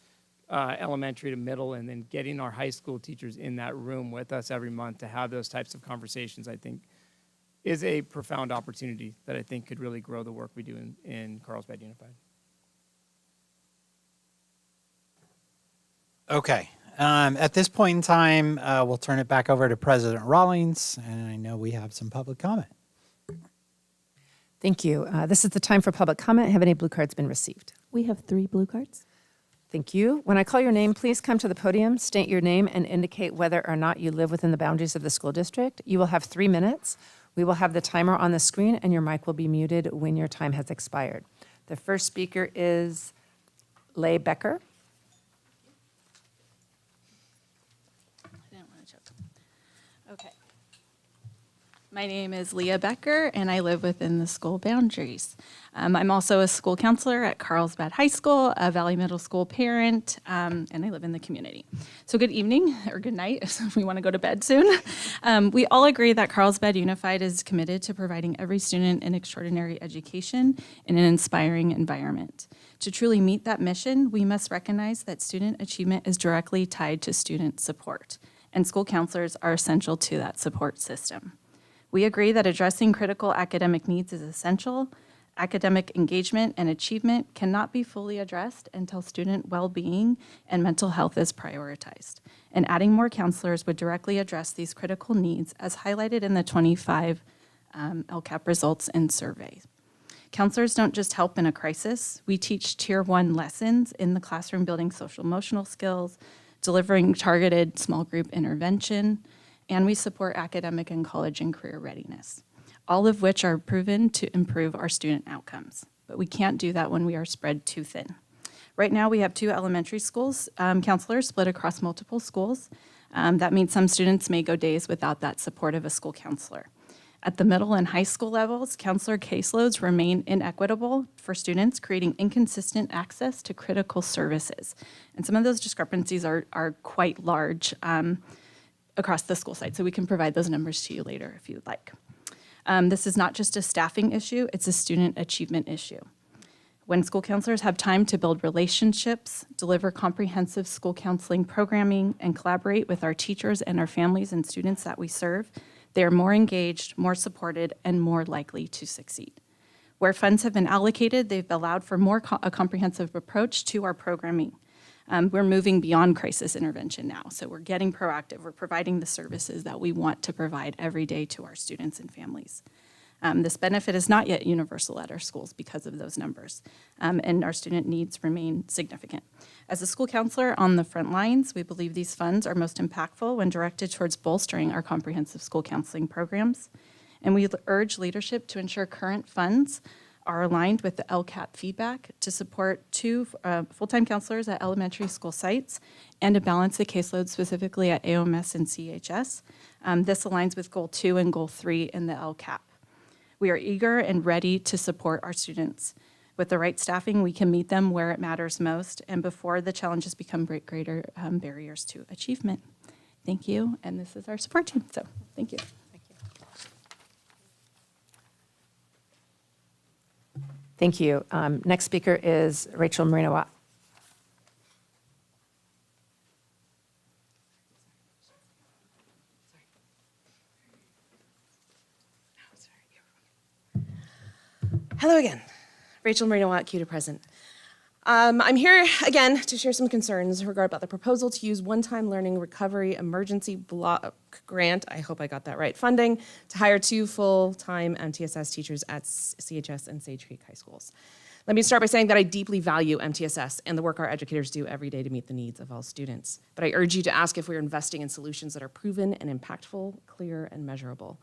elementary to middle, and then getting our high school teachers in that room with us every month to have those types of conversations, I think, is a profound opportunity that I think could really grow the work we do in Carlsbad Unified. Okay. At this point in time, we'll turn it back over to President Rawlings, and I know we have some public comment. Thank you. This is the time for public comment. Have any blue cards been received? We have 3 blue cards. Thank you. When I call your name, please come to the podium, state your name, and indicate whether or not you live within the boundaries of the school district. You will have 3 minutes. We will have the timer on the screen, and your mic will be muted when your time has expired. The first speaker is Leigh Becker. Okay. My name is Leah Becker, and I live within the school boundaries. I'm also a school counselor at Carlsbad High School, a Valley Middle School parent, and I live in the community. So good evening, or good night, if we want to go to bed soon. We all agree that Carlsbad Unified is committed to providing every student an extraordinary education in an inspiring environment. To truly meet that mission, we must recognize that student achievement is directly tied to student support, and school counselors are essential to that support system. We agree that addressing critical academic needs is essential. Academic engagement and achievement cannot be fully addressed until student well-being and mental health is prioritized. And adding more counselors would directly address these critical needs as highlighted in the 25 LCAP results and surveys. Counselors don't just help in a crisis. We teach Tier 1 lessons in the classroom, building social-emotional skills, delivering targeted small group intervention, and we support academic and college and career readiness, all of which are proven to improve our student outcomes. But we can't do that when we are spread too thin. Right now, we have 2 elementary schools, counselors split across multiple schools. That means some students may go days without that support of a school counselor. At the middle and high school levels, counselor caseloads remain inequitable for students, creating inconsistent access to critical services. And some of those discrepancies are quite large across the school site, so we can provide those numbers to you later if you'd like. This is not just a staffing issue, it's a student achievement issue. When school counselors have time to build relationships, deliver comprehensive school counseling programming, and collaborate with our teachers and our families and students that we serve, they are more engaged, more supported, and more likely to succeed. Where funds have been allocated, they've allowed for a comprehensive approach to our programming. We're moving beyond crisis intervention now, so we're getting proactive. We're providing the services that we want to provide every day to our students and families. This benefit is not yet universal at our schools because of those numbers, and our student needs remain significant. As a school counselor on the front lines, we believe these funds are most impactful when directed towards bolstering our comprehensive school counseling programs, and we urge leadership to ensure current funds are aligned with the LCAP feedback to support 2 full-time counselors at elementary school sites and to balance the caseload specifically at AOMS and CHS. This aligns with Goal 2 and Goal 3 in the LCAP. We are eager and ready to support our students. With the right staffing, we can meet them where it matters most and before the challenges become greater barriers to achievement. Thank you, and this is our support team, so thank you. Thank you. Next speaker is Rachel Marino-Watt. Hello again. Rachel Marino-Watt, CUDA present. I'm here again to share some concerns about the proposal to use one-time learning recovery emergency block grant, I hope I got that right, funding to hire 2 full-time MTSS teachers at CHS and Sage Creek High Schools. Let me start by saying that I deeply value MTSS and the work our educators do every day to meet the needs of all students. But I urge you to ask if we're investing in solutions that are proven and impactful, clear, and measurable.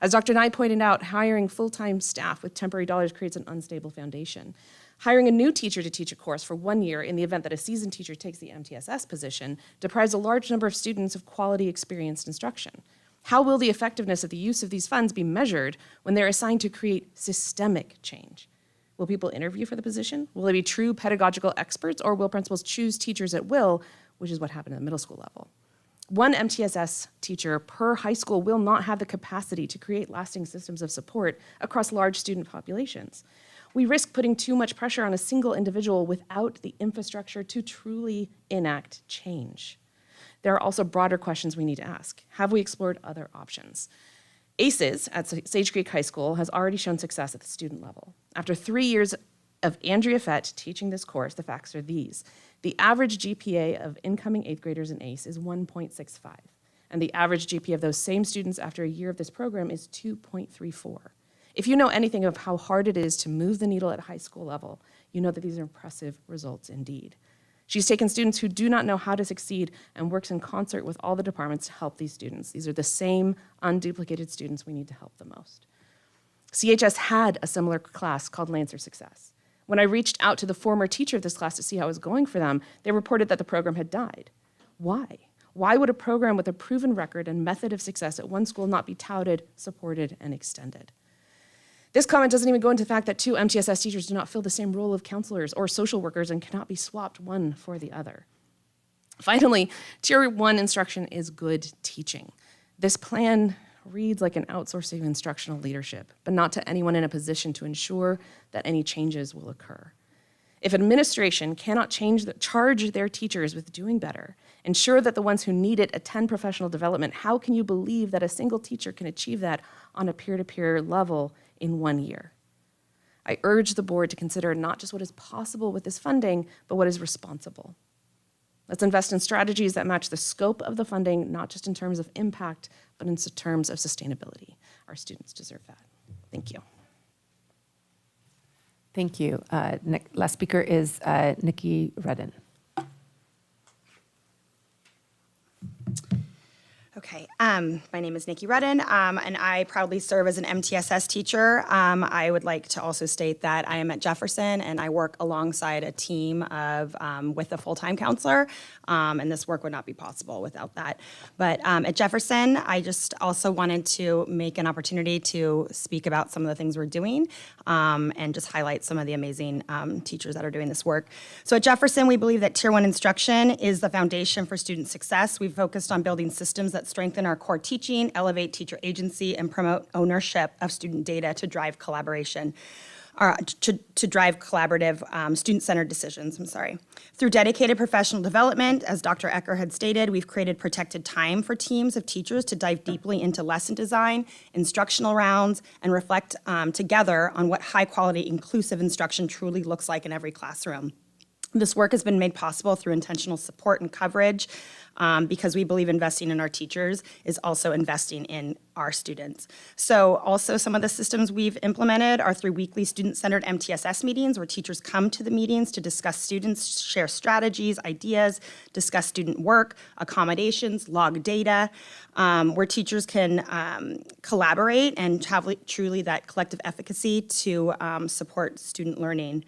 As Dr. Nye pointed out, hiring full-time staff with temporary dollars creates an unstable foundation. Hiring a new teacher to teach a course for 1 year in the event that a seasoned teacher takes the MTSS position deprives a large number of students of quality, experienced instruction. How will the effectiveness of the use of these funds be measured when they're assigned to create systemic change? Will people interview for the position? Will they be true pedagogical experts, or will principals choose teachers at will, which is what happened at the middle school level? 1 MTSS teacher per high school will not have the capacity to create lasting systems of support across large student populations. We risk putting too much pressure on a single individual without the infrastructure to truly enact change. There are also broader questions we need to ask. Have we explored other options? ACES at Sage Creek High School has already shown success at the student level. After 3 years of Andrea Fett teaching this course, the facts are these. The average GPA of incoming 8th graders in ACE is 1.65, and the average GPA of those same students after a year of this program is 2.34. If you know anything of how hard it is to move the needle at high school level, you know that these are impressive results indeed. She's taken students who do not know how to succeed and works in concert with all the departments to help these students. These are the same unduplicated students we need to help the most. CHS had a similar class called Lancer Success. When I reached out to the former teacher of this class to see how it was going for them, they reported that the program had died. Why? Why would a program with a proven record and method of success at one school not be touted, supported, and extended? This comment doesn't even go into the fact that 2 MTSS teachers do not fill the same role of counselors or social workers and cannot be swapped one for the other. Finally, Tier 1 instruction is good teaching. This plan reads like an outsourcing of instructional leadership, but not to anyone in a position to ensure that any changes will occur. If administration cannot charge their teachers with doing better, ensure that the ones who need it attend professional development, how can you believe that a single teacher can achieve that on a peer-to-peer level in 1 year? I urge the board to consider not just what is possible with this funding, but what is responsible. Let's invest in strategies that match the scope of the funding, not just in terms of impact, but in terms of sustainability. Our students deserve that. Thank you. Thank you. Last speaker is Nikki Redden. Okay, my name is Nikki Redden, and I proudly serve as an MTSS teacher. I would like to also state that I am at Jefferson, and I work alongside a team of with a full-time counselor, and this work would not be possible without that. But at Jefferson, I just also wanted to make an opportunity to speak about some of the things we're doing, and just highlight some of the amazing teachers that are doing this work. So at Jefferson, we believe that Tier 1 instruction is the foundation for student success. We've focused on building systems that strengthen our core teaching, elevate teacher agency, and promote ownership of student data to drive collaboration, to drive collaborative student-centered decisions, Through dedicated professional development, as Dr. Ecker had stated, we've created protected time for teams of teachers to dive deeply into lesson design, instructional rounds, and reflect together on what high-quality inclusive instruction truly looks like in every classroom. This work has been made possible through intentional support and coverage, because we believe investing in our teachers is also investing in our students. So also some of the systems we've implemented are through weekly student-centered MTSS meetings where teachers come to the meetings to discuss students, share strategies, ideas, discuss student work, accommodations, log data, where teachers can collaborate and have truly that collective efficacy to support student learning.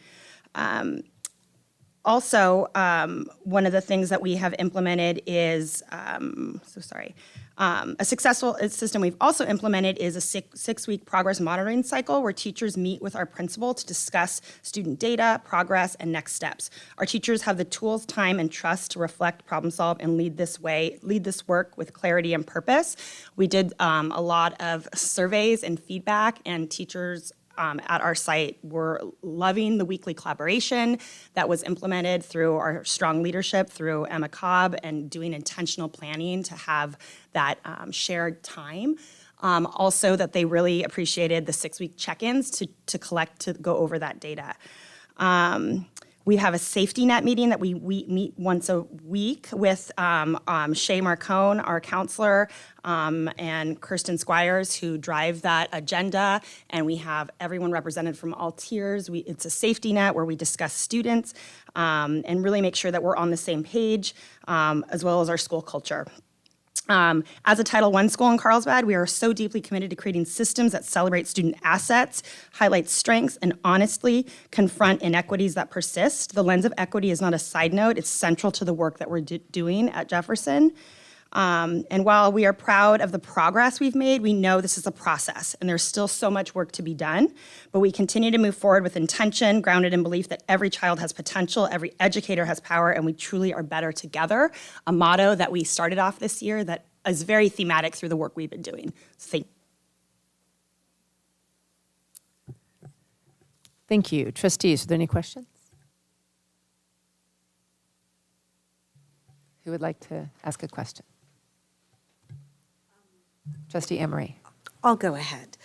Also, one of the things that we have implemented is, A successful system we've also implemented is a six-week progress monitoring cycle where teachers meet with our principal to discuss student data, progress, and next steps. Our teachers have the tools, time, and trust to reflect, problem solve, and lead this work with clarity and purpose. We did a lot of surveys and feedback, and teachers at our site were loving the weekly collaboration that was implemented through our strong leadership, through Emma Cobb, and doing intentional planning to have that shared time. Also, that they really appreciated the 6-week check-ins to go over that data. We have a safety net meeting that we meet once a week with Shay Marcone, our counselor, and Kirsten Squires, who drive that agenda. And we have everyone represented from all tiers. It's a safety net where we discuss students and really make sure that we're on the same page, as well as our school culture. As a Title I school in Carlsbad, we are so deeply committed to creating systems that celebrate student assets, highlight strengths, and honestly confront inequities that persist. The lens of equity is not a side note, it's central to the work that we're doing at Jefferson. And while we are proud of the progress we've made, we know this is a process and there's still so much work to be done, but we continue to move forward with intention, grounded in belief that every child has potential, every educator has power, and we truly are better together, a motto that we started off this year that is very thematic through the work we've been doing. Thank you. Trustees, are there any questions? Who would like to ask a question? Trustee Emery. I'll go ahead.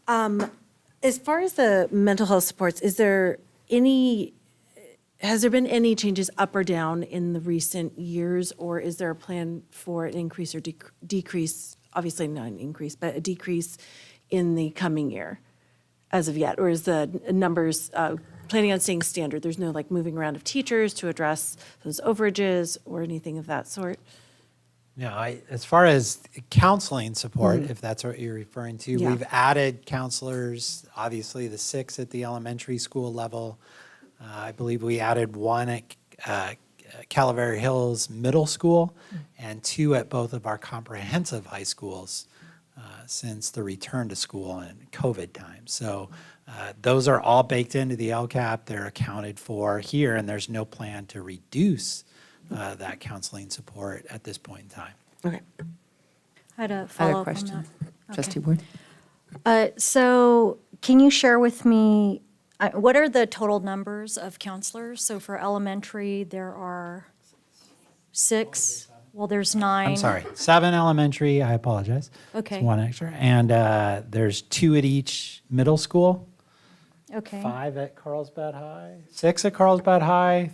As far as the mental health supports, has there been any changes up or down in the recent years, or is there a plan for an increase or decrease, obviously not an increase, but a decrease in the coming year as of yet? Or is the numbers planning on staying standard? There's no like moving around of teachers to address those overages or anything of that sort? No, as far as counseling support, if that's what you're referring to, we've added counselors, obviously the 6 at the elementary school level. I believe we added 1 at Calavera Hills Middle School and 2 at both of our comprehensive high schools since the return to school and COVID time. So those are all baked into the LCAP. They're accounted for here, and there's no plan to reduce that counseling support at this point in time. Okay. I had a follow-up on question. that. Trustee Ward. So can you share with me, what are the total numbers of counselors? So for elementary, there are 6, well, there's 9. I'm sorry, 7 elementary, I apologize. Okay. It's 1 extra. And there's 2 at each middle school. Okay. 5 at Carlsbad High, 6 at Carlsbad High,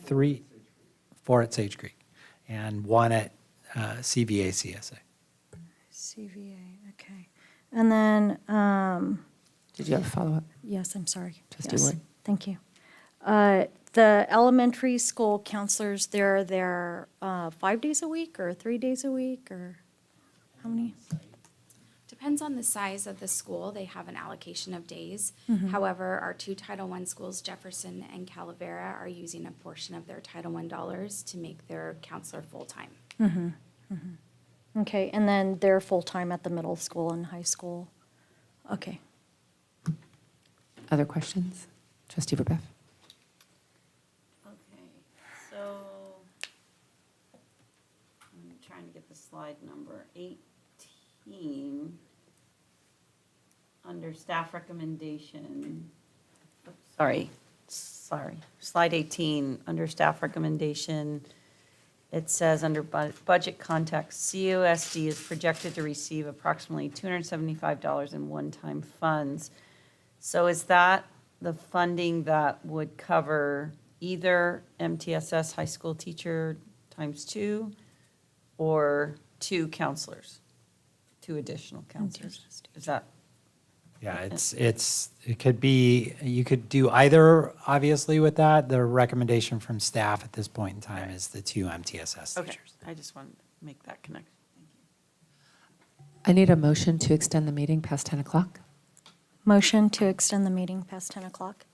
4 at Sage Creek, and 1 at CVA CSA. CVA, okay. And then, Did you have a follow-up? yes, I'm sorry. Trustee Yes, Ward. thank you. The elementary school counselors, they're 5 days a week or 3 days a week, or how many? Depends on the size of the school. They have an allocation of days. Mhm. However, our 2 Title I schools, Jefferson and Calavera, are using a portion of their Title I dollars to make their counselor full-time. Mhm, mhm. Okay, and then they're full-time at the middle school and high school? Okay. Other questions? Trustee Verbeff. Okay, so I'm trying to get the slide number 18. Under staff recommendation, sorry, slide 18, under staff recommendation, it says under budget context, CUSD is projected to receive approximately $275 in one-time funds. So is that the funding that would cover either MTSS high school teacher times 2 or 2 counselors, 2 additional counselors? Is that? Yeah, it could be, you could do either, obviously, with that. The recommendation from staff at this point in time is the 2 MTSS Okay, teachers. I just wanted to make that connection. I need a motion to extend the meeting past 10 o'clock. Motion to extend the meeting past 10 o'clock?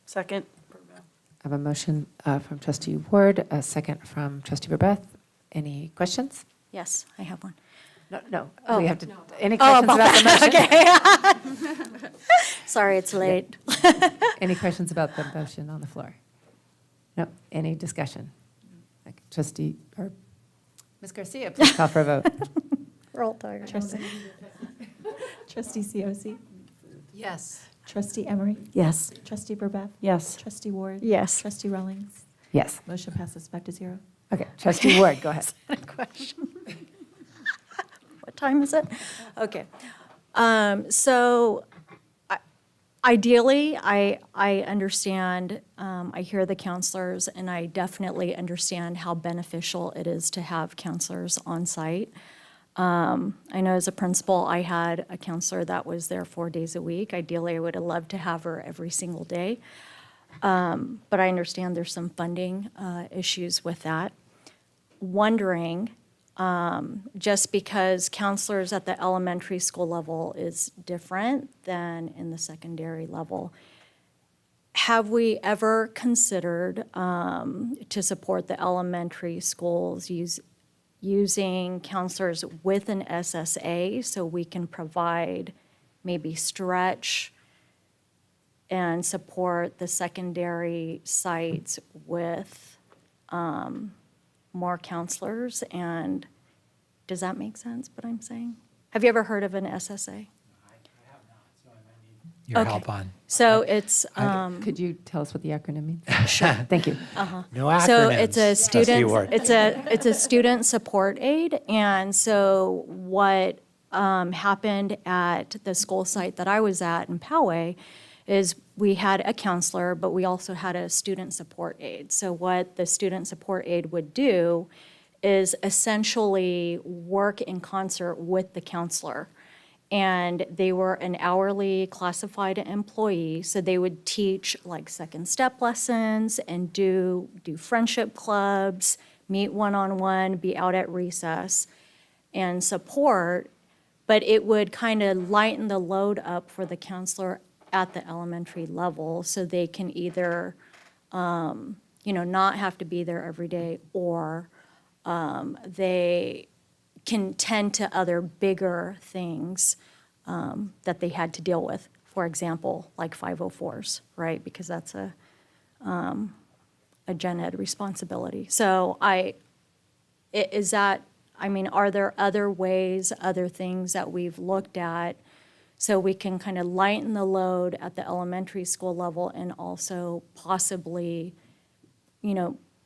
Second. I have a motion from Trustee Ward, a second from Trustee Verbeff. Any questions? Yes, I have one. No, Oh. we have to, any questions about about the motion? Okay. Sorry, it's late. Any questions about the motion on the floor? No, any discussion? Like, Trustee, or Ms. Garcia, please call for a vote. We're all tired. Trustee COC? Yes. Trustee Emery? Yes. Trustee Burbeth? Yes. Trustee Ward? Yes. Trustee Rawlings? Yes. Motion passes 5-0. Okay, Trustee Ward, go ahead. What time is it? Okay. So ideally, I understand, I hear the counselors, and I definitely understand how beneficial it is to have counselors on site. I know as a principal, I had a counselor that was there 4 days a week. Ideally, I would have loved to have her every single day. But I understand there's some funding issues with that. Wondering, just because counselors at the elementary school level is different than in the secondary level, have we ever considered to support the elementary schools using counselors with an SSA so we can provide maybe stretch and support the secondary sites with more counselors? And does that make sense, what I'm saying? Have you ever heard of an SSA? Your Okay. help on. So it's, Could you tell us what the acronym means? Sure. Thank you. No acronyms. so it's a Trustee student, Ward. it's a student support aid. And so what happened at the school site that I was at in Poway is we had a counselor, but we also had a student support aide. So what the student support aide would do is essentially work in concert with the counselor. And they were an hourly classified employee, so they would teach like second step lessons and do friendship clubs, meet one-on-one, be out at recess, and support. But it would kind of lighten the load up for the counselor at the elementary level, so they can either, not have to be there every day, or they can tend to other bigger things that they had to deal with. For example, like 504s, right? Because that's a gen ed responsibility. So are there other ways, other things that we've looked at so we can kind of lighten the load at the elementary school level and also possibly,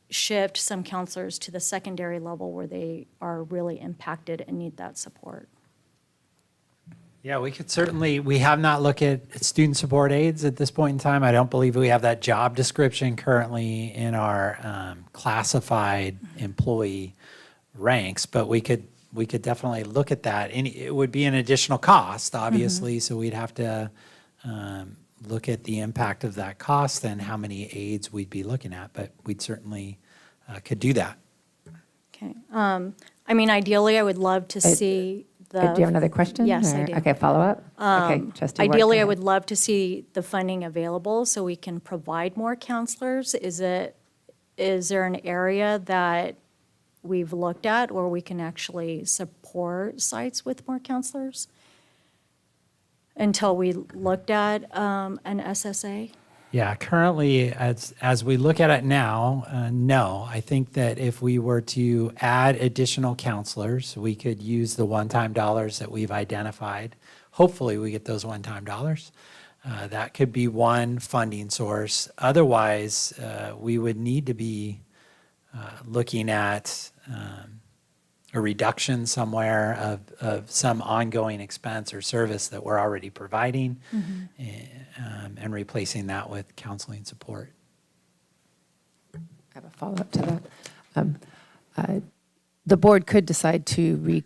shift some counselors to the secondary level where they are really impacted and need that support? Yeah, we have not looked at student support aides at this point in time. I don't believe we have that job description currently in our classified employee ranks, but we could definitely look at that. And it would be an additional cost, obviously, so we'd have to look at the impact of that cost and how many aides we'd be looking at, but we'd certainly could do that. Okay. Ideally, I would love to see Do you have another question? Yes, I or- do. Okay, follow up? Okay, Trustee Ward, go Ideally, I ahead. would love to see the funding available so we can provide more counselors. Is there an area that we've looked at where we can actually support sites with more counselors until we looked at an SSA? Yeah, currently, as we look at it now, no. I think that if we were to add additional counselors, we could use the one-time dollars that we've identified. Hopefully, we get those one-time dollars. That could be one funding source. Otherwise, we would need to be looking at a reduction somewhere of some ongoing expense or service that we're already providing, and replacing that with counseling support. I have a follow-up to that. The board could decide to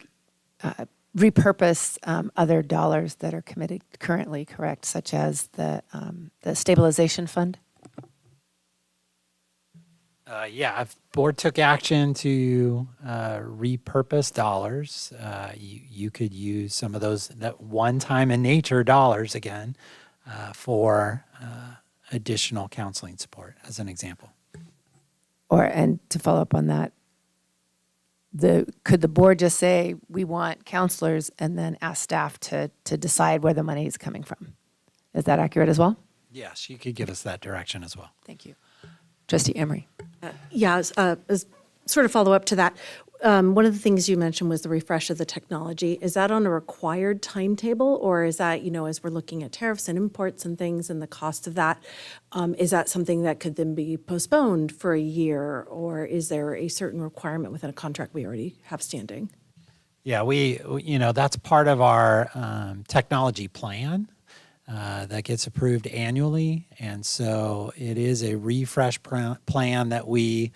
repurpose other dollars that are committed currently, correct, such as the stabilization fund? Yeah, if board took action to repurpose dollars, you could use some of those, that one-time in nature dollars again, for additional counseling support, as an example. And to follow up on that, could the board just say, we want counselors, and then ask staff to decide where the money is coming from? Is that accurate as well? Yes, you could give us that direction as well. Thank you. Trustee Emery. Yeah, as sort of follow up to that, one of the things you mentioned was the refresh of the technology. Is that on a required timetable, or is that, as we're looking at tariffs and imports and things and the cost of that, is that something that could then be postponed for a year, or is there a certain requirement within a contract we already have standing? Yeah, that's part of our technology plan that gets approved annually. And so it is a refresh plan that we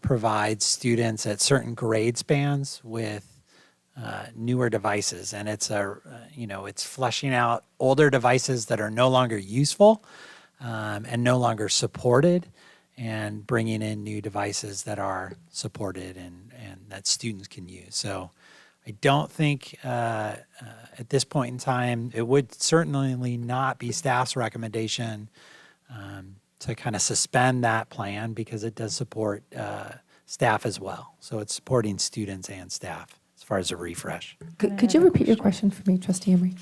provide students at certain grade spans with newer devices. And it's it's fleshing out older devices that are no longer useful and no longer supported, and bringing in new devices that are supported and that students can use. So I don't think at this point in time, it would certainly not be staff's recommendation to kind of suspend that plan, because it does support staff as well. So it's supporting students and staff as far as a refresh. Could you repeat your question for me, Trustee Emery?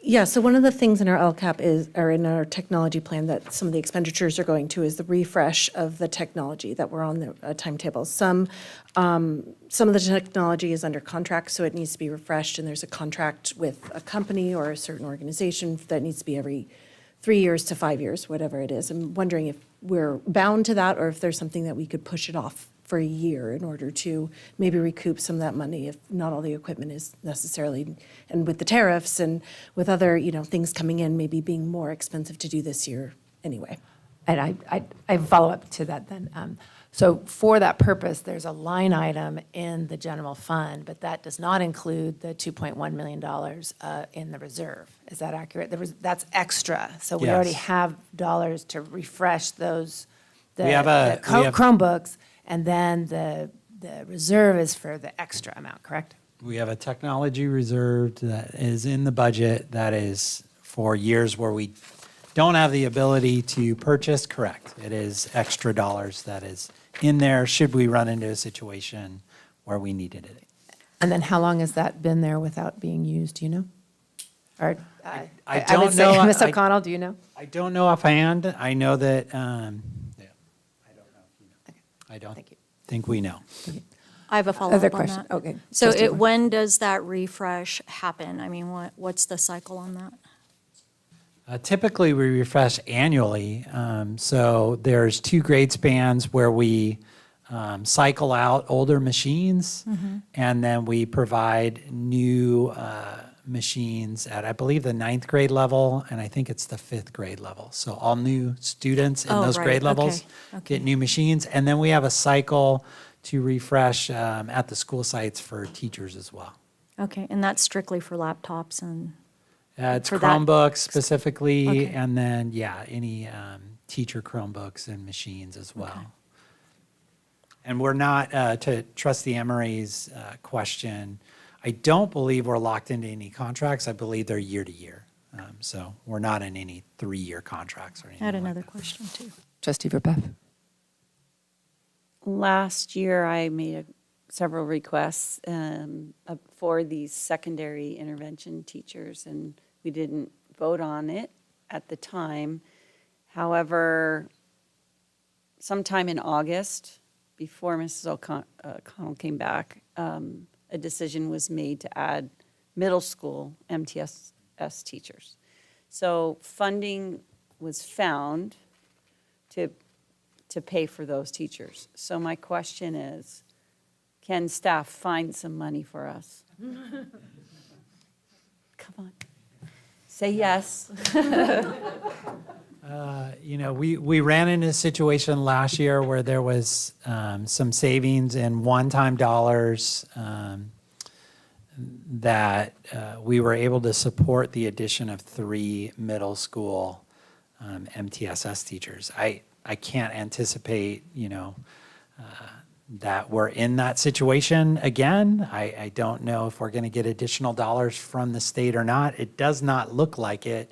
Yeah, so one of the things in our LCAP or in our technology plan that some of the expenditures are going to is the refresh of the technology that we're on the timetable. Some of the technology is under contract, so it needs to be refreshed, and there's a contract with a company or a certain organization that needs to be every 3 years to 5 years, whatever it is. I'm wondering if we're bound to that, or if there's something that we could push it off for a year in order to maybe recoup some of that money if not all the equipment is necessarily, and with the tariffs and with other, things coming in, maybe being more expensive to do this year anyway. And I follow up to that then. So for that purpose, there's a line item in the general fund, but that does not include the $2.1 million in the reserve. Is that accurate? That's extra. So we already have dollars to refresh those, Chromebooks, and then the reserve is for the extra amount, correct? We have a technology reserve that is in the budget that is for years where we don't have the ability to purchase. Correct. It is extra dollars that is in there should we run into a situation where we needed it. And then how long has that been there without being used, do you know? Or I don't know. Ms. O'Connell, do you know? I don't know offhand. I know that, I don't know if you know. Okay. I don't Thank you. think we know. I have a follow-up Other on question. that. Okay. So Trustee Moore. when does that refresh happen? I mean, what's the cycle on that? Typically, we refresh annually. So there's 2 grade spans where we cycle out older machines, and then we provide new machines at, I believe, the 9th grade level, and I think it's the 5th grade level. So all new students in those grade levels get new machines, and then we have a cycle to refresh at the school sites for teachers as well. Okay, and that's strictly for laptops and? It's for that- Chromebooks specifically, Okay. and then, any teacher Chromebooks and machines as well. Okay. And we're not, to Trustee Emery's question, I don't believe we're locked into any contracts. I believe they're year to year. So we're not in any 3-year contracts or anything I had like another that. question too. Trustee Verbeff. Last year, I made several requests for these secondary intervention teachers, and we didn't vote on it at the time. However, sometime in August, before Mrs. O'Connell came back, a decision was made to add middle school MTSS teachers. So funding was found to pay for those teachers. So my question is, can staff find some money for us? Come on. Say yes. We ran into a situation last year where there was some savings in one-time dollars that we were able to support the addition of 3 middle school MTSS teachers. I can't anticipate, that we're in that situation again. I don't know if we're going to get additional dollars from the state or not. It does not look like it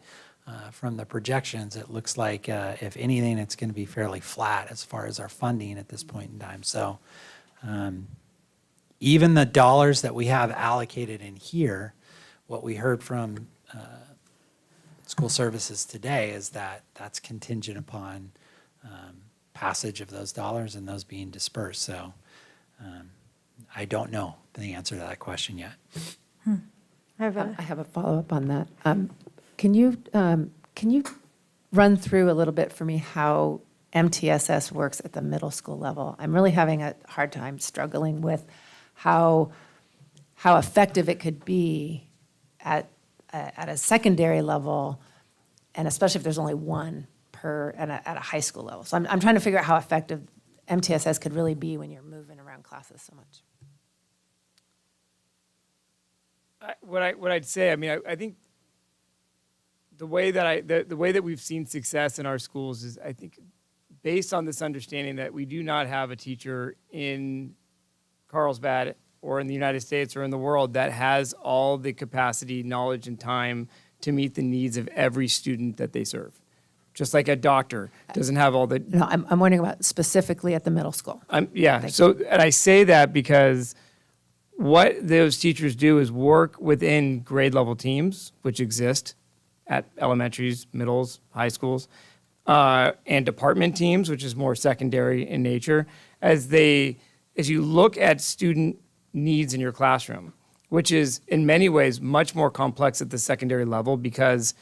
from the projections. It looks like, if anything, it's going to be fairly flat as far as our funding at this point in time. So, even the dollars that we have allocated in here, what we heard from school services today is that that's contingent upon passage of those dollars and those being dispersed. So I don't know the answer to that question yet. I have a follow-up on that. Can you run through a little bit for me how MTSS works at the middle school level? I'm really having a hard time struggling with how effective it could be at a secondary level, and especially if there's only one per at a high school level. So I'm trying to figure out how effective MTSS could really be when you're moving around classes so much. What I'd say, I mean, I think the way that we've seen success in our schools is, I think, based on this understanding that we do not have a teacher in Carlsbad or in the United States or in the world that has all the capacity, knowledge, and time to meet the needs of every student that they serve. Just like a doctor doesn't have all the... No, I'm wondering about specifically at the middle school. Yeah, so, and I say that because what those teachers do is work within grade level teams, which exist at elementaries, middles, high schools, and department teams, which is more secondary in nature, as you look at student needs in your classroom, which is in many ways much more complex at the secondary level because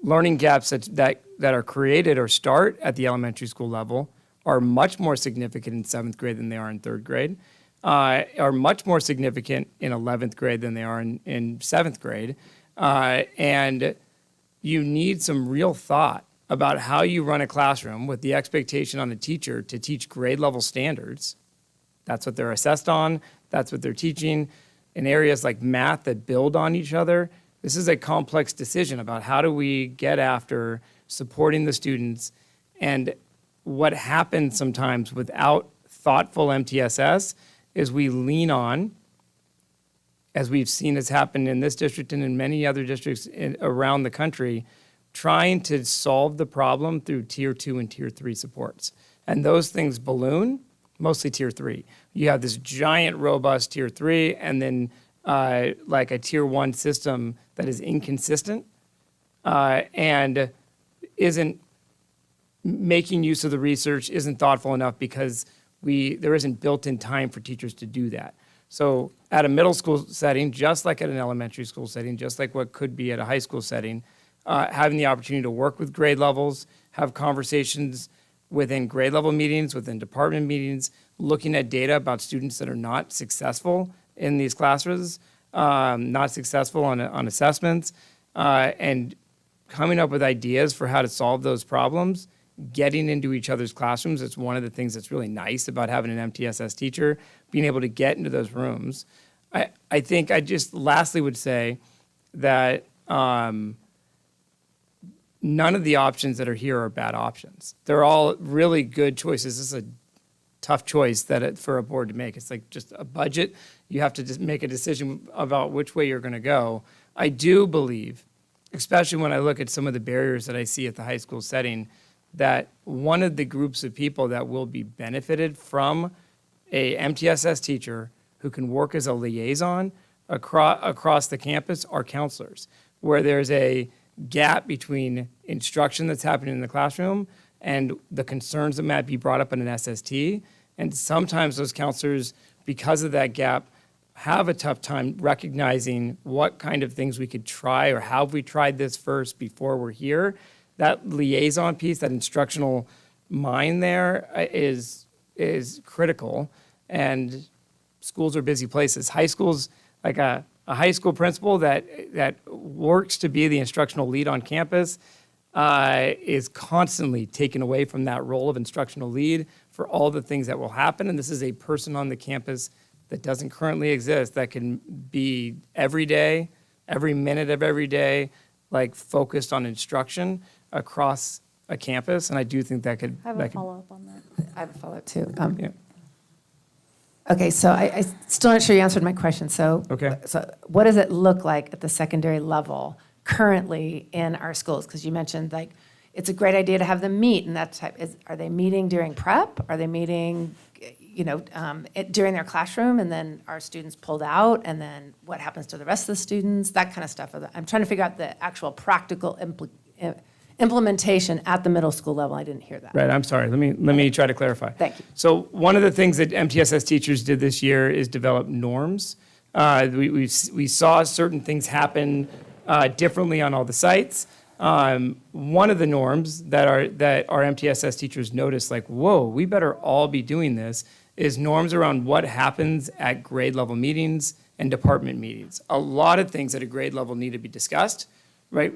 learning gaps that are created or start at the elementary school level are much more significant in 7th grade than they are in 3rd grade, are much more significant in 11th grade than they are in 7th grade. And you need some real thought about how you run a classroom with the expectation on a teacher to teach grade level standards. That's what they're assessed on. That's what they're teaching. In areas like math that build on each other, this is a complex decision about how do we get after supporting the students. And what happens sometimes without thoughtful MTSS is we lean on, as we've seen has happened in this district and in many other districts around the country, trying to solve the problem through tier 2 and tier 3 supports. And those things balloon, mostly tier 3. You have this giant, robust tier 3, and then like a tier 1 system that is inconsistent and isn't making use of the research, isn't thoughtful enough because there isn't built-in time for teachers to do that. So at a middle school setting, just like at an elementary school setting, just like what could be at a high school setting, having the opportunity to work with grade levels, have conversations within grade level meetings, within department meetings, looking at data about students that are not successful in these classes, not successful on assessments, and coming up with ideas for how to solve those problems, getting into each other's classrooms. It's one of the things that's really nice about having an MTSS teacher, being able to get into those rooms. I think I just lastly would say that none of the options that are here are bad options. They're all really good choices. This is a tough choice for a board to make. It's like just a budget. You have to just make a decision about which way you're going to go. I do believe, especially when I look at some of the barriers that I see at the high school setting, that one of the groups of people that will be benefited from a MTSS teacher who can work as a liaison across the campus are counselors, where there's a gap between instruction that's happening in the classroom and the concerns that might be brought up in an SST. And sometimes those counselors, because of that gap, have a tough time recognizing what kind of things we could try or how have we tried this first before we're here. That liaison piece, that instructional mind there is critical. And schools are busy places. High schools, like a high school principal that works to be the instructional lead on campus is constantly taken away from that role of instructional lead for all the things that will happen. And this is a person on the campus that doesn't currently exist that can be every day, every minute of every day, like focused on instruction across a campus. And I do think that could... I have a follow-up on that. I have a follow-up too. Okay, so I still not sure you answered my question. So, Okay. So what does it look like at the secondary level currently in our schools? Because you mentioned like it's a great idea to have them meet and that type. Are they meeting during prep? Are they meeting, during their classroom, and then are students pulled out, and then what happens to the rest of the students, that kind of stuff. I'm trying to figure out the actual practical implementation at the middle school level. I didn't hear that. Right, I'm sorry. Let me try to clarify. Thank you. So one of the things that MTSS teachers did this year is develop norms. We saw certain things happen differently on all the sites. One of the norms that our MTSS teachers noticed, like, whoa, we better all be doing this, is norms around what happens at grade level meetings and department meetings. A lot of things at a grade level need to be discussed, right?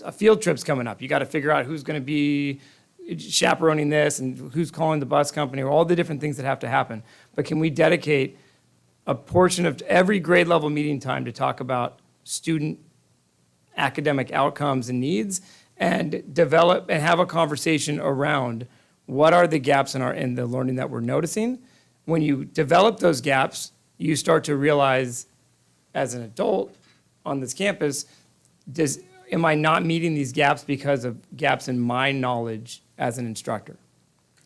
A field trip's coming up. You got to figure out who's going to be chaperoning this and who's calling the bus company, or all the different things that have to happen. But can we dedicate a portion of every grade level meeting time to talk about student academic outcomes and needs, and develop and have a conversation around what are the gaps in the learning that we're noticing? When you develop those gaps, you start to realize as an adult on this campus, am I not meeting these gaps because of gaps in my knowledge as an instructor?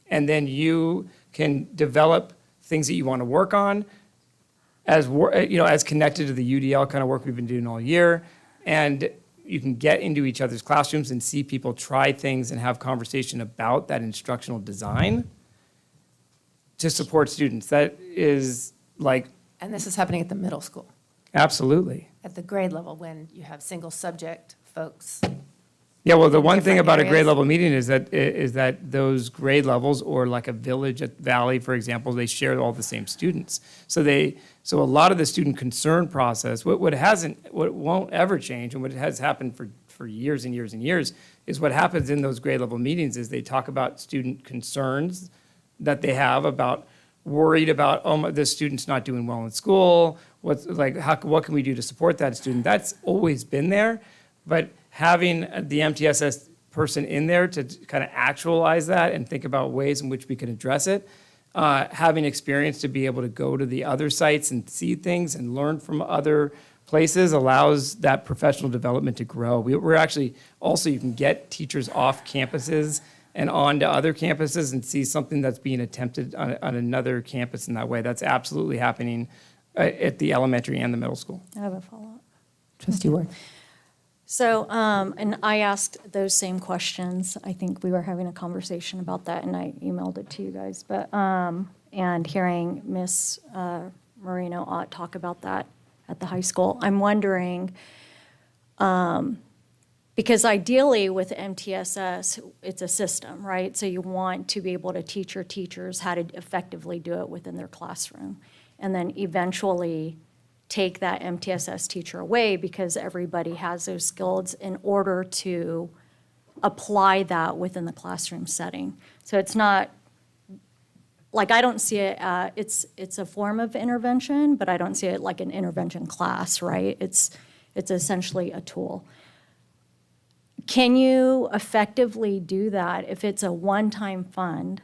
And then you can develop things that you want to work on as connected to the UDL kind of work we've been doing all year. And you can get into each other's classrooms and see people try things and have conversation about that instructional design to support students. That is like... And this is happening at the middle school. Absolutely. At the grade level, when you have single subject folks. Yeah, well, the one thing different about a areas. grade level meeting is that those grade levels, or like a village at Valley, for example, they share all the same students. So a lot of the student concern process, what won't ever change, and what has happened for years and years and years, is what happens in those grade level meetings is they talk about student concerns that they have about, worried about, this student's not doing well in school. What can we do to support that student? That's always been there, but having the MTSS person in there to kind of actualize that and think about ways in which we can address it, having experience to be able to go to the other sites and see things and learn from other places allows that professional development to grow. We're actually, also, you can get teachers off campuses and on to other campuses and see something that's being attempted on another campus in that way. That's absolutely happening at the elementary and the middle school. I have a follow-up. Trustee Ward. So, and I asked those same questions. I think we were having a conversation about that, and I emailed it to you guys. But, and hearing Miss Marino talk about that at the high school, I'm wondering, because ideally with MTSS, it's a system, right? So you want to be able to teach your teachers how to effectively do it within their classroom, and then eventually take that MTSS teacher away because everybody has those skills in order to apply that within the classroom setting. So it's not, like, I don't see it, it's a form of intervention, but I don't see it like an intervention class, right? It's essentially a tool. Can you effectively do that if it's a one-time fund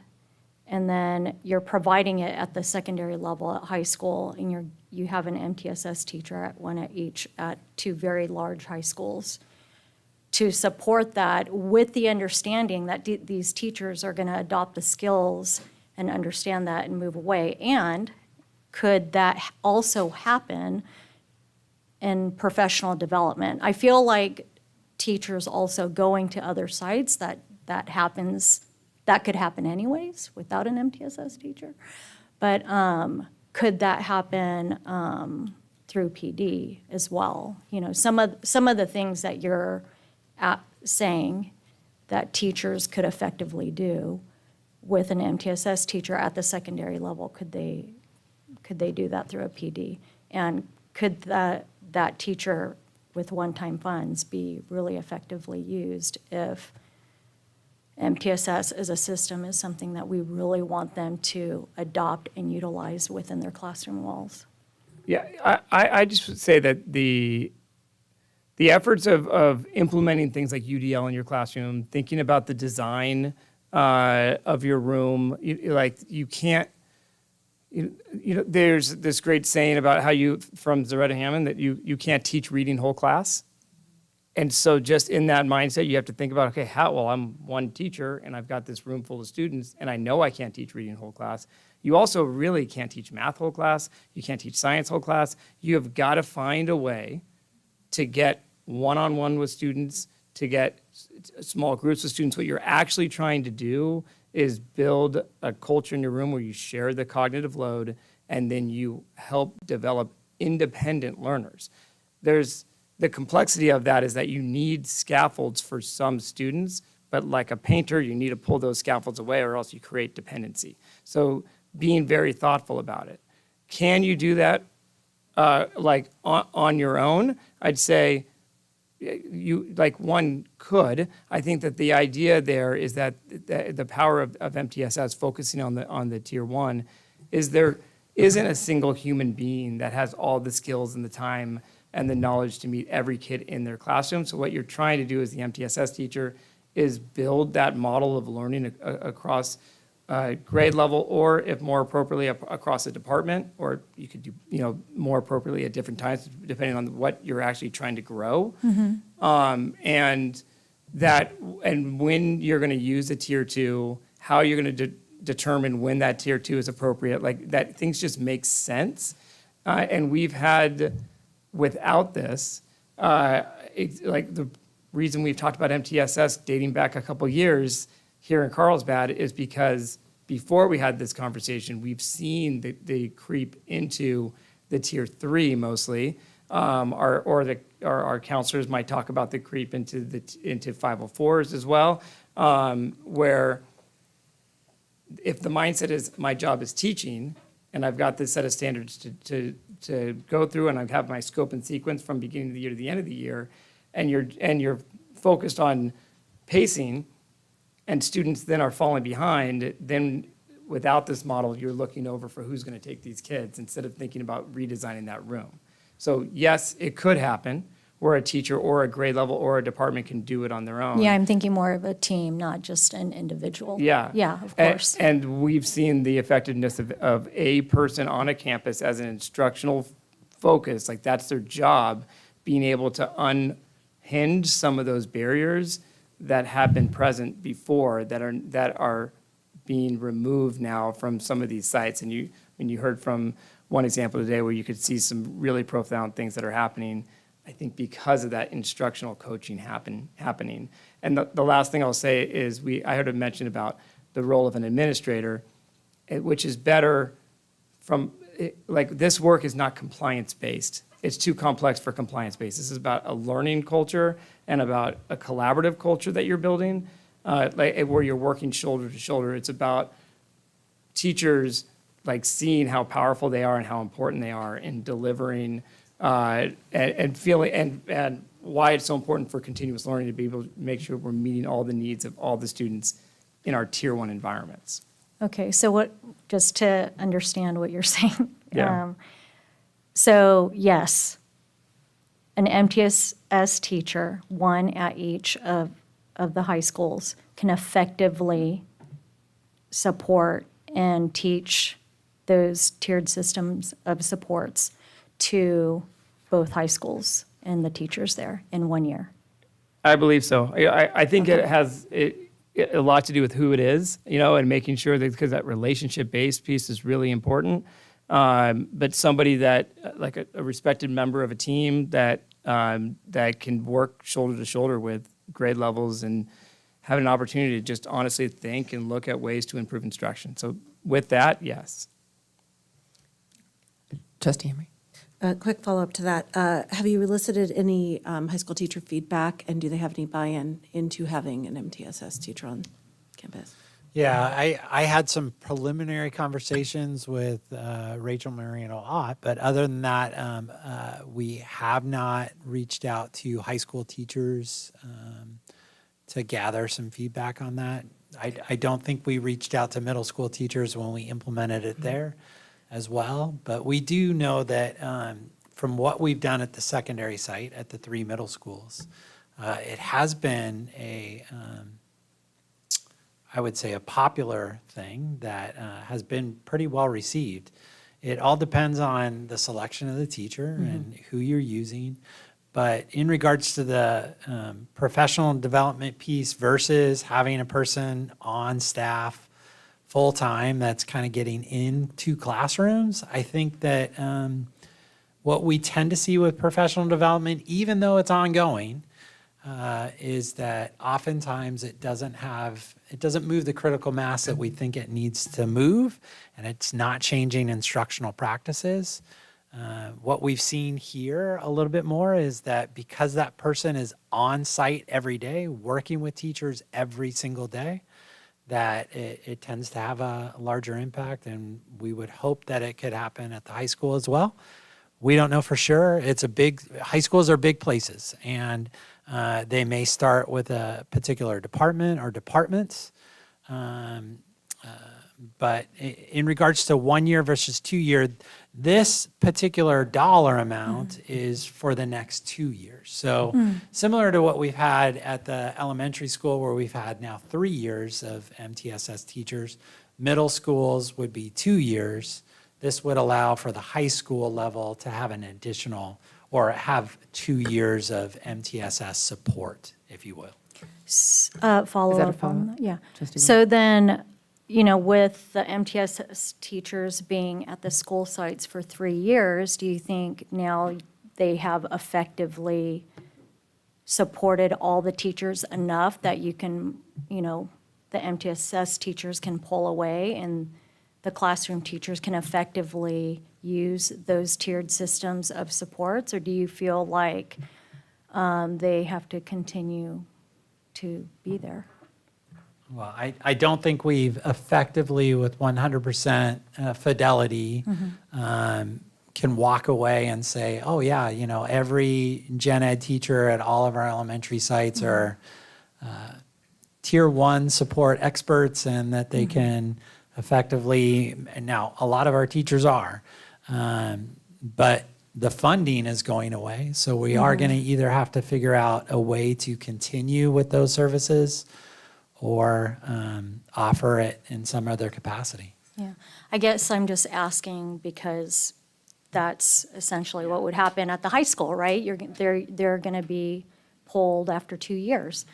and then you're providing it at the secondary level at high school, and you have an MTSS teacher at two very large high schools to support that, with the understanding that these teachers are going to adopt the skills and understand that and move away? And could that also happen in professional development? I feel like teachers also going to other sites, that could happen anyways without an MTSS teacher. But could that happen through PD as well? You know, some of the things that you're saying that teachers could effectively do with an MTSS teacher at the secondary level, could they do that through a PD? And could that teacher with one-time funds be really effectively used if MTSS as a system is something that we really want them to adopt and utilize within their classroom walls? Yeah, I just would say that the efforts of implementing things like UDL in your classroom, thinking about the design of your room, you can't, there's this great saying about how from Zaretta Hammond, that you can't teach reading whole class. And so just in that mindset, you have to think about, okay, I'm one teacher and I've got this room full of students and I know I can't teach reading whole class. You also really can't teach math whole class. You can't teach science whole class. You have got to find a way to get one-on-one with students, to get small groups of students. What you're actually trying to do is build a culture in your room where you share the cognitive load and then you help develop independent learners. There's the complexity of that is that you need scaffolds for some students, but like a painter, you need to pull those scaffolds away or else you create dependency. So being very thoughtful about it. Can you do that like on your own? I'd say you like one could. I think that the idea there is that the power of MTSS focusing on the tier one is there isn't a single human being that has all the skills and the time and the knowledge to meet every kid in their classroom. So what you're trying to do as the MTSS teacher is build that model of learning across grade level, or if more appropriately across a department, or you could do more appropriately at different times depending on what you're actually trying to grow. And when you're going to use a tier two, how you're going to determine when that tier two is appropriate, like that things just make sense. And we've had, without this, like the reason we've talked about MTSS dating back a couple years here in Carlsbad is because before we had this conversation, we've seen the creep into the tier three mostly. Our counselors might talk about the creep into 504s as well, where if the mindset is my job is teaching and I've got this set of standards to go through and I have my scope and sequence from beginning of the year to the end of the year, and you're focused on pacing, and students then are falling behind, then without this model, you're looking over for who's going to take these kids instead of thinking about redesigning that room. So yes, it could happen where a teacher or a grade level or a department can do it on their own. Yeah, I'm thinking more of a team, not just an individual. Yeah. Yeah, of course. And we've seen the effectiveness of a person on a campus as an instructional focus, like that's their job, being able to unhinge some of those barriers that have been present before that are being removed now from some of these sites. And you heard from one example today where you could see some really profound things that are happening, I think because of that instructional coaching happening. And the last thing I'll say is I heard it mentioned about the role of an administrator, which is better like this work is not compliance-based. It's too complex for compliance-based. This is about a learning culture and about a collaborative culture that you're building, where you're working shoulder to shoulder. It's about teachers like seeing how powerful they are and how important they are in delivering and feeling and why it's so important for continuous learning to be able to make sure we're meeting all the needs of all the students in our tier one environments. Okay, so just to understand what you're saying. Yeah. So yes, an MTSS teacher, one at each of the high schools, can effectively support and teach those tiered systems of supports to both high schools and the teachers there in 1 year. I believe so. I think it has a lot to do with who it is, and making sure that, because that relationship-based piece is really important. But somebody that, like a respected member of a team that can work shoulder to shoulder with grade levels and have an opportunity to just honestly think and look at ways to improve instruction. So with that, yes. Trustee Emery. Quick follow-up to that. Have you elicited any high school teacher feedback, and do they have any buy-in into having an MTSS teacher on campus? Yeah, I had some preliminary conversations with Rachel Mariano-Ott, but other than that, we have not reached out to high school teachers to gather some feedback on that. I don't think we reached out to middle school teachers when we implemented it there as well, but we do know that from what we've done at the secondary site at the 3 middle schools, it has been I would say a popular thing that has been pretty well received. It all depends on the selection of the teacher and who you're using. But in regards to the professional development piece versus having a person on staff full-time that's kind of getting into classrooms. I think that what we tend to see with professional development, even though it's ongoing, is that oftentimes it doesn't move the critical mass that we think it needs to move, and it's not changing instructional practices. What we've seen here a little bit more is that because that person is on site every day, working with teachers every single day, that it tends to have a larger impact, and we would hope that it could happen at the high school as well. We don't know for sure. High schools are big places, and they may start with a particular department or departments. But in regards to 1 year versus 2 year, this particular dollar amount is for the next 2 years. So similar to what we've had at the elementary school, where we've had now 3 years of MTSS teachers, middle schools would be 2 years. This would allow for the high school level to have an additional, or have 2 years of MTSS support, if you will. Follow Is that a up follow-up? on that? Yeah. Trustee So then, with the MTSS teachers being at the school sites for 3 years, do you think now they have effectively supported all the teachers enough that you can, the MTSS teachers can pull away and the classroom teachers can effectively use those tiered systems of supports? Or do you feel like they have to continue to be there? Well, I don't think we've effectively, with 100% fidelity, can walk away and say, oh yeah, every gen ed teacher at all of our elementary sites are tier 1 support experts, and that they can effectively, and now a lot of our teachers are, but the funding is going away. So we are going to either have to figure out a way to continue with those services or offer it in some other capacity. Yeah, I guess I'm just asking because that's essentially what would happen at the high school, right? They're going to be pulled after 2 years.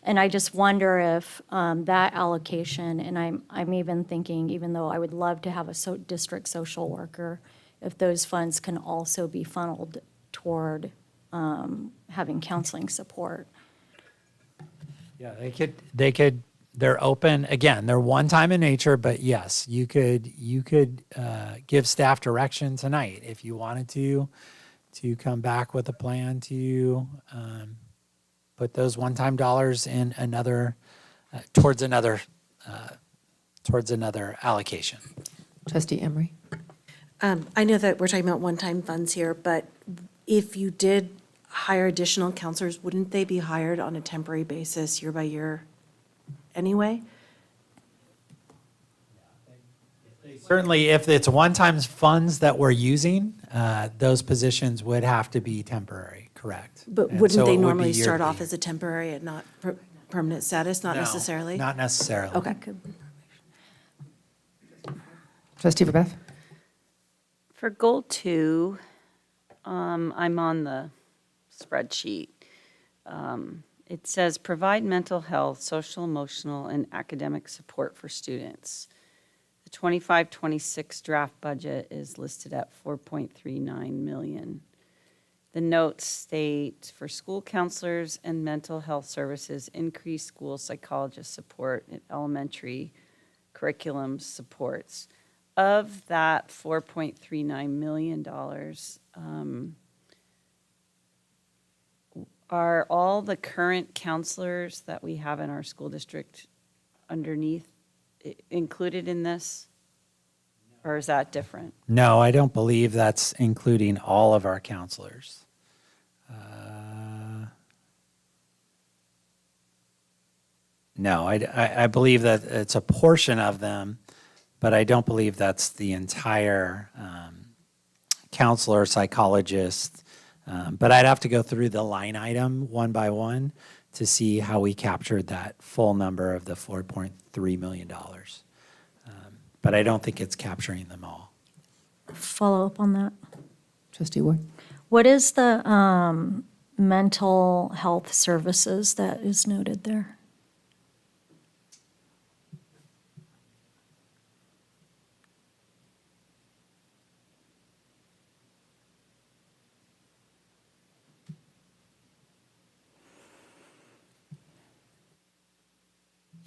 And I just wonder if that allocation, and I'm even thinking, even though I would love to have a district social worker, if those funds can also be funneled toward having counseling support. Yeah, they're open, again, they're one-time in nature, but yes, you could give staff direction tonight if you wanted to come back with a plan to put those one-time dollars in towards another allocation. Trustee Emery? I know that we're talking about one-time funds here, but if you did hire additional counselors, wouldn't they be hired on a temporary basis year by year anyway? Certainly, if it's one-time funds that we're using, those positions would have to be temporary, correct? But And wouldn't so they it would be normally year start to off year. as a temporary and not permanent status? Not No, necessarily? Not necessarily. Okay. Trustee Verbeff? For goal 2, I'm on the spreadsheet. It says provide mental health, social, emotional, and academic support for students. The 25-26 draft budget is listed at $4.39 million. The notes state for school counselors and mental health services, increase school psychologist support and elementary curriculum supports. Of that $4.39 million, are all the current counselors that we have in our school district underneath included in this? Or is that different? No, I don't believe that's including all of our counselors. No, I believe that it's a portion of them, but I don't believe that's the entire counselor, psychologist. But I'd have to go through the line item one by one to see how we captured that full number of the $4.3 million. But I don't think it's capturing them all. Follow up on that. Trustee Ward? What is the mental health services that is noted there?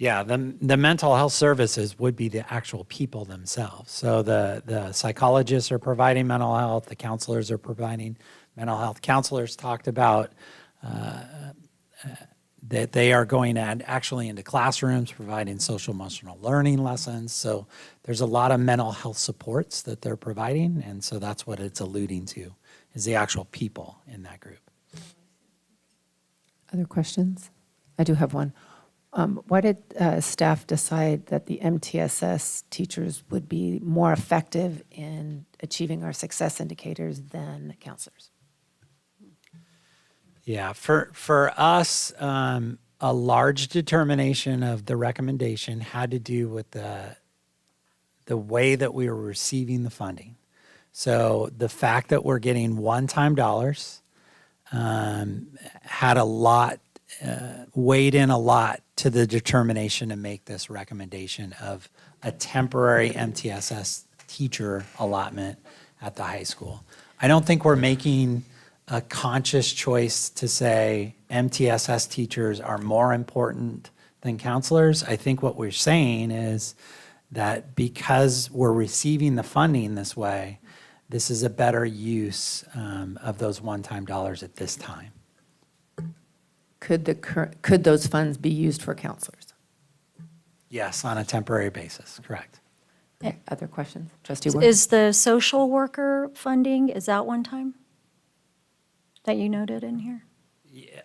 Yeah, the mental health services would be the actual people themselves. So the psychologists are providing mental health, the counselors are providing mental health. Counselors talked about that they are going actually into classrooms, providing social emotional learning lessons. So there's a lot of mental health supports that they're providing, and so that's what it's alluding to, is the actual people in that group. Other questions? I do have one. Why did staff decide that the MTSS teachers would be more effective in achieving our success indicators than counselors? Yeah, for us, a large determination of the recommendation had to do with the way that we were receiving the funding. So the fact that we're getting one-time dollars had a lot, weighed in a lot to the determination to make this recommendation of a temporary MTSS teacher allotment at the high school. I don't think we're making a conscious choice to say MTSS teachers are more important than counselors. I think what we're saying is that because we're receiving the funding this way, this is a better use of those one-time dollars at this time. Could those funds be used for counselors? Yes, on a temporary basis, correct. Other questions? Trustee Ward? Is the social worker funding, is that one time that you noted in here?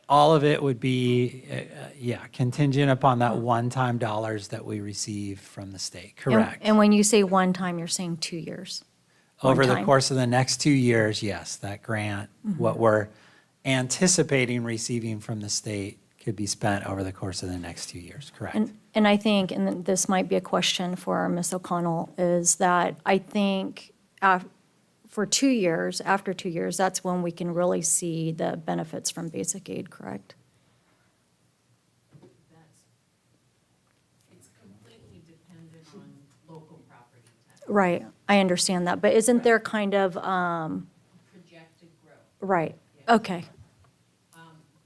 All of it would be, contingent upon that one-time dollars that we receive from the state, correct. And when you say one time, you're saying 2 years? Over One the time. course of the next 2 years, yes, that grant, what we're anticipating receiving from the state could be spent over the course of the next 2 years, correct. And I think, and this might be a question for Ms. O'Connell, is that I think for 2 years, after 2 years, that's when we can really see the benefits from basic aid, correct? It's completely dependent on local property tax. Right, I understand that, but isn't there kind of, Projected growth. right, okay.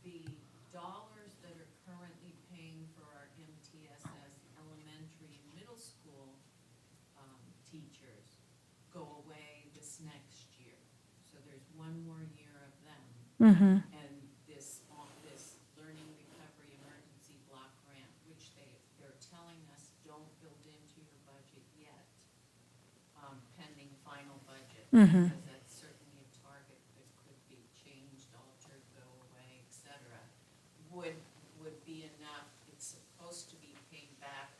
The dollars that are currently paying for our MTSS elementary and middle school teachers go away this next year. So there's one more year of them. Mm-hmm. And this learning recovery emergency block grant, which they're telling us don't build into your budget yet, pending final budget. Mhm. Because that's certainly a target that could be changed, altered, go away, et cetera, would be enough. It's supposed to be paid back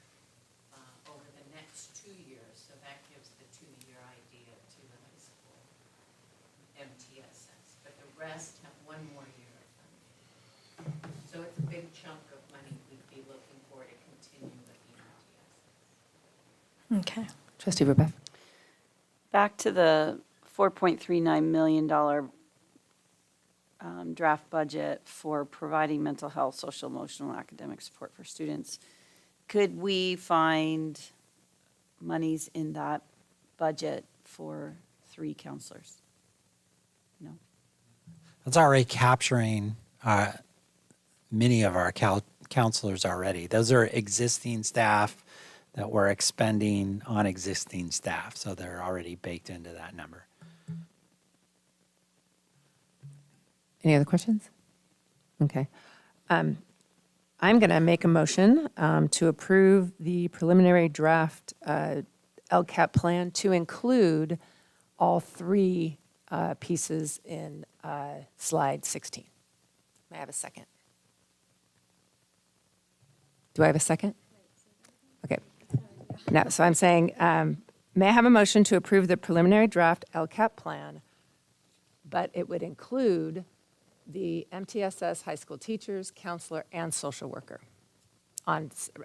over the next 2 years, so that gives the 2-year idea to the high school MTSS. But the rest have one more year of funding. So it's a big chunk of money we'd be looking for to continue with the MTSS. Okay. Trustee Rubeff? Back to the $4.39 million draft budget for providing mental health, social, emotional, and academic support for students. Could we find monies in that budget for 3 counselors? No. That's already capturing many of our counselors already. Those are existing staff that we're expending on existing staff, so they're already baked into that number. Any other questions? Okay. I'm going to make a motion to approve the preliminary draft LCAP plan to include all 3 pieces in slide 16. May I have a second? Do I have a second? Okay. No, so I'm saying, may I have a motion to approve the preliminary draft LCAP plan, but it would include the MTSS high school teachers, counselor, and social worker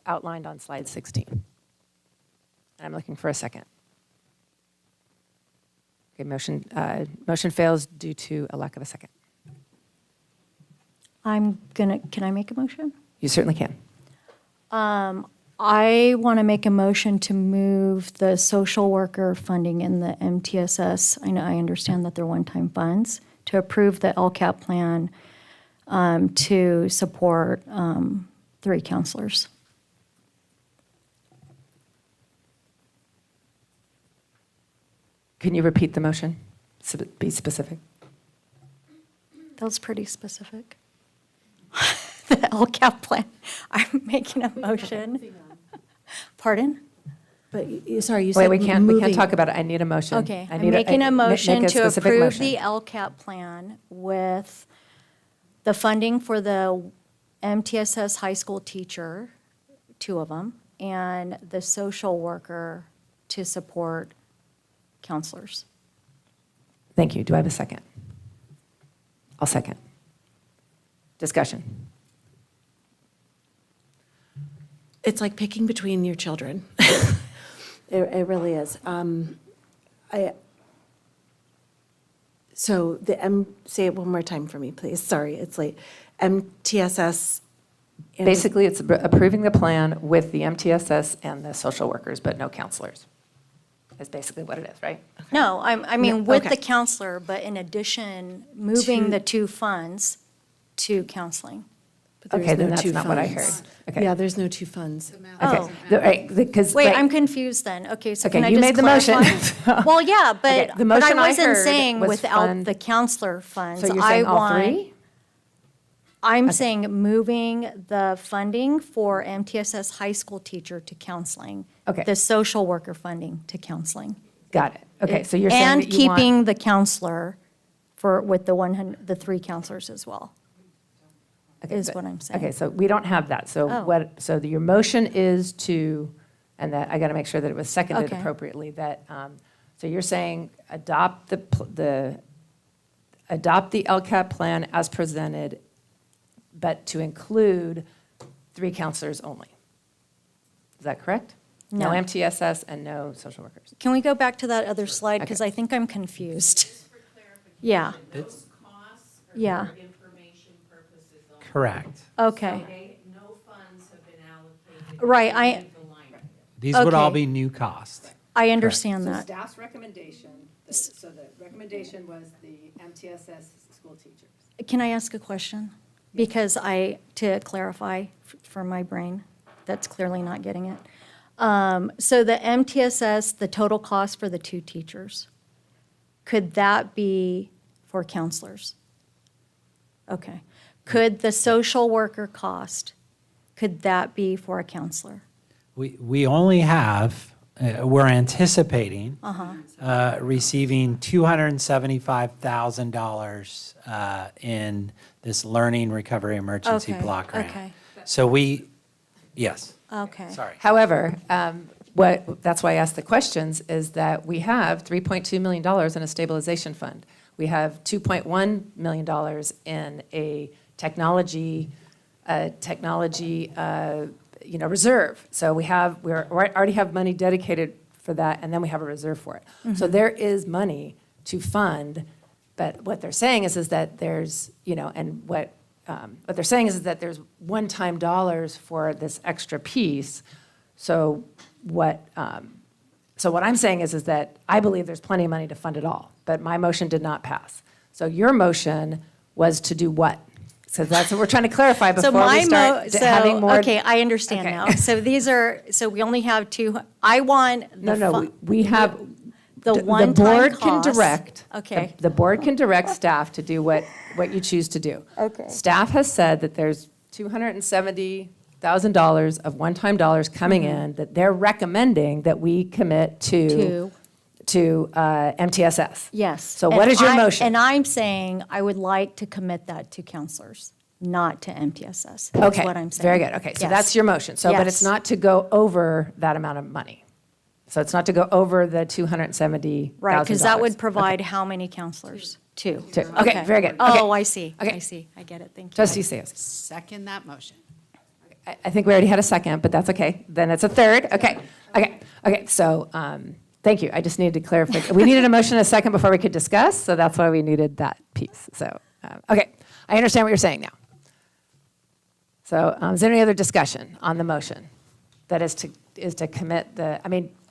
outlined on slide 16. I'm looking for a second. Okay, motion fails due to a lack of a second. Can I make a motion? You certainly can. I want to make a motion to move the social worker funding in the MTSS. I understand that they're one-time funds, to approve the LCAP plan to support 3 counselors. Can you repeat the motion? Be specific. That was pretty specific. The LCAP plan. I'm making a motion. Pardon? But, sorry, you Wait, said we can't moving. talk about it. I need a motion. Okay, I I'm need making a motion make a to specific approve motion. the LCAP plan with the funding for the MTSS high school teacher, 2 of them, and the social worker to support counselors. Thank you. Do I have a second? I'll second. Discussion. It's like picking between your children. It really is. So say it one more time for me, please. Sorry, it's late. MTSS. and- Basically, it's approving the plan with the MTSS and the social workers, but no counselors. Is basically what it is, right? No, I mean, with okay. the counselor, but in addition, moving the 2 funds to counseling. But there's Okay, then no that's 2 not what I funds. heard. Okay. Yeah, there's no 2 funds. Oh. Right, because. Wait, right. I'm confused then. Okay, so Okay, can I you just made the motion. clarify? Well, yeah, Okay, but the but I motion I wasn't heard saying was without fund- the counselor funds. So you're saying I all want- 3? I'm saying moving the funding for MTSS high school teacher to counseling. Okay. The social worker funding to counseling. Got it. Okay, so you're saying And that you want. keeping the counselor with the 3 counselors as well, is what I'm saying. Okay, so we don't have that. So Oh. so your motion is to, and that, I got to make sure that it was seconded Okay. appropriately, that, so you're saying adopt the LCAP plan as presented, but to include 3 counselors only. Is that correct? No No. MTSS and no social workers. Can we go back to that other slide, because I think I'm confused. Yeah. Yeah. Correct. Okay. No funds have been allocated. Right, These would all Okay. be new costs. I understand that. Staff's recommendation, so the recommendation was the MTSS school teachers. Can I ask a question? Because to clarify for my brain, that's clearly not getting it. So the MTSS, the total cost for the 2 teachers, could that be for counselors? Okay. Could the social worker cost, could that be for a counselor? We only have, we're anticipating receiving $275,000 in this learning recovery emergency Okay, block grant. okay. So yes. Okay. Sorry. However, that's why I asked the questions, is that we have $3.2 million in a stabilization fund. We have $2.1 million in a technology reserve. So we already have money dedicated for that, and then we have a reserve for it. So there is money to fund, but what they're saying is that there's, and what they're saying is that there's one-time dollars for this extra piece. So what I'm saying is that I believe there's plenty of money to fund it all, but my motion did not pass. So your motion was to do what? So that's what we're trying to clarify before we start having more. Okay, I understand now. So we only have 2, I want the. No, we have. The The one-time board can cost. direct. Okay. The board can direct staff to do what you choose to do. Okay. Staff has said that there's $270,000 of one-time dollars coming in that they're recommending that we commit to MTSS. Yes. So what is your motion? And I'm saying I would like to commit that to counselors, not to MTSS. That's Okay, what I'm saying. very good. Okay, so Yes. that's your motion. So, but it's Yes. not to go over that amount of money. So it's not to go over the $270,000. Right, because that would provide how many counselors? 2. Okay, very good. Oh, Okay. I see. Okay. I see. I get it. Thank you. Trustee Sayers. Second that motion. I think we already had a second, but that's okay. Then it's a third. Okay. So thank you. I just needed to clarify. We needed a motion and a second before we could discuss, so that's why we needed that piece. So, okay. I understand what you're saying now. So is there any other discussion on the motion that is to commit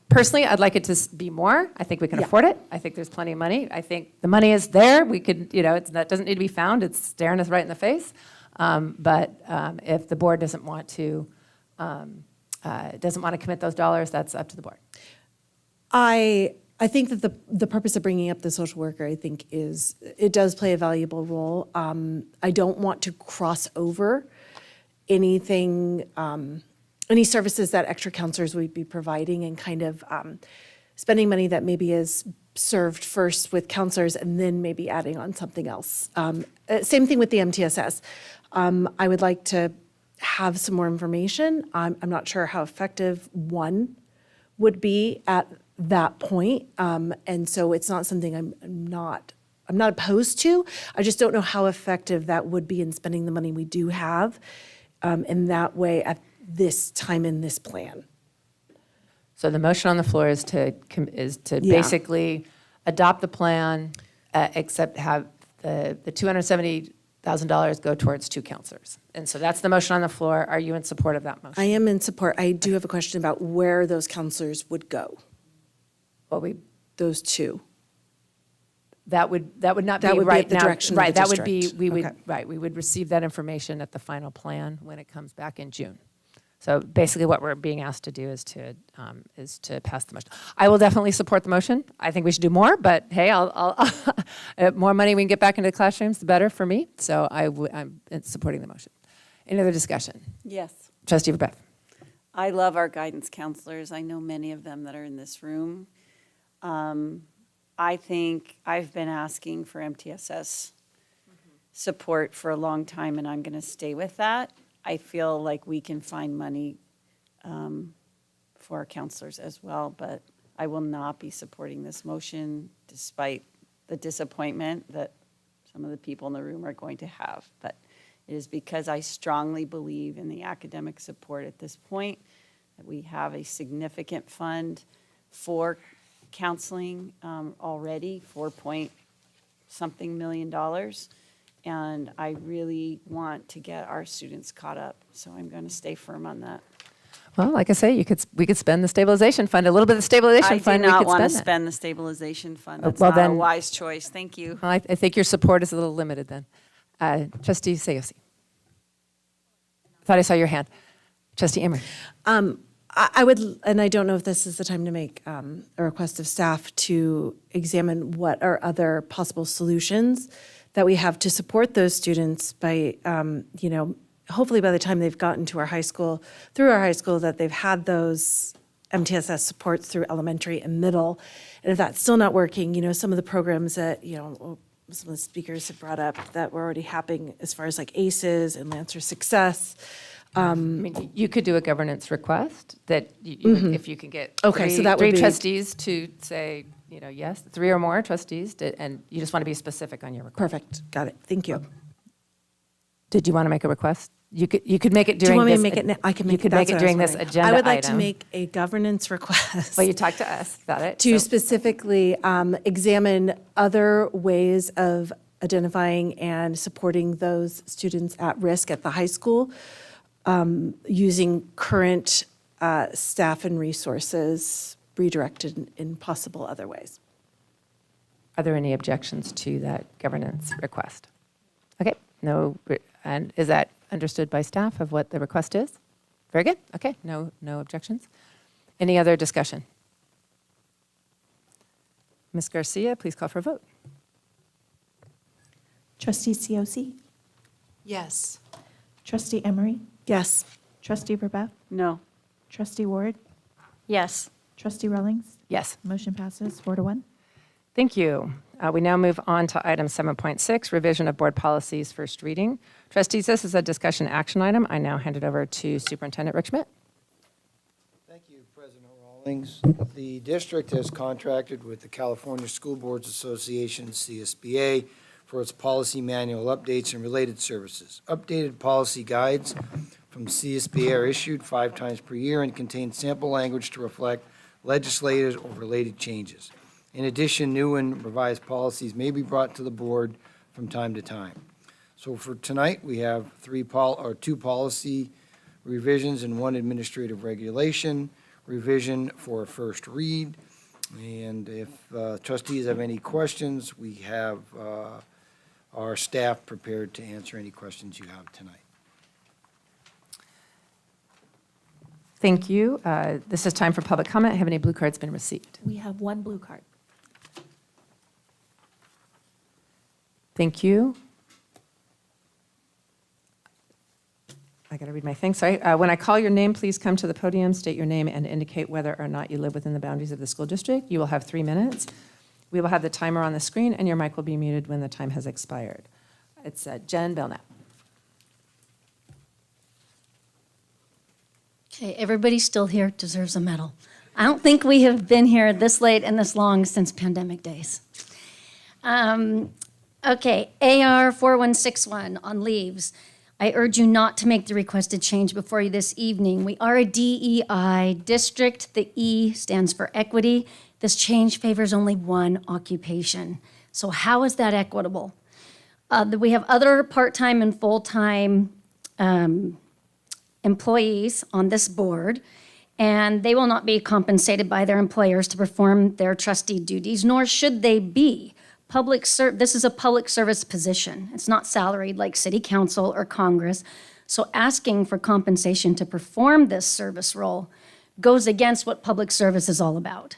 personally, I'd like it to be more. I think we can afford it. I think there's plenty of money. I think the money is there. We could, that doesn't need to be found. It's staring us right in the face. But if the board doesn't want to commit those dollars, that's up to the board. I I think that the purpose of bringing up the social worker, I think, is it does play a valuable role. I don't want to cross over anything, any services that extra counselors would be providing and kind of spending money that maybe is served first with counselors and then maybe adding on something else. Same thing with the MTSS. I would like to have some more information. I'm not sure how effective one would be at that point. And so it's not something I'm not opposed to. I just don't know how effective that would be in spending the money we do have in that way at this time in this plan. So the motion on the floor is to Yeah. basically adopt the plan, except have the $270,000 go towards 2 counselors. And so that's the motion on the floor. Are you in support of that motion? I am in support. I do have a question about where those counselors would go. Those 2. That would not be That would be right at the now. direction of Right, the that would be, district. we would, Okay. right, we would receive that information at the final plan when it comes back in June. So basically what we're being asked to do is to pass the motion. I will definitely support the motion. I think we should do more, but hey, I'll more money we can get back into the classrooms, the better for me. So I'm supporting the motion. Any other discussion? Yes. Trustee Verbeff. I love our guidance counselors. I know many of them that are in this room. I think I've been asking for MTSS support for a long time, and I'm going to stay with that. I feel like we can find money for our counselors as well, but I will not be supporting this motion despite the disappointment that some of the people in the room are going to have. But it is because I strongly believe in the academic support at this point, that we have a significant fund for counseling already, $4-point-something million. And I really want to get our students caught up. So I'm going to stay firm on that. Well, like I say, we could spend the stabilization fund, a little bit of the stabilization fund. I do not we could want to spend that. spend the stabilization fund. Oh, That's well, not a then- wise choice. Thank you. Well, I think your support is a little limited then. Trustee Sayosi. Thought I saw your hand. Trustee Emery. I would, and I don't know if this is the time to make a request of staff to examine what are other possible solutions that we have to support those students by, hopefully by the time they've gotten to our high school, through our high school, that they've had those MTSS supports through elementary and middle. And if that's still not working, some of the programs that, some of the speakers have brought up that were already happening as far as like ACEs and Lancer Success. I mean, you could do a governance request that if you can get Okay, so that would three be- trustees to say, yes, 3 or more trustees, and you just want to be specific on your request. Perfect. Got it. Thank you. Did you want to make a request? You could make it Do you during want me this. to make it? I can make You could that's make it what I was during this wondering. agenda I would like to item. make a governance request. Well, you talked to us about it. To so- specifically examine other ways of identifying and supporting those students at risk at the high school using current staff and resources redirected in possible other ways. Are there any objections to that governance request? Okay, no, and is that understood by staff of what the request is? Very good, okay, no objections. Any other discussion? Ms. Garcia, please call for a vote. Trustee COC? Yes. Trustee Emery? Yes. Trustee Verbeff? No. Trustee Ward? Yes. Trustee Rawlings? Yes. Motion passes 4-1. Thank you. We now move on to item 7.6, revision of board policies, first reading. Trustees, this is a discussion action item. I now hand it over to Superintendent Rick Schmidt. Thank you, President Rawlings. The district has contracted with the California School Boards Association, CSBA, for its policy manual updates and related services. Updated policy guides from CSBA are issued 5 times per year and contain sample language to reflect legislative or related changes. In addition, new and revised policies may be brought to the board from time to time. So for tonight, we have 2 policy revisions and 1 administrative regulation revision for a first read. And if trustees have any questions, we have our staff prepared to answer any questions you have tonight. Thank you. This is time for public comment. Have any blue cards been received? We have one blue card. Thank you. I got to read my thing, sorry. When I call your name, please come to the podium, state your name, and indicate whether or not you live within the boundaries of the school district. You will have 3 minutes. We will have the timer on the screen, and your mic will be muted when the time has expired. It's Jen Belknap. Okay, everybody still here deserves a medal. I don't think we have been here this late and this long since pandemic days. Okay, AR 4161 on leaves. I urge you not to make the requested change before you this evening. We are a DEI district. The E stands for equity. This change favors only one occupation. So how is that equitable? We have other part-time and full-time employees on this board, and they will not be compensated by their employers to perform their trustee duties, nor should they be. This is a public service position. It's not salaried like city council or Congress. So asking for compensation to perform this service role goes against what public service is all about.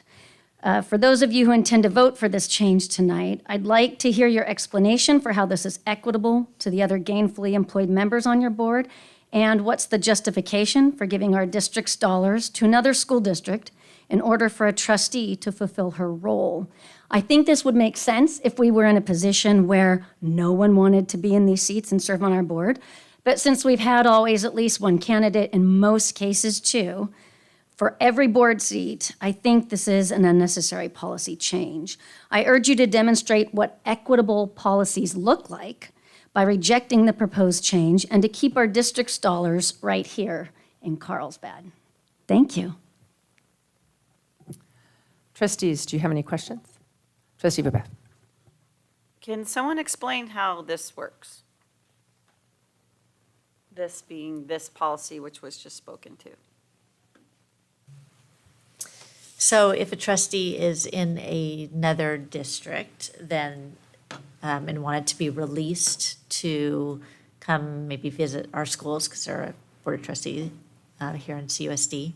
For those of you who intend to vote for this change tonight, I'd like to hear your explanation for how this is equitable to the other gainfully employed members on your board, and what's the justification for giving our district's dollars to another school district in order for a trustee to fulfill her role. I think this would make sense if we were in a position where no one wanted to be in these seats and serve on our board. But since we've had always at least one candidate, in most cases two, for every board seat, I think this is an unnecessary policy change. I urge you to demonstrate what equitable policies look like by rejecting the proposed change and to keep our district's dollars right here in Carlsbad. Thank you. Trustees, do you have any questions? Trustee Verbeff. Can someone explain how this works? This being this policy which was just spoken to. So if a trustee is in another district, then, and wanted to be released to come maybe visit our schools, because they're a board of trustee here in CUSD,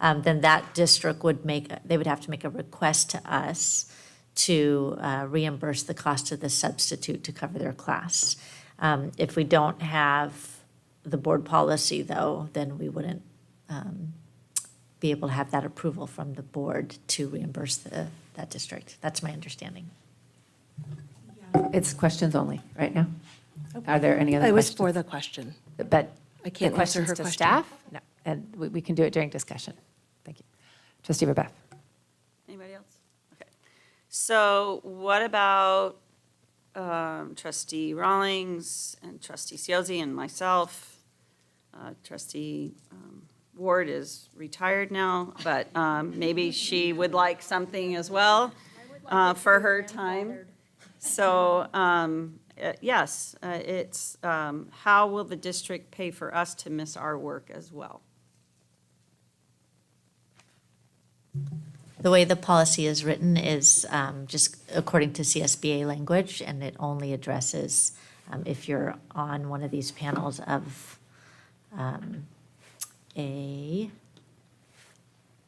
then that district would they would have to make a request to us to reimburse the cost of the substitute to cover their class. If we don't have the board policy, though, then we wouldn't be able to have that approval from the board to reimburse that district. That's my understanding. It's questions only right now. Are there any other questions? It was for the question. But I can't the answer questions her to question. staff? No, and we can do it during discussion. Thank you. Trustee Verbeff. Anybody else? Okay. So what about Trustee Rawlings and Trustee Ciozzi and myself? Trustee Ward is retired now, but maybe she would like something as well for her time. So yes, it's how will the district pay for us to miss our work as well? The way the policy is written is just according to CSBA language, and it only addresses if you're on one of these panels of a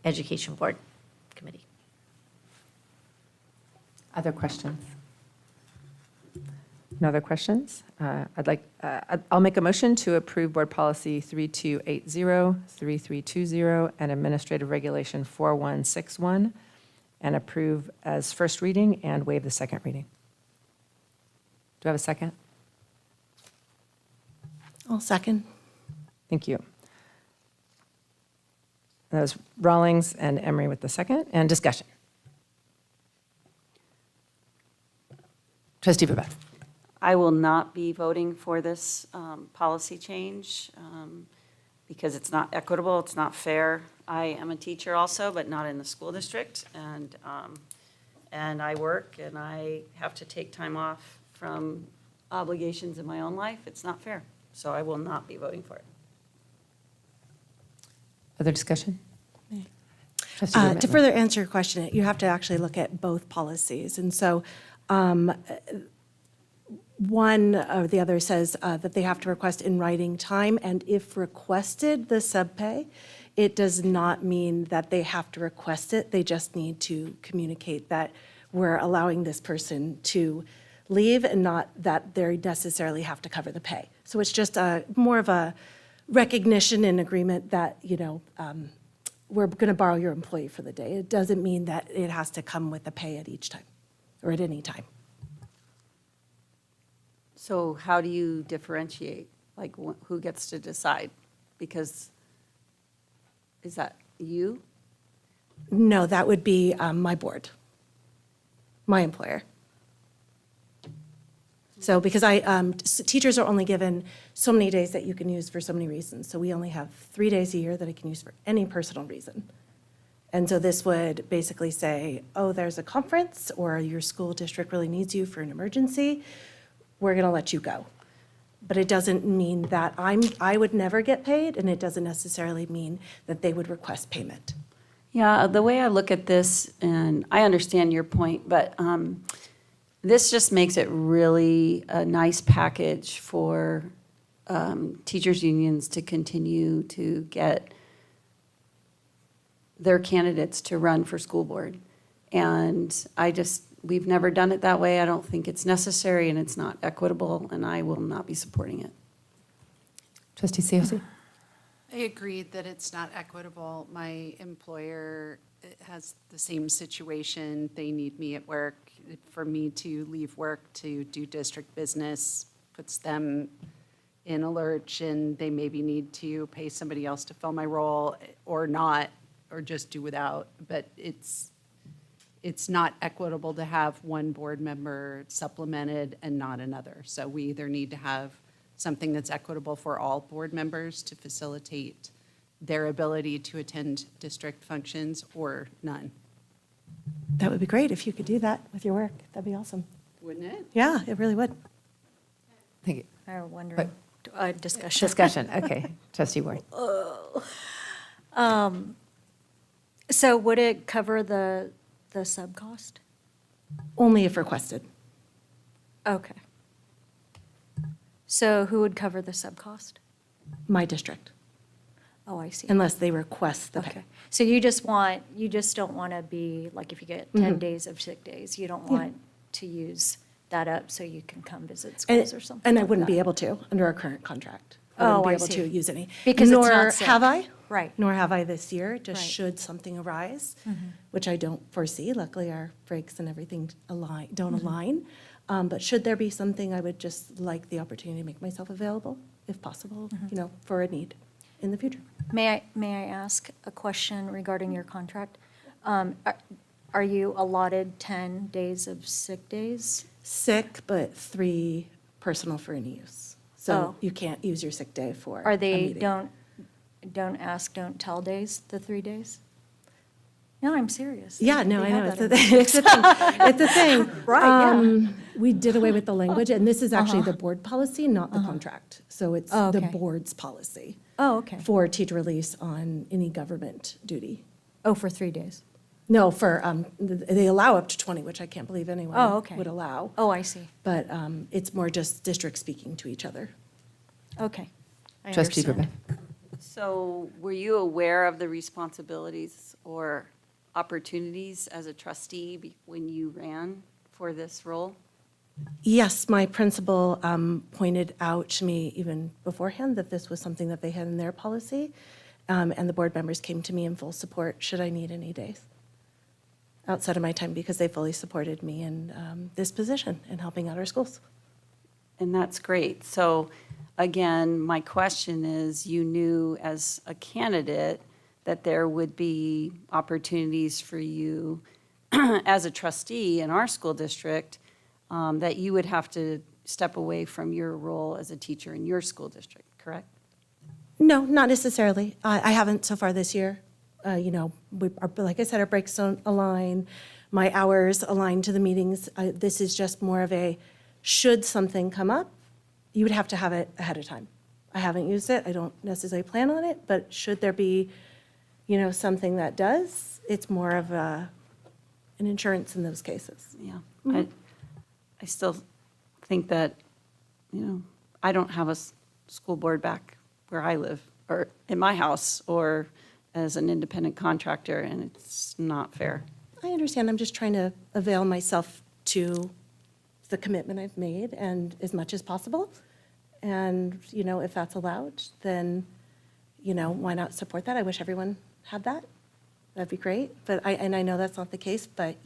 education board committee. Other questions? No other questions? I'll make a motion to approve Board Policy 3280, 3320, and Administrative Regulation 4161, and approve as first reading and waive the second reading. Do I have a second? I'll second. Thank you. That was Rawlings and Emery with the second, and discussion. Trustee Verbeff. I will not be voting for this policy change because it's not equitable, it's not fair. I am a teacher also, but not in the school district, and I work, and I have to take time off from obligations in my own life. It's not fair, so I will not be voting for it. Other discussion? To further answer your question, you have to actually look at both policies. And so one or the other says that they have to request in writing time, and if requested, the subpay it does not mean that they have to request it. They just need to communicate that we're allowing this person to leave and not that they necessarily have to cover the pay. So it's just more of a recognition and agreement that, we're going to borrow your employee for the day. It doesn't mean that it has to come with the pay at each time or at any time. So how do you differentiate, like who gets to decide? Because, is that you? No, that would be my board, my employer. So because teachers are only given so many days that you can use for so many reasons. So we only have 3 days a year that I can use for any personal reason. And so this would basically say, oh, there's a conference or your school district really needs you for an emergency, we're going to let you go. But it doesn't mean that I would never get paid, and it doesn't necessarily mean that they would request payment. Yeah, the way I look at this, and I understand your point, but this just makes it really a nice package for teachers' unions to continue to get their candidates to run for school board. And we've never done it that way. I don't think it's necessary, and it's not equitable, and I will not be supporting it. Trustee Cioce? I agree that it's not equitable. My employer has the same situation. They need me at work. For me to leave work to do district business puts them in a lurch, and they maybe need to pay somebody else to fill my role or not, or just do without. But it's not equitable to have one board member supplemented and not another. So we either need to have something that's equitable for all board members to facilitate their ability to attend district functions, or none. That would be great if you could do that with your work. That'd be awesome. Wouldn't it? Yeah, it really would. Thank you. I wonder, discussion. Discussion, okay. Trustee Ward. So would it cover the sub cost? Only if requested. Okay. So who would cover the sub cost? My district, Oh, I see. unless they request the pay. Okay. So you just don't want to be, like if you get 10 days of sick days, you don't want to use that up so you can come visit schools or something And I like wouldn't be that? able to under our current contract. Oh, wouldn't I be able see. to use any. Because it's Nor not sick. have I. Right. Nor have I this year, just Right. should something arise, Mhm. which I don't foresee. Luckily, our breaks and everything don't Mhm. align. But should there be something, I would just like the opportunity to make myself available, if possible, Mhm. for a need in the future. May I ask a question regarding your contract? Are you allotted 10 days of sick days? Sick, but 3 personal for any use. So Oh. you can't use your sick day for Are a they meeting. don't ask, don't tell days, the 3 days? No, I'm serious. Yeah, no, They I know. have It's that a in thing. It's a thing. It's a thing. Right, yeah. We did away with the language, and this is actually Uh-huh. the board policy, not the contract. So it's Oh, the okay. board's policy. Oh, okay. For teacher release on any government duty. Oh, for 3 days? No, they allow up to 20, which I can't believe anyone Oh, okay. would allow. Oh, I see. But it's more just districts speaking to each other. Okay. I Trustee understand. Verbeck. So were you aware of the responsibilities or opportunities as a trustee when you ran for this role? Yes, my principal pointed out to me even beforehand that this was something that they had in their policy, and the board members came to me in full support should I need any days outside of my time, because they fully supported me in this position in helping out our schools. And that's great. So again, my question is, you knew as a candidate that there would be opportunities for you as a trustee in our school district, that you would have to step away from your role as a teacher in your school district, correct? No, not necessarily. I haven't so far this year. Like I said, our breaks don't align. My hours align to the meetings. This is just more of a, should something come up, you would have to have it ahead of time. I haven't used it. I don't necessarily plan on it, but should there be, something that does, it's more of an insurance in those cases. Yeah. Mhm. I still think that, I don't have a school board back where I live, or in my house, or as an independent contractor, and it's not fair. I understand. I'm just trying to avail myself to the commitment I've made and as much as possible. And, if that's allowed, then, why not support that? I wish everyone had that. That'd be great. But I know that's not the case, but,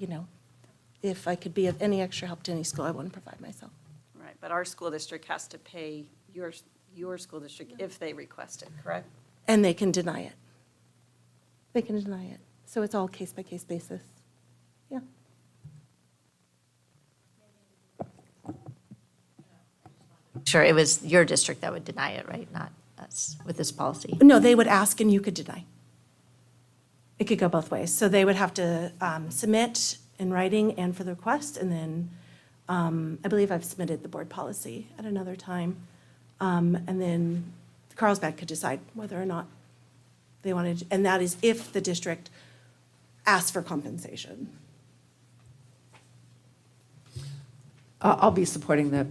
if I could be of any extra help to any school, I wouldn't provide myself. Right, but our school district has to pay your school district if they request it, correct? And they can deny it. They can deny it. So it's all case-by-case basis. Yeah. Sure, it was your district that would deny it, right? Not us with this policy. No, they would ask and you could deny. It could go both ways. So they would have to submit in writing and for the request, and then I believe I've submitted the board policy at another time. And then Carlsbad could decide whether or not they wanted, and that is if the district asks for compensation. I'll be supporting the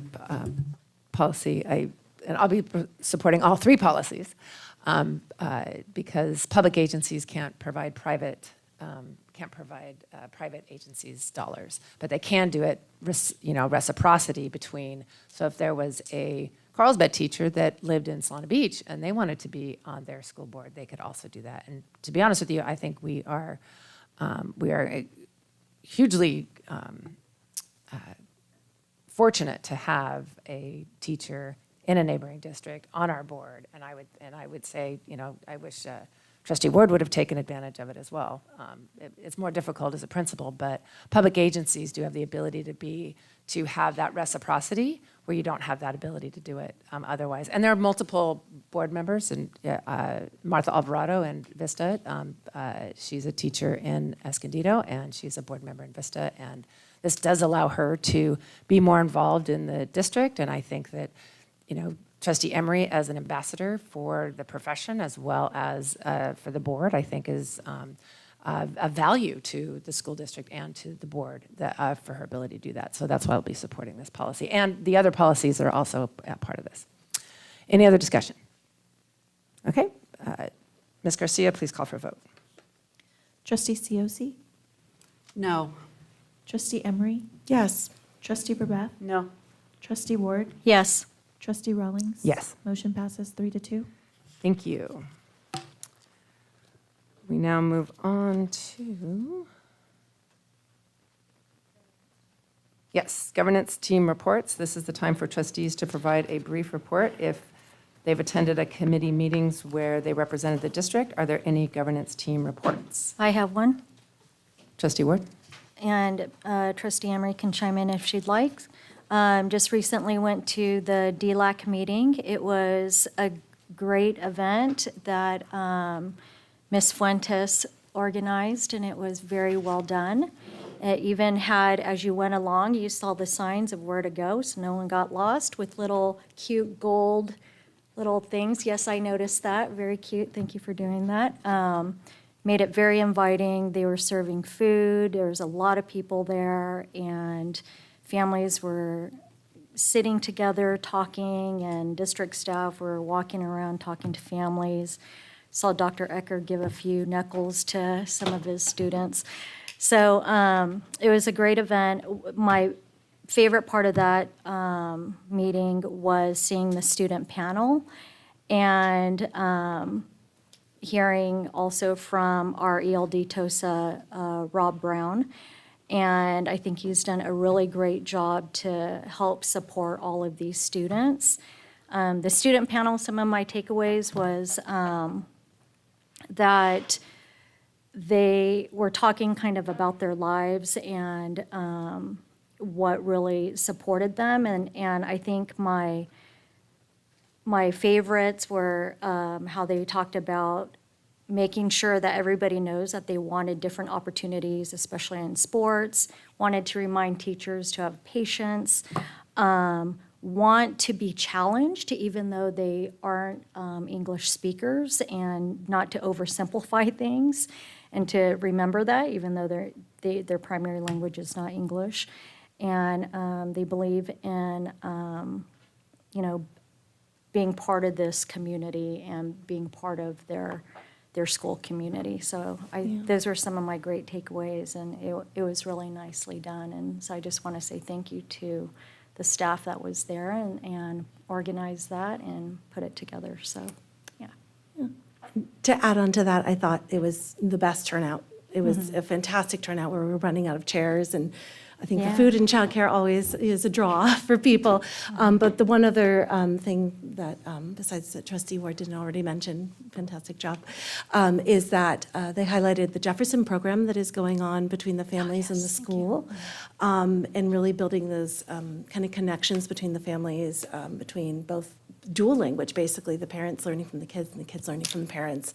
policy. And I'll be supporting all three policies because public agencies can't provide private agencies dollars, but they can do it, reciprocity between. So if there was a Carlsbad teacher that lived in Solana Beach and they wanted to be on their school board, they could also do that. And to be honest with you, I think we are hugely fortunate to have a teacher in a neighboring district on our board, and I would say, I wish Trustee Ward would have taken advantage of it as well. It's more difficult as a principal, but public agencies do have the ability to have that reciprocity where you don't have that ability to do it otherwise. And there are multiple board members, and Martha Alvarado in Vista, she's a teacher in Escondido, and she's a board member in Vista, and this does allow her to be more involved in the district, and I think that, Trustee Emery as an ambassador for the profession as well as for the board, I think is of value to the school district and to the board for her ability to do that. So that's why I'll be supporting this policy. And the other policies are also a part of this. Any other discussion? Okay. Ms. Garcia, please call for a vote. Trustee Cioce? No. Trustee Emery? Yes. Trustee Verbath? No. Trustee Ward? Yes. Trustee Rawlings? Yes. Motion passes 3-2. Thank you. We now move on to, yes, governance team reports. This is the time for trustees to provide a brief report if they've attended a committee meetings where they represented the district. Are there any governance team reports? I have one, Trustee Ward? and Trustee Emery can chime in if she'd like. Just recently went to the DLAC meeting. It was a great event that Ms. Fuentes organized, and it was very well done. It even had, as you went along, you saw the signs of where to go, so no one got lost, with little cute gold little things. Yes, I noticed that. Very cute. Thank you for doing that. Made it very inviting. They were serving food. There was a lot of people there, and families were sitting together, talking, and district staff were walking around talking to families. Saw Dr. Ecker give a few knuckles to some of his students. So it was a great event. My favorite part of that meeting was seeing the student panel and hearing also from our ELD TOSA, Rob Brown. And I think he's done a really great job to help support all of these students. The student panel, some of my takeaways was that they were talking kind of about their lives and what really supported them. And I think my favorites were how they talked about making sure that everybody knows that they wanted different opportunities, especially in sports, wanted to remind teachers to have patience, want to be challenged even though they aren't English speakers, and not to oversimplify things, and to remember that even though their primary language is not English. And they believe in, being part of this community and being part of their their school community. So those were some of my great takeaways, and it was really nicely done. And so I just want to say thank you to the staff that was there and organized that and put it together. So, yeah. To add on to that, I thought it was the best turnout. It was a fantastic turnout where we were running out of chairs, and I think the food and childcare always is a draw for people. But the one other thing that, besides that Trustee Ward didn't already mention, fantastic job, is that they highlighted the Jefferson program that is going on between the families and the school, and really building those kind of connections between the families, between both dual language, basically the parents learning from the kids and the kids learning from the parents.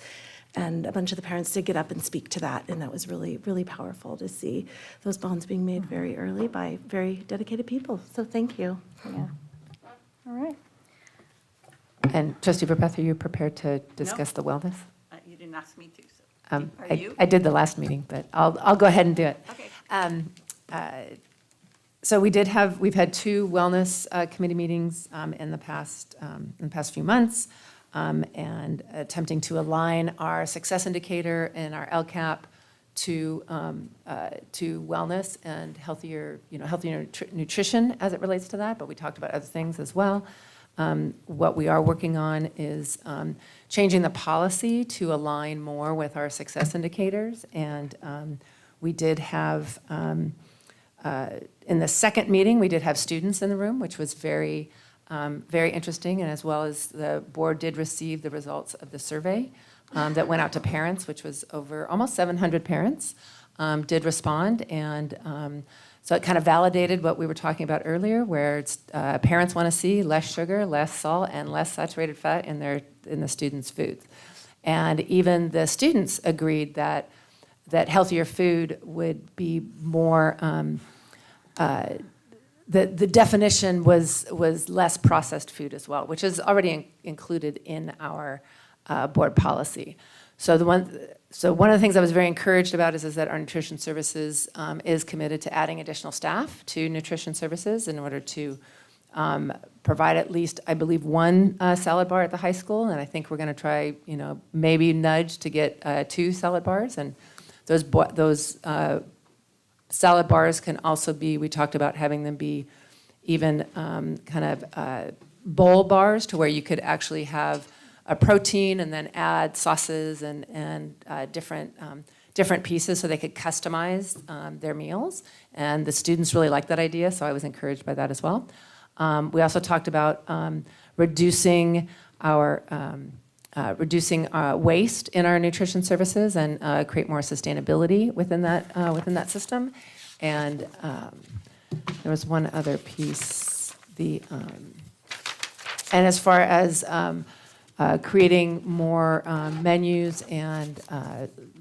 And a bunch of the parents did get up and speak to that, and that was really, really powerful to see those bonds being made very early by very dedicated people. So thank you. Yeah. All right. And Trustee Verbeth, are you prepared to discuss the wellness? You didn't ask me to, so. Are you? I did the last meeting, but I'll go ahead and do it. Okay. So we've had 2 wellness committee meetings in the past few months, and attempting to align our success indicator and our LCAP to wellness and healthier nutrition as it relates to that. But we talked about other things as well. What we are working on is changing the policy to align more with our success indicators, and we did have. In the second meeting, we did have students in the room, which was very interesting, and as well as the board did receive the results of the survey that went out to parents, which was over almost 700 parents did respond, and so it kind of validated what we were talking about earlier, where it's, parents want to see less sugar, less salt, and less saturated fat in the students' foods. And even the students agreed that healthier food would be more, the definition was less processed food as well, which is already included in our board policy. So one of the things I was very encouraged about is that our nutrition services is committed to adding additional staff to nutrition services in order to provide at least, I believe, 1 salad bar at the high school, and I think we're going to try, maybe nudge to get 2 salad bars, and those salad bars can also be, we talked about having them be even kind of bowl bars to where you could actually have a protein and then add sauces and different pieces so they could customize their meals. And the students really liked that idea, so I was encouraged by that as well. We also talked about reducing waste in our nutrition services and create more sustainability within that system. And there was one other piece, and as far as creating more menus and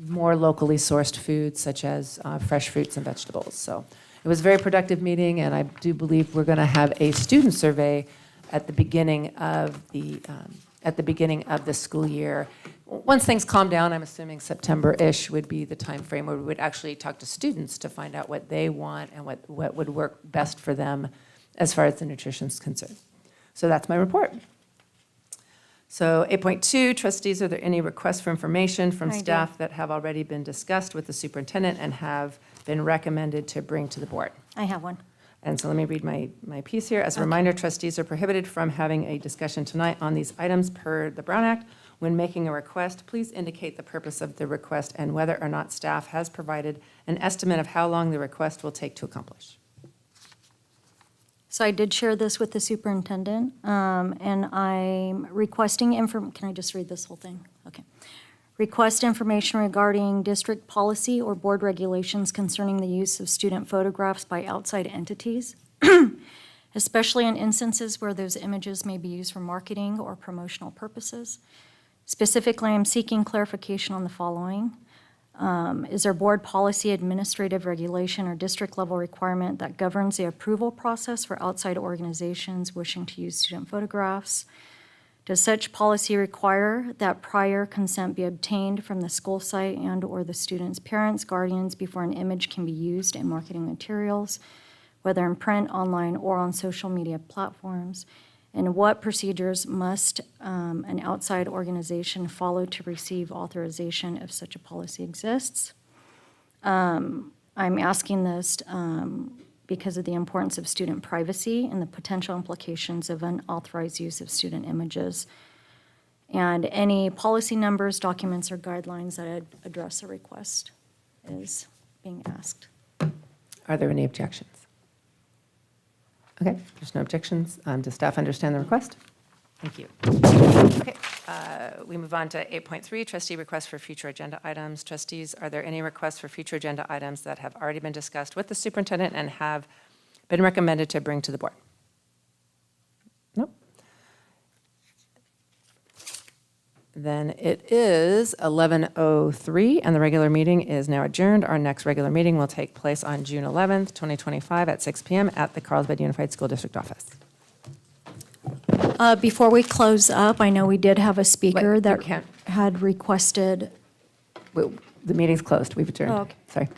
more locally sourced foods, such as fresh fruits and vegetables. So it was a very productive meeting, and I do believe we're going to have a student survey at the beginning of the school year. Once things calm down, I'm assuming September-ish would be the time frame where we would actually talk to students to find out what they want and what would work best for them as far as the nutrition is concerned. So that's my report. So 8.2, trustees, are there any requests for information from staff that have already been discussed with the superintendent and have been recommended to bring to the board? I have one. And so let me read my piece here. As a reminder, trustees are prohibited from having a discussion tonight on these items per the Brown Act. When making a request, please indicate the purpose of the request and whether or not staff has provided an estimate of how long the request will take to accomplish. So I did share this with the superintendent, and I'm requesting can I just read this whole thing? Okay. Request information regarding district policy or board regulations concerning the use of student photographs by outside entities, especially in instances where those images may be used for marketing or promotional purposes. Specifically, I'm seeking clarification on the following. Is there board policy, administrative regulation, or district-level requirement that governs the approval process for outside organizations wishing to use student photographs? Does such policy require that prior consent be obtained from the school site and/or the student's parents, guardians, before an image can be used in marketing materials, whether in print, online, or on social media platforms? And what procedures must an outside organization follow to receive authorization if such a policy exists? I'm asking this because of the importance of student privacy and the potential implications of unauthorized use of student images. And any policy numbers, documents, or guidelines that address a request is being asked. Are there any objections? Okay, there's no objections. Does staff understand the request? Thank you. Okay, we move on to 8.3, trustee requests for future agenda items. Trustees, are there any requests for future agenda items that have already been discussed with the superintendent and have been recommended to bring to the board? Nope. Then it is 11:03, and the regular meeting is now adjourned. Our next regular meeting will take place on June 11th, 2025 at 6 p.m. at the Carlsbad Unified School District office. Before we close up, I know we did have a speaker Wait, that we can't. had requested. The meeting's closed. We've adjourned. Oh, okay. Sorry.